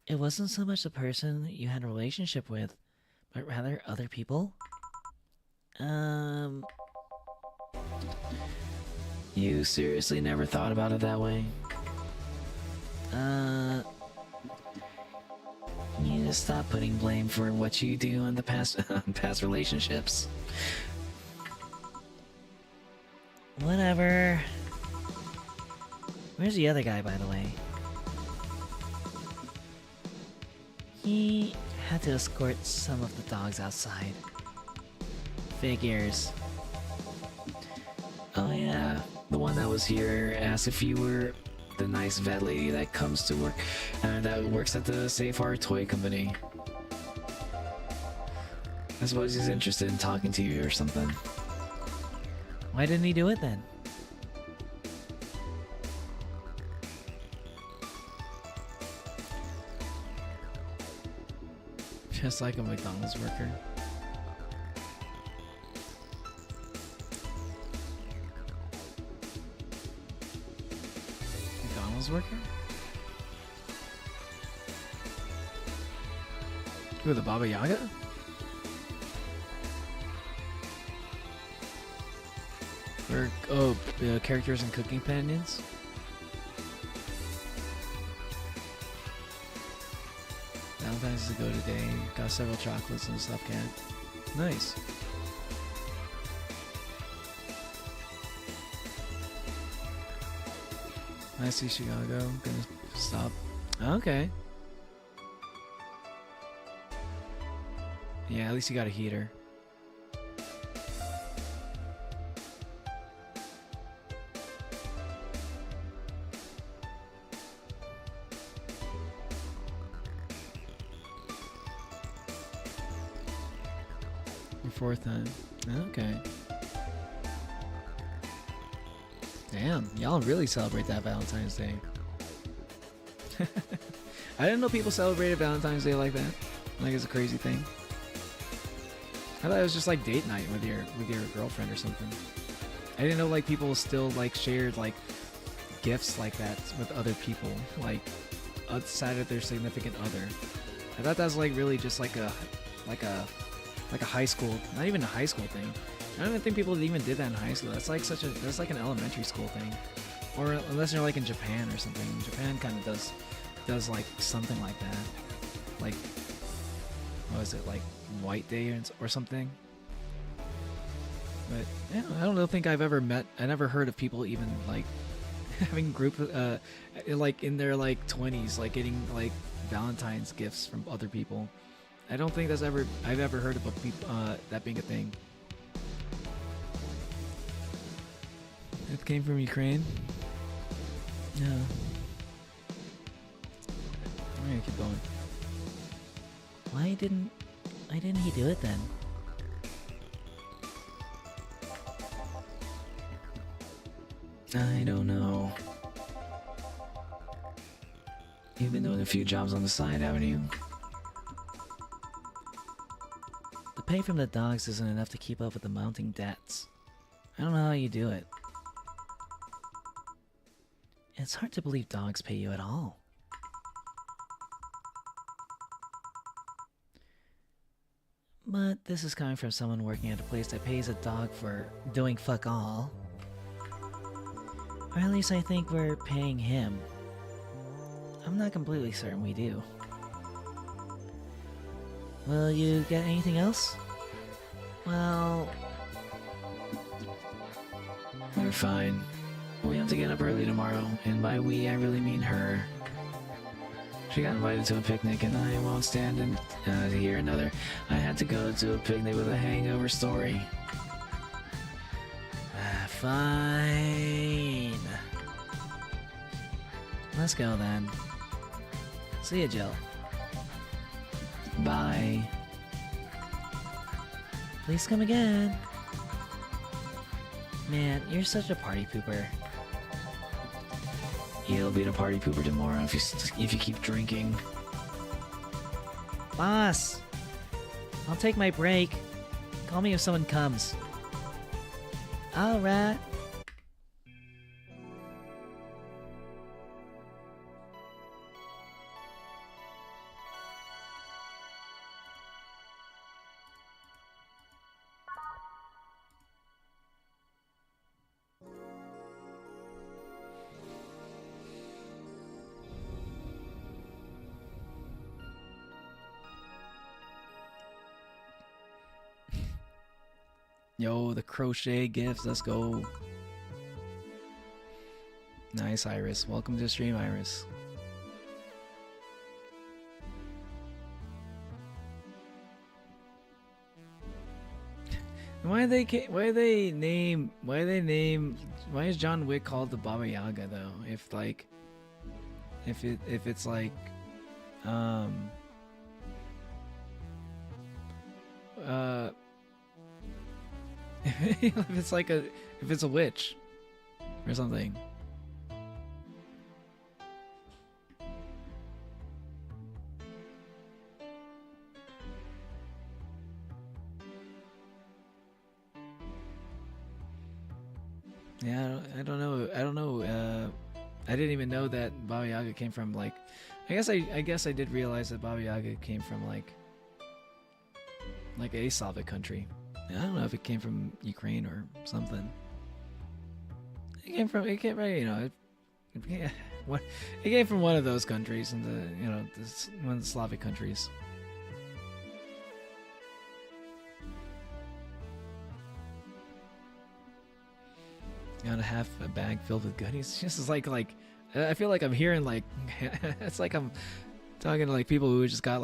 it wasn't so much the person you had a relationship with, but rather other people? You seriously never thought about it that way? You need to stop putting blame for what you do in the past relationships. Whatever. Where's the other guy, by the way? He had to escort some of the dogs outside. Figures. Oh yeah, the one that was here asked if you were the nice vet lady that comes to work, that works at the Safe Harbor Toy Company. I suppose he's interested in talking to you or something. Why didn't he do it then? Just like a McDonald's worker. McDonald's worker? Who, the Baba Yaga? Or, oh, characters and cooking companions? Valentine's is a go today. Got several chocolates and a stuffed cat. Nice. I see Chicago. Gonna stop. Okay. Yeah, at least you got a heater. Your fourth time. Okay. Damn, y'all really celebrate that Valentine's Day. I didn't know people celebrated Valentine's Day like that. Like it's a crazy thing. I thought it was just like date night with your girlfriend or something. I didn't know like people still like shared like gifts like that with other people, like outside of their significant other. I thought that was like really just like a high school, not even a high school thing. I don't even think people even did that in high school. That's like an elementary school thing, or unless you're like in Japan or something. Japan kind of does like something like that, like what is it, like White Day or something. But yeah, I don't think I've ever met. I never heard of people even like having group like in their like 20s like getting like Valentine's gifts from other people. I don't think I've ever heard of people that being a thing. It came from Ukraine. Yeah. I'm gonna keep going. Why didn't he do it then? I don't know. You've been doing a few jobs on the side, haven't you? The pay from the dogs isn't enough to keep up with the mounting debts. I don't know how you do it. It's hard to believe dogs pay you at all. But this is coming from someone working at a place that pays a dog for doing fuck all. Or at least I think we're paying him. I'm not completely certain we do. Will you get anything else? Well... We're fine. We have to get up early tomorrow, and by we, I really mean her. She got invited to a picnic, and I won't stand to hear another I had to go to a picnic with a hangover story. Fine. Let's go then. See ya, Jill. Bye. Please come again. Man, you're such a party pooper. You'll be the party pooper tomorrow if you keep drinking. Boss! I'll take my break. Call me if someone comes. Alright. Yo, the crochet gifts, let's go. Nice, Iris. Welcome to the stream, Iris. Why is John Wick called the Baba Yaga though? If like, if it's like, if it's like if it's a witch or something. Yeah, I don't know. I didn't even know that Baba Yaga came from like. I guess I did realize that Baba Yaga came from like a Slavic country. I don't know if it came from Ukraine or something. It came from one of those countries, and one of the Slavic countries. Got a half a bag filled with goodies. Just like I feel like I'm hearing like it's like I'm talking to like people who just got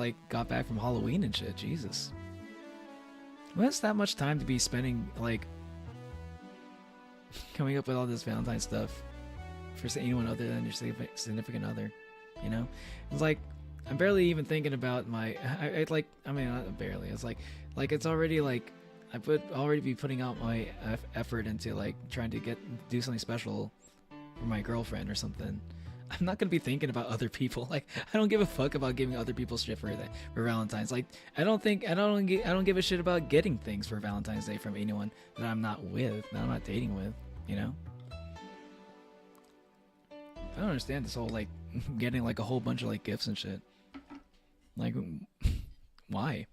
back from Halloween and shit. Jesus, what's that much time to be spending like coming up with all this Valentine stuff for anyone other than your significant other? You know, it's like I'm barely even thinking about my. Not barely. It's like it's already like. Already be putting out my effort into like trying to do something special for my girlfriend or something. I'm not gonna be thinking about other people. Like I don't give a fuck about giving other people shit for Valentine's. Like I don't give a shit about getting things for Valentine's Day from anyone that I'm not with, that I'm not dating with. You know. I don't understand this whole like getting like a whole bunch of like gifts and shit. Like why?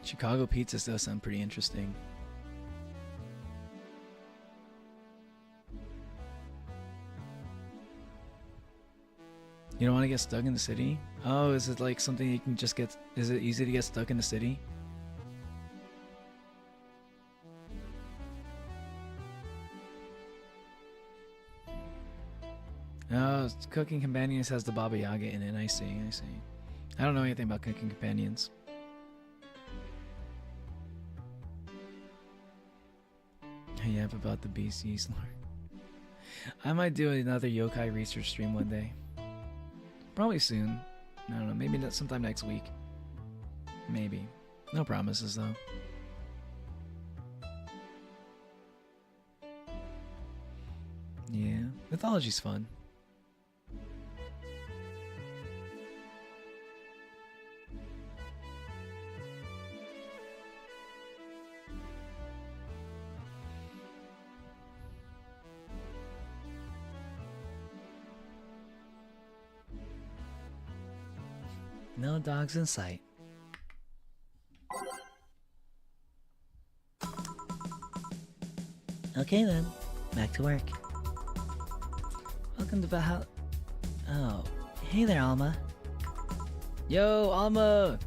Chicago pizzas does sound pretty interesting. You don't want to get stuck in the city? Oh, is it like something you can just get? Is it easy to get stuck in the city? Oh, Cooking Companions has the Baba Yaga in it. I see. I don't know anything about Cooking Companions. Yeah, about the BC lore. I might do another yokai research stream one day. Probably soon. I don't know, maybe sometime next week. Maybe. No promises though. Yeah, mythology's fun. No dogs in sight. Okay then, back to work. Welcome to Valhalla. Oh, hey there, Alma. Yo, Alma!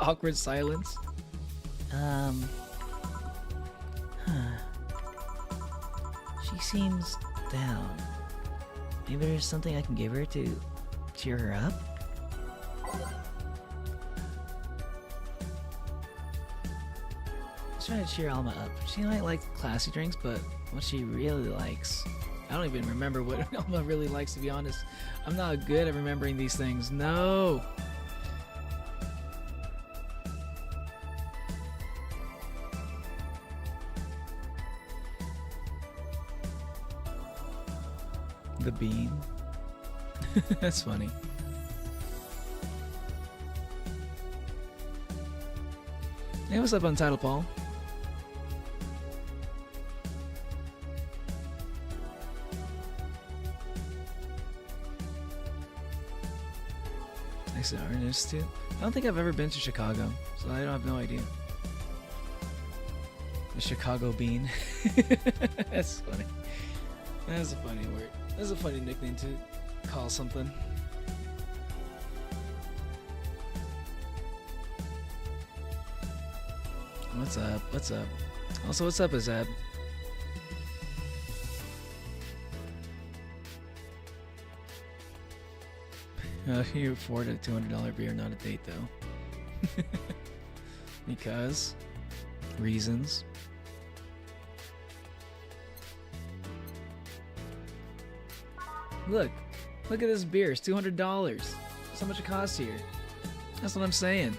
Awkward silence. She seems down. Maybe there's something I can give her to cheer her up? Let's try to cheer Alma up. She might like classy drinks, but what she really likes... I don't even remember what Alma really likes, to be honest. I'm not good at remembering these things. No! The bean. That's funny. Hey, what's up, Untitled Paul? Nice Art Institute. I don't think I've ever been to Chicago, so I don't have no idea. The Chicago bean. That's funny. That's a funny word. That's a funny nickname to call something. What's up? What's up? Also, what's up, Azeb? You afford a $200 beer, not a date, though. Because reasons. Look at this beer. It's $200. That's how much it costs here. That's what I'm saying.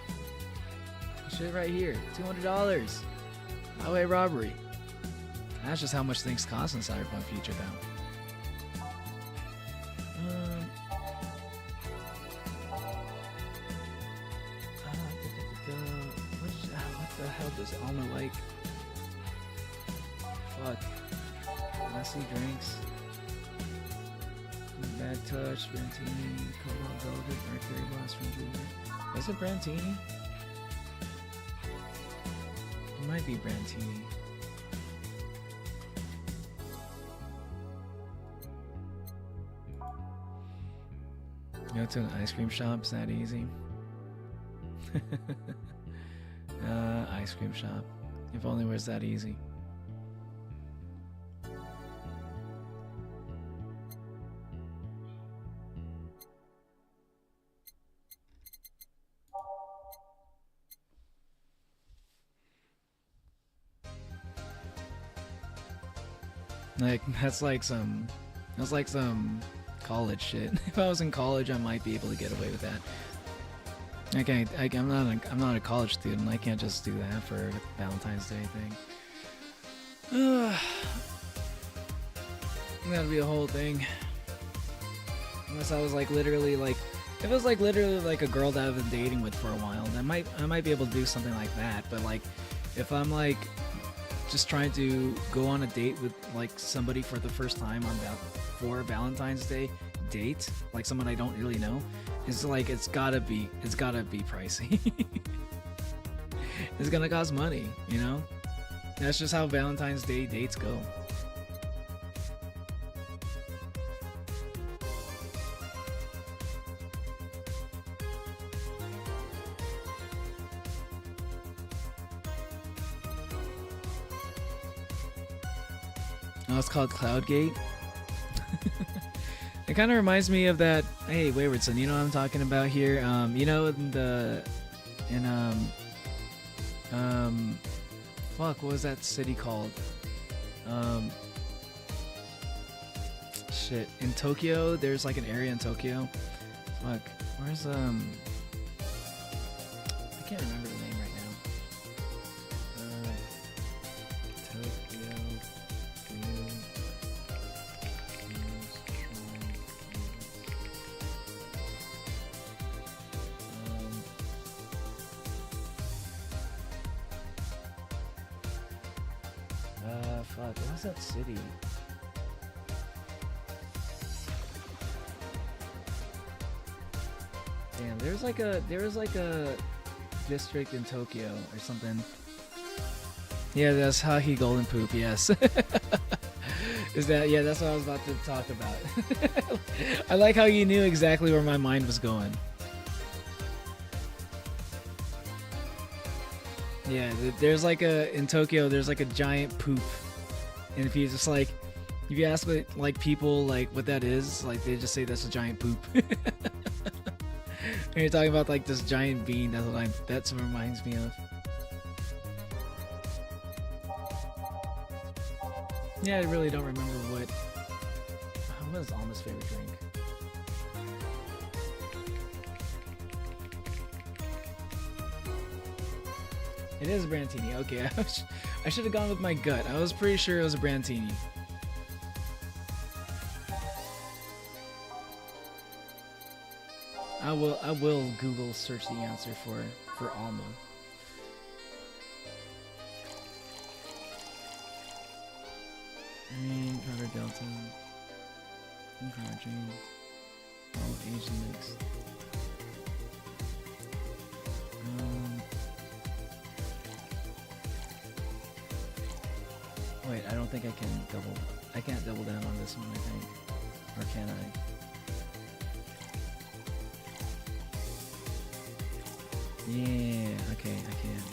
Shit right here, $200. Highway robbery. That's just how much things cost in Cyberpunk Future, though. What the hell does Alma like? Fuck. Messy drinks. Bad touch, Brantini, Cobalt Velvet, Mercury Boss from Julia. Is it Brantini? It might be Brantini. Go to an ice cream shop, is that easy? Ice cream shop. If only it was that easy. Like that's like some college shit. If I was in college, I might be able to get away with that. I'm not a college student. I can't just do that for a Valentine's Day thing. That'd be a whole thing. Unless I was like literally like, if it was like literally like a girl that I've been dating with for a while, then I might be able to do something like that. But like, if I'm like just trying to go on a date with like somebody for the first time for Valentine's Day date, like someone I don't really know, it's like it's gotta be pricey. It's gonna cost money, you know? That's just how Valentine's Day dates go. Oh, it's called Cloudgate. It kind of reminds me of that. Hey, Waywardson, you know what I'm talking about here? You know fuck, what was that city called? Shit, in Tokyo, there's like an area in Tokyo. Fuck, where's I can't remember the name right now. Tokyo. Fuck, what was that city? Damn, there was like a district in Tokyo or something. Yeah, that's Hahi Golden Poop, yes. Is that, yeah, that's what I was about to talk about. I like how you knew exactly where my mind was going. Yeah, there's like in Tokyo, there's like a giant poop. And if you just like, if you ask like people like what that is, like they just say that's a giant poop. And you're talking about like this giant bean, that's what reminds me of. Yeah, I really don't remember what is Alma's favorite drink. It is a Brantini. Okay, I should have gone with my gut. I was pretty sure it was a Brantini. I will Google search the answer for Alma. Green, powder delta, karmotrine, all Asian mix. Wait, I don't think I can't double down on this one, I think. Or can I? Yeah, okay, I can.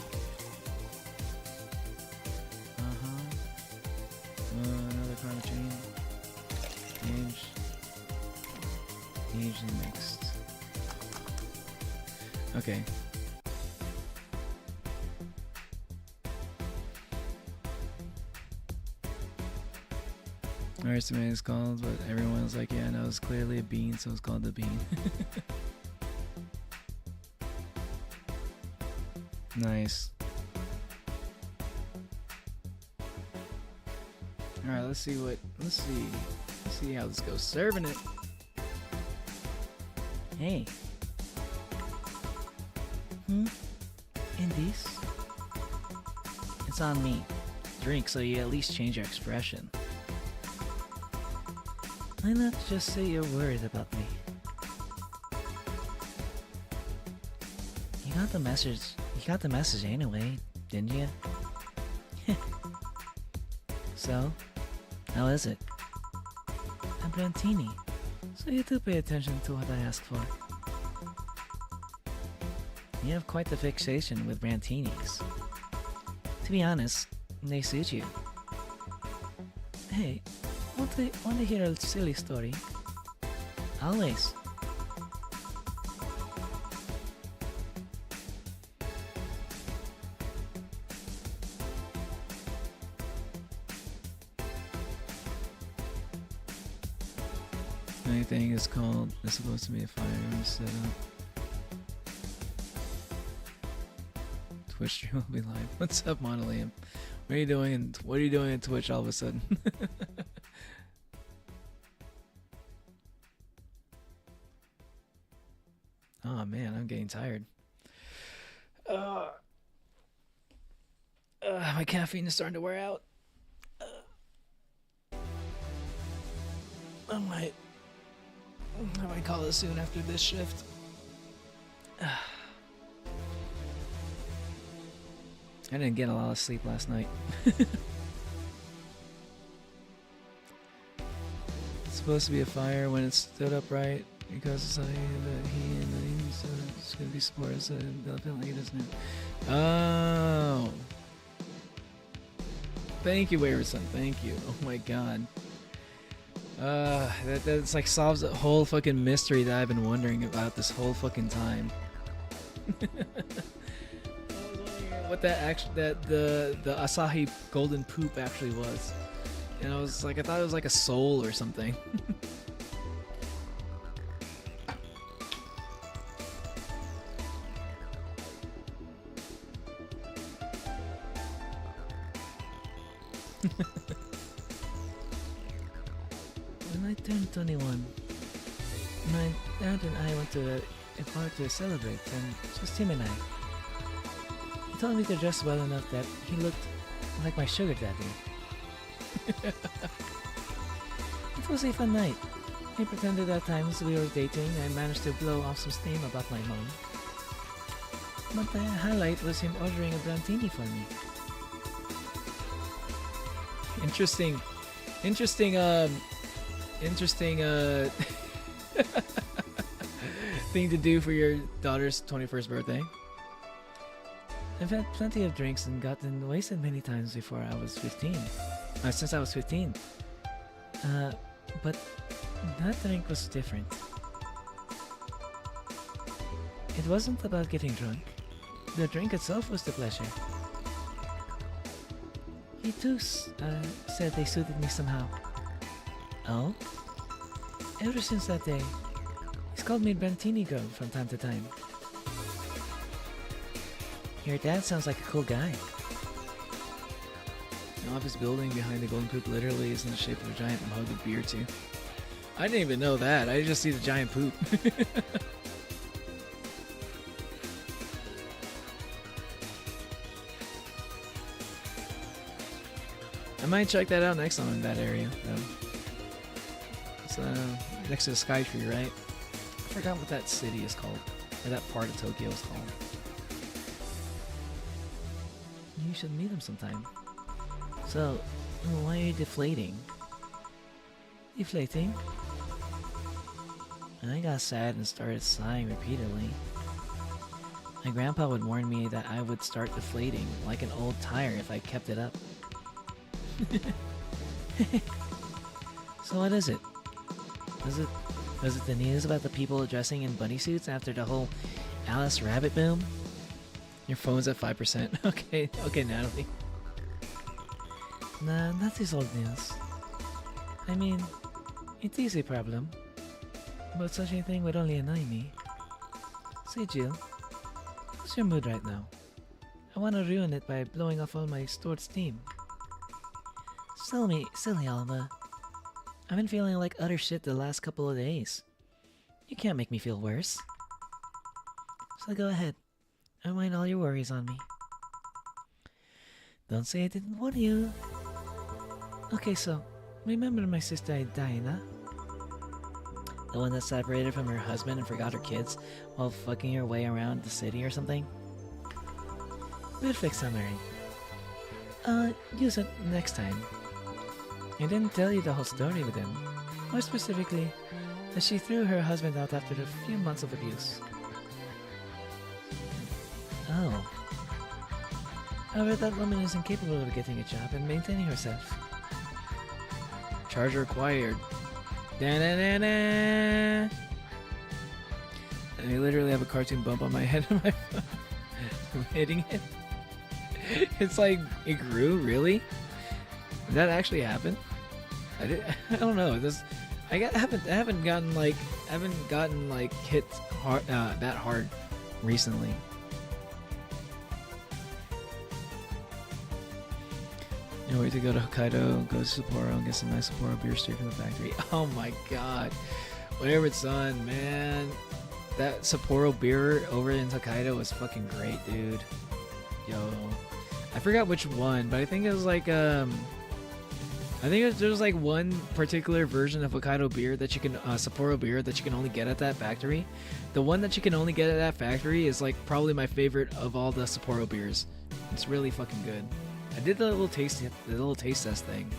mixed. Okay. I estimate it's called, but everyone's like, yeah, no, it's clearly a bean, so it's called the bean. Nice. Alright, let's see how this goes. Serving it. Hey. And this? It's on me. Drink so you at least change your expression. Why not just say you're worried about me? You got the message. You got the message anyway, didn't you? So, how is it? A Brantini. So you do pay attention to what I ask for. You have quite the fixation with Brantinis. To be honest, they suit you. Hey, want to hear a silly story? Always. Anything is called. It's supposed to be a fire set up. Twitch stream will be live. What's up, Monolium? What are you doing? And what are you doing at Twitch all of a sudden? Oh man, I'm getting tired. My caffeine is starting to wear out. I might call it soon after this shift. I didn't get a lot of sleep last night. It's supposed to be a fire when it's stood upright because it's like that he and the so it's gonna be supported, so definitely it doesn't. Oh, thank you, Waverson. Thank you. Oh my god. That's like solves a whole fucking mystery that I've been wondering about this whole fucking time. I was wondering what the Asahi golden poop actually was, and I was like, I thought it was like a soul or something. When I turned 21, my dad and I went to a park to celebrate, and just him and I. He told me to dress well enough that he looked like my sugar daddy. It was a fun night. He pretended at times we were dating and managed to blow off some steam about my mom. But the highlight was him ordering a Brantini for me. Interesting thing to do for your daughter's 21st birthday. I've had plenty of drinks and gotten wasted many times before I was 15. Since I was 15. But that drink was different. It wasn't about getting drunk. The drink itself was the pleasure. He too said they suited me somehow. Oh? Ever since that day, he's called me Brantini Girl from time to time. Your dad sounds like a cool guy. The office building behind the golden poop literally is in the shape of a giant mug of beer too. I didn't even know that. I just see the giant poop. I might check that out next time in that area, though. It's next to the Sky Tree, right? I forgot what that city is called, or that part of Tokyo is called. You should meet him sometime. So, why are you deflating? Deflating? And I got sad and started sighing repeatedly. My grandpa would warn me that I would start deflating like an old tire if I kept it up. So what is it? Was it the news about the people dressing in bunny suits after the whole Alice Rabbit boom? Your phone's at 5%. Okay, Natalie. Nah, not this old news. I mean, it is a problem. But such a thing would only annoy me. Say, Jill, what's your mood right now? I want to ruin it by blowing off all my stored steam. Silly Alma. I've been feeling like utter shit the last couple of days. You can't make me feel worse. So go ahead. Unwind all your worries on me. Don't say I didn't warn you. Okay, so, remember my sister Diana? The one that separated from her husband and forgot her kids while fucking her way around the city or something? Perfect summary. Use it next time. I didn't tell you the whole story with him. More specifically, that she threw her husband out after a few months of abuse. Oh. However, that woman is incapable of getting a job and maintaining herself. Charger acquired. Da-na-na-na. I literally have a cartoon bump on my head on my phone. I'm hitting it. It's like, it grew, really? Did that actually happen? I don't know. I haven't gotten hit hard that hard recently. No way to go to Hokkaido, go to Sapporo, and get some nice Sapporo beer straight from the factory. Oh my god. Whatever it's on, man. That Sapporo beer over in Hokkaido was fucking great, dude. Yo. I forgot which one, but I think it was like, there's like one particular version of Hokkaido beer that you can, Sapporo beer that you can only get at that factory. The one that you can only get at that factory is like probably my favorite of all the Sapporo beers. It's really fucking good. I did the little taste test thing,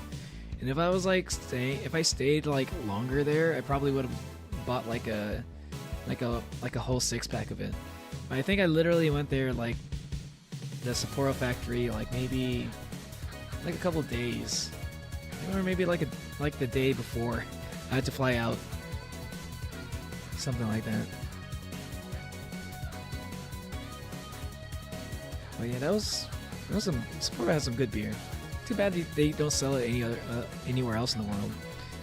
and if I was like if I stayed like longer there, I probably would have bought like a whole 6-pack of it. But I think I literally went there like the Sapporo factory like maybe like a couple days, or maybe like the day before I had to fly out, something like that. But yeah, Sapporo has some good beer. Too bad they don't sell it anywhere else in the world.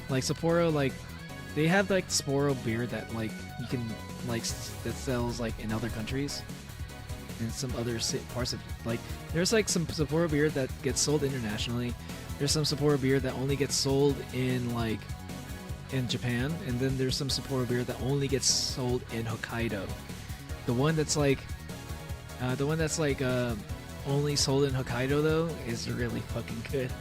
Like Sapporo, like they have like Sapporo beer that like you can like that sells like in other countries, and some other parts of like there's like some Sapporo beer that gets sold internationally. There's some Sapporo beer that only gets sold in Japan, and then there's some Sapporo beer that only gets sold in Hokkaido. The one that's like only sold in Hokkaido though is really fucking good.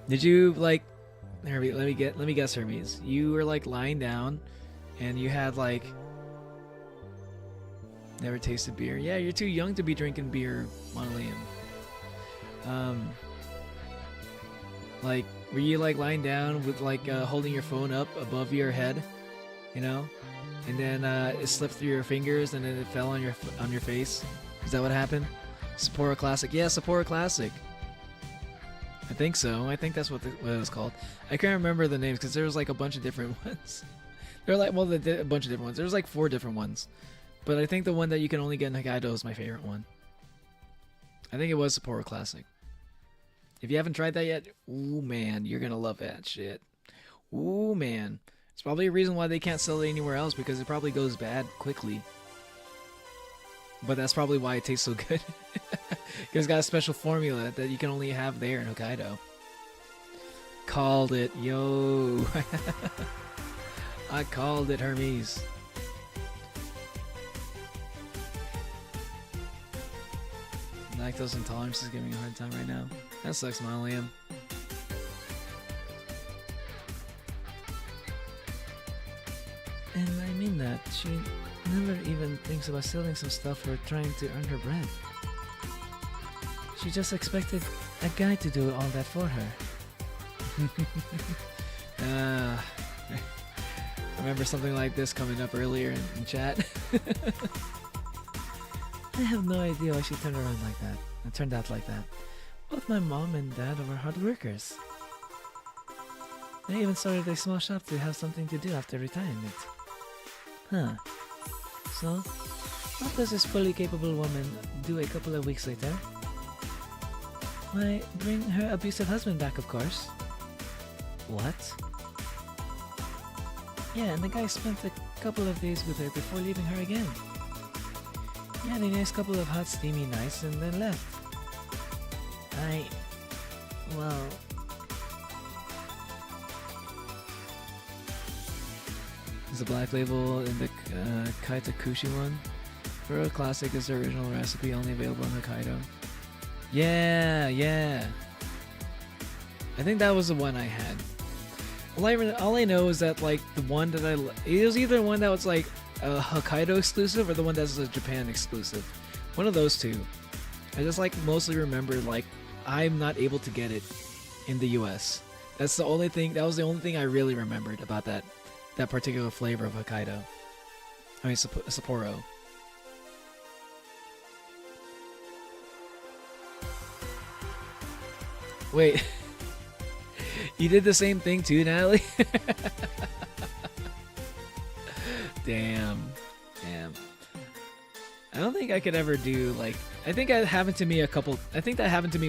Did you like Herbie, let me guess, Hermes. You were like lying down and you had like never tasted beer. Yeah, you're too young to be drinking beer, Monolium. Like were you like lying down with like holding your phone up above your head, you know? And then it slipped through your fingers, and then it fell on your face. Is that what happened? Sapporo Classic. Yeah, Sapporo Classic. I think so. I think that's what it was called. I can't remember the names because there was like a bunch of different ones. There were like a bunch of different ones. There was like 4 different ones, but I think the one that you can only get in Hokkaido is my favorite one. I think it was Sapporo Classic. If you haven't tried that yet, ooh man, you're gonna love that shit. Ooh man. It's probably a reason why they can't sell it anywhere else, because it probably goes bad quickly. But that's probably why it tastes so good. It's got a special formula that you can only have there in Hokkaido. Called it, yo. I called it, Hermes. Lactose intolerance is giving me a hard time right now. That sucks, Monolium. And I mean that. She never even thinks about selling some stuff or trying to earn her bread. She just expected a guy to do all that for her. I remember something like this coming up earlier in chat. I have no idea why she turned around like that and turned out like that. Both my mom and dad were hard workers. They even started a small shop to have something to do after retirement. Huh. So, what does this fully capable woman do a couple of weeks later? Why, bring her abusive husband back, of course. What? Yeah, and the guy spent a couple of days with her before leaving her again. He had a nice couple of hot steamy nights and then left. Well... Is the black label in the Kaitakushi one? Furo Classic is the original recipe, only available in Hokkaido. Yeah. I think that was the one I had. All I know is that like the one that it was either one that was like a Hokkaido exclusive or the one that's a Japan exclusive. One of those two. I just like mostly remember like I'm not able to get it in the US. That's the only thing. That was the only thing I really remembered about that particular flavor of Hokkaido. I mean Sapporo. Wait. You did the same thing too, Natalie? Damn. I don't think I could ever do like I think that happened to me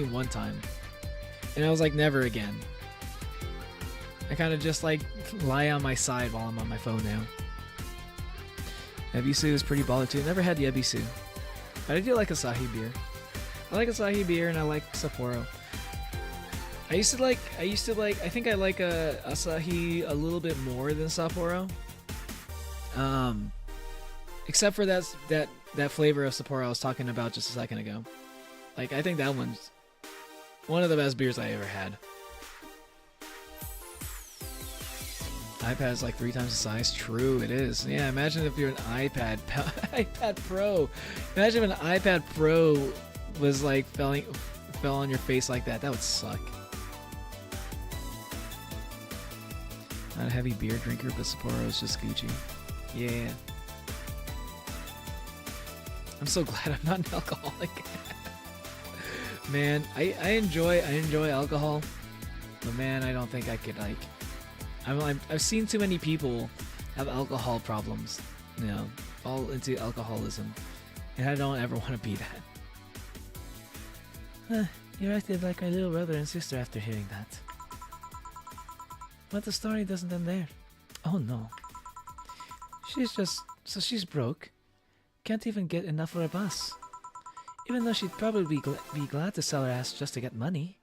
one time. And I was like never again. I kind of just like lie on my side while I'm on my phone now. Ebisu is pretty baller too. Never had the Ebisu. But I do like Asahi beer. I like Asahi beer and I like Sapporo. I used to like I think I like Asahi a little bit more than Sapporo. Except for that flavor of Sapporo I was talking about just a second ago. Like I think that one's one of the best beers I ever had. iPad's like 3 times the size. True, it is. Yeah, imagine if you're an iPad Pro. Imagine if an iPad Pro was like fell on your face like that. That would suck. Not a heavy beer drinker, but Sapporo is just Gucci. Yeah. I'm so glad I'm not an alcoholic. Man, I enjoy alcohol, but man, I don't think I could like. I've seen too many people have alcohol problems, you know, fall into alcoholism, and I don't ever want to be that. You acted like my little brother and sister after hearing that. But the story doesn't end there. Oh no. She's broke. Can't even get enough for a bus. Even though she'd probably be glad to sell her ass just to get money.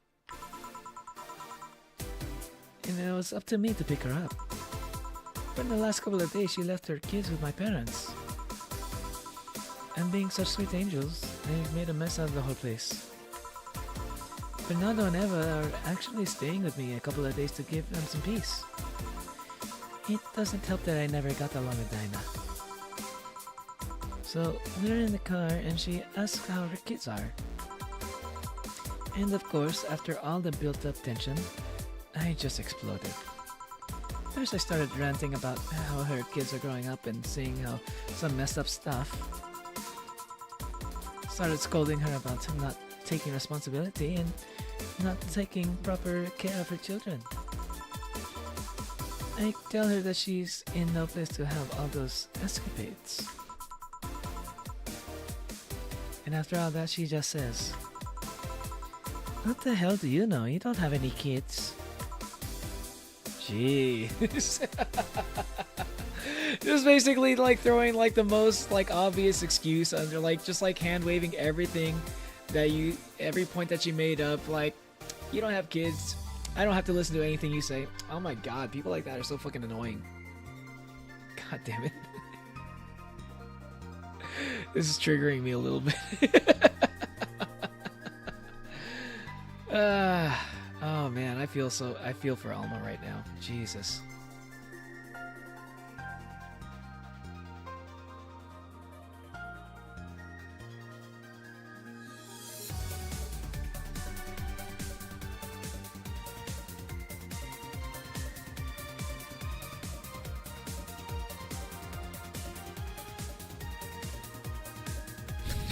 And it was up to me to pick her up. But in the last couple of days, she left her kids with my parents. And being such sweet angels, they've made a mess out of the whole place. Fernando and Eva are actually staying with me a couple of days to give them some peace. It doesn't help that I never got along with Dinah. So, we're in the car and she asks how her kids are. And of course, after all the built-up tension, I just exploded. First I started ranting about how her kids are growing up and seeing how some messed up stuff. Started scolding her about not taking responsibility and not taking proper care of her children. I tell her that she's in no place to have all those escapades. And after all that, she just says, "What the hell do you know? You don't have any kids." Jeez. Just basically like throwing like the most like obvious excuse under like just like hand waving everything that every point that you made up, like you don't have kids. I don't have to listen to anything you say. Oh my god, people like that are so fucking annoying. God damn it. This is triggering me a little bit. Oh man, I feel for Alma right now. Jesus.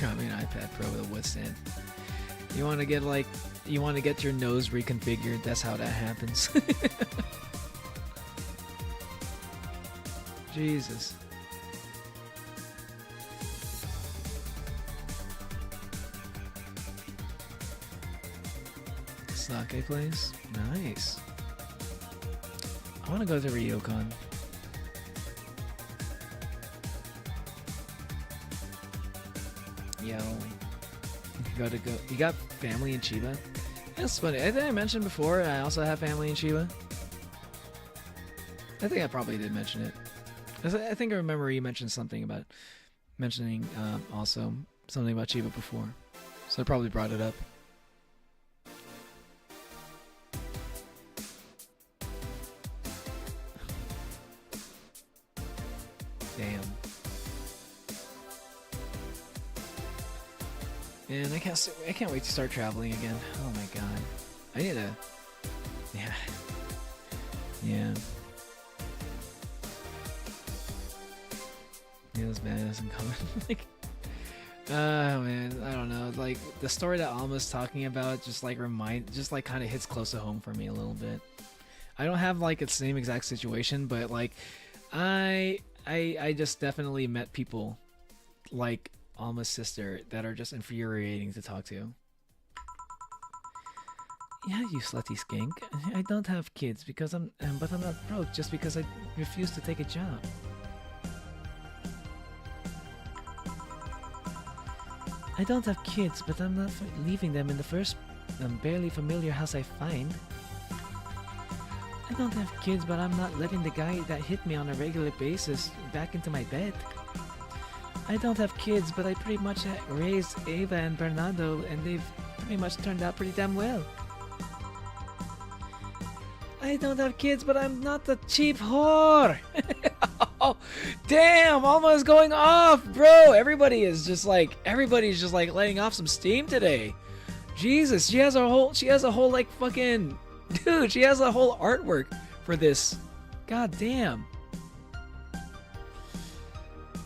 Got me an iPad Pro with a wood stand. You want to get your nose reconfigured. That's how that happens. Jesus. Sake place? Nice. I want to go to Ryokon. Yo. You got family in Chiba? That's funny. I think I mentioned before I also have family in Chiba. I think I probably did mention it. I think I remember you mentioned something about mentioning also something about Chiba before. So I probably brought it up. Damn. And I can't wait to start traveling again. Oh my god. I need to. Yeah. Yeah. Yeah, this man isn't coming. Like, oh man, I don't know. Like the story that Alma's talking about, just like kind of hits close to home for me a little bit. I don't have like the same exact situation, but like, I just definitely met people like Alma's sister that are just infuriating to talk to. Yeah, you slutty skink. I don't have kids because but I'm not broke just because I refuse to take a job. I don't have kids, but I'm not leaving them in the first barely familiar house I find. I don't have kids, but I'm not letting the guy that hit me on a regular basis back into my bed. I don't have kids, but I pretty much raised Ava and Bernardo, and they've pretty much turned out pretty damn well. I don't have kids, but I'm not the cheap whore. Oh, damn, Alma's going off, bro. Everybody's just like letting off some steam today. Jesus, she has a whole like fucking, dude, she has a whole artwork for this. God damn.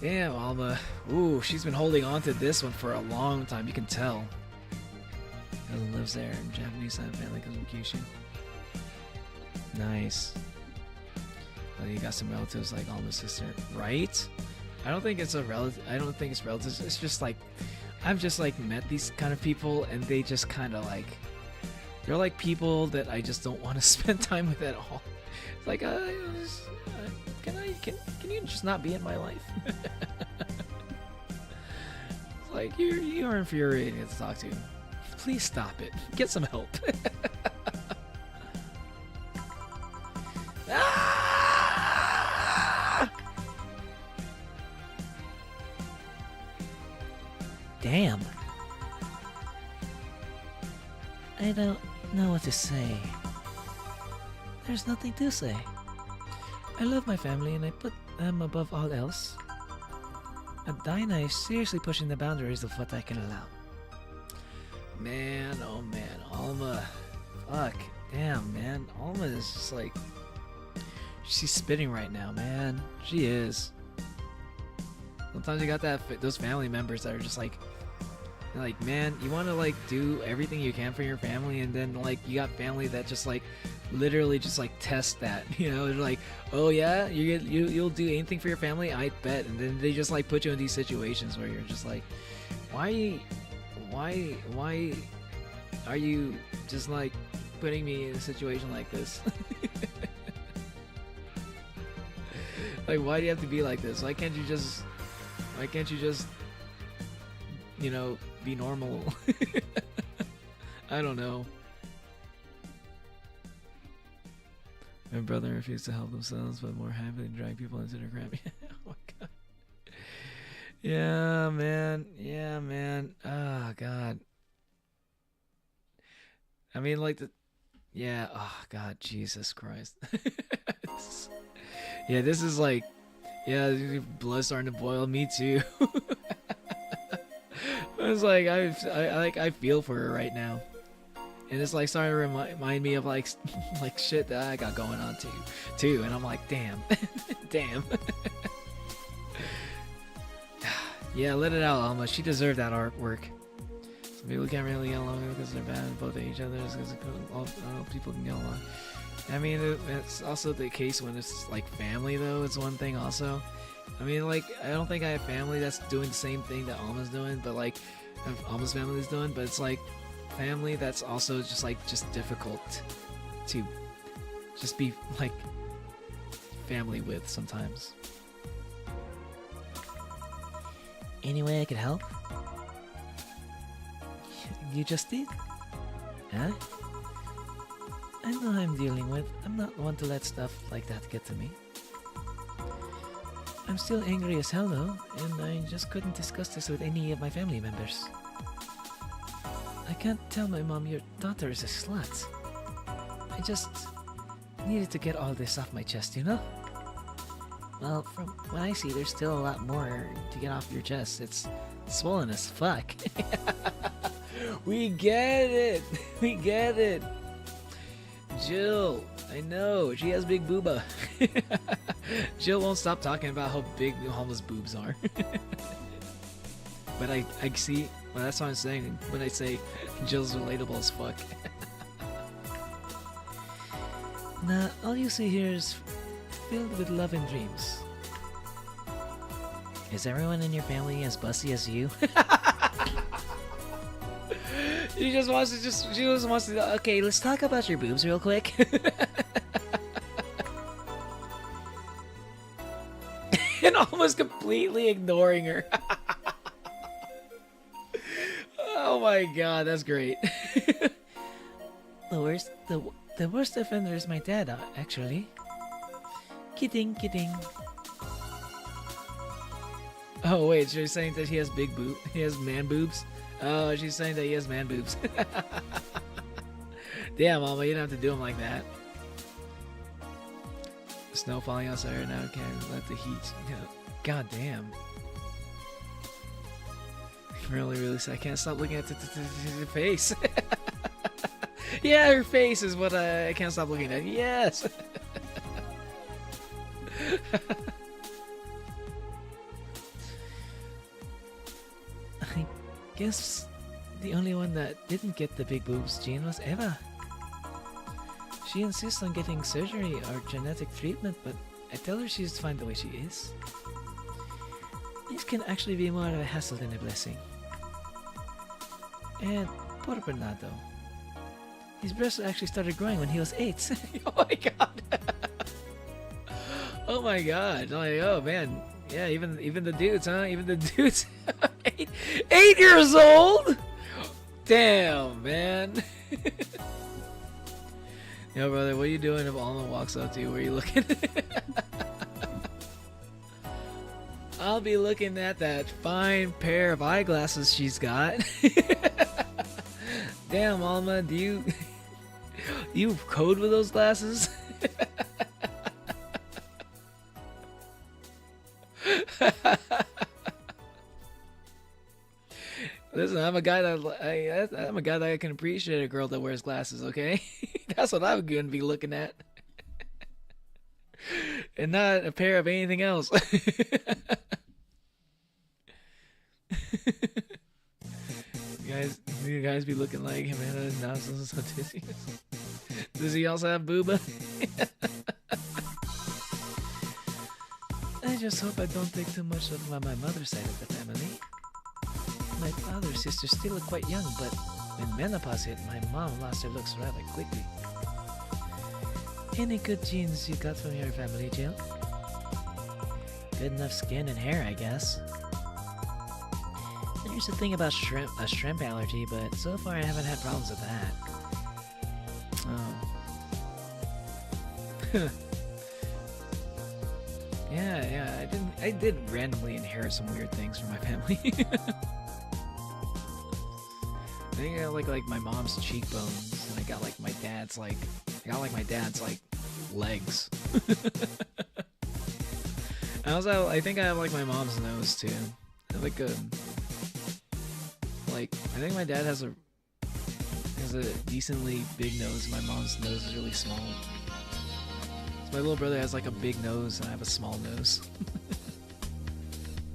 Damn, Alma. Ooh, she's been holding on to this one for a long time, you can tell. Cousin lives there, and Japanese side family comes from Kyushu. Nice. Oh, you got some relatives like Alma's sister, right? I don't think it's relatives. It's just like I've just like met these kind of people, and they just kind of like they're like people that I just don't want to spend time with at all. It's like can you just not be in my life? It's like you are infuriating to talk to. Please stop it. Get some help. Ah! Damn. I don't know what to say. There's nothing to say. I love my family and I put them above all else. But Dinah is seriously pushing the boundaries of what I can allow. Man, oh man, Alma. Fuck. Damn, man. Alma is just like... She's spitting right now, man. She is. Sometimes you got those family members that are just like... They're like, man, you want to like do everything you can for your family, and then like you got family that just like literally just like test that, you know? They're like, oh yeah, you'll do anything for your family, I bet. And then they just like put you in these situations where you're just like, why are you just like putting me in a situation like this? Like, why do you have to be like this? Why can't you just you know, be normal? I don't know. My brother refused to help themselves, but more happily drag people into their crap. Oh my god. Yeah, man. Yeah, man. Oh god. I mean, like yeah. Oh god, Jesus Christ. Yeah, this is like, yeah, blood's starting to boil. Me too. It's like I feel for her right now, and it's like starting to remind me of like shit that I got going on too, and I'm like, damn, damn. Yeah, let it out, Alma. She deserved that artwork. Some people can't really get along because they're bad and both hate each other because all people can get along. I mean, it's also the case when it's like family, though. It's one thing, also. I mean, like, I don't think I have family that's doing the same thing that Alma's doing, but like, Alma's family is doing, but it's like family that's also just like, just difficult to just be like family with sometimes. Any way I could help? You just did? Huh? I know who I'm dealing with. I'm not one to let stuff like that get to me. I'm still angry as hell though, and I just couldn't discuss this with any of my family members. I can't tell my mom your daughter is a slut. I just needed to get all this off my chest, you know? Well, from what I see, there's still a lot more to get off your chest. It's swollen as fuck. We get it! We get it! Jill, I know, she has big booba. Jill won't stop talking about how big Alma's boobs are. But I see, well, that's what I'm saying when I say Jill's relatable as fuck. Nah, all you see here is filled with love and dreams. Is everyone in your family as bussy as you? She just wants to, Okay, let's talk about your boobs real quick. and almost completely ignoring her. Oh my god, that's great. The worst offender is my dad, actually. Kidding, kidding. Oh wait, she's saying that he has he has man boobs? Oh, she's saying that he has man boobs. Damn, Mama, you don't have to do him like that. Snow falling outside right now, can't let the heat. God damn. Really sad. I can't stop looking at the face. Yeah, her face is what I can't stop looking at. Yes. I guess the only one that didn't get the big boobs gene was Eva. She insists on getting surgery or genetic treatment, but I tell her she's fine the way she is. This can actually be more of a hassle than a blessing. And poor Bernardo. His breasts actually started growing when he was 8. Oh my god. Oh my god. Like, oh man. Yeah, even the dudes, huh? Even the dudes. 8 years old? Damn, man. Yo, brother, what are you doing if Alma walks up to you? Where are you looking? I'll be looking at that fine pair of eyeglasses she's got. Damn, Alma, do you code with those glasses? Listen, I'm a guy that I can appreciate a girl that wears glasses. Okay, that's what I'm gonna be looking at, and not a pair of anything else. You guys be looking like him, man. Does he also have booba? I just hope I don't take too much of my mother's side of the family. My father's sisters still look quite young, but when menopause hit, my mom lost her looks rather quickly. Any good genes you got from your family, Jill? Good enough skin and hair, I guess. There's a thing about a shrimp allergy, but so far I haven't had problems with that. Oh. Yeah, I did randomly inherit some weird things from my family. I think I got like my mom's cheekbones, and I got like my dad's legs. I think I have like my mom's nose too. I have I think my dad has a decently big nose. My mom's nose is really small. So my little brother has like a big nose, and I have a small nose.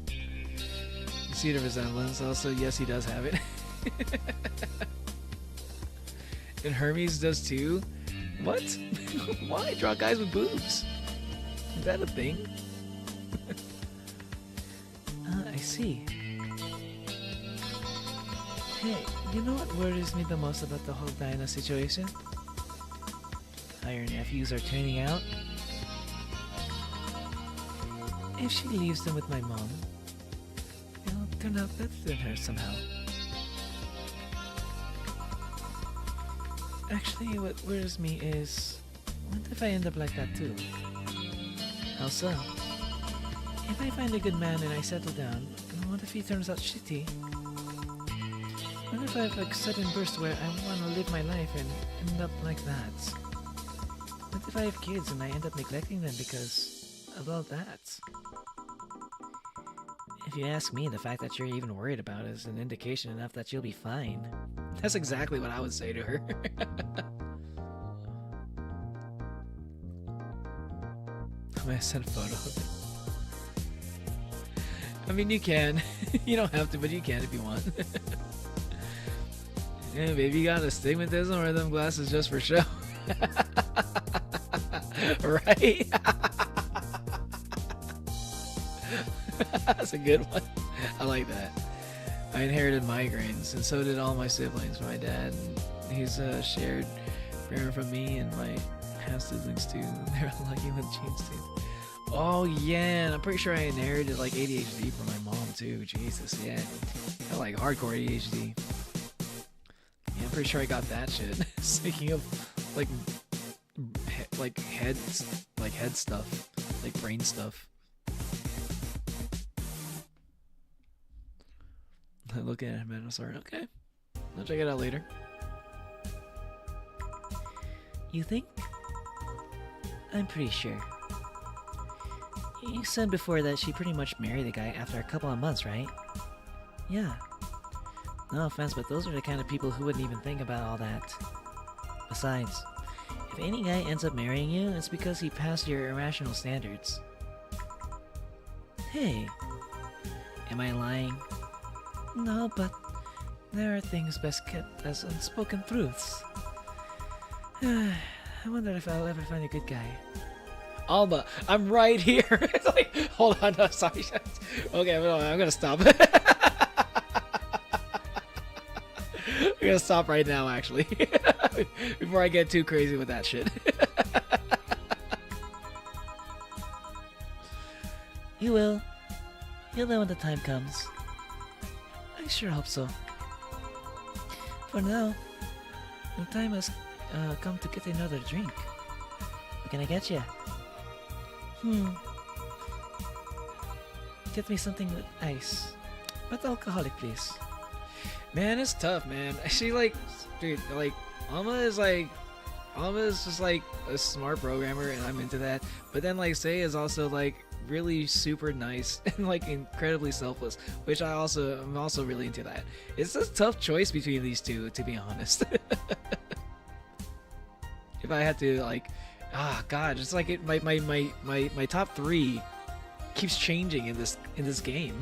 You see the resemblance. Also, yes, he does have it. And Hermes does too. What? Why draw guys with boobs? Is that a thing? I see. Hey, you know what worries me the most about the whole Dinah situation? How your nephews are turning out? If she leaves them with my mom, it'll turn out better than her somehow. Actually, what worries me is, what if I end up like that too? How so? If I find a good man and I settle down, what if he turns out shitty? What if I have a sudden burst where I want to live my life and end up like that? What if I have kids and I end up neglecting them because of all that? If you ask me, the fact that you're even worried about it is an indication enough that you'll be fine. That's exactly what I would say to her. I'm gonna send a photo of it. I mean, you can. You don't have to, but you can if you want. Yeah, maybe you got astigmatism or them glasses just for show. Right? That's a good one. I like that. I inherited migraines, and so did all my siblings from my dad. And he's shared parent from me and my half siblings too. They're lucky with genes too. Oh yeah, and I'm pretty sure I inherited like ADHD from my mom too. Jesus, yeah, I got, like hardcore ADHD. Yeah, I'm pretty sure I got that shit. Speaking of like head stuff, like brain stuff. Looking at him, I'm sorry. Okay, I'll check it out later. You think? I'm pretty sure. You said before that she pretty much married the guy after a couple of months, right? Yeah. No offense, but those are the kind of people who wouldn't even think about all that. Besides, if any guy ends up marrying you, it's because he passed your irrational standards. Hey, am I lying? No, but there are things best kept as unspoken truths. I wonder if I'll ever find a good guy. Alma, I'm right here. It's like, hold on, no, sorry. Okay, I'm gonna stop. I'm gonna stop right now, actually, before I get too crazy with that shit. You will. You'll know when the time comes. I sure hope so. For now, the time has come to get another drink. What can I get you? Get me something with ice, but alcoholic, please. Man, it's tough, man. She like, dude, like Alma is just like a smart programmer, and I'm into that. But then like Sei is also like really super nice and like incredibly selfless, which I'm also really into that. It's a tough choice between these two, to be honest. If I had to like, god, it's like my top 3 keeps changing in this game.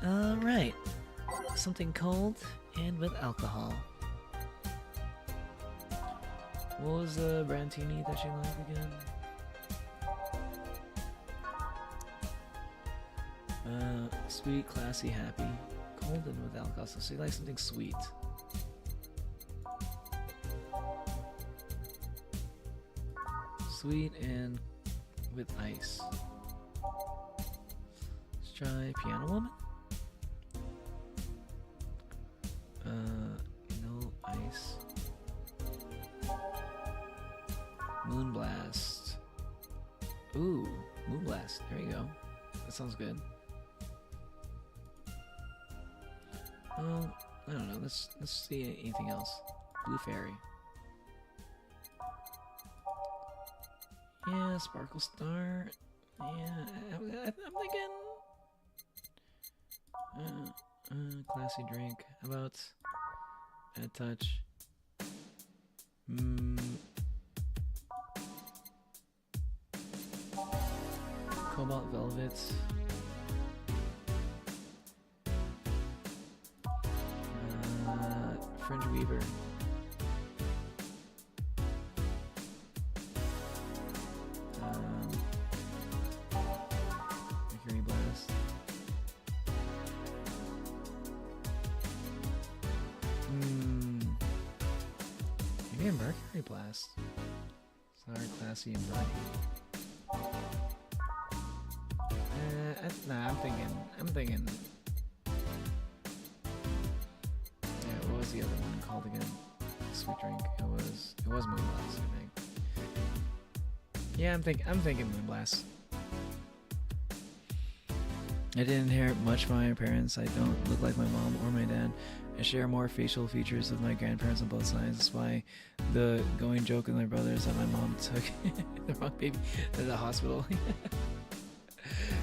Alright. Something cold and with alcohol. What was the brandini that you like again? Sweet, classy, happy. Cold and with alcohol, so you like something sweet. Sweet and with ice. Let's try Piano Woman. No ice. Moonblast. Ooh, Moonblast. There you go. That sounds good. Well, I don't know. Let's see anything else. Blue Fairy. Yeah, Sparkle Star. Yeah, I'm thinking. Classy drink. How about a touch? Cobalt Velvet. Fringe Weaver. Mercury Blast. Maybe a Mercury Blast. Sorry, classy and bright. Nah, I'm thinking. Yeah, what was the other one called again? Sweet Drink. It was Moonblast, I think. Yeah, I'm thinking Moonblast. I didn't inherit much from my parents. I don't look like my mom or my dad. I share more facial features with my grandparents on both sides. That's why the going joke with my brother is that my mom took the wrong baby to the hospital.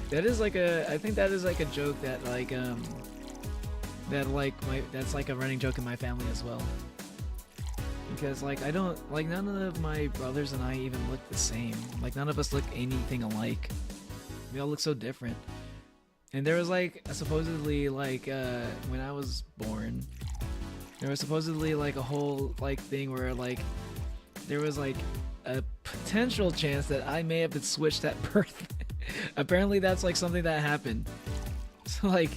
That is like I think that is like a joke that like that's like a running joke in my family as well. Because like I don't like none of my brothers and I even look the same. Like none of us look anything alike. We all look so different. And there was like supposedly like when I was born, there was supposedly like a whole like thing where like there was like a potential chance that I may have been switched at birth. Apparently that's like something that happened. So like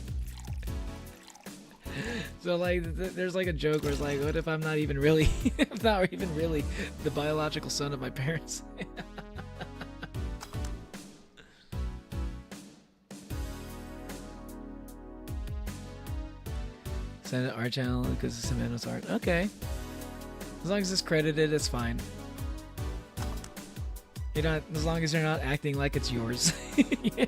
there's like a joke where it's like, what if I'm not even really the biological son of my parents? Send it art channel because it's Samantha's art. Okay. As long as it's credited, it's fine. You're not, as long as you're not acting like it's yours. Yeah.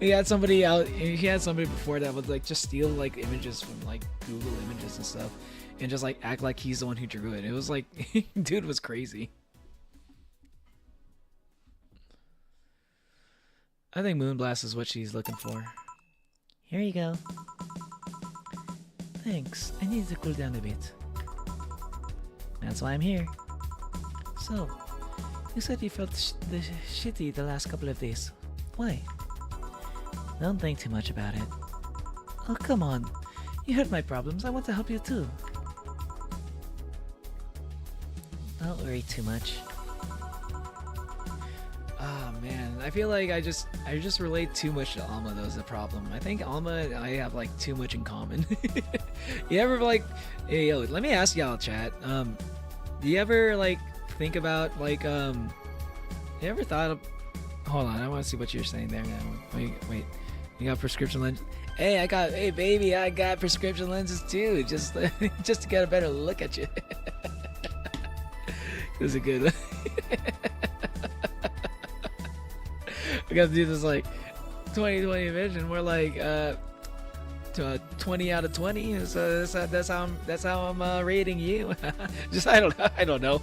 He had somebody before that would like just steal like images from like Google Images and stuff and just like act like he's the one who drew it. It was like, dude was crazy. I think Moonblast is what she's looking for. Here you go. Thanks. I need to cool down a bit. That's why I'm here. So, you said you felt shitty the last couple of days. Why? Don't think too much about it. Oh, come on. You heard my problems. I want to help you too. Don't worry too much. Oh man, I feel like I just relate too much to Alma. Though is the problem. I think Alma and I have like too much in common. You ever like, hey yo, let me ask y'all, chat. Do you ever like think about like you ever thought of? Hold on, I want to see what you're saying there now. Wait. You got prescription lenses? Hey baby, I got prescription lenses too. Just to get a better look at you. It was a good one. We got to do this like 20/20 vision. We're like 20 out of 20. So that's how I'm rating you. Just I don't know.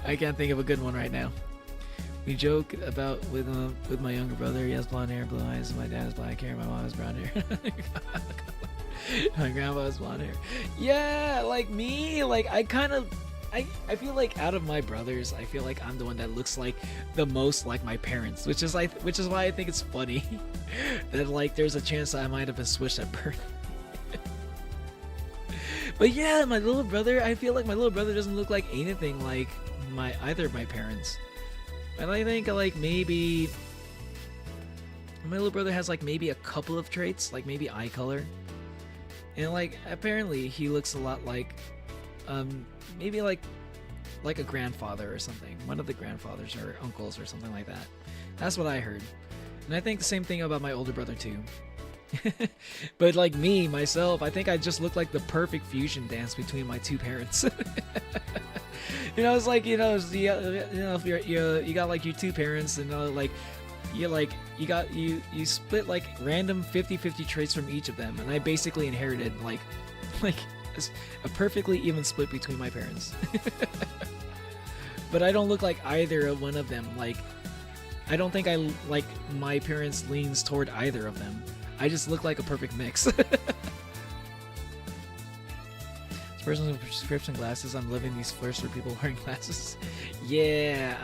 I can't think of a good one right now. We joke about with my younger brother. He has blonde hair, blue eyes. My dad has black hair. My mom has brown hair. My grandpa has blonde hair. Yeah, like me. Like I feel like out of my brothers, I feel like I'm the one that looks like the most like my parents, which is why I think it's funny that like there's a chance that I might have been switched at birth. But yeah, my little brother, I feel like my little brother doesn't look like anything like either of my parents. And I think like maybe my little brother has like maybe a couple of traits, like maybe eye color, and like apparently he looks a lot like maybe like a grandfather or something, one of the grandfathers or uncles or something like that. That's what I heard. And I think the same thing about my older brother too. But like myself, I think I just look like the perfect fusion dance between my two parents. You know, it's like, you know, if you got like your two parents and you split like random 50-50 traits from each of them, and I basically inherited like a perfectly even split between my parents. But I don't look like either of one of them. Like, I don't think my parents leans toward either of them. I just look like a perfect mix. This person with prescription glasses. I'm living these first for people wearing glasses. Yeah,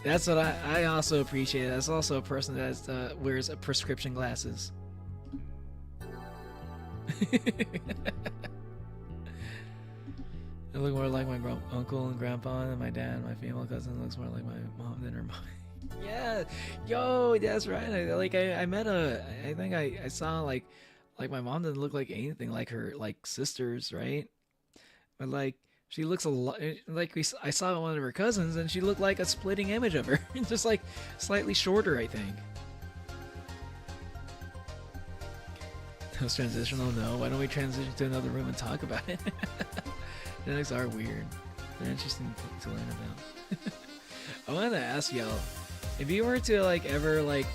that's what I also appreciate. That's also a person that wears prescription glasses. I look more like my uncle and grandpa, and my dad. My female cousin looks more like my mom than her mom. Yeah, yo, that's right. I met I think I saw like my mom didn't look like anything like her like sisters, right? But like she looks a lot like I saw one of her cousins, and she looked like a splitting image of her, just like slightly shorter, I think. That was transitional. No, why don't we transition to another room and talk about it? Genetics are weird. They're interesting to learn about. I wanted to ask y'all, if you were to like ever like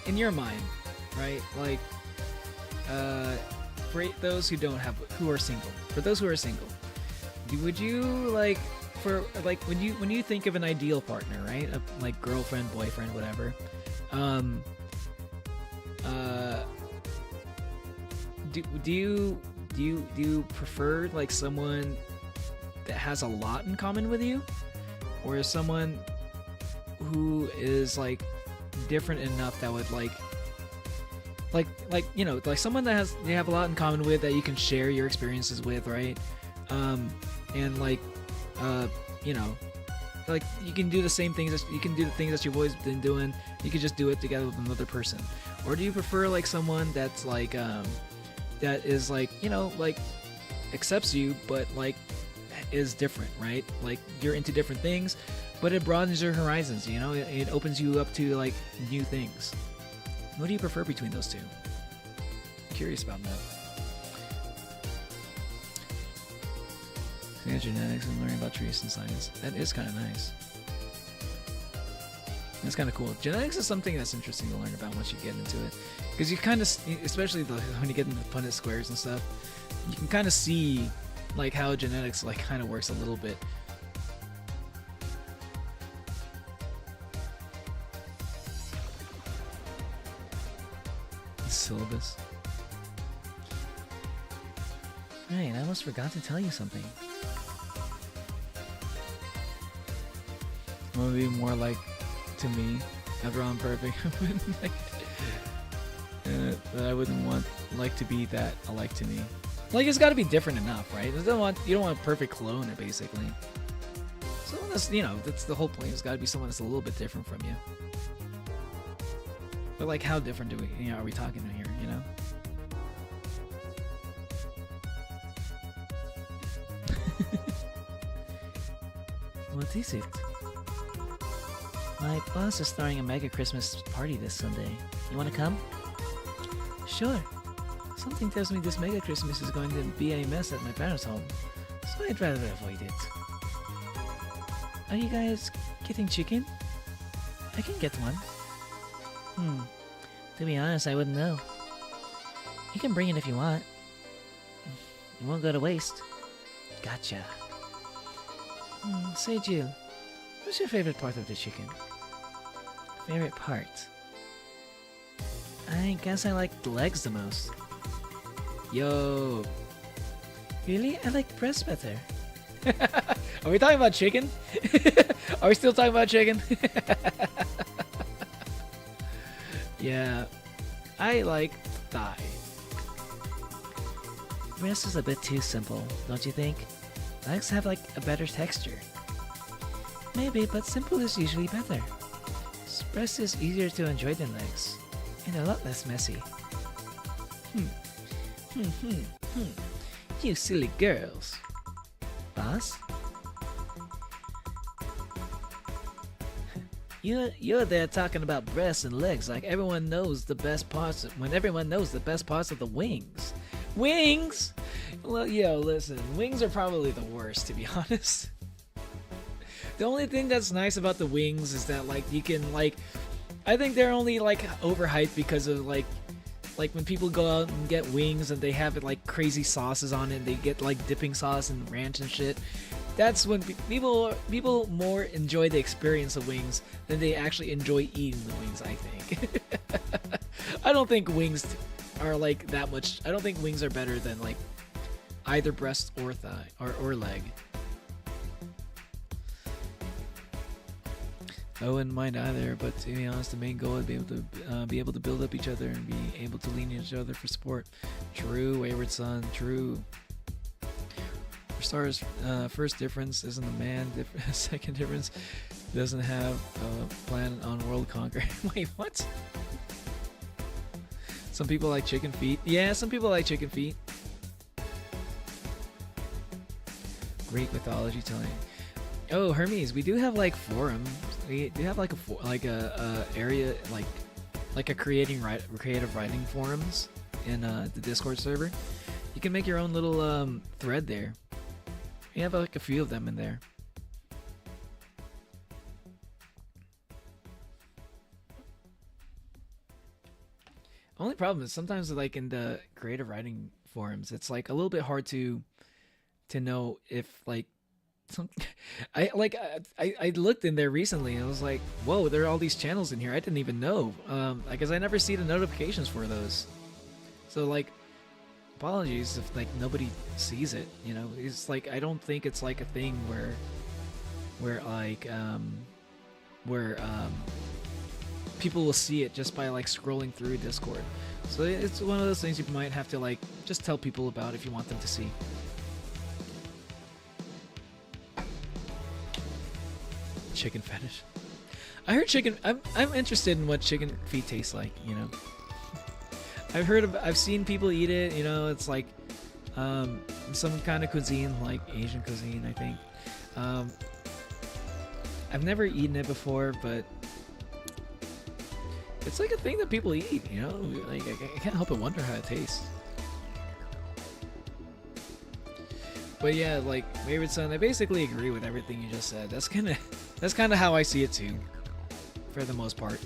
in your mind, right? Like for those who don't have who are single, for those who are single, would you like for like when you think of an ideal partner, right? Like girlfriend, boyfriend, whatever. Do you prefer like someone that has a lot in common with you, or someone who is like different enough that would like you know, like someone that you have a lot in common with, that you can share your experiences with, right? And like you know, like you can do the same things, you can do the things that you've always been doing, you could just do it together with another person. Or do you prefer like someone that's like that is like, you know, like accepts you but like is different, right? Like you're into different things, but it broadens your horizons, you know, it opens you up to like new things. What do you prefer between those two? I'm curious about that. So genetics and learning about trees and science. That is kind of nice. That's kind of cool. Genetics is something that's interesting to learn about once you get into it, because you kind of, especially when you get into Punnett squares and stuff, you can kind of see like how genetics like kind of works a little bit. The syllabus. Right, I almost forgot to tell you something. I'm gonna be more like to me after I'm perfect. Like, that I wouldn't want like to be that alike to me. Like it's got to be different enough, right? You don't want a perfect clone, basically. So that's, you know, that's the whole point. It's got to be someone that's a little bit different from you. But like, how different are we talking here? You know. What is it? My boss is throwing a mega Christmas party this Sunday. You want to come? Sure. Something tells me this mega Christmas is going to be a mess at my parents' home, so I'd rather avoid it. Are you guys getting chicken? I can get one. To be honest, I wouldn't know. You can bring it if you want. It won't go to waste. Gotcha. Say, Jill, what's your favorite part of the chicken? Favorite part? I guess I like the legs the most. Yo. Really? I like breast better. Are we talking about chicken? Are we still talking about chicken? Yeah. I like thigh. Breast is a bit too simple, don't you think? Legs have like a better texture. Maybe, but simple is usually better. Breast is easier to enjoy than legs, and a lot less messy. You silly girls. Boss? You're there talking about breasts and legs like everyone knows the best parts, when everyone knows the best parts of the wings. Wings? Well, yo, listen, wings are probably the worst, to be honest. The only thing that's nice about the wings is that, like, you can, like, I think they're only, like, overhyped because of, like when people go out and get wings and they have it, like, crazy sauces on it, and they get, like, dipping sauce and ranch and shit. That's when people more enjoy the experience of wings than they actually enjoy eating the wings, I think. I don't think wings are, like, that much. I don't think wings are better than, like, either breast or thigh or leg. I wouldn't mind either, but to be honest, the main goal would be able to build up each other and be able to lean on each other for support. True, wayward son. True. stars, first difference isn't the man. Second difference doesn't have a plan on world conquer. Wait, what? Some people like chicken feet. Yeah, some people like chicken feet. Greek mythology telling. Oh, Hermes, we do have like forums. We do have like a area like a creative writing forums in the Discord server. You can make your own little thread there. We have like a few of them in there. Only problem is sometimes like in the creative writing forums, it's like a little bit hard to know if like some I looked in there recently and I was like, whoa, there are all these channels in here. I didn't even know. I guess I never see the notifications for those. So like, apologies if like nobody sees it. You know, it's like I don't think it's like a thing where people will see it just by like scrolling through Discord. So it's one of those things you might have to like just tell people about if you want them to see. Chicken fetish. I heard chicken. I'm interested in what chicken feet taste like. You know, I've seen people eat it. You know, it's like some kind of cuisine, like Asian cuisine, I think. I've never eaten it before, but it's like a thing that people eat. You know, like I can't help but wonder how it tastes. But yeah, like Wayward Son, I basically agree with everything you just said. That's kind of how I see it too, for the most part.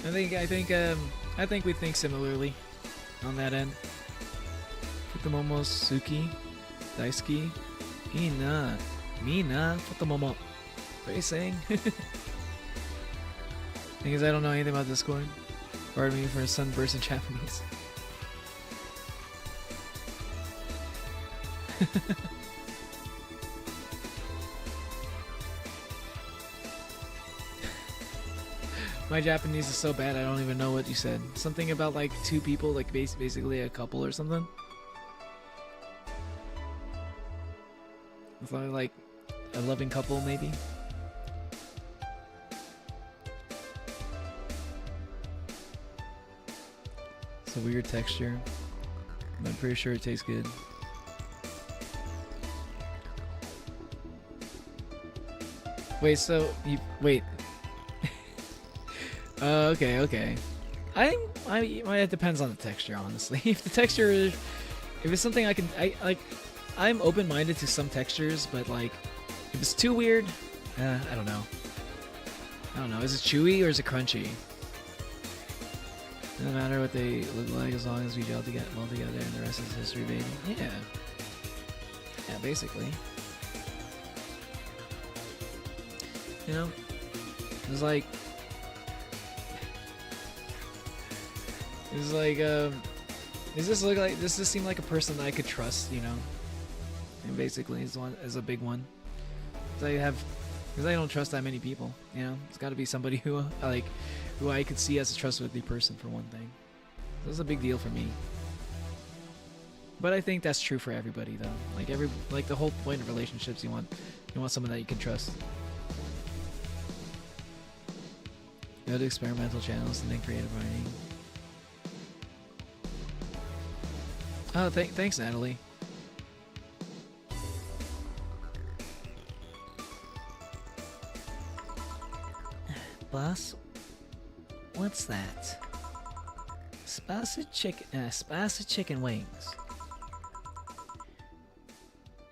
I think we think similarly on that end. Futomomo Suki, Daisuki, Ina, Mina, Futomomo. What are you saying? Thing is, I don't know anything about Discord. Pardon me for sunburst in Japanese. My Japanese is so bad I don't even know what you said. Something about like two people, like basically a couple or something. It's like a loving couple maybe. It's a weird texture. I'm pretty sure it tastes good. Wait, so you wait. Okay. It depends on the texture, honestly. If the texture is, if it's something I'm open-minded to some textures, but like, if it's too weird, I don't know. Is it chewy or is it crunchy? Doesn't matter what they look like as long as we gel well together, and the rest is history, baby. Yeah, basically. You know, it's like. Does this seem like a person that I could trust, you know? And basically is a big one. Because I don't trust that many people, you know? It's gotta be somebody who I could see as a trustworthy person for one thing. So it's a big deal for me. But I think that's true for everybody though. Like the whole point of relationships, you want someone that you can trust. Go to experimental channels and then creative writing. Oh, thanks, Natalie. Boss, what's that? Spicy chicken wings.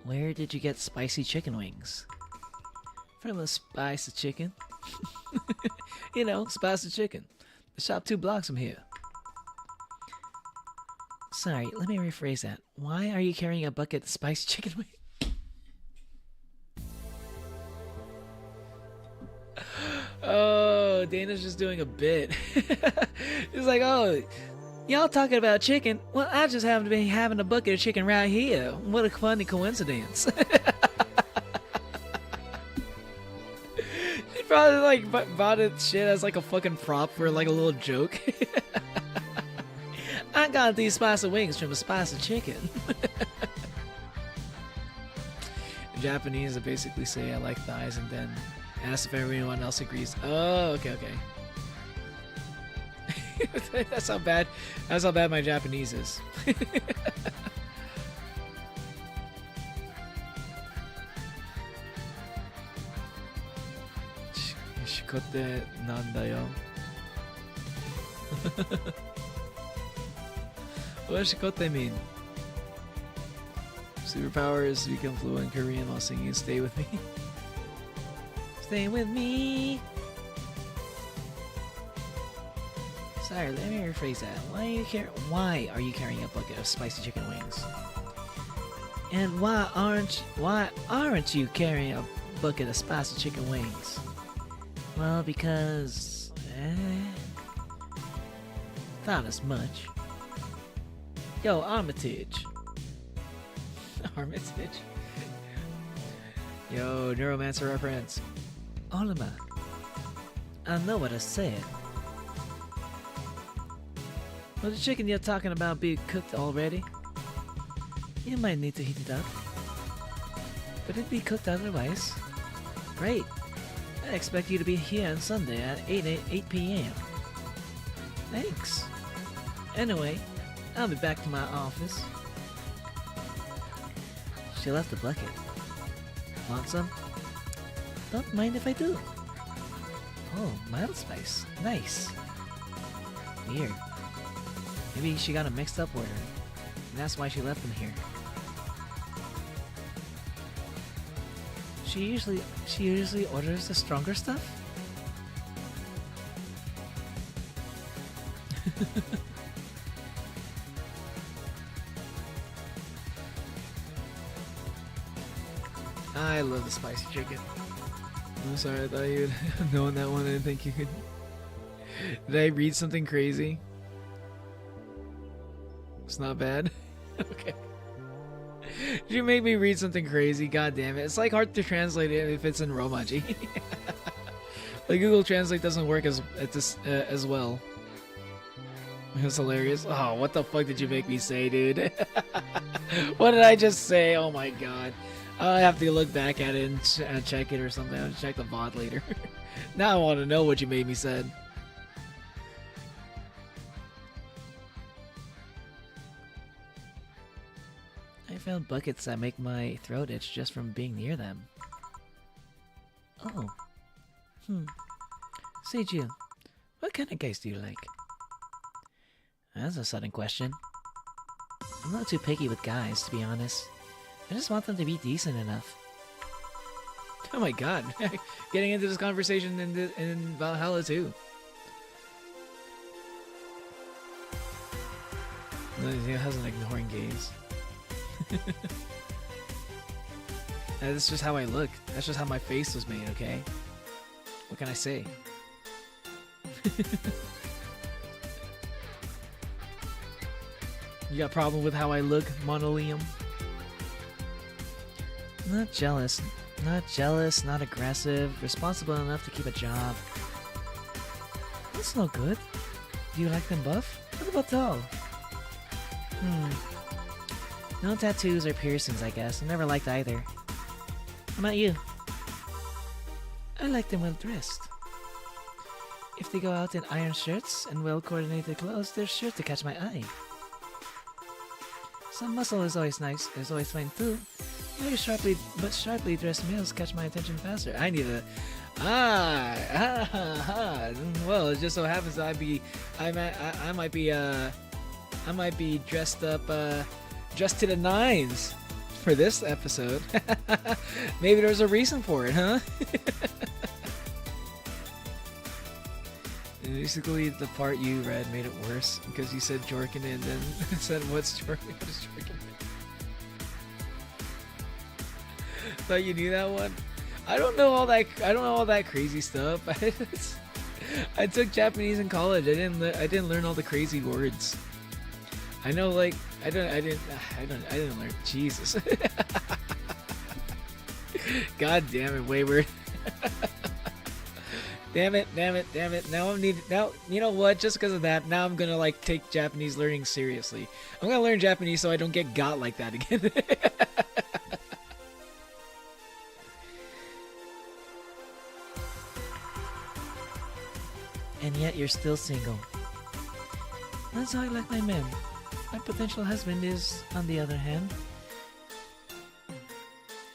Where did you get spicy chicken wings? From a spicy chicken. You know, spicy chicken. The shop 2 blocks from here. Sorry, let me rephrase that. Why are you carrying a bucket of spicy chicken wings? Oh, Dana's just doing a bit. He's like, oh, y'all talking about chicken? Well, I just happen to be having a bucket of chicken right here. What a funny coincidence. She probably like bought it shit as like a fucking prop for like a little joke. I got these spicy wings from a spicy chicken. Japanese, I basically say I like thighs and then ask if everyone else agrees. Oh, okay. That's how bad my Japanese is. Shikote nandayo. What does shikote mean? Superpower is to become fluent in Korean while singing Stay With Me. Stay with me. Sorry, let me rephrase that. Why are you carrying a bucket of spicy chicken wings? And why aren't you carrying a bucket of spicy chicken wings? Well, because thought as much. Yo, Armitage. Armitage. Yo, Neuromancer reference. Olima. I know what I said. Well, the chicken you're talking about being cooked already? You might need to heat it up. But it'd be cooked otherwise. Great. I expect you to be here on Sunday at 8 p.m. Thanks. Anyway, I'll be back to my office. She left the bucket. Want some? Don't mind if I do. Oh, mild spice. Nice. Weird. Maybe she got a mixed up order. And that's why she left them here. She usually orders the stronger stuff? I love the spicy chicken. I'm sorry, I thought you'd have known that one. I didn't think you could. Did I read something crazy? It's not bad. Okay. Did you make me read something crazy? God damn it. It's like hard to translate it if it's in Romaji. Like Google Translate doesn't work as well. It's hilarious. Oh, what the fuck did you make me say, dude? What did I just say? Oh my god. I have to look back at it and check it or something. I'll check the VOD later. Now I want to know what you made me said. I found buckets that make my throat itch just from being near them. Oh. Seiju, what kind of guys do you like? That's a sudden question. I'm not too picky with guys, to be honest. I just want them to be decent enough. Oh my god. Getting into this conversation in Valhalla too. No, he hasn't ignoring gays. That's just how I look. That's just how my face was made, okay? What can I say? You got a problem with how I look, Monolium? Not jealous, not aggressive, responsible enough to keep a job. That's no good. Do you like them buff? What about tall? No tattoos or piercings, I guess. I never liked either. How about you? I like them well dressed. If they go out in iron shirts and well-coordinated clothes, they're sure to catch my eye. Some muscle is always nice, is always fine too. Very sharply dressed males catch my attention faster. I need a... Well, it just so happens that I might be dressed up, dressed to the nines for this episode. Maybe there's a reason for it, huh? Basically, the part you read made it worse because you said Jorkin and then said, "What's Jorkin? What is Jorkin?" Thought you knew that one. I don't know all that crazy stuff. I took Japanese in college. I didn't learn all the crazy words. I know, like I didn't learn. Jesus. God damn it, Wayward. Damn it. Now you know what? Just because of that, now I'm gonna like take Japanese learning seriously. I'm gonna learn Japanese so I don't get got like that again. And yet you're still single. That's how I like my men. My potential husband is, on the other hand,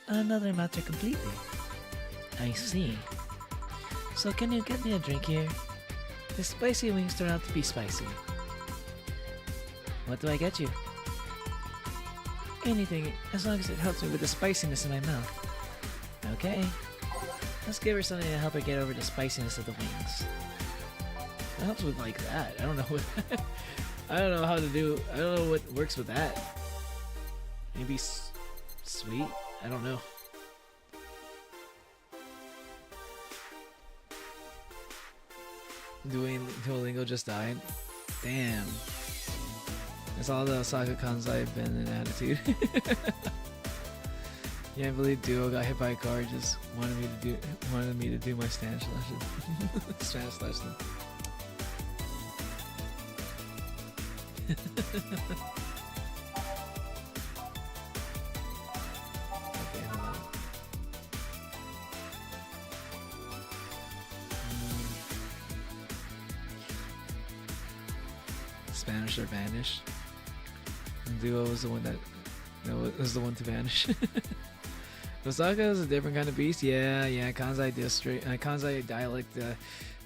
another matter completely. I see. So can you get me a drink here? The spicy wings turn out to be spicy. What do I get you? Anything, as long as it helps me with the spiciness in my mouth. Okay. Let's give her something to help her get over the spiciness of the wings. It helps with like that. I don't know what I don't know how to do. I don't know what works with that. Maybe sweet? I don't know. Duolingo just died. Damn. That's all the Osaka cons I've been in attitude. Yeah, I believe Duo got hit by a car. Just wanted me to do my Spanish lesson. Spanish lesson. Okay, hold on. Spanish or vanish. And Duo was the one that was the one to vanish. Osaka is a different kind of beast. Yeah, Kansai district, Kansai dialect,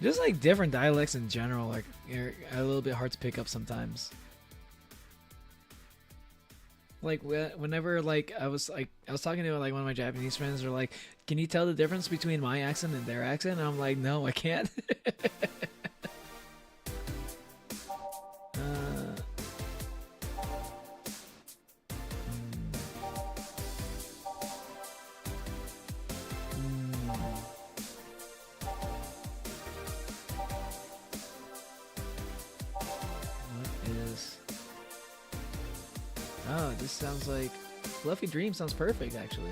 just like different dialects in general, like are a little bit hard to pick up sometimes. Like whenever like I was talking to like one of my Japanese friends, they're like, "Can you tell the difference between my accent and their accent?" And I'm like, "No, I can't." Oh, this sounds like Fluffy Dream sounds perfect, actually.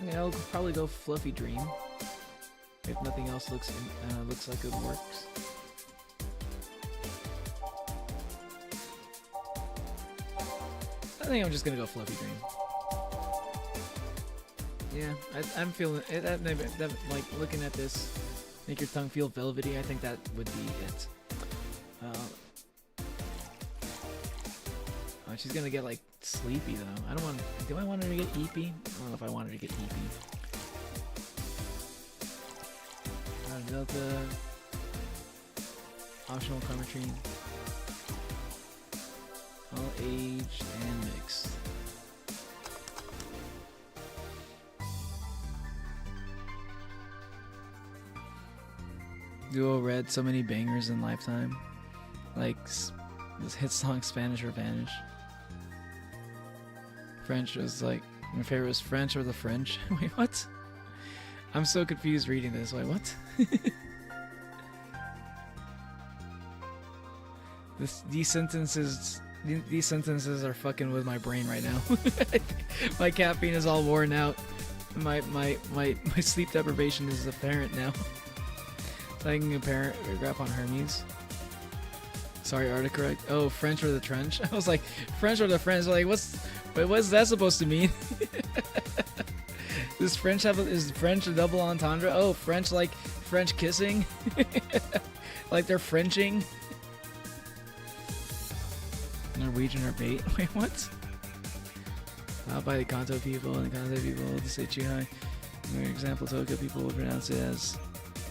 Okay, I'll probably go Fluffy Dream if nothing else looks like it works. I think I'm just gonna go Fluffy Dream. Yeah, I'm feeling it. That like looking at this. Make your tongue feel velvety. I think that would be it. Oh, she's gonna get like sleepy though. I don't want. Do I want her to get eepy? I don't know if I want her to get eepy. Delta. Optional karmotrine. All aged and mixed. Duo read so many bangers in Lifetime, like this hit song Spanish or Vanish. French was like my favorite was French or the French. Wait, what? I'm so confused reading this. Wait, what? These sentences are fucking with my brain right now. My caffeine is all worn out. My sleep deprivation is apparent now. So I can compare graph on Hermes. Sorry, autocorrect. Oh, French or the trench. I was like, French or the French. Like, what's that supposed to mean? Does French is French a double entendre? Oh, French like French kissing? Like they're Frenching? Norwegian or bait? Wait, what? Not by the Kanto people, and the Kanto people will say Chuhai. For example, Tokyo people will pronounce it as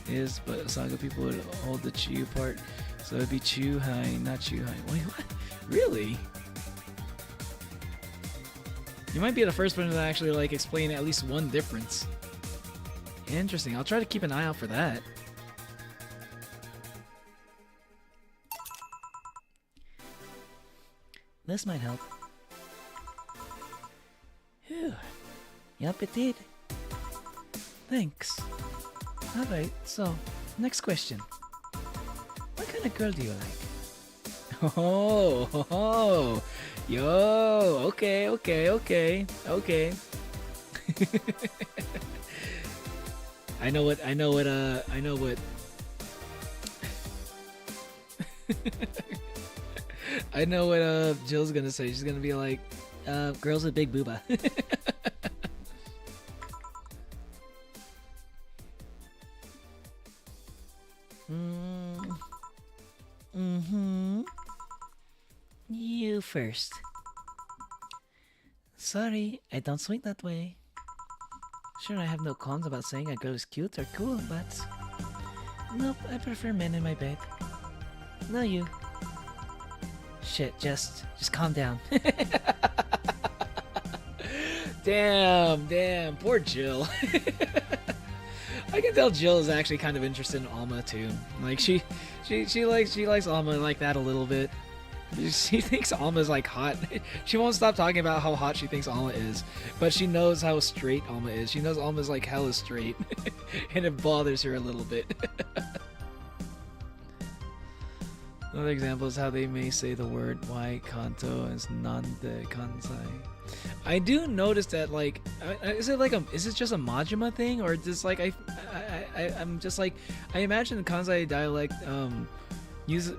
is, but Osaka people would hold the Chu part, so it'd be Chuhai, not Chuhai. Wait, what? Really? You might be the first one to actually like explain at least one difference. Interesting. I'll try to keep an eye out for that. This might help. Phew. Yup, it did. Thanks. Alright, so, next question. What kind of girl do you like? Oh, yo, okay. I know what I know what Jill's gonna say. She's gonna be like, girls with big booba. You first. Sorry, I don't swing that way. Sure, I have no qualms about saying a girl is cute or cool, but... Nope, I prefer men in my bed. No, you. Shit, just calm down. Damn, poor Jill. I can tell Jill is actually kind of interested in Alma too. Like she likes Alma like that a little bit. She thinks Alma's like hot. She won't stop talking about how hot she thinks Alma is, but she knows how straight Alma is. She knows Alma's like hella straight, and it bothers her a little bit. Another example is how they may say the word wai kanto as nande kansai. I do notice that, like, is it just a Majima thing, or just like I'm just like, I imagine the Kansai dialect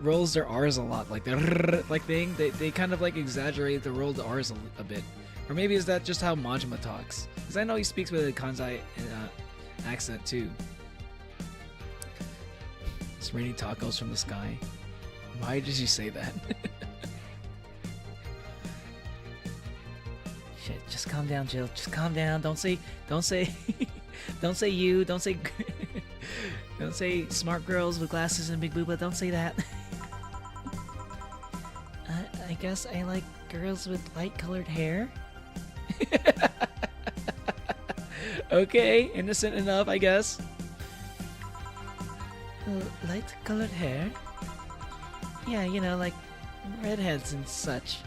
rolls their R's a lot, like the like thing. They kind of like exaggerate the rolled R's a bit, or maybe is that just how Majima talks? Because I know he speaks with a Kansai accent too. It's raining tacos from the sky. Why did you say that? Shit, just calm down, Jill. Just calm down. Don't say don't say don't say smart girls with glasses and big booba. Don't say that. I guess I like girls with light colored hair. Okay, innocent enough, I guess. Light colored hair? Yeah, you know, like redheads and such.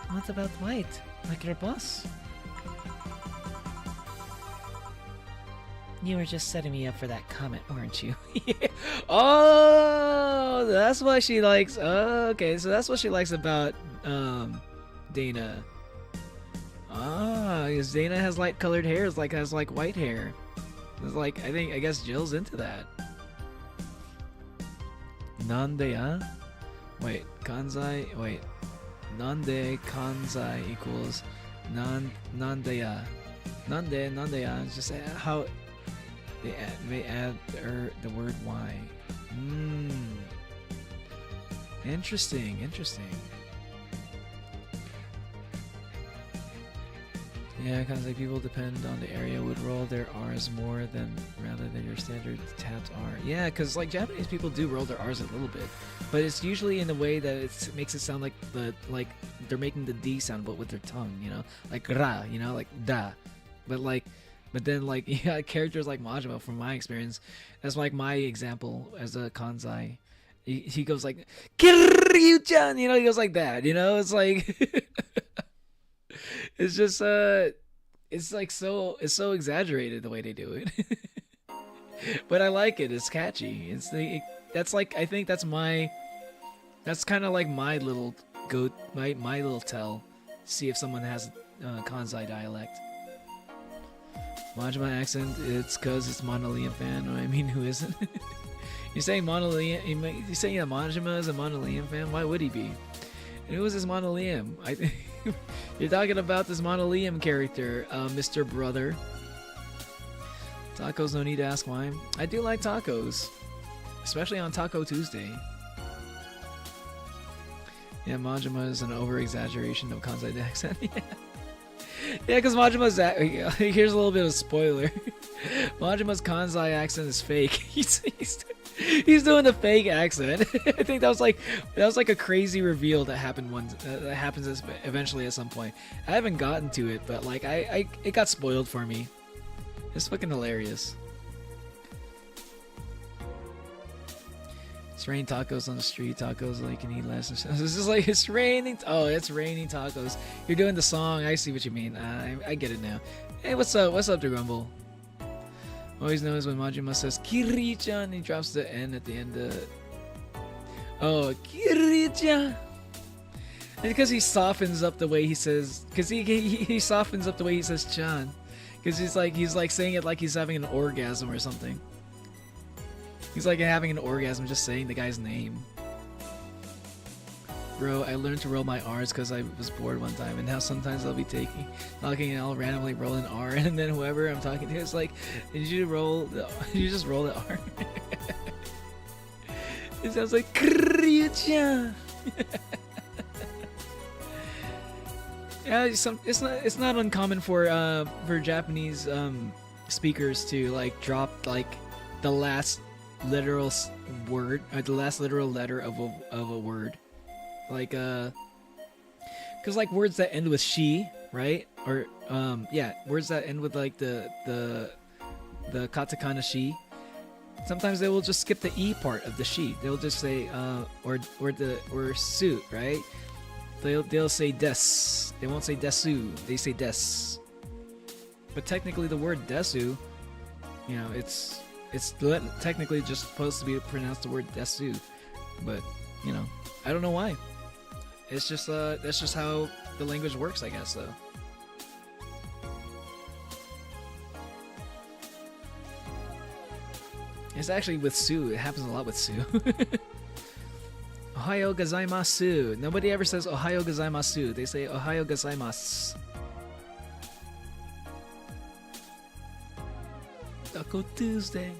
What about white? Like your boss? You were just setting me up for that comment, weren't you? Yeah. Oh, that's what she likes. Oh, okay, so that's what she likes about Dana. Ah, because Dana has light colored hair, has like white hair. It's like I guess Jill's into that. Nande, huh? Wait, Kanzai. Wait, Nande Kanzai equals Nande ya. Nande ya. It's just how they add the word Y. Interesting. Yeah, because like people depend on the area would roll their R's more rather than your standard tapped R. Yeah, because like Japanese people do roll their R's a little bit, but it's usually in a way that it makes it sound like they're making the D sound, but with their tongue, you know, like ra, you know, like da, but then like yeah, characters like Majima, from my experience, that's like my example as a Kanzai. He goes like Kiryu-chan, you know, he goes like that, you know, it's like. It's just it's like so exaggerated the way they do it. But I like it. It's catchy. That's like, I think that's kind of like my little my little tell. See if someone has Kansai dialect. Majima accent, it's cause it's Monolium fan. I mean, who isn't? You're saying Monolium, you're saying that Majima is a Monolium fan? Why would he be? And who is this Monolium? I think you're talking about this Monolium character, Mr. Brother. Tacos, no need to ask why. I do like tacos, especially on Taco Tuesday. Yeah, Majima is an over-exaggeration of Kansai accent. Yeah, because Majima's here's a little bit of a spoiler. Majima's Kansai accent is fake. He's doing the fake accent. I think that was like a crazy reveal that happened that happens eventually at some point. I haven't gotten to it, but like it got spoiled for me. It's fucking hilarious. It's raining tacos on the street. Tacos like you can eat less. This is like it's raining. Oh, it's raining tacos. You're doing the song. I see what you mean. I get it now. Hey, what's up? What's up, to Grumble? Always knows when Majima says Kiri-chan, he drops the N at the end of... Oh, Kiri-chan! And because he softens up the way he says... Because he softens up the way he says chan. Because he's like saying it like he's having an orgasm or something. He's like having an orgasm just saying the guy's name. Bro, I learned to roll my R's because I was bored one time, and now sometimes I'll be talking and I'll randomly roll an R, and then whoever I'm talking to is like, did you just roll the R? It sounds like Kiryu-chan. Yeah, it's not uncommon for Japanese speakers to like drop like the last literal word or the last literal letter of a word, like because like words that end with she, right? Or yeah, words that end with like the katakana she. Sometimes they will just skip the e part of the she. They'll just say or su, right? They'll say des. They won't say desu. They say des. But technically, the word desu, you know, it's technically just supposed to be pronounced the word desu. But you know, I don't know why. It's just that's just how the language works, I guess, though. It's actually with Sue. It happens a lot with Sue. Ohayo gozaimasu. Nobody ever says Ohayo gozaimasu. They say Ohayo gozaimasu. Taco Tuesday.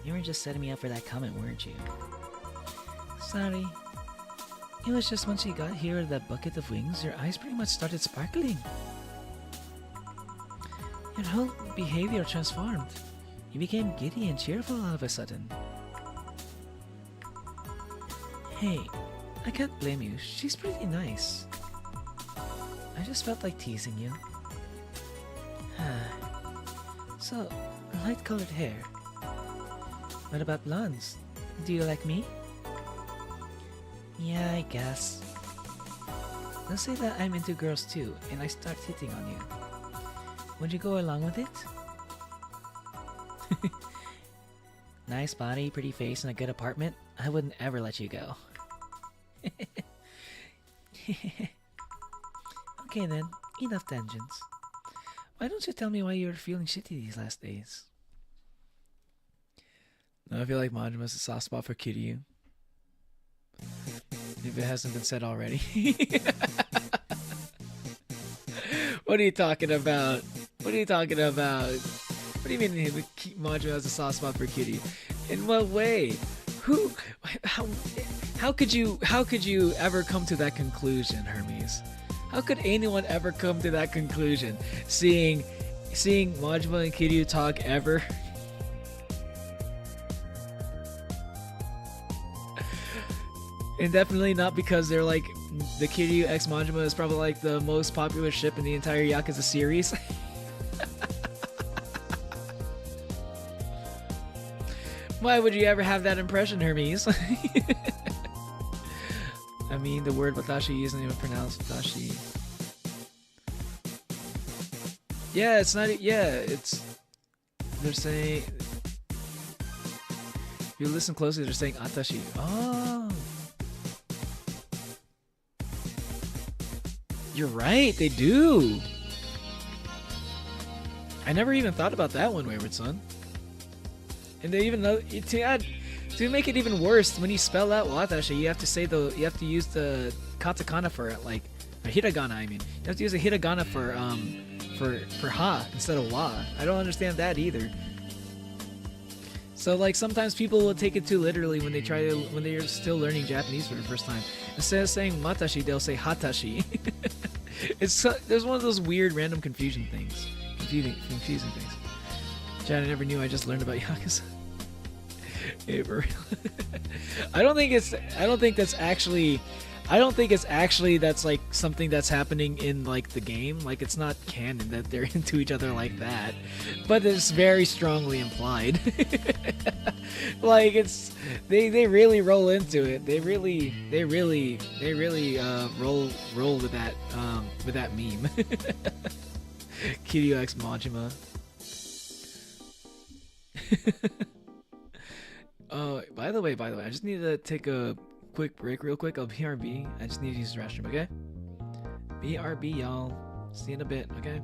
You were just setting me up for that comment, weren't you? Sorry. It was just once you got here with that bucket of wings, your eyes pretty much started sparkling. Your whole behavior transformed. You became giddy and cheerful all of a sudden. Hey, I can't blame you. She's pretty nice. I just felt like teasing you. So, light-colored hair. What about blondes? Do you like me? Yeah, I guess. Don't say that I'm into girls too, and I start hitting on you. Would you go along with it? Nice body, pretty face, and a good apartment? I wouldn't ever let you go. Okay then, enough tangents. Why don't you tell me why you're feeling shitty these last days? I feel like Majima's a soft spot for Kiryu. If it hasn't been said already. What are you talking about? What are you talking about? What do you mean Majima has a soft spot for Kiryu? In what way? Who? How could you ever come to that conclusion, Hermes? How could anyone ever come to that conclusion? Seeing Majima and Kiryu talk ever? And definitely not because they're like the Kiryu X Majima is probably like the most popular ship in the entire Yakuza series. Why would you ever have that impression, Hermes? I mean, the word watashi isn't even pronounced watashi. Yeah, it's not. Yeah, it's. They're saying. If you listen closely, they're saying atashi. Oh. You're right, they do. I never even thought about that one, Wayward Son. And they even know to make it even worse, when you spell out watashi, you have to use the katakana for it, like a hiragana. I mean, you have to use a hiragana for ha instead of wa. I don't understand that either. So like sometimes people will take it too literally when they're still learning Japanese for the first time. Instead of saying watashi, they'll say hatashi. There's one of those weird random confusing things. Chad, I never knew. I just learned about Yakuza. Hey, for real. I don't think it's actually that's like something that's happening in like the game. Like it's not canon that they're into each other like that, but it's very strongly implied. Like it's they really roll into it. They really roll with that meme. Kiryu X Majima. By the way, I just need to take a quick break real quick. I'll BRB. I just need to use the restroom, okay? BRB, y'all. See you in a bit, okay?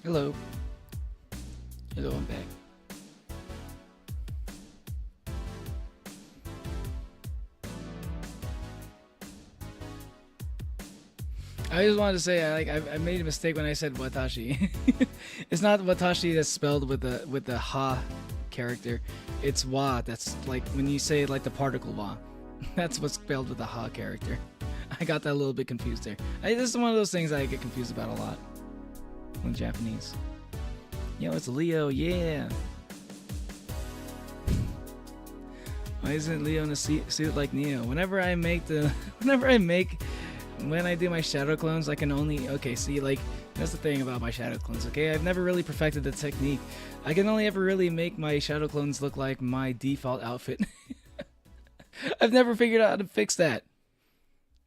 Hello. Hello, I'm back. I just wanted to say, I made a mistake when I said Watashi. It's not Watashi that's spelled with the ha character. It's wa. That's like when you say like the particle wa. That's what's spelled with the ha character. I got that a little bit confused there. This is one of those things I get confused about a lot in Japanese. Yo, it's Leo, yeah. Why isn't Leo in a suit like Neo? When I do my shadow clones, I can only... Okay, see, like, that's the thing about my shadow clones, okay? I've never really perfected the technique. I can only ever really make my shadow clones look like my default outfit. I've never figured out how to fix that.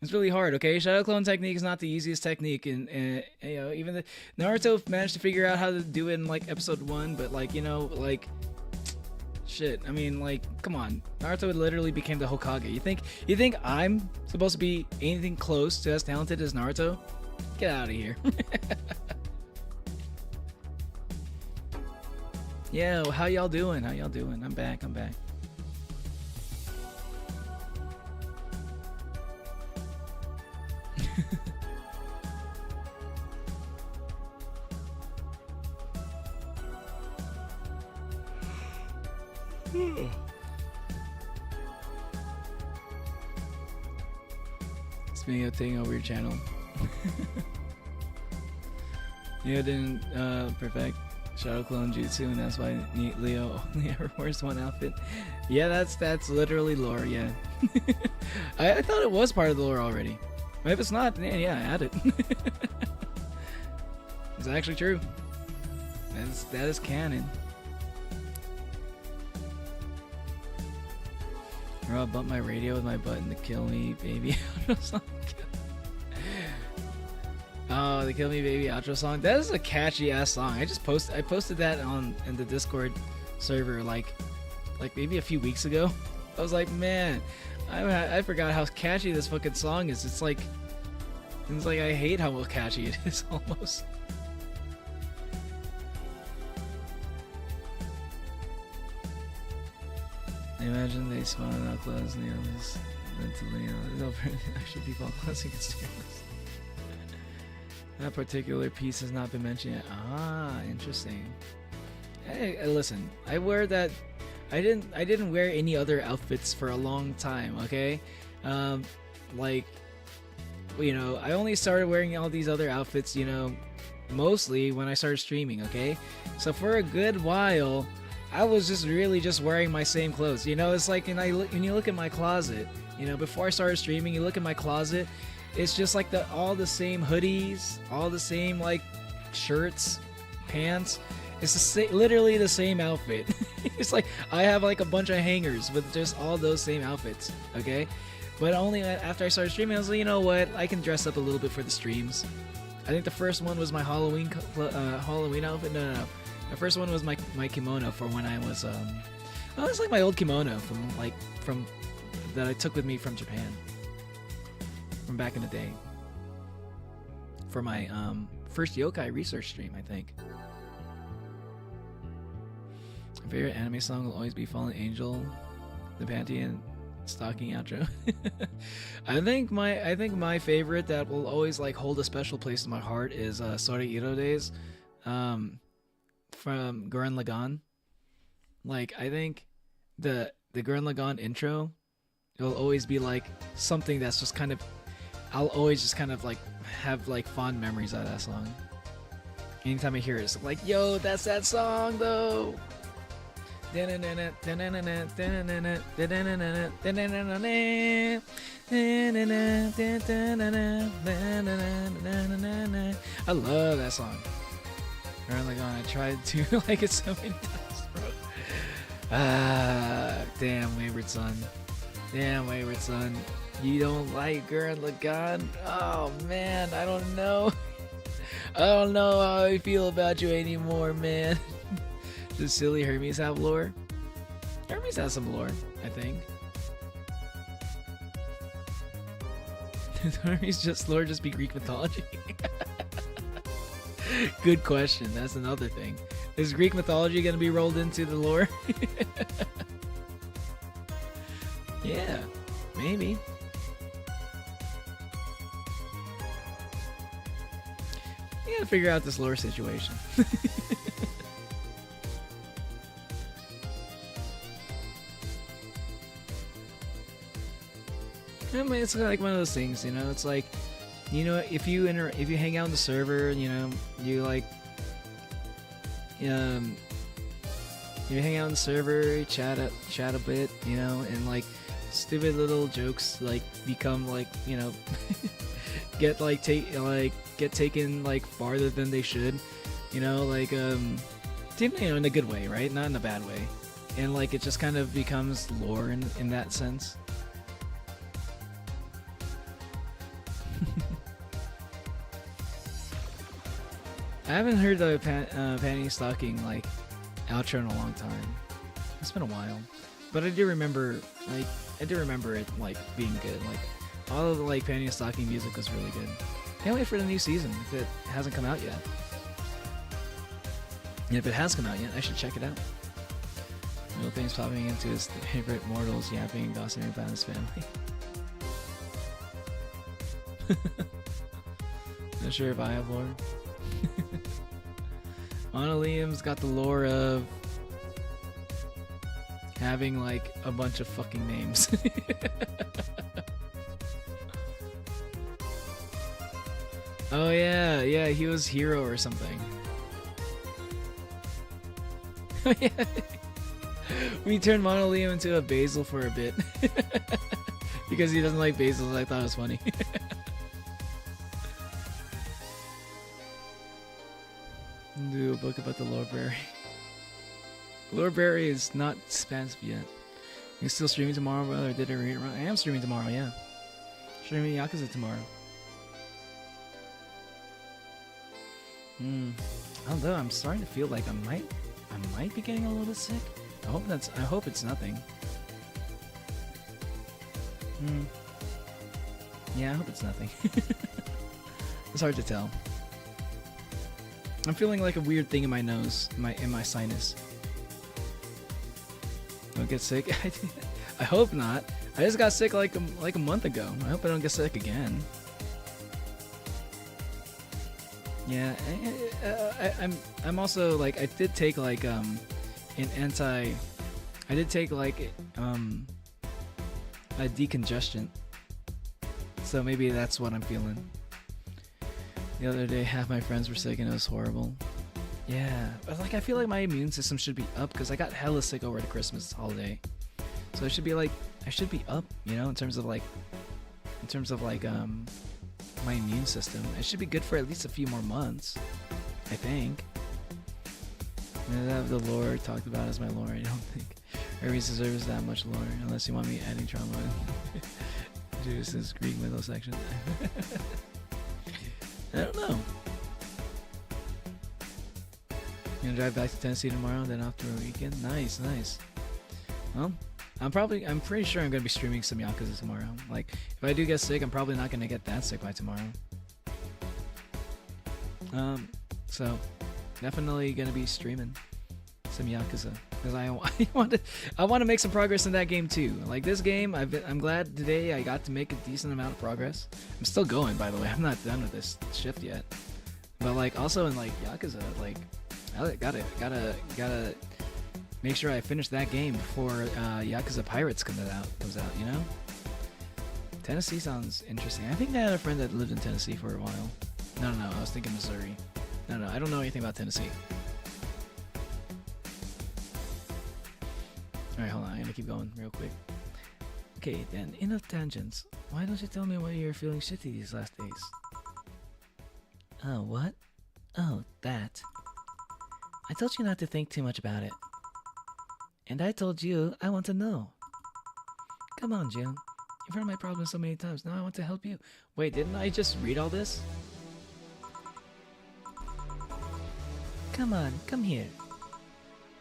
It's really hard, okay? Shadow clone technique is not the easiest technique, and you know, even the Naruto managed to figure out how to do it in, like, episode 1, but, like, you know, like... Shit, I mean, like, come on. Naruto literally became the Hokage. You think I'm supposed to be anything close to as talented as Naruto? Get out of here. Yo, how y'all doing? How y'all doing? I'm back. Speaking of taking over your channel. Neo didn't perfect Shadow Clone Jutsu, and that's why Leo only ever wears one outfit. Yeah, that's literally lore, yeah. I thought it was part of the lore already. But if it's not, yeah, add it. It's actually true. That is canon. Bro, I bumped my radio with my button to kill me, baby. Oh, the Kill Me Baby outro song. That is a catchy ass song. I posted that in the Discord server like maybe a few weeks ago. I was like, man, I forgot how catchy this fucking song is. It's like I hate how catchy it is almost. Imagine they spawn out close and Neo's mentally actually default classic experience. That particular piece has not been mentioned yet. Ah, interesting. Hey, listen, I didn't wear any other outfits for a long time, okay? Like, you know, I only started wearing all these other outfits, you know, mostly when I started streaming, okay? So for a good while, I was just wearing my same clothes. You know, it's like when you look at my closet, you know, before I started streaming, you look at my closet, it's just like all the same hoodies, all the same like shirts, pants. It's literally the same outfit. It's like I have like a bunch of hangers with just all those same outfits, okay? But only after I started streaming, I was like, you know what? I can dress up a little bit for the streams. I think the first one was my Halloween outfit. No. The first one was my kimono for when I was it's like my old kimono from that I took with me from Japan, from back in the day, for my first yokai research stream, I think. My favorite anime song will always be Fallen Angel, the panty and stocking outro. I think my favorite that will always like hold a special place in my heart is Sorihiro Days. From Gurren Lagann. Like, I think the Gurren Lagann intro, it will always be like something that's just kind of, I'll always just kind of like have like fond memories of that song. Anytime I hear it, it's like, yo, that's that song though. I love that song. Like, I tried to like it so many times, bro. Damn, Wayward Son. You don't like Gurren Lagann? Oh man, I don't know. I don't know how I feel about you anymore, man. Does silly Hermes have lore? Hermes has some lore, I think. Does Hermes just lore just be Greek mythology? Good question. That's another thing. Is Greek mythology going to be rolled into the lore? Yeah, maybe. You gotta figure out this lore situation. I mean, it's like one of those things, you know. It's like, you know, if you hang out on the server, you know, you like, you hang out on the server, you chat a bit, you know, and like stupid little jokes like become like, you know, get taken like farther than they should, you know, like you know, in a good way, right? Not in a bad way, and like it just kind of becomes lore in that sense. I haven't heard the panty stocking like outro in a long time. It's been a while, but I do remember it like being good. Like all of the like panty stocking music was really good. Can't wait for the new season if it hasn't come out yet. And if it has come out yet, I should check it out. Little things popping into his favorite mortals yapping and gossiping about his family. Not sure if I have lore. Monolium's got the lore of having like a bunch of fucking names. Oh yeah, he was hero or something. Oh yeah. We turned Monolium into a basil for a bit. Because he doesn't like basils. I thought it was funny. Do a book about the library. Library is not expensive yet. You still streaming tomorrow, brother? Or did I read it wrong? I am streaming tomorrow, yeah. Streaming Yakuza tomorrow. Although I'm starting to feel like I might be getting a little bit sick. I hope it's nothing. Yeah, I hope it's nothing. It's hard to tell. I'm feeling like a weird thing in my nose, in my sinus. Don't get sick. I hope not. I just got sick like a month ago. I hope I don't get sick again. Yeah, I'm also like I did take like a decongestant. So maybe that's what I'm feeling. The other day, half my friends were sick and it was horrible. Yeah, but like I feel like my immune system should be up because I got hella sick over the Christmas holiday. So I should be up, you know, in terms of like my immune system. It should be good for at least a few more months, I think. And I have the lore talked about as my lore. I don't think Hermes deserves that much lore unless you want me adding trauma to this Greek mythos section. I don't know. Gonna drive back to Tennessee tomorrow, then off to a weekend. Nice. Well, I'm pretty sure I'm gonna be streaming some Yakuza tomorrow. Like, if I do get sick, I'm probably not gonna get that sick by tomorrow. So definitely gonna be streaming some Yakuza because I want to make some progress in that game too. Like this game, I'm glad today I got to make a decent amount of progress. I'm still going, by the way. I'm not done with this shift yet. But like also in like Yakuza, like I gotta make sure I finish that game before Yakuza Pirates comes out. You know. Tennessee sounds interesting. I think I had a friend that lived in Tennessee for a while. No, I was thinking Missouri. No, I don't know anything about Tennessee. Alright, hold on. I'm gonna keep going real quick. Okay, then, enough tangents. Why don't you tell me why you're feeling shitty these last days? Oh, what? Oh, that. I told you not to think too much about it. And I told you I want to know. Come on, June. You've heard my problems so many times. Now I want to help you. Wait, didn't I just read all this? Come on, come here.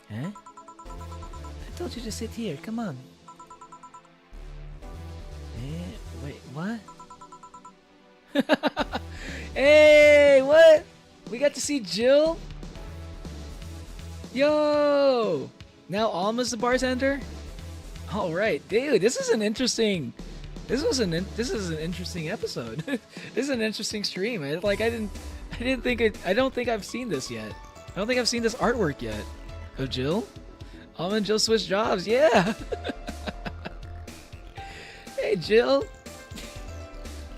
Huh? I told you to sit here, come on. Wait, what? Hey, what? We got to see Jill. Yo! Now Alma's the bartender? All right, dude, this is an interesting episode. This is an interesting stream. I don't think I've seen this yet. I don't think I've seen this artwork yet. Of Jill? Alma and Jill switch jobs, yeah! Hey, Jill!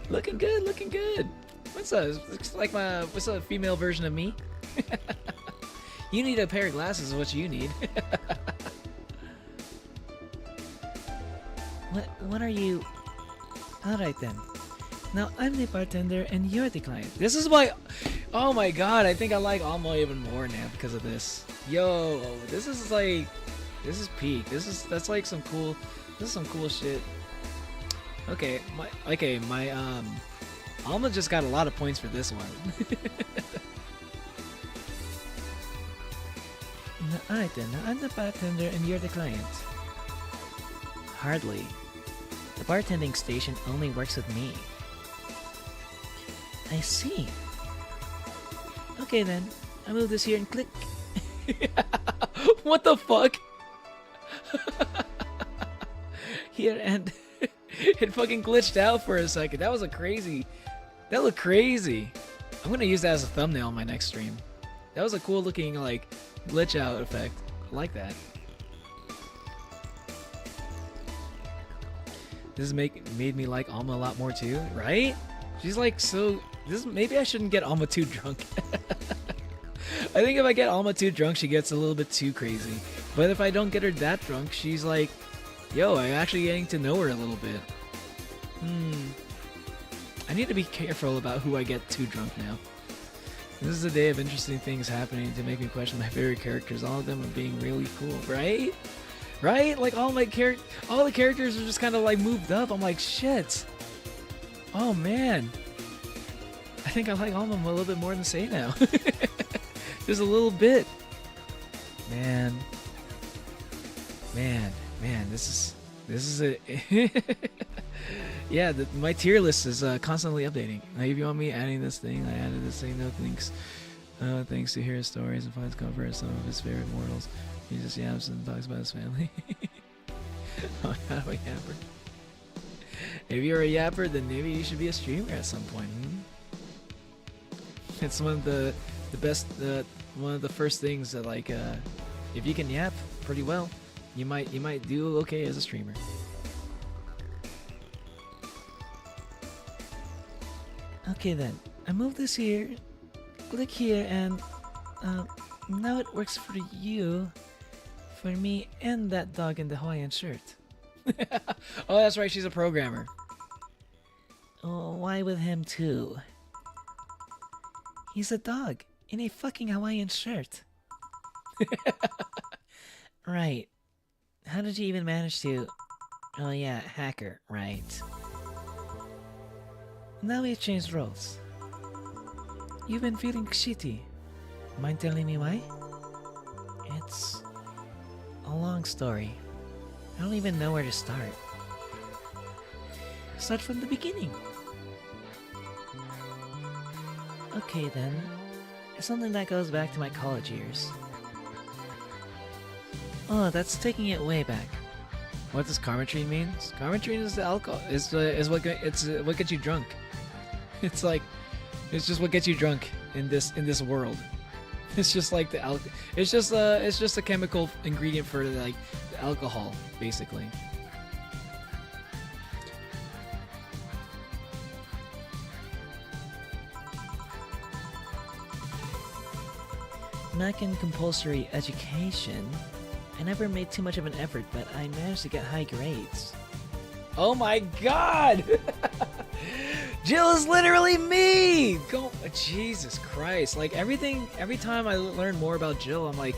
Looking good, looking good. What's a female version of me? You need a pair of glasses is what you need. What are you... Alright then. Now I'm the bartender and you're the client. This is why... Oh my god, I think I like Alma even more now because of this. Yo, this is like... This is peak. That's like some cool... This is some cool shit. Okay, my Alma just got a lot of points for this one. Alright then, now I'm the bartender and you're the client. Hardly. The bartending station only works with me. I see. Okay then, I move this here and click. What the fuck? Here and... It fucking glitched out for a second. That looked crazy. I'm gonna use that as a thumbnail on my next stream. That was a cool looking like glitch out effect. I like that. This made me like Alma a lot more too, right? She's like so... Maybe I shouldn't get Alma too drunk. I think if I get Alma too drunk, she gets a little bit too crazy. But if I don't get her that drunk, she's like, yo, I'm actually getting to know her a little bit. I need to be careful about who I get too drunk now. This is a day of interesting things happening to make me question my favorite characters. All of them are being really cool, right? Right? Like all the characters are just kind of like moved up. I'm like, shit. Oh man. I think I like Alma a little bit more than Say now. Just a little bit. Man, this is a yeah. My tier list is constantly updating. Like, if you want me adding this thing, I added this thing. No thanks. Thanks to hear his stories and finds comfort in some of his favorite mortals. He just yaps and talks about his family. Oh, not a yapper. If you're a yapper, then maybe you should be a streamer at some point. It's one of the best, one of the first things that like, if you can yap pretty well, you might do okay as a streamer. Okay then, I move this here, click here, and now it works for you, for me, and that dog in the Hawaiian shirt. Oh, that's right, she's a programmer. Oh, why with him too? He's a dog in a fucking Hawaiian shirt. Right. How did you even manage to... Oh yeah, hacker, right. Now we've changed roles. You've been feeling shitty. Mind telling me why? It's a long story. I don't even know where to start. Start from the beginning. Okay then. It's something that goes back to my college years. Oh, that's taking it way back. What does karmotrine mean? Karmotrine is the alcohol. It's what gets you drunk. It's just what gets you drunk in this world. It's just like the it's just a chemical ingredient for like the alcohol, basically. Back in compulsory education, I never made too much of an effort, but I managed to get high grades. Oh my god! Jill is literally me! Jesus Christ. Like, every time I learn more about Jill, I'm like,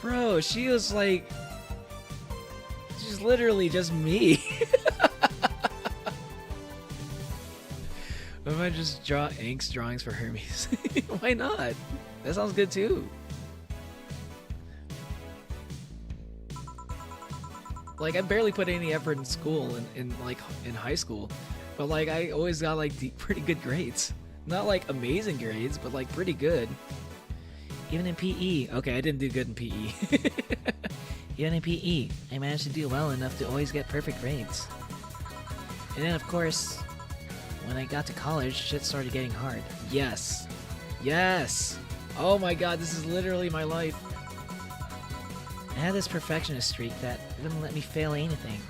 bro, she's literally just me. What if I just draw angst drawings for Hermes? Why not? That sounds good too. Like, I barely put any effort in school in high school, but like I always got like pretty good grades. Not like amazing grades, but like pretty good. Even in PE. Okay, I didn't do good in PE. Even in PE, I managed to do well enough to always get perfect grades. And then, of course, when I got to college, shit started getting hard. Yes. Yes. Oh my god, this is literally my life. I had this perfectionist streak that wouldn't let me fail anything.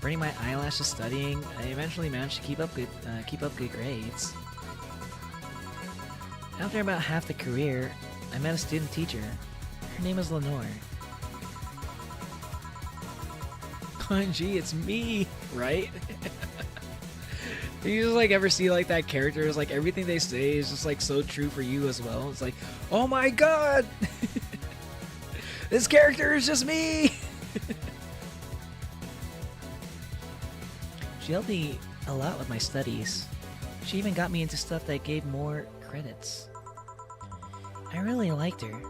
Burning my eyelashes studying, I eventually managed to keep up good grades. After about half the career, I met a student teacher. Her name was Lenore. Gee, it's me, right? Do you just like ever see like that character? It's like everything they say is just like so true for you as well. It's like, oh my god, this character is just me. She helped me a lot with my studies. She even got me into stuff that gave more credits. I really liked her.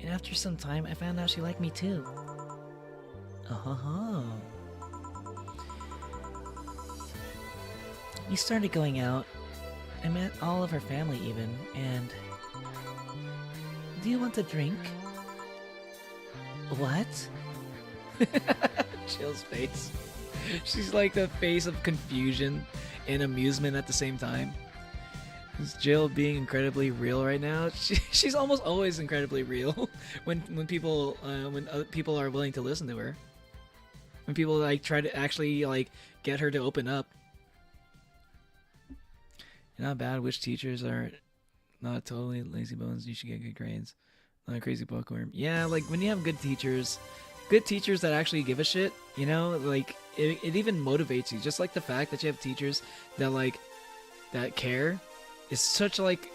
And after some time, I found out she liked me too. Uh-huh. We started going out. I met all of her family even, and... Do you want a drink? What? Jill's face. She's like the face of confusion and amusement at the same time. Is Jill being incredibly real right now? She's almost always incredibly real when people people are willing to listen to her. When people like try to actually like get her to open up. You're not bad. Which teachers are not totally lazy bones? You should get good grades. Not a crazy bookworm. Yeah, like when you have good teachers that actually give a shit, you know, like it even motivates you. Just like the fact that you have teachers that care is such like,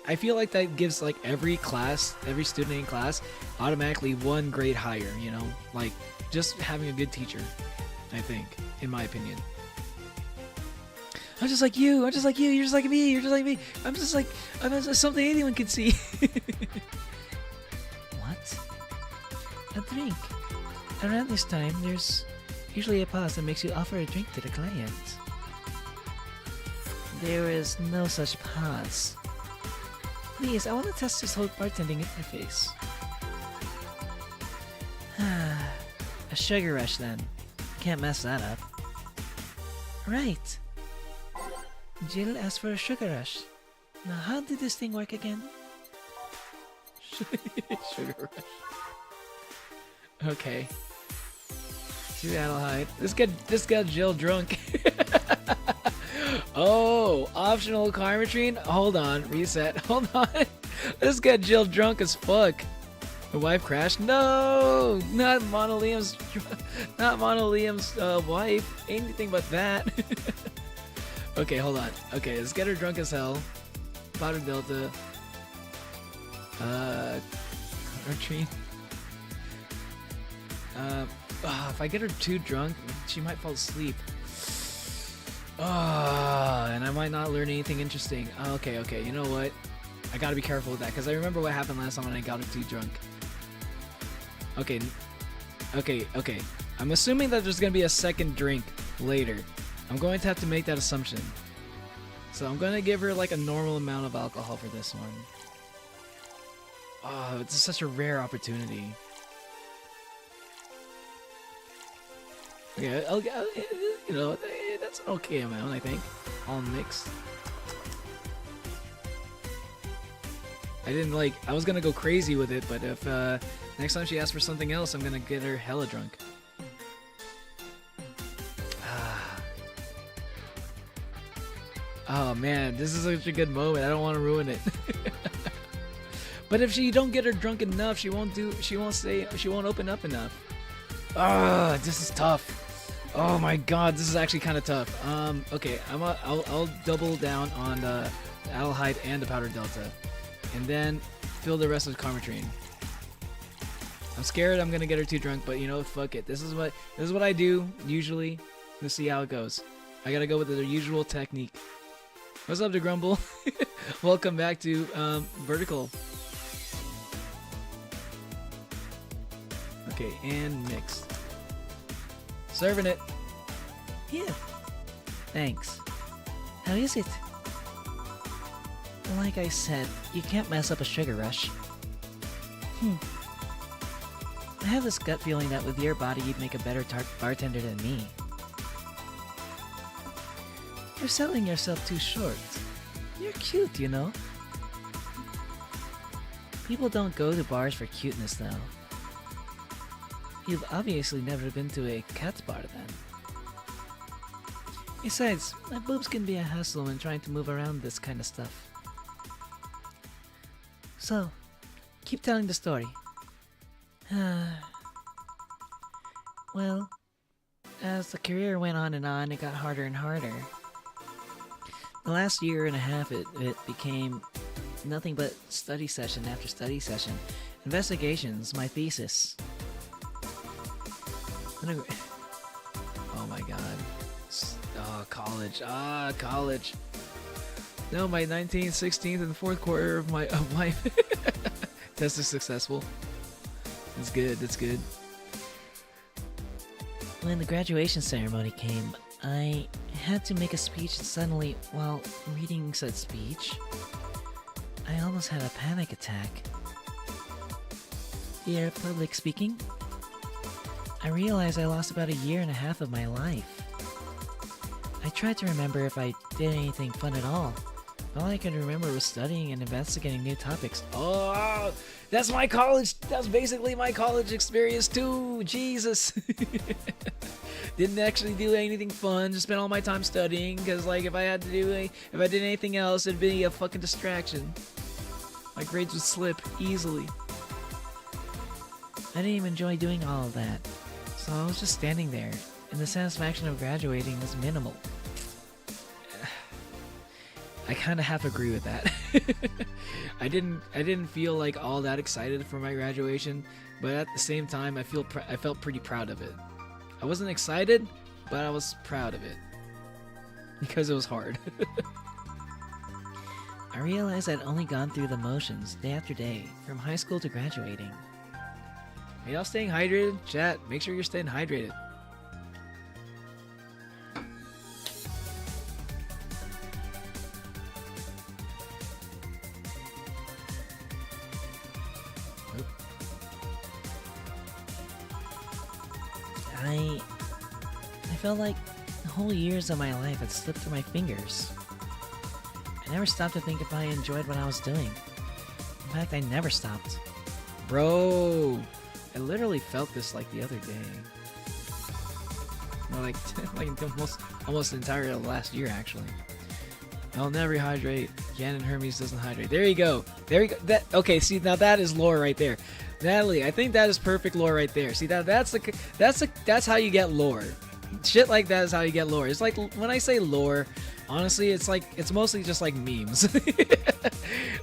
I feel like that gives like every student in class automatically one grade higher, you know, like just having a good teacher, I think, in my opinion. I'm just like you, you're just like me, I'm just something anyone can see. What? A drink. Around this time, there's usually a pause that makes you offer a drink to the client. There is no such pause. Please, I want to test this whole bartending interface. A sugar rush then. Can't mess that up. Right. Jill asked for a sugar rush. Now how did this thing work again? Sugar rush. Okay. To Adelheid. This got Jill drunk. Oh, optional karmotrine? Hold on, reset. Hold on. This got Jill drunk as fuck. The wife crashed? No! Not Monolium's wife. Anything but that. Okay, hold on. Okay, let's get her drunk as hell. Powder Delta. Karmotrine. If I get her too drunk, she might fall asleep. And I might not learn anything interesting. Okay, you know what? I gotta be careful with that, because I remember what happened last time when I got her too drunk. Okay. I'm assuming that there's gonna be a second drink later. I'm going to have to make that assumption. So I'm gonna give her like a normal amount of alcohol for this one. Oh, it's such a rare opportunity. Okay, I'll you know, that's an okay amount, I think. All mixed. I was gonna go crazy with it, but if next time she asks for something else, I'm gonna get her hella drunk. Oh man, this is such a good moment. I don't want to ruin it. But if you don't get her drunk enough, she won't open up enough. This is tough. Oh my god, this is actually kind of tough. Okay, I'll double down on the Adelheid and the Powder Delta, and then fill the rest with karmotrine. I'm scared I'm gonna get her too drunk, but you know, fuck it. This is what I do usually. Let's see how it goes. I gotta go with the usual technique. What's up, DeGrumble? Welcome back to Vertical. Okay, and mixed. Serving it. Here. Thanks. How is it? Like I said, you can't mess up a sugar rush. I have this gut feeling that with your body you'd make a better bartender than me. You're selling yourself too short. You're cute, you know? People don't go to bars for cuteness, though. You've obviously never been to a cat's bar, then. Besides, my boobs can be a hassle when trying to move around this kind of stuff. So, keep telling the story. Well, as the career went on, it got harder and harder. The last year and a half, it became nothing but study session after study session. Investigations, my thesis. Oh my god. Oh, college. College. No, my 19th, 16th, and 4th quarter of my test is successful. That's good, that's good. When the graduation ceremony came, I had to make a speech, and suddenly, while reading said speech, I almost had a panic attack. Dear public speaking, I realized I lost about a year and a half of my life. I tried to remember if I did anything fun at all. All I could remember was studying and investigating new topics. Oh, that's my college. That's basically my college experience too. Jesus. Didn't actually do anything fun. Just spent all my time studying because, like, if I did anything else, it'd be a fucking distraction. My grades would slip easily. I didn't even enjoy doing all of that, so I was just standing there, and the satisfaction of graduating was minimal. I kind of have to agree with that. I didn't feel like all that excited for my graduation, but at the same time, I felt pretty proud of it. I wasn't excited, but I was proud of it because it was hard. I realized I'd only gone through the motions day after day, from high school to graduating. Are y'all staying hydrated? Chat, make sure you're staying hydrated. I felt like the whole years of my life had slipped through my fingers. I never stopped to think if I enjoyed what I was doing. In fact, I never stopped. Bro, I literally felt this like the other day. No, like almost the entirety of last year, actually. I'll never hydrate. Ganon Hermes doesn't hydrate. There you go. There you go. Okay, see, now that is lore right there. Natalie, I think that is perfect lore right there. See, that's how you get lore. Shit like that is how you get lore. It's like when I say lore, honestly, it's mostly just like memes.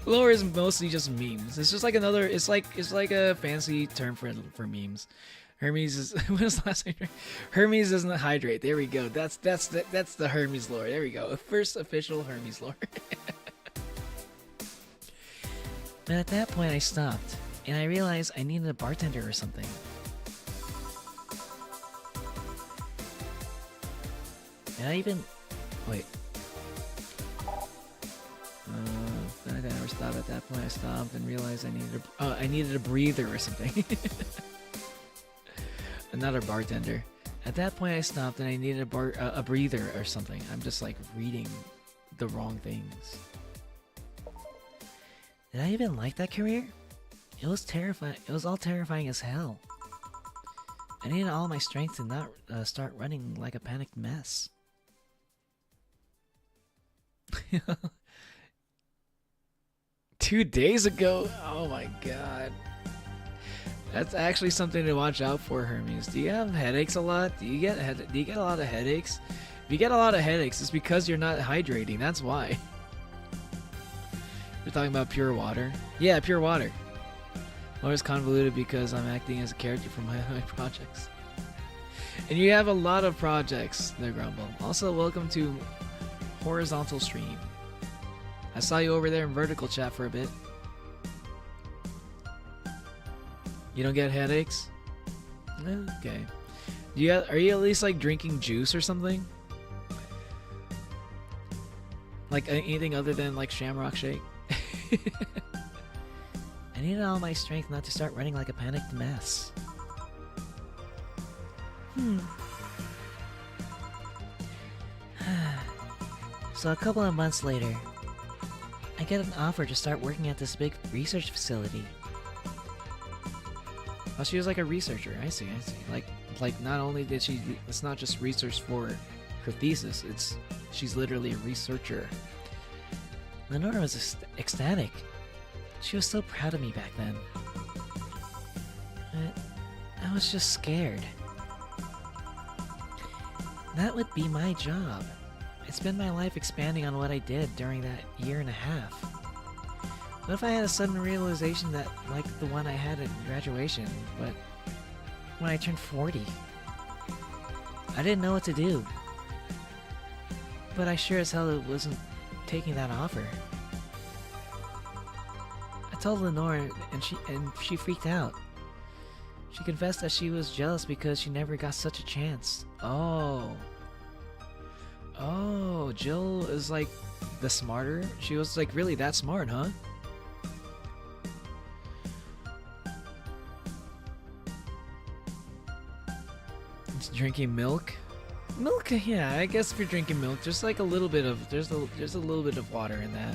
Lore is mostly just memes. It's just like it's like a fancy term for memes. Hermes is when was the last time? Hermes doesn't hydrate. There we go. That's the Hermes lore. There we go. First official Hermes lore. But at that point, I stopped, and I realized I needed a bartender or something. And I even wait. I never stopped at that point. I stopped and realized I needed a breather or something. Another bartender. At that point, I stopped and I needed a breather or something. I'm just like reading the wrong things. Did I even like that career? It was terrifying. It was all terrifying as hell. I needed all my strength to not start running like a panicked mess. 2 days ago? Oh my god. That's actually something to watch out for, Hermes. Do you have headaches a lot? Do you get a lot of headaches? If you get a lot of headaches, it's because you're not hydrating. That's why. You're talking about pure water? Yeah, pure water. Lore is convoluted because I'm acting as a character for my projects. And you have a lot of projects, the Grumble. Also, welcome to Horizontal Stream. I saw you over there in vertical chat for a bit. You don't get headaches? Okay. Are you at least like drinking juice or something? Like anything other than like Shamrock Shake? I needed all my strength not to start running like a panicked mess. So a couple of months later, I get an offer to start working at this big research facility. Oh, she was like a researcher. I see. Like not only did she, it's not just research for her thesis. She's literally a researcher. Lenora was ecstatic. She was so proud of me back then. But I was just scared. That would be my job. I'd spend my life expanding on what I did during that year and a half. What if I had a sudden realization that, like the one I had at graduation, but when I turned 40? I didn't know what to do. But I sure as hell wasn't taking that offer. I told Lenore, and she freaked out. She confessed that she was jealous because she never got such a chance. Oh, Jill is like the smarter. She was like really that smart, huh? It's drinking milk. Milk, yeah. I guess if you're drinking milk, there's like a little bit of there's a little bit of water in that.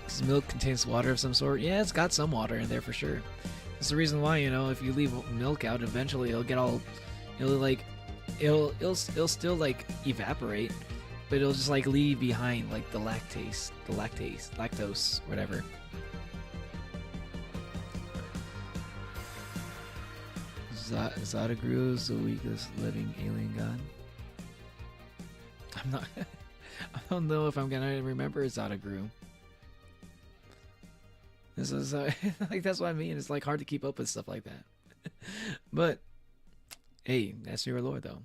Because milk contains water of some sort. Yeah, it's got some water in there for sure. That's the reason why, you know, if you leave milk out, eventually it'll still like evaporate, but it'll just like leave behind like the lactose, whatever. Zadagru is the weakest living alien god. I'm not. I don't know if I'm gonna remember Zadagru. This is like that's what I mean. It's like hard to keep up with stuff like that. But hey, that's your lore though.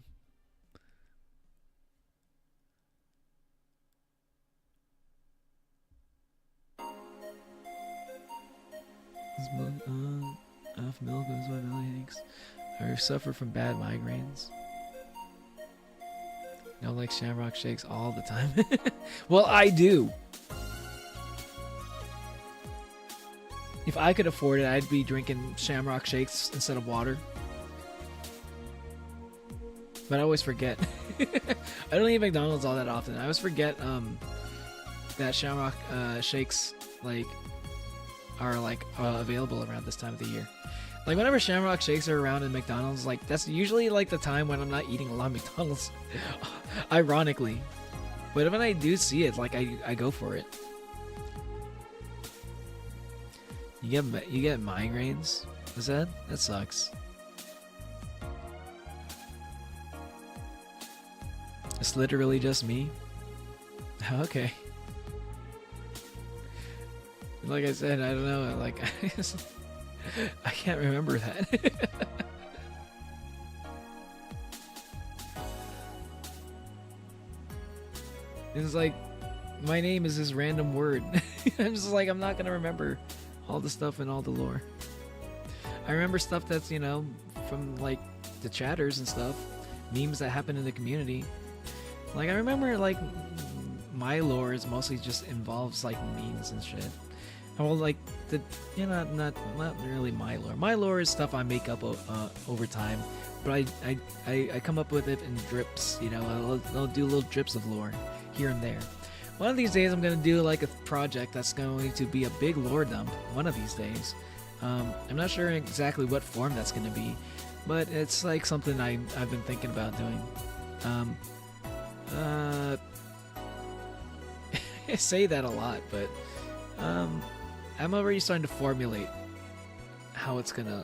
Enough milk is what belly aches. I suffer from bad migraines. No, like shamrock shakes all the time. Well, I do. If I could afford it, I'd be drinking shamrock shakes instead of water. But I always forget. I don't eat McDonald's all that often. I always forget that shamrock shakes are available around this time of the year. Like whenever shamrock shakes are around in McDonald's, like that's usually like the time when I'm not eating a lot of McDonald's. Ironically. But when I do see it, like I go for it. You get migraines? Is that sucks. It's literally just me. Okay. Like I said, I don't know. Like I can't remember that. It's like my name is this random word. I'm just like I'm not gonna remember all the stuff and all the lore. I remember stuff that's, you know, from like the chatters and stuff, memes that happen in the community. Like I remember like my lore is mostly just involves like memes and shit. Well, like the not really my lore. My lore is stuff I make up over time, but I come up with it in drips. You know, I'll do little drips of lore here and there. One of these days, I'm gonna do like a project that's going to be a big lore dump. One of these days, I'm not sure exactly what form that's gonna be, but it's like something I've been thinking about doing. I say that a lot, but I'm already starting to formulate how that's gonna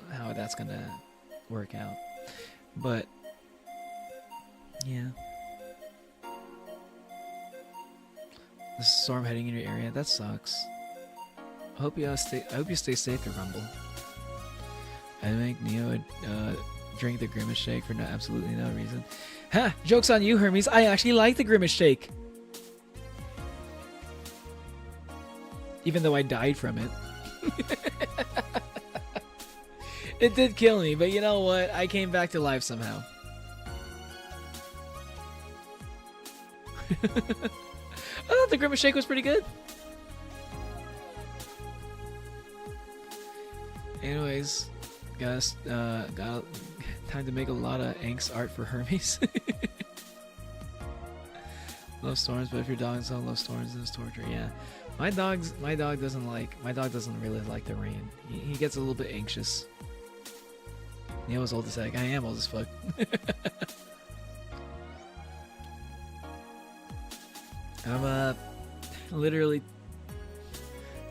work out. But yeah, the storm heading in your area, that sucks. I hope you stay safe to Rumble. I make Neo drink the Grimace Shake for absolutely no reason. Ha! Joke's on you, Hermes. I actually like the Grimace Shake. Even though I died from it. It did kill me, but you know what? I came back to life somehow. I thought the Grimace Shake was pretty good. Anyways, guys, got time to make a lot of angst art for Hermes. Love storms, but if your dog doesn't love storms, then it's torture. Yeah, my dog doesn't really like the rain. He gets a little bit anxious. I was old as heck. I am old as fuck. I'm literally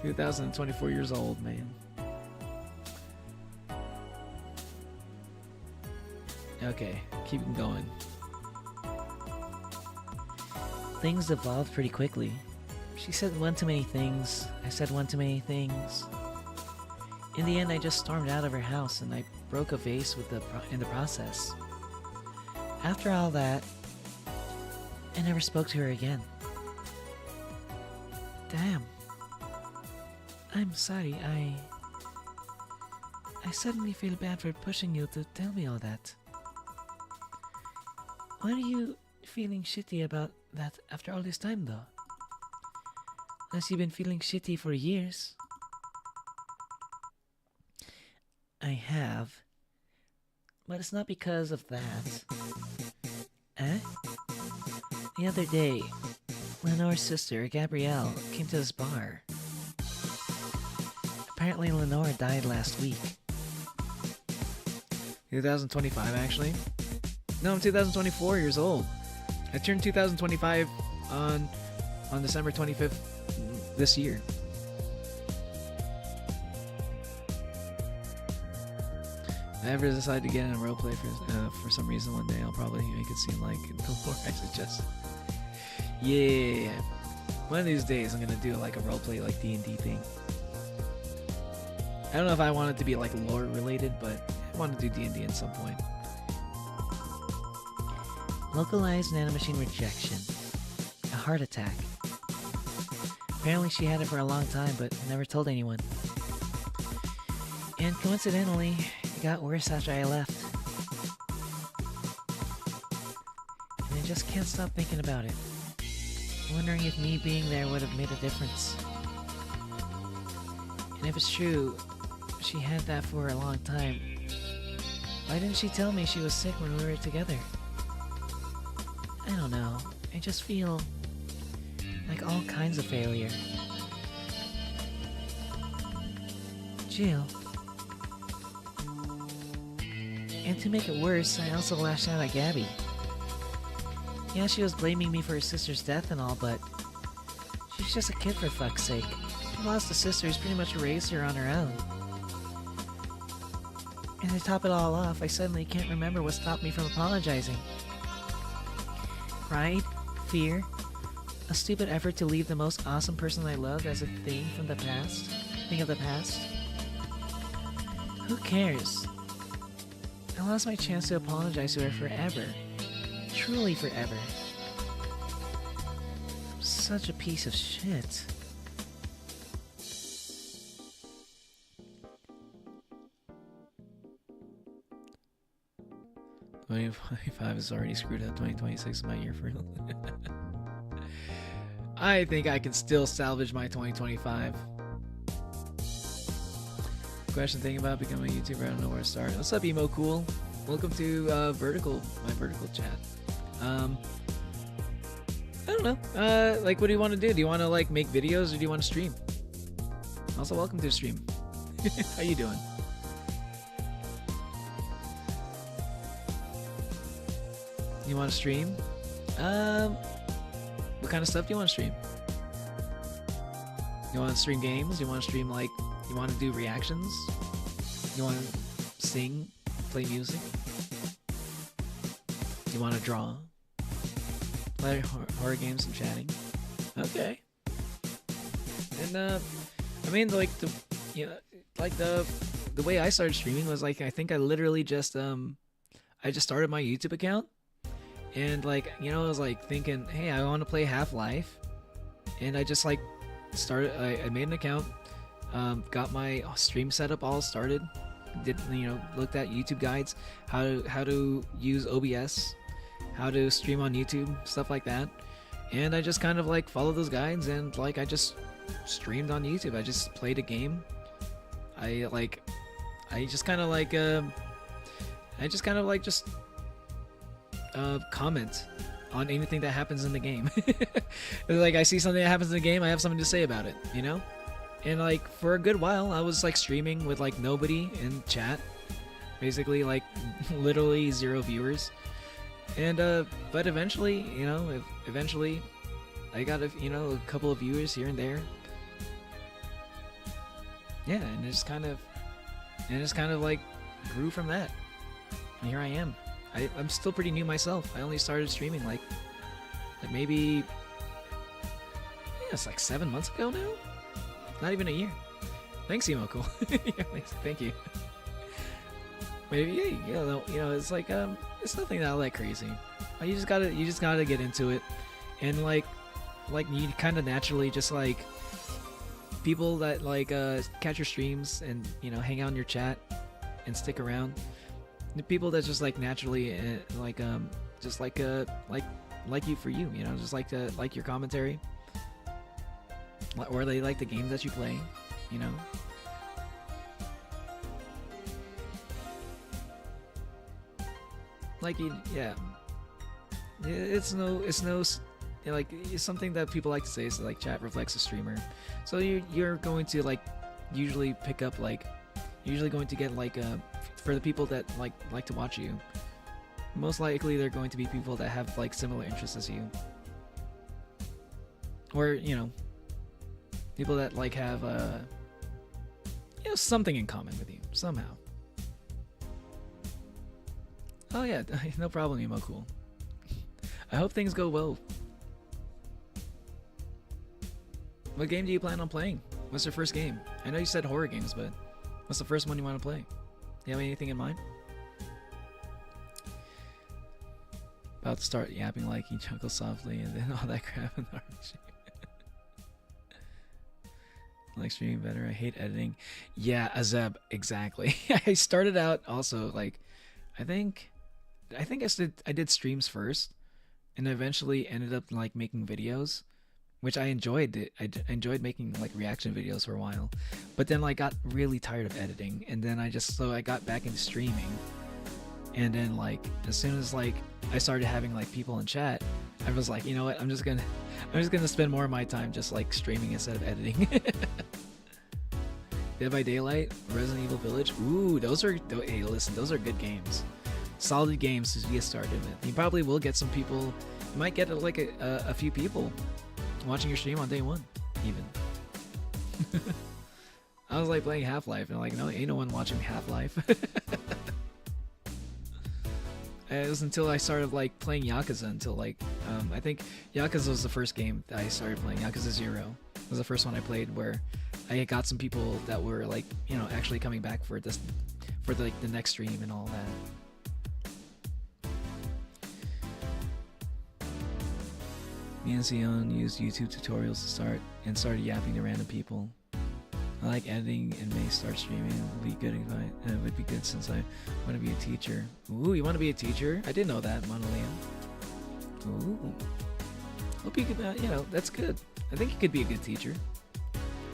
2024 years old, man. Okay, keep going. Things evolved pretty quickly. She said one too many things. I said one too many things. In the end, I just stormed out of her house and I broke a vase in the process. After all that, I never spoke to her again. Damn. I'm sorry, I suddenly feel bad for pushing you to tell me all that. Why are you feeling shitty about that after all this time, though? Unless you've been feeling shitty for years. I have. But it's not because of that. Eh? The other day, Lenore's sister, Gabrielle, came to this bar. Apparently Lenore died last week. 2025, actually. No, I'm 2024 years old. I turned 2025 on December 25th this year. If I ever decide to get in a roleplay for some reason one day, I'll probably make it seem like the lore I suggest. Yeah. One of these days I'm gonna do like a roleplay like D&D thing. I don't know if I want it to be like lore related, but I want to do D&D at some point. Localized nanomachine rejection. A heart attack. Apparently she had it for a long time, but never told anyone. And coincidentally, it got worse after I left. And I just can't stop thinking about it. Wondering if me being there would have made a difference. And if it's true, she had that for a long time, why didn't she tell me she was sick when we were together? I don't know. I just feel like all kinds of failure. Jill. And to make it worse, I also lashed out at Gabby. Yeah, she was blaming me for her sister's death and all, but she's just a kid for fuck's sake. She lost a sister who's pretty much raised her on her own. And to top it all off, I suddenly can't remember what stopped me from apologizing. Pride? Fear? A stupid effort to leave the most awesome person I loved as a thing from the past? Thing of the past? Who cares? I lost my chance to apologize to her forever. Truly forever. I'm such a piece of shit. '25 is already screwed up. 2026 is my year for real. I think I can still salvage my 2025. Question thinking about becoming a YouTuber. I don't know where to start. What's up, Emo Cool? Welcome to my vertical chat. I don't know. Like, what do you want to do? Do you want to like make videos or do you want to stream? Also, welcome to the stream. How you doing? You want to stream? What kind of stuff do you want to stream? You want to stream games? You want to stream like? You want to do reactions? You want to sing? Play music? You want to draw? Play horror games and chatting? Okay. And I mean, like the way I started streaming was like I think I literally just I just started my YouTube account. And like, you know, I was like thinking, hey, I want to play Half-Life. And I just like started, I made an account, got my stream setup all started, looked at YouTube guides, how to use OBS, how to stream on YouTube, stuff like that. and I just kind of like followed those guides, and like I just streamed on YouTube. I just played a game. I just kind of like just comment on anything that happens in the game. Like I see something that happens in the game, I have something to say about it, you know? And like for a good while I was like streaming with like nobody in chat, basically like literally 0 viewers. And but eventually, you know, eventually I got a couple of viewers here and there. Yeah, and it just kind of like grew from that. And here I am. I'm still pretty new myself. I only started streaming like maybe, yeah, it's like 7 months ago now. Not even a year. Thanks, Emo Cool. Yeah, thank you. Maybe, yeah, you know, it's like it's nothing that like crazy. You just gotta get into it, and like you kind of naturally just like people that like catch your streams and you know hang out in your chat and stick around. The people that just like naturally just like you for you, you know, just like your commentary, or they like the games that you play, you know. Like yeah, it's like it's something that people like to say is like chat reflects a streamer. So you're going to like usually pick up like going to get like for the people that like to watch you, most likely they're going to be people that have like similar interests as you, or you know, people that like have you know, something in common with you somehow. Oh yeah, no problem, Emo Cool. I hope things go well. What game do you plan on playing? What's your first game? I know you said horror games, but what's the first one you want to play? Do you have anything in mind? About to start yapping like you chuckle softly and then all that crap in the RPG. Like streaming better. I hate editing. Yeah, Azeb, exactly. I started out also like I think I did streams first, and eventually ended up like making videos, which I enjoyed. I enjoyed making like reaction videos for a while, but then like got really tired of editing, and then I got back into streaming, and then like as soon as like I started having like people in chat, I was like, you know what, I'm just gonna spend more of my time just like streaming instead of editing. Dead by Daylight, Resident Evil Village. Ooh, hey, listen, those are good games. Solid games to get started with. You probably will get some people. You might get like a few people watching your stream on day one, even. I was like playing Half-Life, and like, no, ain't no one watching Half-Life. It was until I started like playing Yakuza, until like I think Yakuza was the first game that I started playing. Yakuza 0 was the first one I played where I got some people that were like, you know, actually coming back for the next stream and all that. Me and Sion used YouTube tutorials to started yapping to random people. I like editing and may start streaming. It would be good since I want to be a teacher. Ooh, you want to be a teacher? I didn't know that, Monolian. Ooh. Hope you could, you know, that's good. I think you could be a good teacher.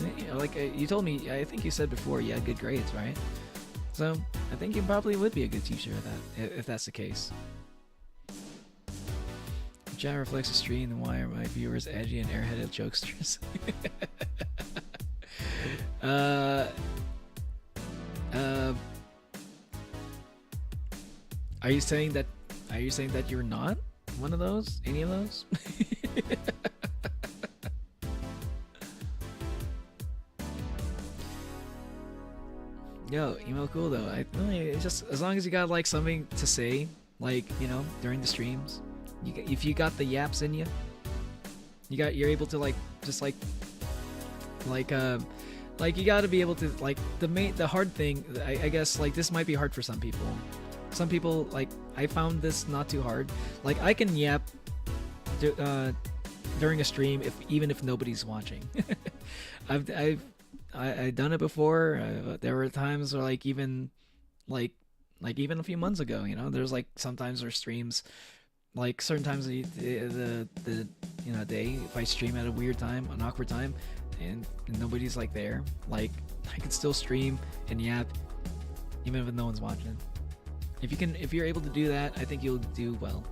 You know, like you told me, I think you said before you had good grades, right? So I think you probably would be a good teacher if that's the case. Chat reflects a stream, then why are my viewers edgy and airheaded jokesters? Are you saying that you're not one of those? Any of those? Yo, Emo Cool though. It's just as long as you got like something to say, like, you know, during the streams. If you got the yaps in you, you're able to like just like you got to be able to like the hard thing. I guess like this might be hard for some people. Some people like I found this not too hard. Like I can yap during a stream even if nobody's watching. I've done it before. There were times where like even a few months ago, you know, there's like sometimes there's streams like certain times of the day, if I stream at a weird time, an awkward time, and nobody's like there, like I can still stream and yap even if no one's watching. If you're able to do that, I think you'll do well.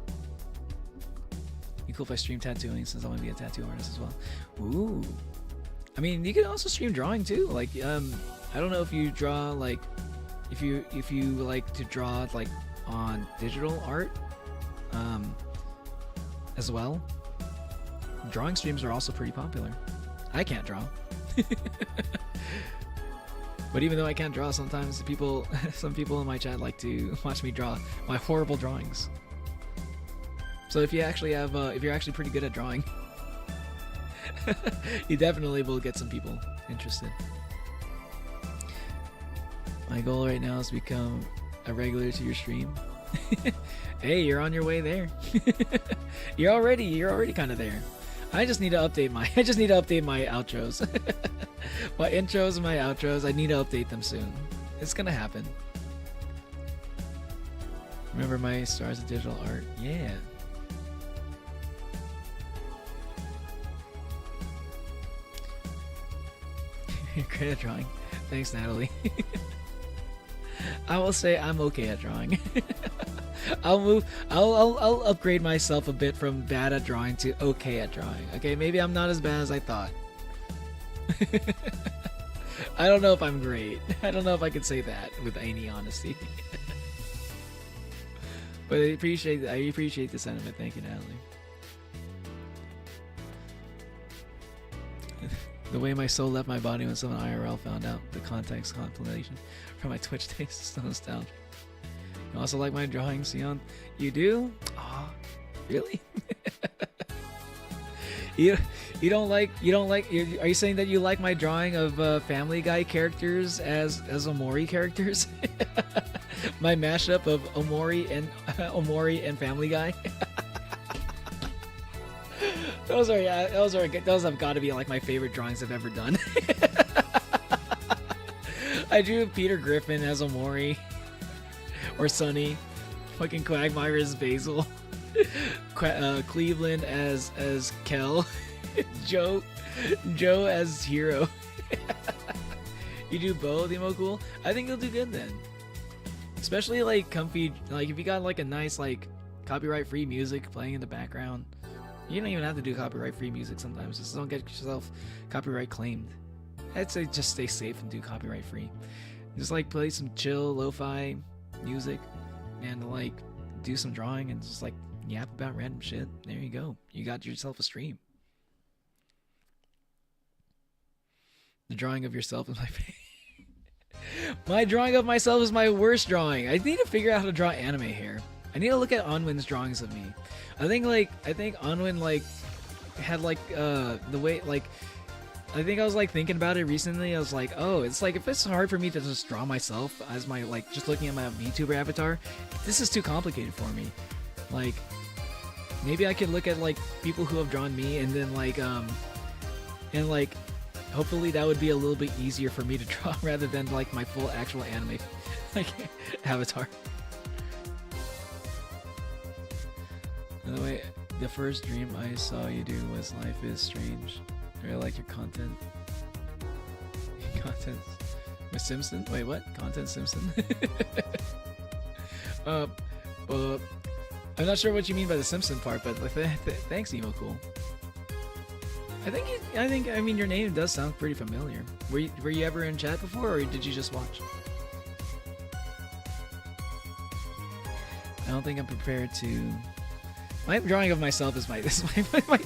Be cool if I stream tattooing, since I want to be a tattoo artist as well. Ooh, I mean, you can also stream drawing too. Like, I don't know if you draw, like, if you like to draw like on digital art, as well. Drawing streams are also pretty popular. I can't draw. But even though I can't draw, sometimes some people in my chat like to watch me draw my horrible drawings. So if you actually have, if you're actually pretty good at drawing, you definitely will get some people interested. My goal right now is to become a regular to your stream. Hey, you're on your way there. You're already kind of there. I just need to update my outros. My intros and my outros, I need to update them soon. It's gonna happen. Remember my stars of digital art? Yeah. You're great at drawing. Thanks, Natalie. I will say I'm okay at drawing. I'll upgrade myself a bit from bad at drawing to okay at drawing. Okay, maybe I'm not as bad as I thought. I don't know if I'm great. I don't know if I could say that with any honesty. But I appreciate the sentiment. Thank you, Natalie. The way my soul left my body when someone IRL found out the context compilation from my Twitch days is so nostalgic. You also like my drawings, Sion? You do? Aw, really? you don't like? Are you saying that you like my drawing of Family Guy characters as Omori characters? My mashup of Omori and Family Guy. Those have got to be like my favorite drawings I've ever done. I drew Peter Griffin as Omori, or Sonny, fucking Quagmire as Basil, Cleveland as Kel, Joe as Hero. You do both, Emo Cool? I think you'll do good then. Especially like comfy, like if you got like a nice like copyright-free music playing in the background. You don't even have to do copyright-free music sometimes. Just don't get yourself copyright claimed. I'd say just stay safe and do copyright-free. Just like play some chill lo-fi music and like do some drawing and just like yap about random shit. There you go. You got yourself a stream. The drawing of yourself is my favorite. My drawing of myself is my worst drawing. I need to figure out how to draw anime hair. I need to look at Anwen's drawings of me. I think Anwen like had like the way like I think I was like thinking about it recently. I was like, oh, it's like if it's hard for me to just draw myself as my like just looking at my VTuber avatar, this is too complicated for me. Like maybe I could look at like people who have drawn me and then like and like hopefully that would be a little bit easier for me to draw rather than like my full actual anime like avatar. By the way, the first dream I saw you do was Life is Strange. I really like your content. Content. Miss Simpson? Wait, what? Content Simpson? I'm not sure what you mean by the Simpson part, but like, thanks, Emo Cool. I mean, your name does sound pretty familiar. Were you ever in chat before, or did you just watch? I don't think I'm prepared to. My drawing of myself is might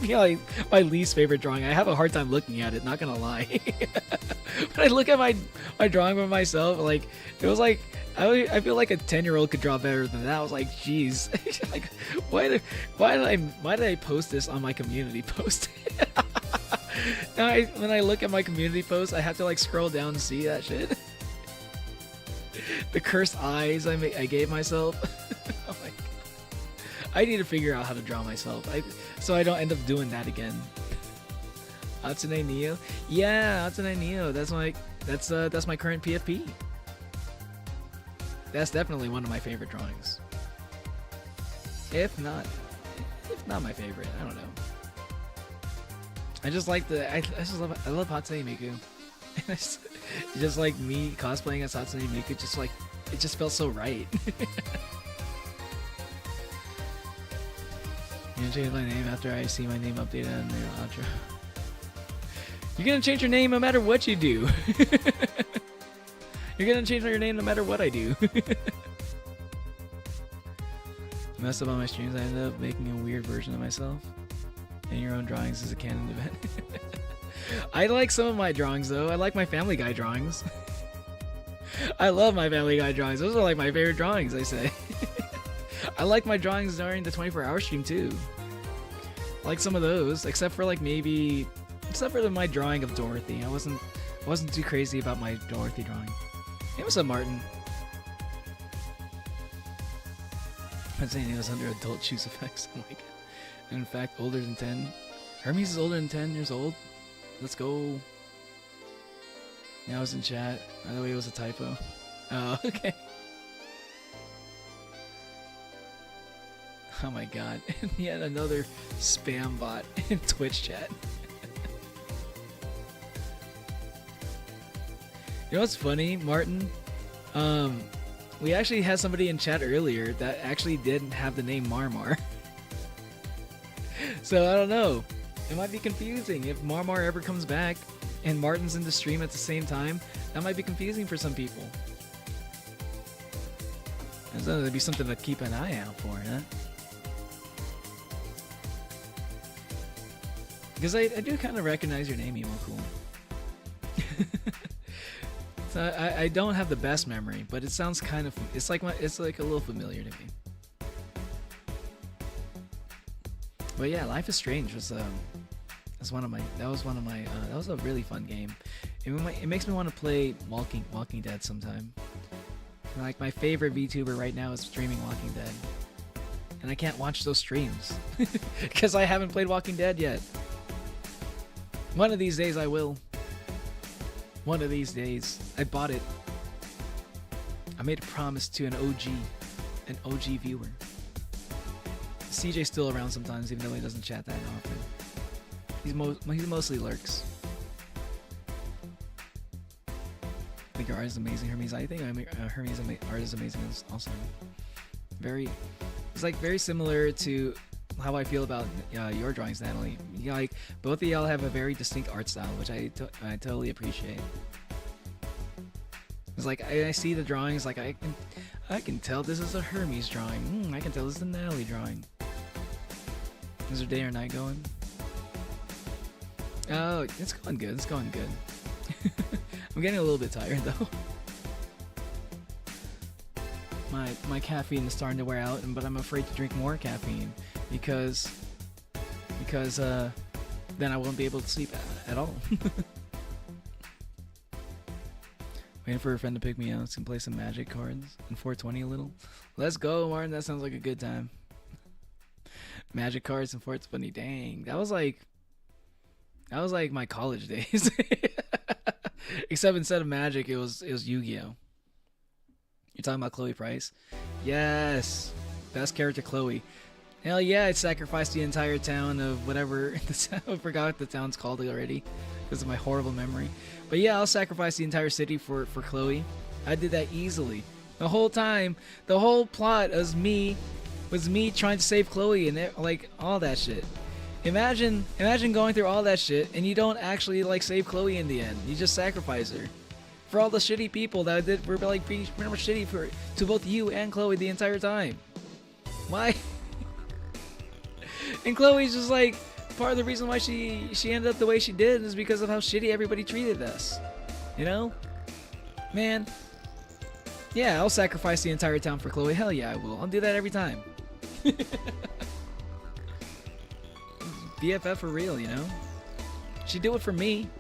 be like my least favorite drawing. I have a hard time looking at it, not gonna lie. When I look at my drawing of myself, like it was like I feel like a 10-year-old could draw better than that. I was like, geez, like why did I post this on my community post? Now when I look at my community post, I have to like scroll down to see that shit. The cursed eyes I gave myself. Oh my God. I need to figure out how to draw myself, so I don't end up doing that again. Atsune Neo, yeah, Atsune Neo. That's my current PFP. That's definitely one of my favorite drawings. If not not my favorite. I don't know. I just like I love Hatsune Miku. Just like me cosplaying as Hatsune Miku, just like it just felt so right. You gonna change my name after I see my name updated on the outro? You're gonna change your name no matter what you do. You're gonna change your name no matter what I do. Messed up on my streams, I ended up making a weird version of myself. And your own drawings is a canon event. I like some of my drawings though. I like my Family Guy drawings. I love my Family Guy drawings. Those are like my favorite drawings, I say. I like my drawings during the 24-hour stream too. I like some of those, except for my drawing of Dorothy. I wasn't too crazy about my Dorothy drawing. Hey, what's up, Martin? I'm saying it was under adult choose effects. Oh my god. In fact, older than 10. Hermes is older than 10 years old. Let's go. Yeah, I was in chat. By the way, it was a typo. Oh, okay. Oh my god. And yet another spam bot in Twitch chat. You know what's funny, Martin? We actually had somebody in chat earlier that actually didn't have the name Marmar. So I don't know. It might be confusing if Marmar ever comes back and Martin's in the stream at the same time. That might be confusing for some people. So that'd be something to keep an eye out for, huh? Because I do kind of recognize your name, Emo Cool. So I don't have the best memory, but it sounds kind of it's like a little familiar to me. But yeah, Life is Strange was that was a really fun game. It makes me want to play Walking Dead sometime. Like my favorite VTuber right now is streaming Walking Dead, and I can't watch those streams because I haven't played Walking Dead yet. One of these days I will. One of these days. I bought it. I made a promise to an OG viewer. CJ's still around sometimes, even though he doesn't chat that often. He mostly lurks. I think your art is amazing, Hermes. I think Hermes' art is amazing also. It's like very similar to how I feel about your drawings, Natalie. Like both of y'all have a very distinct art style, which I totally appreciate. It's like I see the drawings, like I can tell this is a Hermes drawing. I can tell this is a Natalie drawing. Is there day or night going? Oh, it's going good. It's going good. I'm getting a little bit tired though. My caffeine is starting to wear out, but I'm afraid to drink more caffeine because then I won't be able to sleep at all. Waiting for a friend to pick me up and play some Magic cards and 420 a little. Let's go, Martin. That sounds like a good time. Magic cards and 420. Dang, that was like my college days. Except instead of Magic, it was Yu-Gi-Oh. You're talking about Chloe Price? Yes, best character Chloe. Hell yeah, I'd sacrifice the entire town of whatever. I forgot what the town's called already because of my horrible memory. But yeah, I'll sacrifice the entire city for Chloe. I did that easily. The whole time, the whole plot was me trying to save Chloe and like all that shit. Imagine going through all that shit and you don't actually like save Chloe in the end. You just sacrifice her. For all the shitty people that were like pretty much shitty to both you and Chloe the entire time. Why? And Chloe's just like part of the reason why she ended up the way she did is because of how shitty everybody treated us. You know? Man. Yeah, I'll sacrifice the entire town for Chloe. Hell yeah, I will. I'll do that every time. BFF for real, you know? She'd do it for me.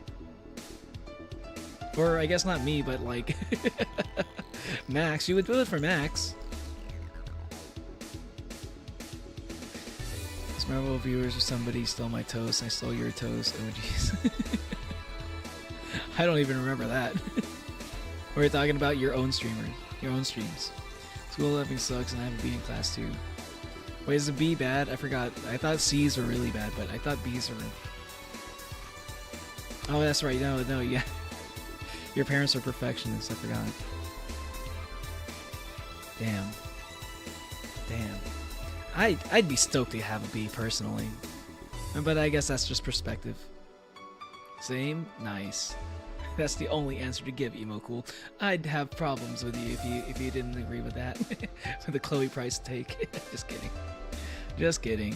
Or I guess not me, but like Max. She would do it for Max. Marvel viewers or somebody stole my toast. I stole your toast. Oh jeez. I don't even remember that. We're talking about your own streamers, your own streams. School living sucks and I have a B in class too. Wait, is the B bad? I forgot. I thought C's were really bad, but I thought B's were... Oh, that's right. No, yeah. Your parents are perfectionists. I forgot. Damn. I'd be stoked to have a B, personally. But I guess that's just perspective. Same? Nice. That's the only answer to give, Emo Cool. I'd have problems with you if you didn't agree with that. With the Chloe Price take. Just kidding. Just kidding.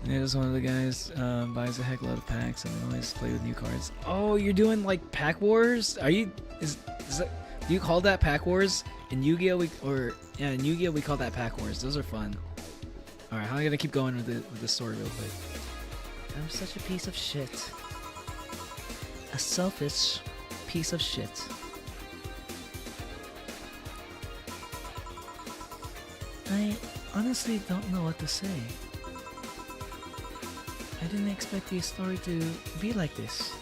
Yeah, just one of the guys buys a heck load of packs and always play with new cards. Oh, you're doing like pack wars? Are you? Is that? Do you call that pack wars? In Yu-Gi-Oh, in Yu-Gi-Oh we call that pack wars. Those are fun. All right, how am I gonna keep going with the story real quick? I'm such a piece of shit. A selfish piece of shit. I honestly don't know what to say. I didn't expect the story to be like this.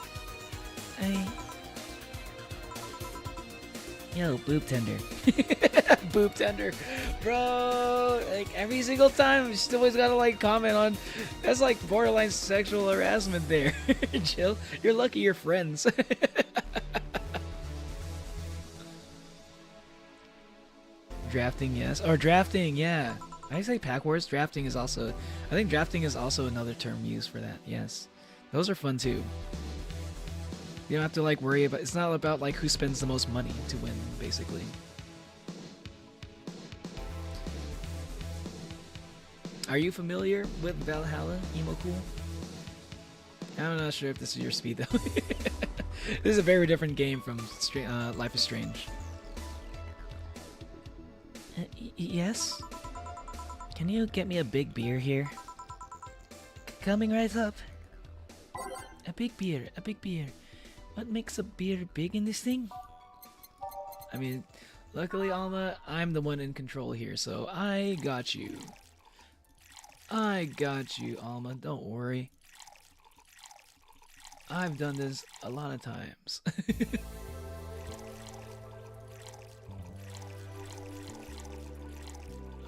Yo, boob tender. Boob tender, bro. Like every single time, she's always gotta like comment on. That's like borderline sexual harassment there. Jill, you're lucky you're friends. Drafting, yes, or drafting, yeah. I say pack wars. Drafting is also. I think drafting is also another term used for that. Yes, those are fun too. You don't have to like worry about. It's not about like who spends the most money to win, basically. Are you familiar with Valhalla, Emo Cool? I'm not sure if this is your speed though. This is a very different game from Life is Strange. Yes? Can you get me a big beer here? Coming right up. A big beer, a big beer. What makes a beer big in this thing? I mean, luckily, Alma, I'm the one in control here, so I got you. I got you, Alma. Don't worry. I've done this a lot of times.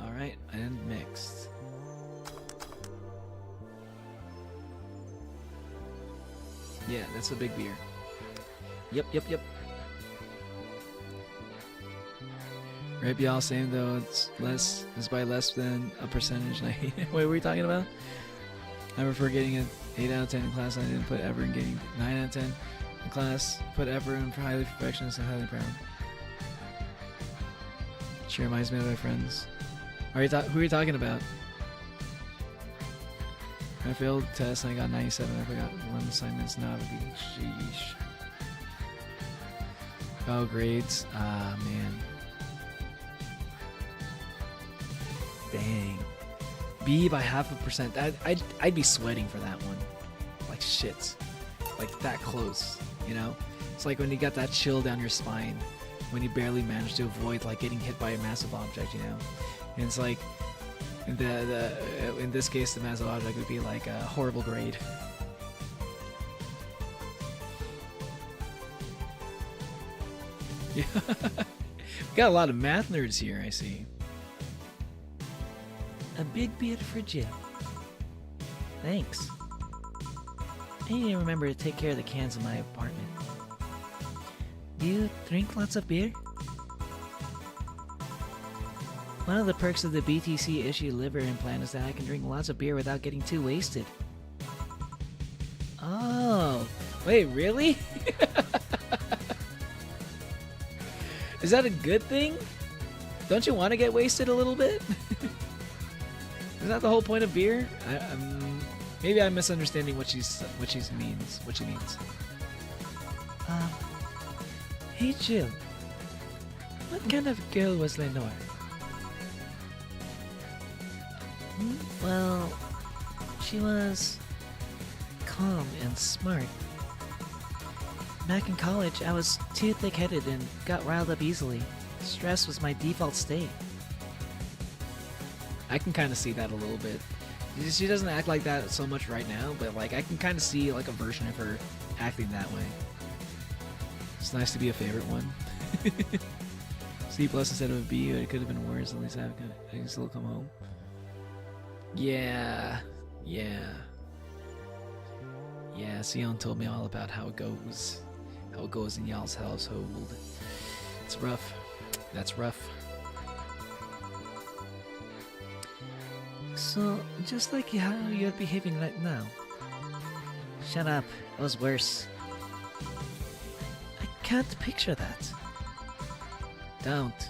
Alright, and mixed. Yeah, that's a big beer. Yep. Right, y'all same though. It's by less than a percentage. Wait, what were we talking about? I prefer getting an 8 out of 10 in class. I didn't put ever in getting 9 out of 10 in class. Put ever in for highly perfectionist and highly proud. She reminds me of my friends. Who are you talking about? I failed test and I got 97. I forgot one assignment's not a beach. Sheesh. Oh, grades. Ah, man. Dang. B by 0.5%. I'd be sweating for that one. Like shit. Like that close, you know? It's like when you got that chill down your spine when you barely manage to avoid like getting hit by a massive object, you know? And it's like in this case the massive object would be like a horrible grade. Yeah. We got a lot of math nerds here, I see. A big beer for Jill. Thanks. I need to remember to take care of the cans in my apartment. Do you drink lots of beer? One of the perks of the BTC issue liver implant is that I can drink lots of beer without getting too wasted. Oh, wait, really? Is that a good thing? Don't you want to get wasted a little bit? Isn't that the whole point of beer? Maybe I'm misunderstanding what she means. Hey Jill. What kind of girl was Lenore? Well, she was calm and smart. Back in college, I was too thick-headed and got riled up easily. Stress was my default state. I can kind of see that a little bit. She doesn't act like that so much right now, but like I can kind of see like a version of her acting that way. It's nice to be a favorite one. C plus instead of a B. It could have been worse. At least I can still come home. Yeah. Sion told me all about how it goes in y'all's household. It's rough. That's rough. So, just like how you're behaving right now. Shut up. It was worse. I can't picture that. Don't.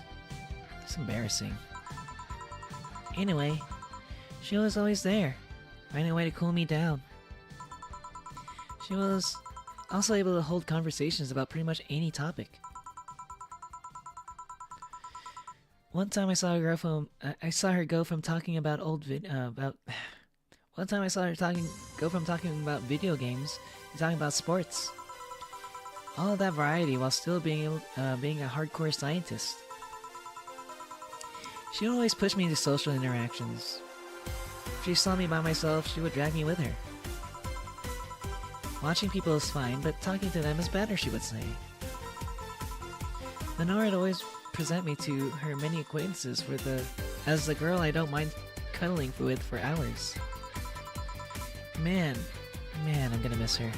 It's embarrassing. Anyway, she was always there, finding a way to cool me down. She was also able to hold conversations about pretty much any topic. One time I saw her go from talking about One time I saw her go from talking about video games to talking about sports. All of that variety while still being a hardcore scientist. She would always push me into social interactions. If she saw me by myself, she would drag me with her. Watching people is fine, but talking to them is better, she would say. Lenora would always present me to her many acquaintances as the girl I don't mind cuddling with for hours. Man, I'm gonna miss her.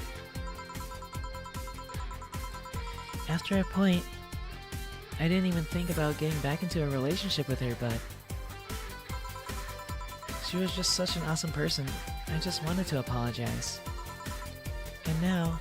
After a point, I didn't even think about getting back into a relationship with her, but she was just such an awesome person. I just wanted to apologize. And now...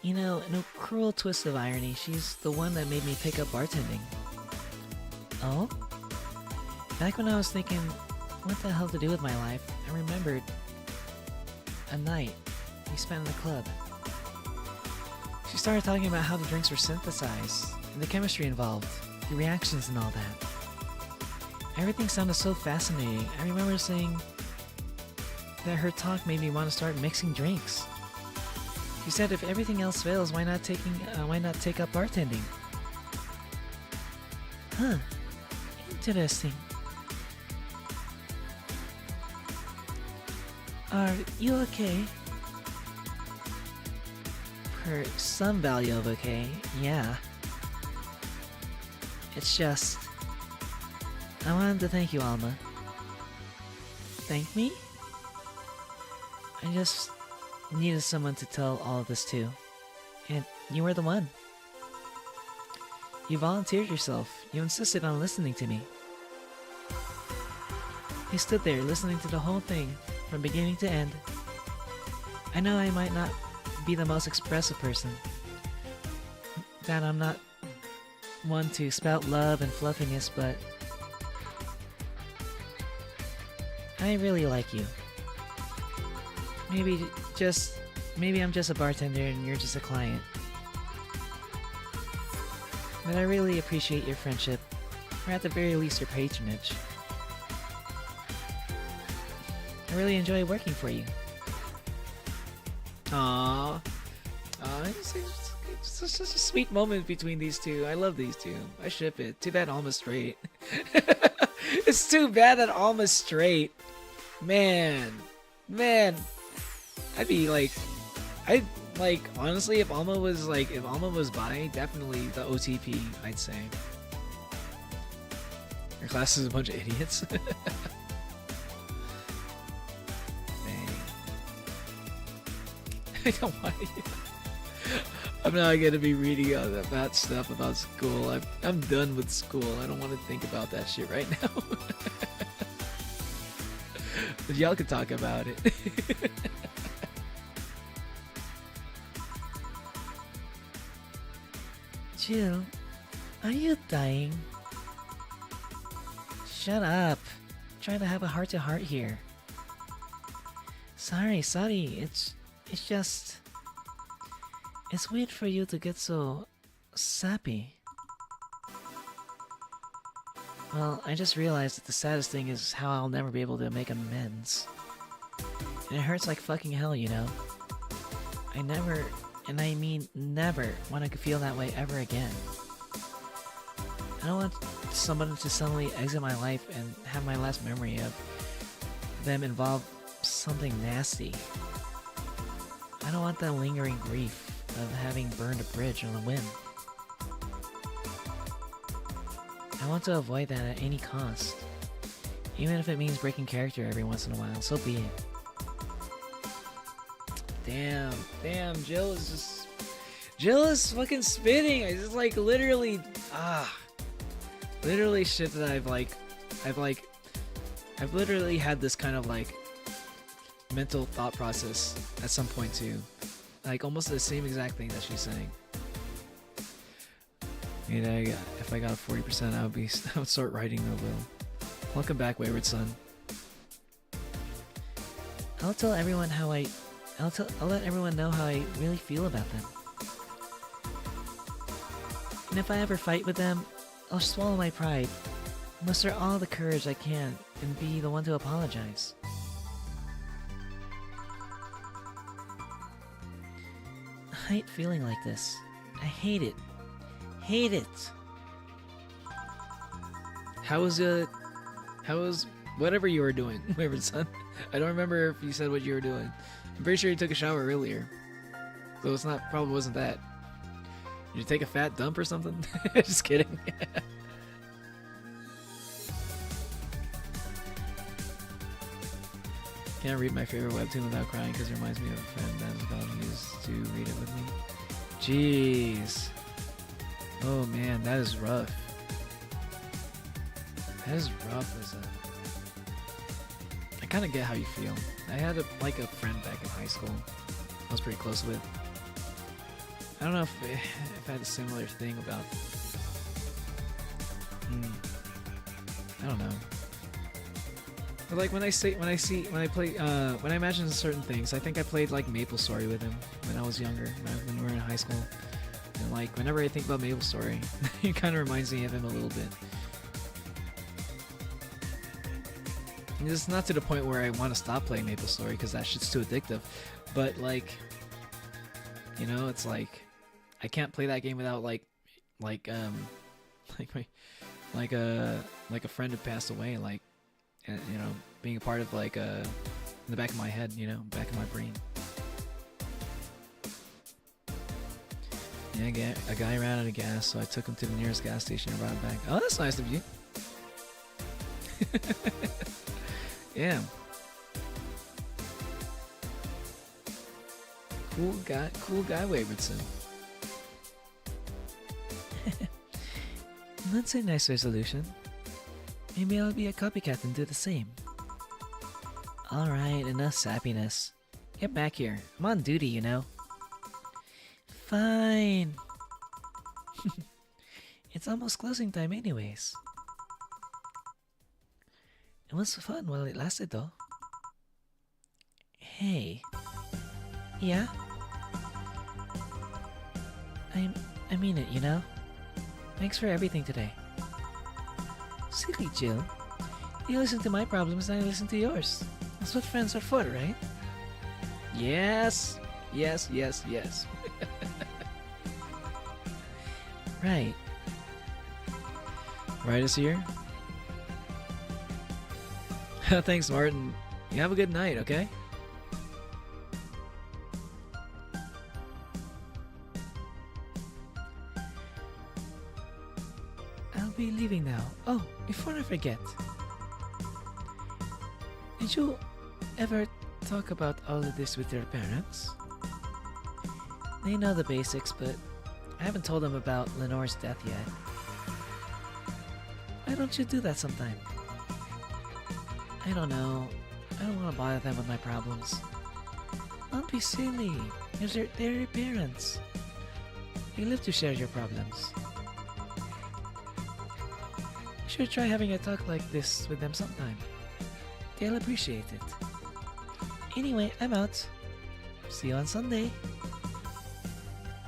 You know, in a cruel twist of irony, she's the one that made me pick up bartending. Oh? Back when I was thinking, what the hell to do with my life, I remembered a night we spent in the club. She started talking about how the drinks were synthesized, and the chemistry involved, the reactions and all that. Everything sounded so fascinating. I remember saying that her talk made me want to start mixing drinks. She said if everything else fails, why not take up bartending? Huh. Interesting. Are you okay? For some value of okay, yeah. It's just... I wanted to thank you, Alma. Thank me? I just needed someone to tell all of this to. And you were the one. You volunteered yourself. You insisted on listening to me. I stood there listening to the whole thing from beginning to end. I know I might not be the most expressive person, that I'm not one to spout love and fluffiness, but I really like you. Maybe I'm just a bartender and you're just a client. But I really appreciate your friendship, or at the very least your patronage. I really enjoy working for you. Aww. It's such a sweet moment between these two. I love these two. I ship it. Too bad Alma's straight. It's too bad that Alma's straight. Man. Honestly, if Alma was bi, definitely the OTP, I'd say. Your class is a bunch of idiots. I don't want to. I'm not gonna be reading all that stuff about school. I'm done with school. I don't want to think about that shit right now. But y'all can talk about it. Jill, are you dying? Shut up. I'm trying to have a heart-to-heart here. Sorry. It's just... It's weird for you to get so... sappy. Well, I just realized that the saddest thing is how I'll never be able to make amends. And it hurts like fucking hell, you know? I never, and I mean never, want to feel that way ever again. I don't want someone to suddenly exit my life and have my last memory of them involve something nasty. I don't want that lingering grief of having burned a bridge on a whim. I want to avoid that at any cost. Even if it means breaking character every once in a while, so be it. Damn, Jill is fucking spitting. I just like literally shit that I've literally had this kind of like mental thought process at some point too. Like almost the same exact thing that she's saying. You know, if I got a 40%, I would start writing the will. Welcome back, wayward son. I'll let everyone know how I really feel about them. And if I ever fight with them, I'll swallow my pride, muster all the courage I can, and be the one to apologize. I hate feeling like this. I hate it. Hate it. How was whatever you were doing, wayward son? I don't remember if you said what you were doing. I'm pretty sure you took a shower earlier, so it's probably wasn't that. Did you take a fat dump or something? Just kidding. Can't read my favorite webtoon without crying because it reminds me of a friend that's gone who used to read it with me. Jeez. Oh man, that is rough. That is rough as a... I kind of get how you feel. I had a friend back in high school I was pretty close with. I don't know if I had a similar thing about... I don't know. But like when I imagine certain things, I think I played like MapleStory with him when I was younger, when we were in high school. And like whenever I think about MapleStory, it kind of reminds me of him a little bit. And it's not to the point where I want to stop playing MapleStory because that shit's too addictive. But like, you know, it's like I can't play that game without a friend who passed away, like, and, you know, being a part of like in the back of my head, you know, back of my brain. Yeah, a guy ran out of gas, so I took him to the nearest gas station and brought him back. Oh, that's nice of you. Yeah. Cool guy, Waverson. That's a nice resolution. Maybe I'll be a copycat and do the same. Alright, enough sappiness. Get back here. I'm on duty, you know. Fine. It's almost closing time anyways. It was fun while it lasted though. Hey. Yeah? I mean it, you know? Thanks for everything today. Silly Jill. You listen to my problems and I listen to yours. That's what friends are for, right? Yes. Yes. Right. Right is here. Thanks, Martin. You have a good night, okay? I'll be leaving now. Oh, before I forget. Did you ever talk about all of this with your parents? They know the basics, but I haven't told them about Lenore's death yet. Why don't you do that sometime? I don't know. I don't want to bother them with my problems. Don't be silly. They're your parents. They live to share your problems. You should try having a talk like this with them sometime. They'll appreciate it. Anyway, I'm out. See you on Sunday.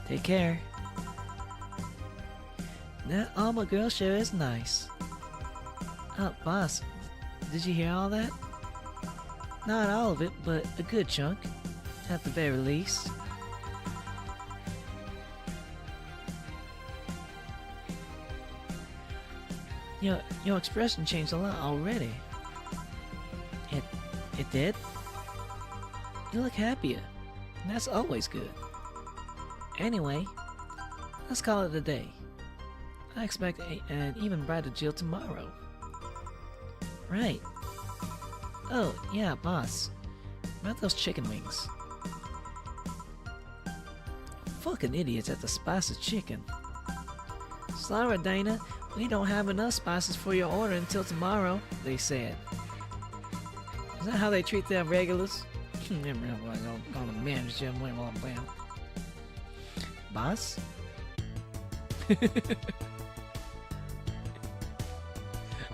Take care. That Alma girl sure is nice. Oh, boss, did you hear all that? Not all of it, but a good chunk, at the very least. Your expression changed a lot already. It did? You look happier. And that's always good. Anyway, let's call it a day. I expect an even brighter Jill tomorrow. Right. Oh, yeah, boss. About those chicken wings. Fucking idiots at the spicy chicken. Sorry, Dana. We don't have enough spices for your order until tomorrow, they said. Is that how they treat their regulars? On the manager, boss?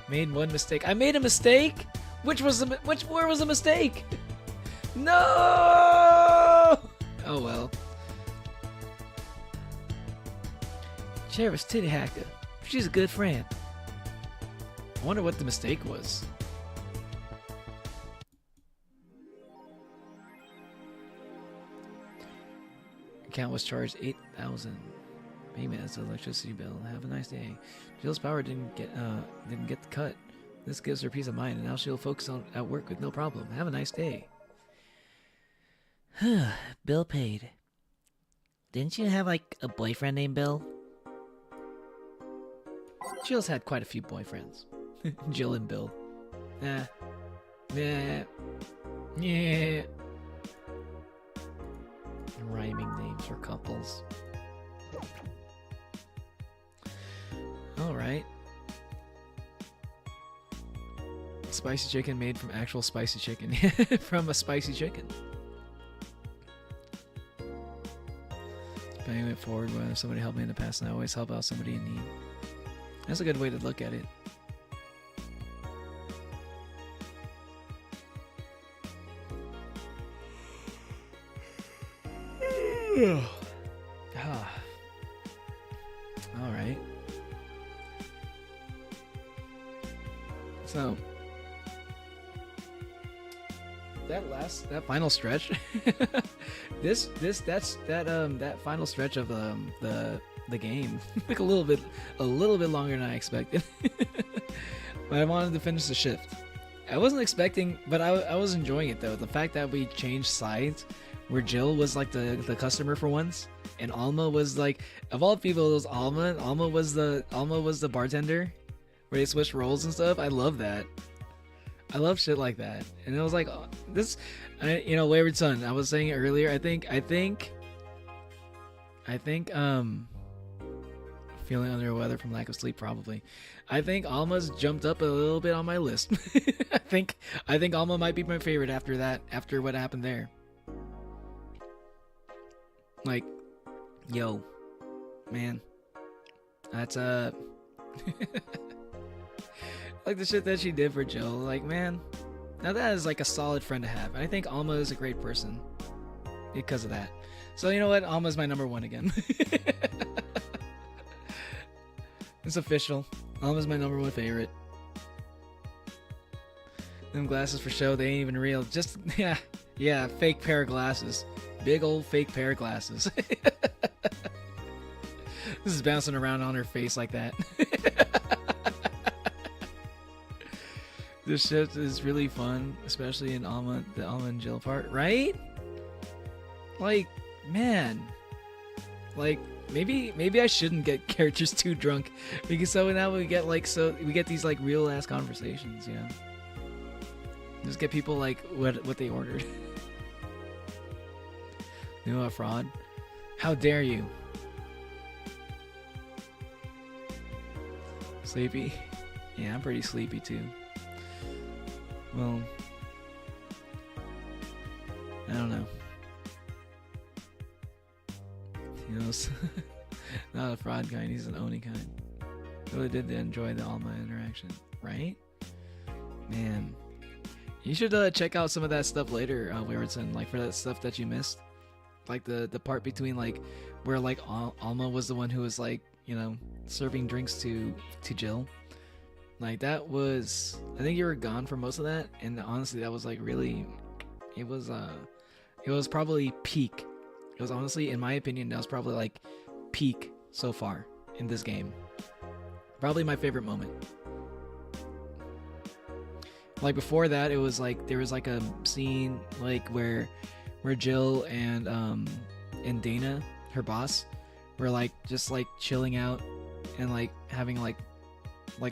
Made one mistake. I made a mistake? Where was the mistake? No! Oh well. Sheriff's titty hacker. She's a good friend. I wonder what the mistake was. Account was charged 8,000. Payment as an electricity bill. Have a nice day. Jill's power didn't get the cut. This gives her peace of mind, and now she'll focus at work with no problem. Have a nice day. Bill paid. Didn't you have like a boyfriend named Bill? Jill's had quite a few boyfriends. Jill and Bill. Yeah. Rhyming names for couples. Alright. Spicy chicken made from actual spicy chicken. From a spicy chicken. Paying it forward when somebody helped me in the past, and I always help out somebody in need. That's a good way to look at it. Alright. So that final stretch that final stretch of the game took a little bit longer than I expected. But I wanted to finish the shift. I wasn't expecting, but I was enjoying it though. The fact that we changed sides, where Jill was like the customer for once, and Alma was like, of all people, it was Alma. Alma was the bartender, where they switched roles and stuff. I love that. I love shit like that. And it was like, oh, Wayward Son. I was saying it earlier. I think feeling under the weather from lack of sleep, probably. I think Alma's jumped up a little bit on my list. I think Alma might be my favorite after that, after what happened there. Like, yo, man, that's like the shit that she did for Jill. Like, man, now that is like a solid friend to have. And I think Alma is a great person because of that. So you know what? Alma's my number one again. It's official. Alma's my number one favorite. Them glasses for show, they ain't even real. Just, yeah, fake pair of glasses. Big old fake pair of glasses. This is bouncing around on her face like that. This shit is really fun, especially in the Alma and Jill part, right? Like, man, like maybe I shouldn't get characters too drunk, because so now we get these like real ass conversations, you know. Just get people like what they ordered. You know, a fraud. How dare you? Sleepy? Yeah, I'm pretty sleepy too. Well, I don't know. He knows. Not a fraud kind, he's an Oni kind. Really did enjoy the Alma interaction, right? Man. You should check out some of that stuff later, Waywardson, like for that stuff that you missed. Like the part between like where like Alma was the one who was like, you know, serving drinks to Jill. Like that was, I think you were gone for most of that, and honestly that was like really, it was probably peak. It was honestly, in my opinion, that was probably like peak so far in this game. Probably my favorite moment. Like before that, it was like there was like a scene like where Jill and Dana, her boss, were like just like chilling out and like having like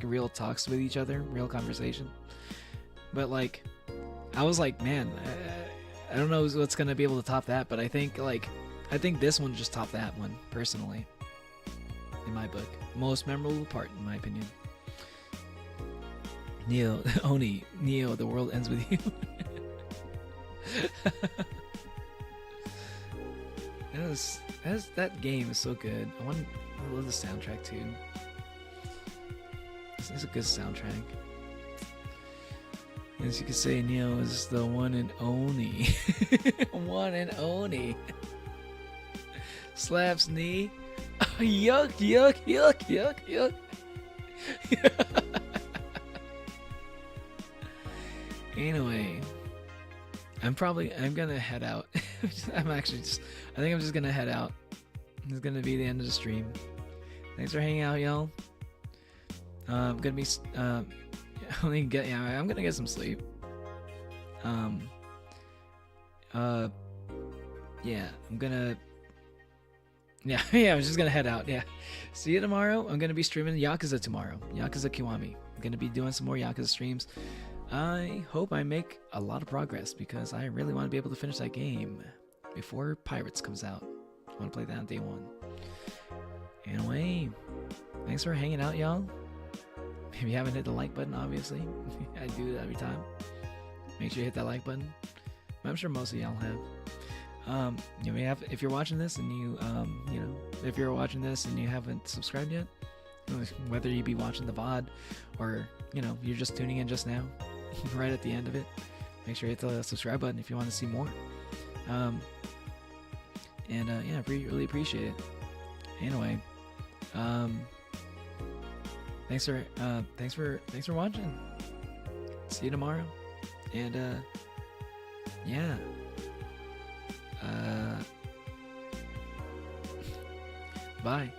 real talks with each other, real conversation. But like I was like, man, I don't know what's gonna be able to top that, but I think this one just topped that one personally. In my book, most memorable part, in my opinion. Neo, Oni, Neo, the world ends with you. That game is so good. I love the soundtrack too. It's a good soundtrack. As you could say, Neo is the one and only. One and only. Slaps knee. Yuck, yuck, yuck, yuck, yuck. Anyway, I'm gonna head out. I think I'm just gonna head out. It's gonna be the end of the stream. Thanks for hanging out, y'all. I'm gonna be I'm gonna get some sleep. Yeah, I'm just gonna head out. Yeah, see you tomorrow. I'm gonna be streaming Yakuza tomorrow. Yakuza Kiwami. I'm gonna be doing some more Yakuza streams. I hope I make a lot of progress because I really want to be able to finish that game before Pirates comes out. I want to play that on day one. Anyway, thanks for hanging out, y'all. If you haven't hit the like button, obviously, I do it every time. Make sure you hit that like button. I'm sure most of y'all have. You may have, if you're watching this and if you're watching this and you haven't subscribed yet, whether you be watching the VOD or you're just tuning in just now, right at the end of it, make sure you hit the subscribe button if you want to see more. Yeah, really appreciate it. Anyway, thanks for watching. See you tomorrow, and yeah. Bye.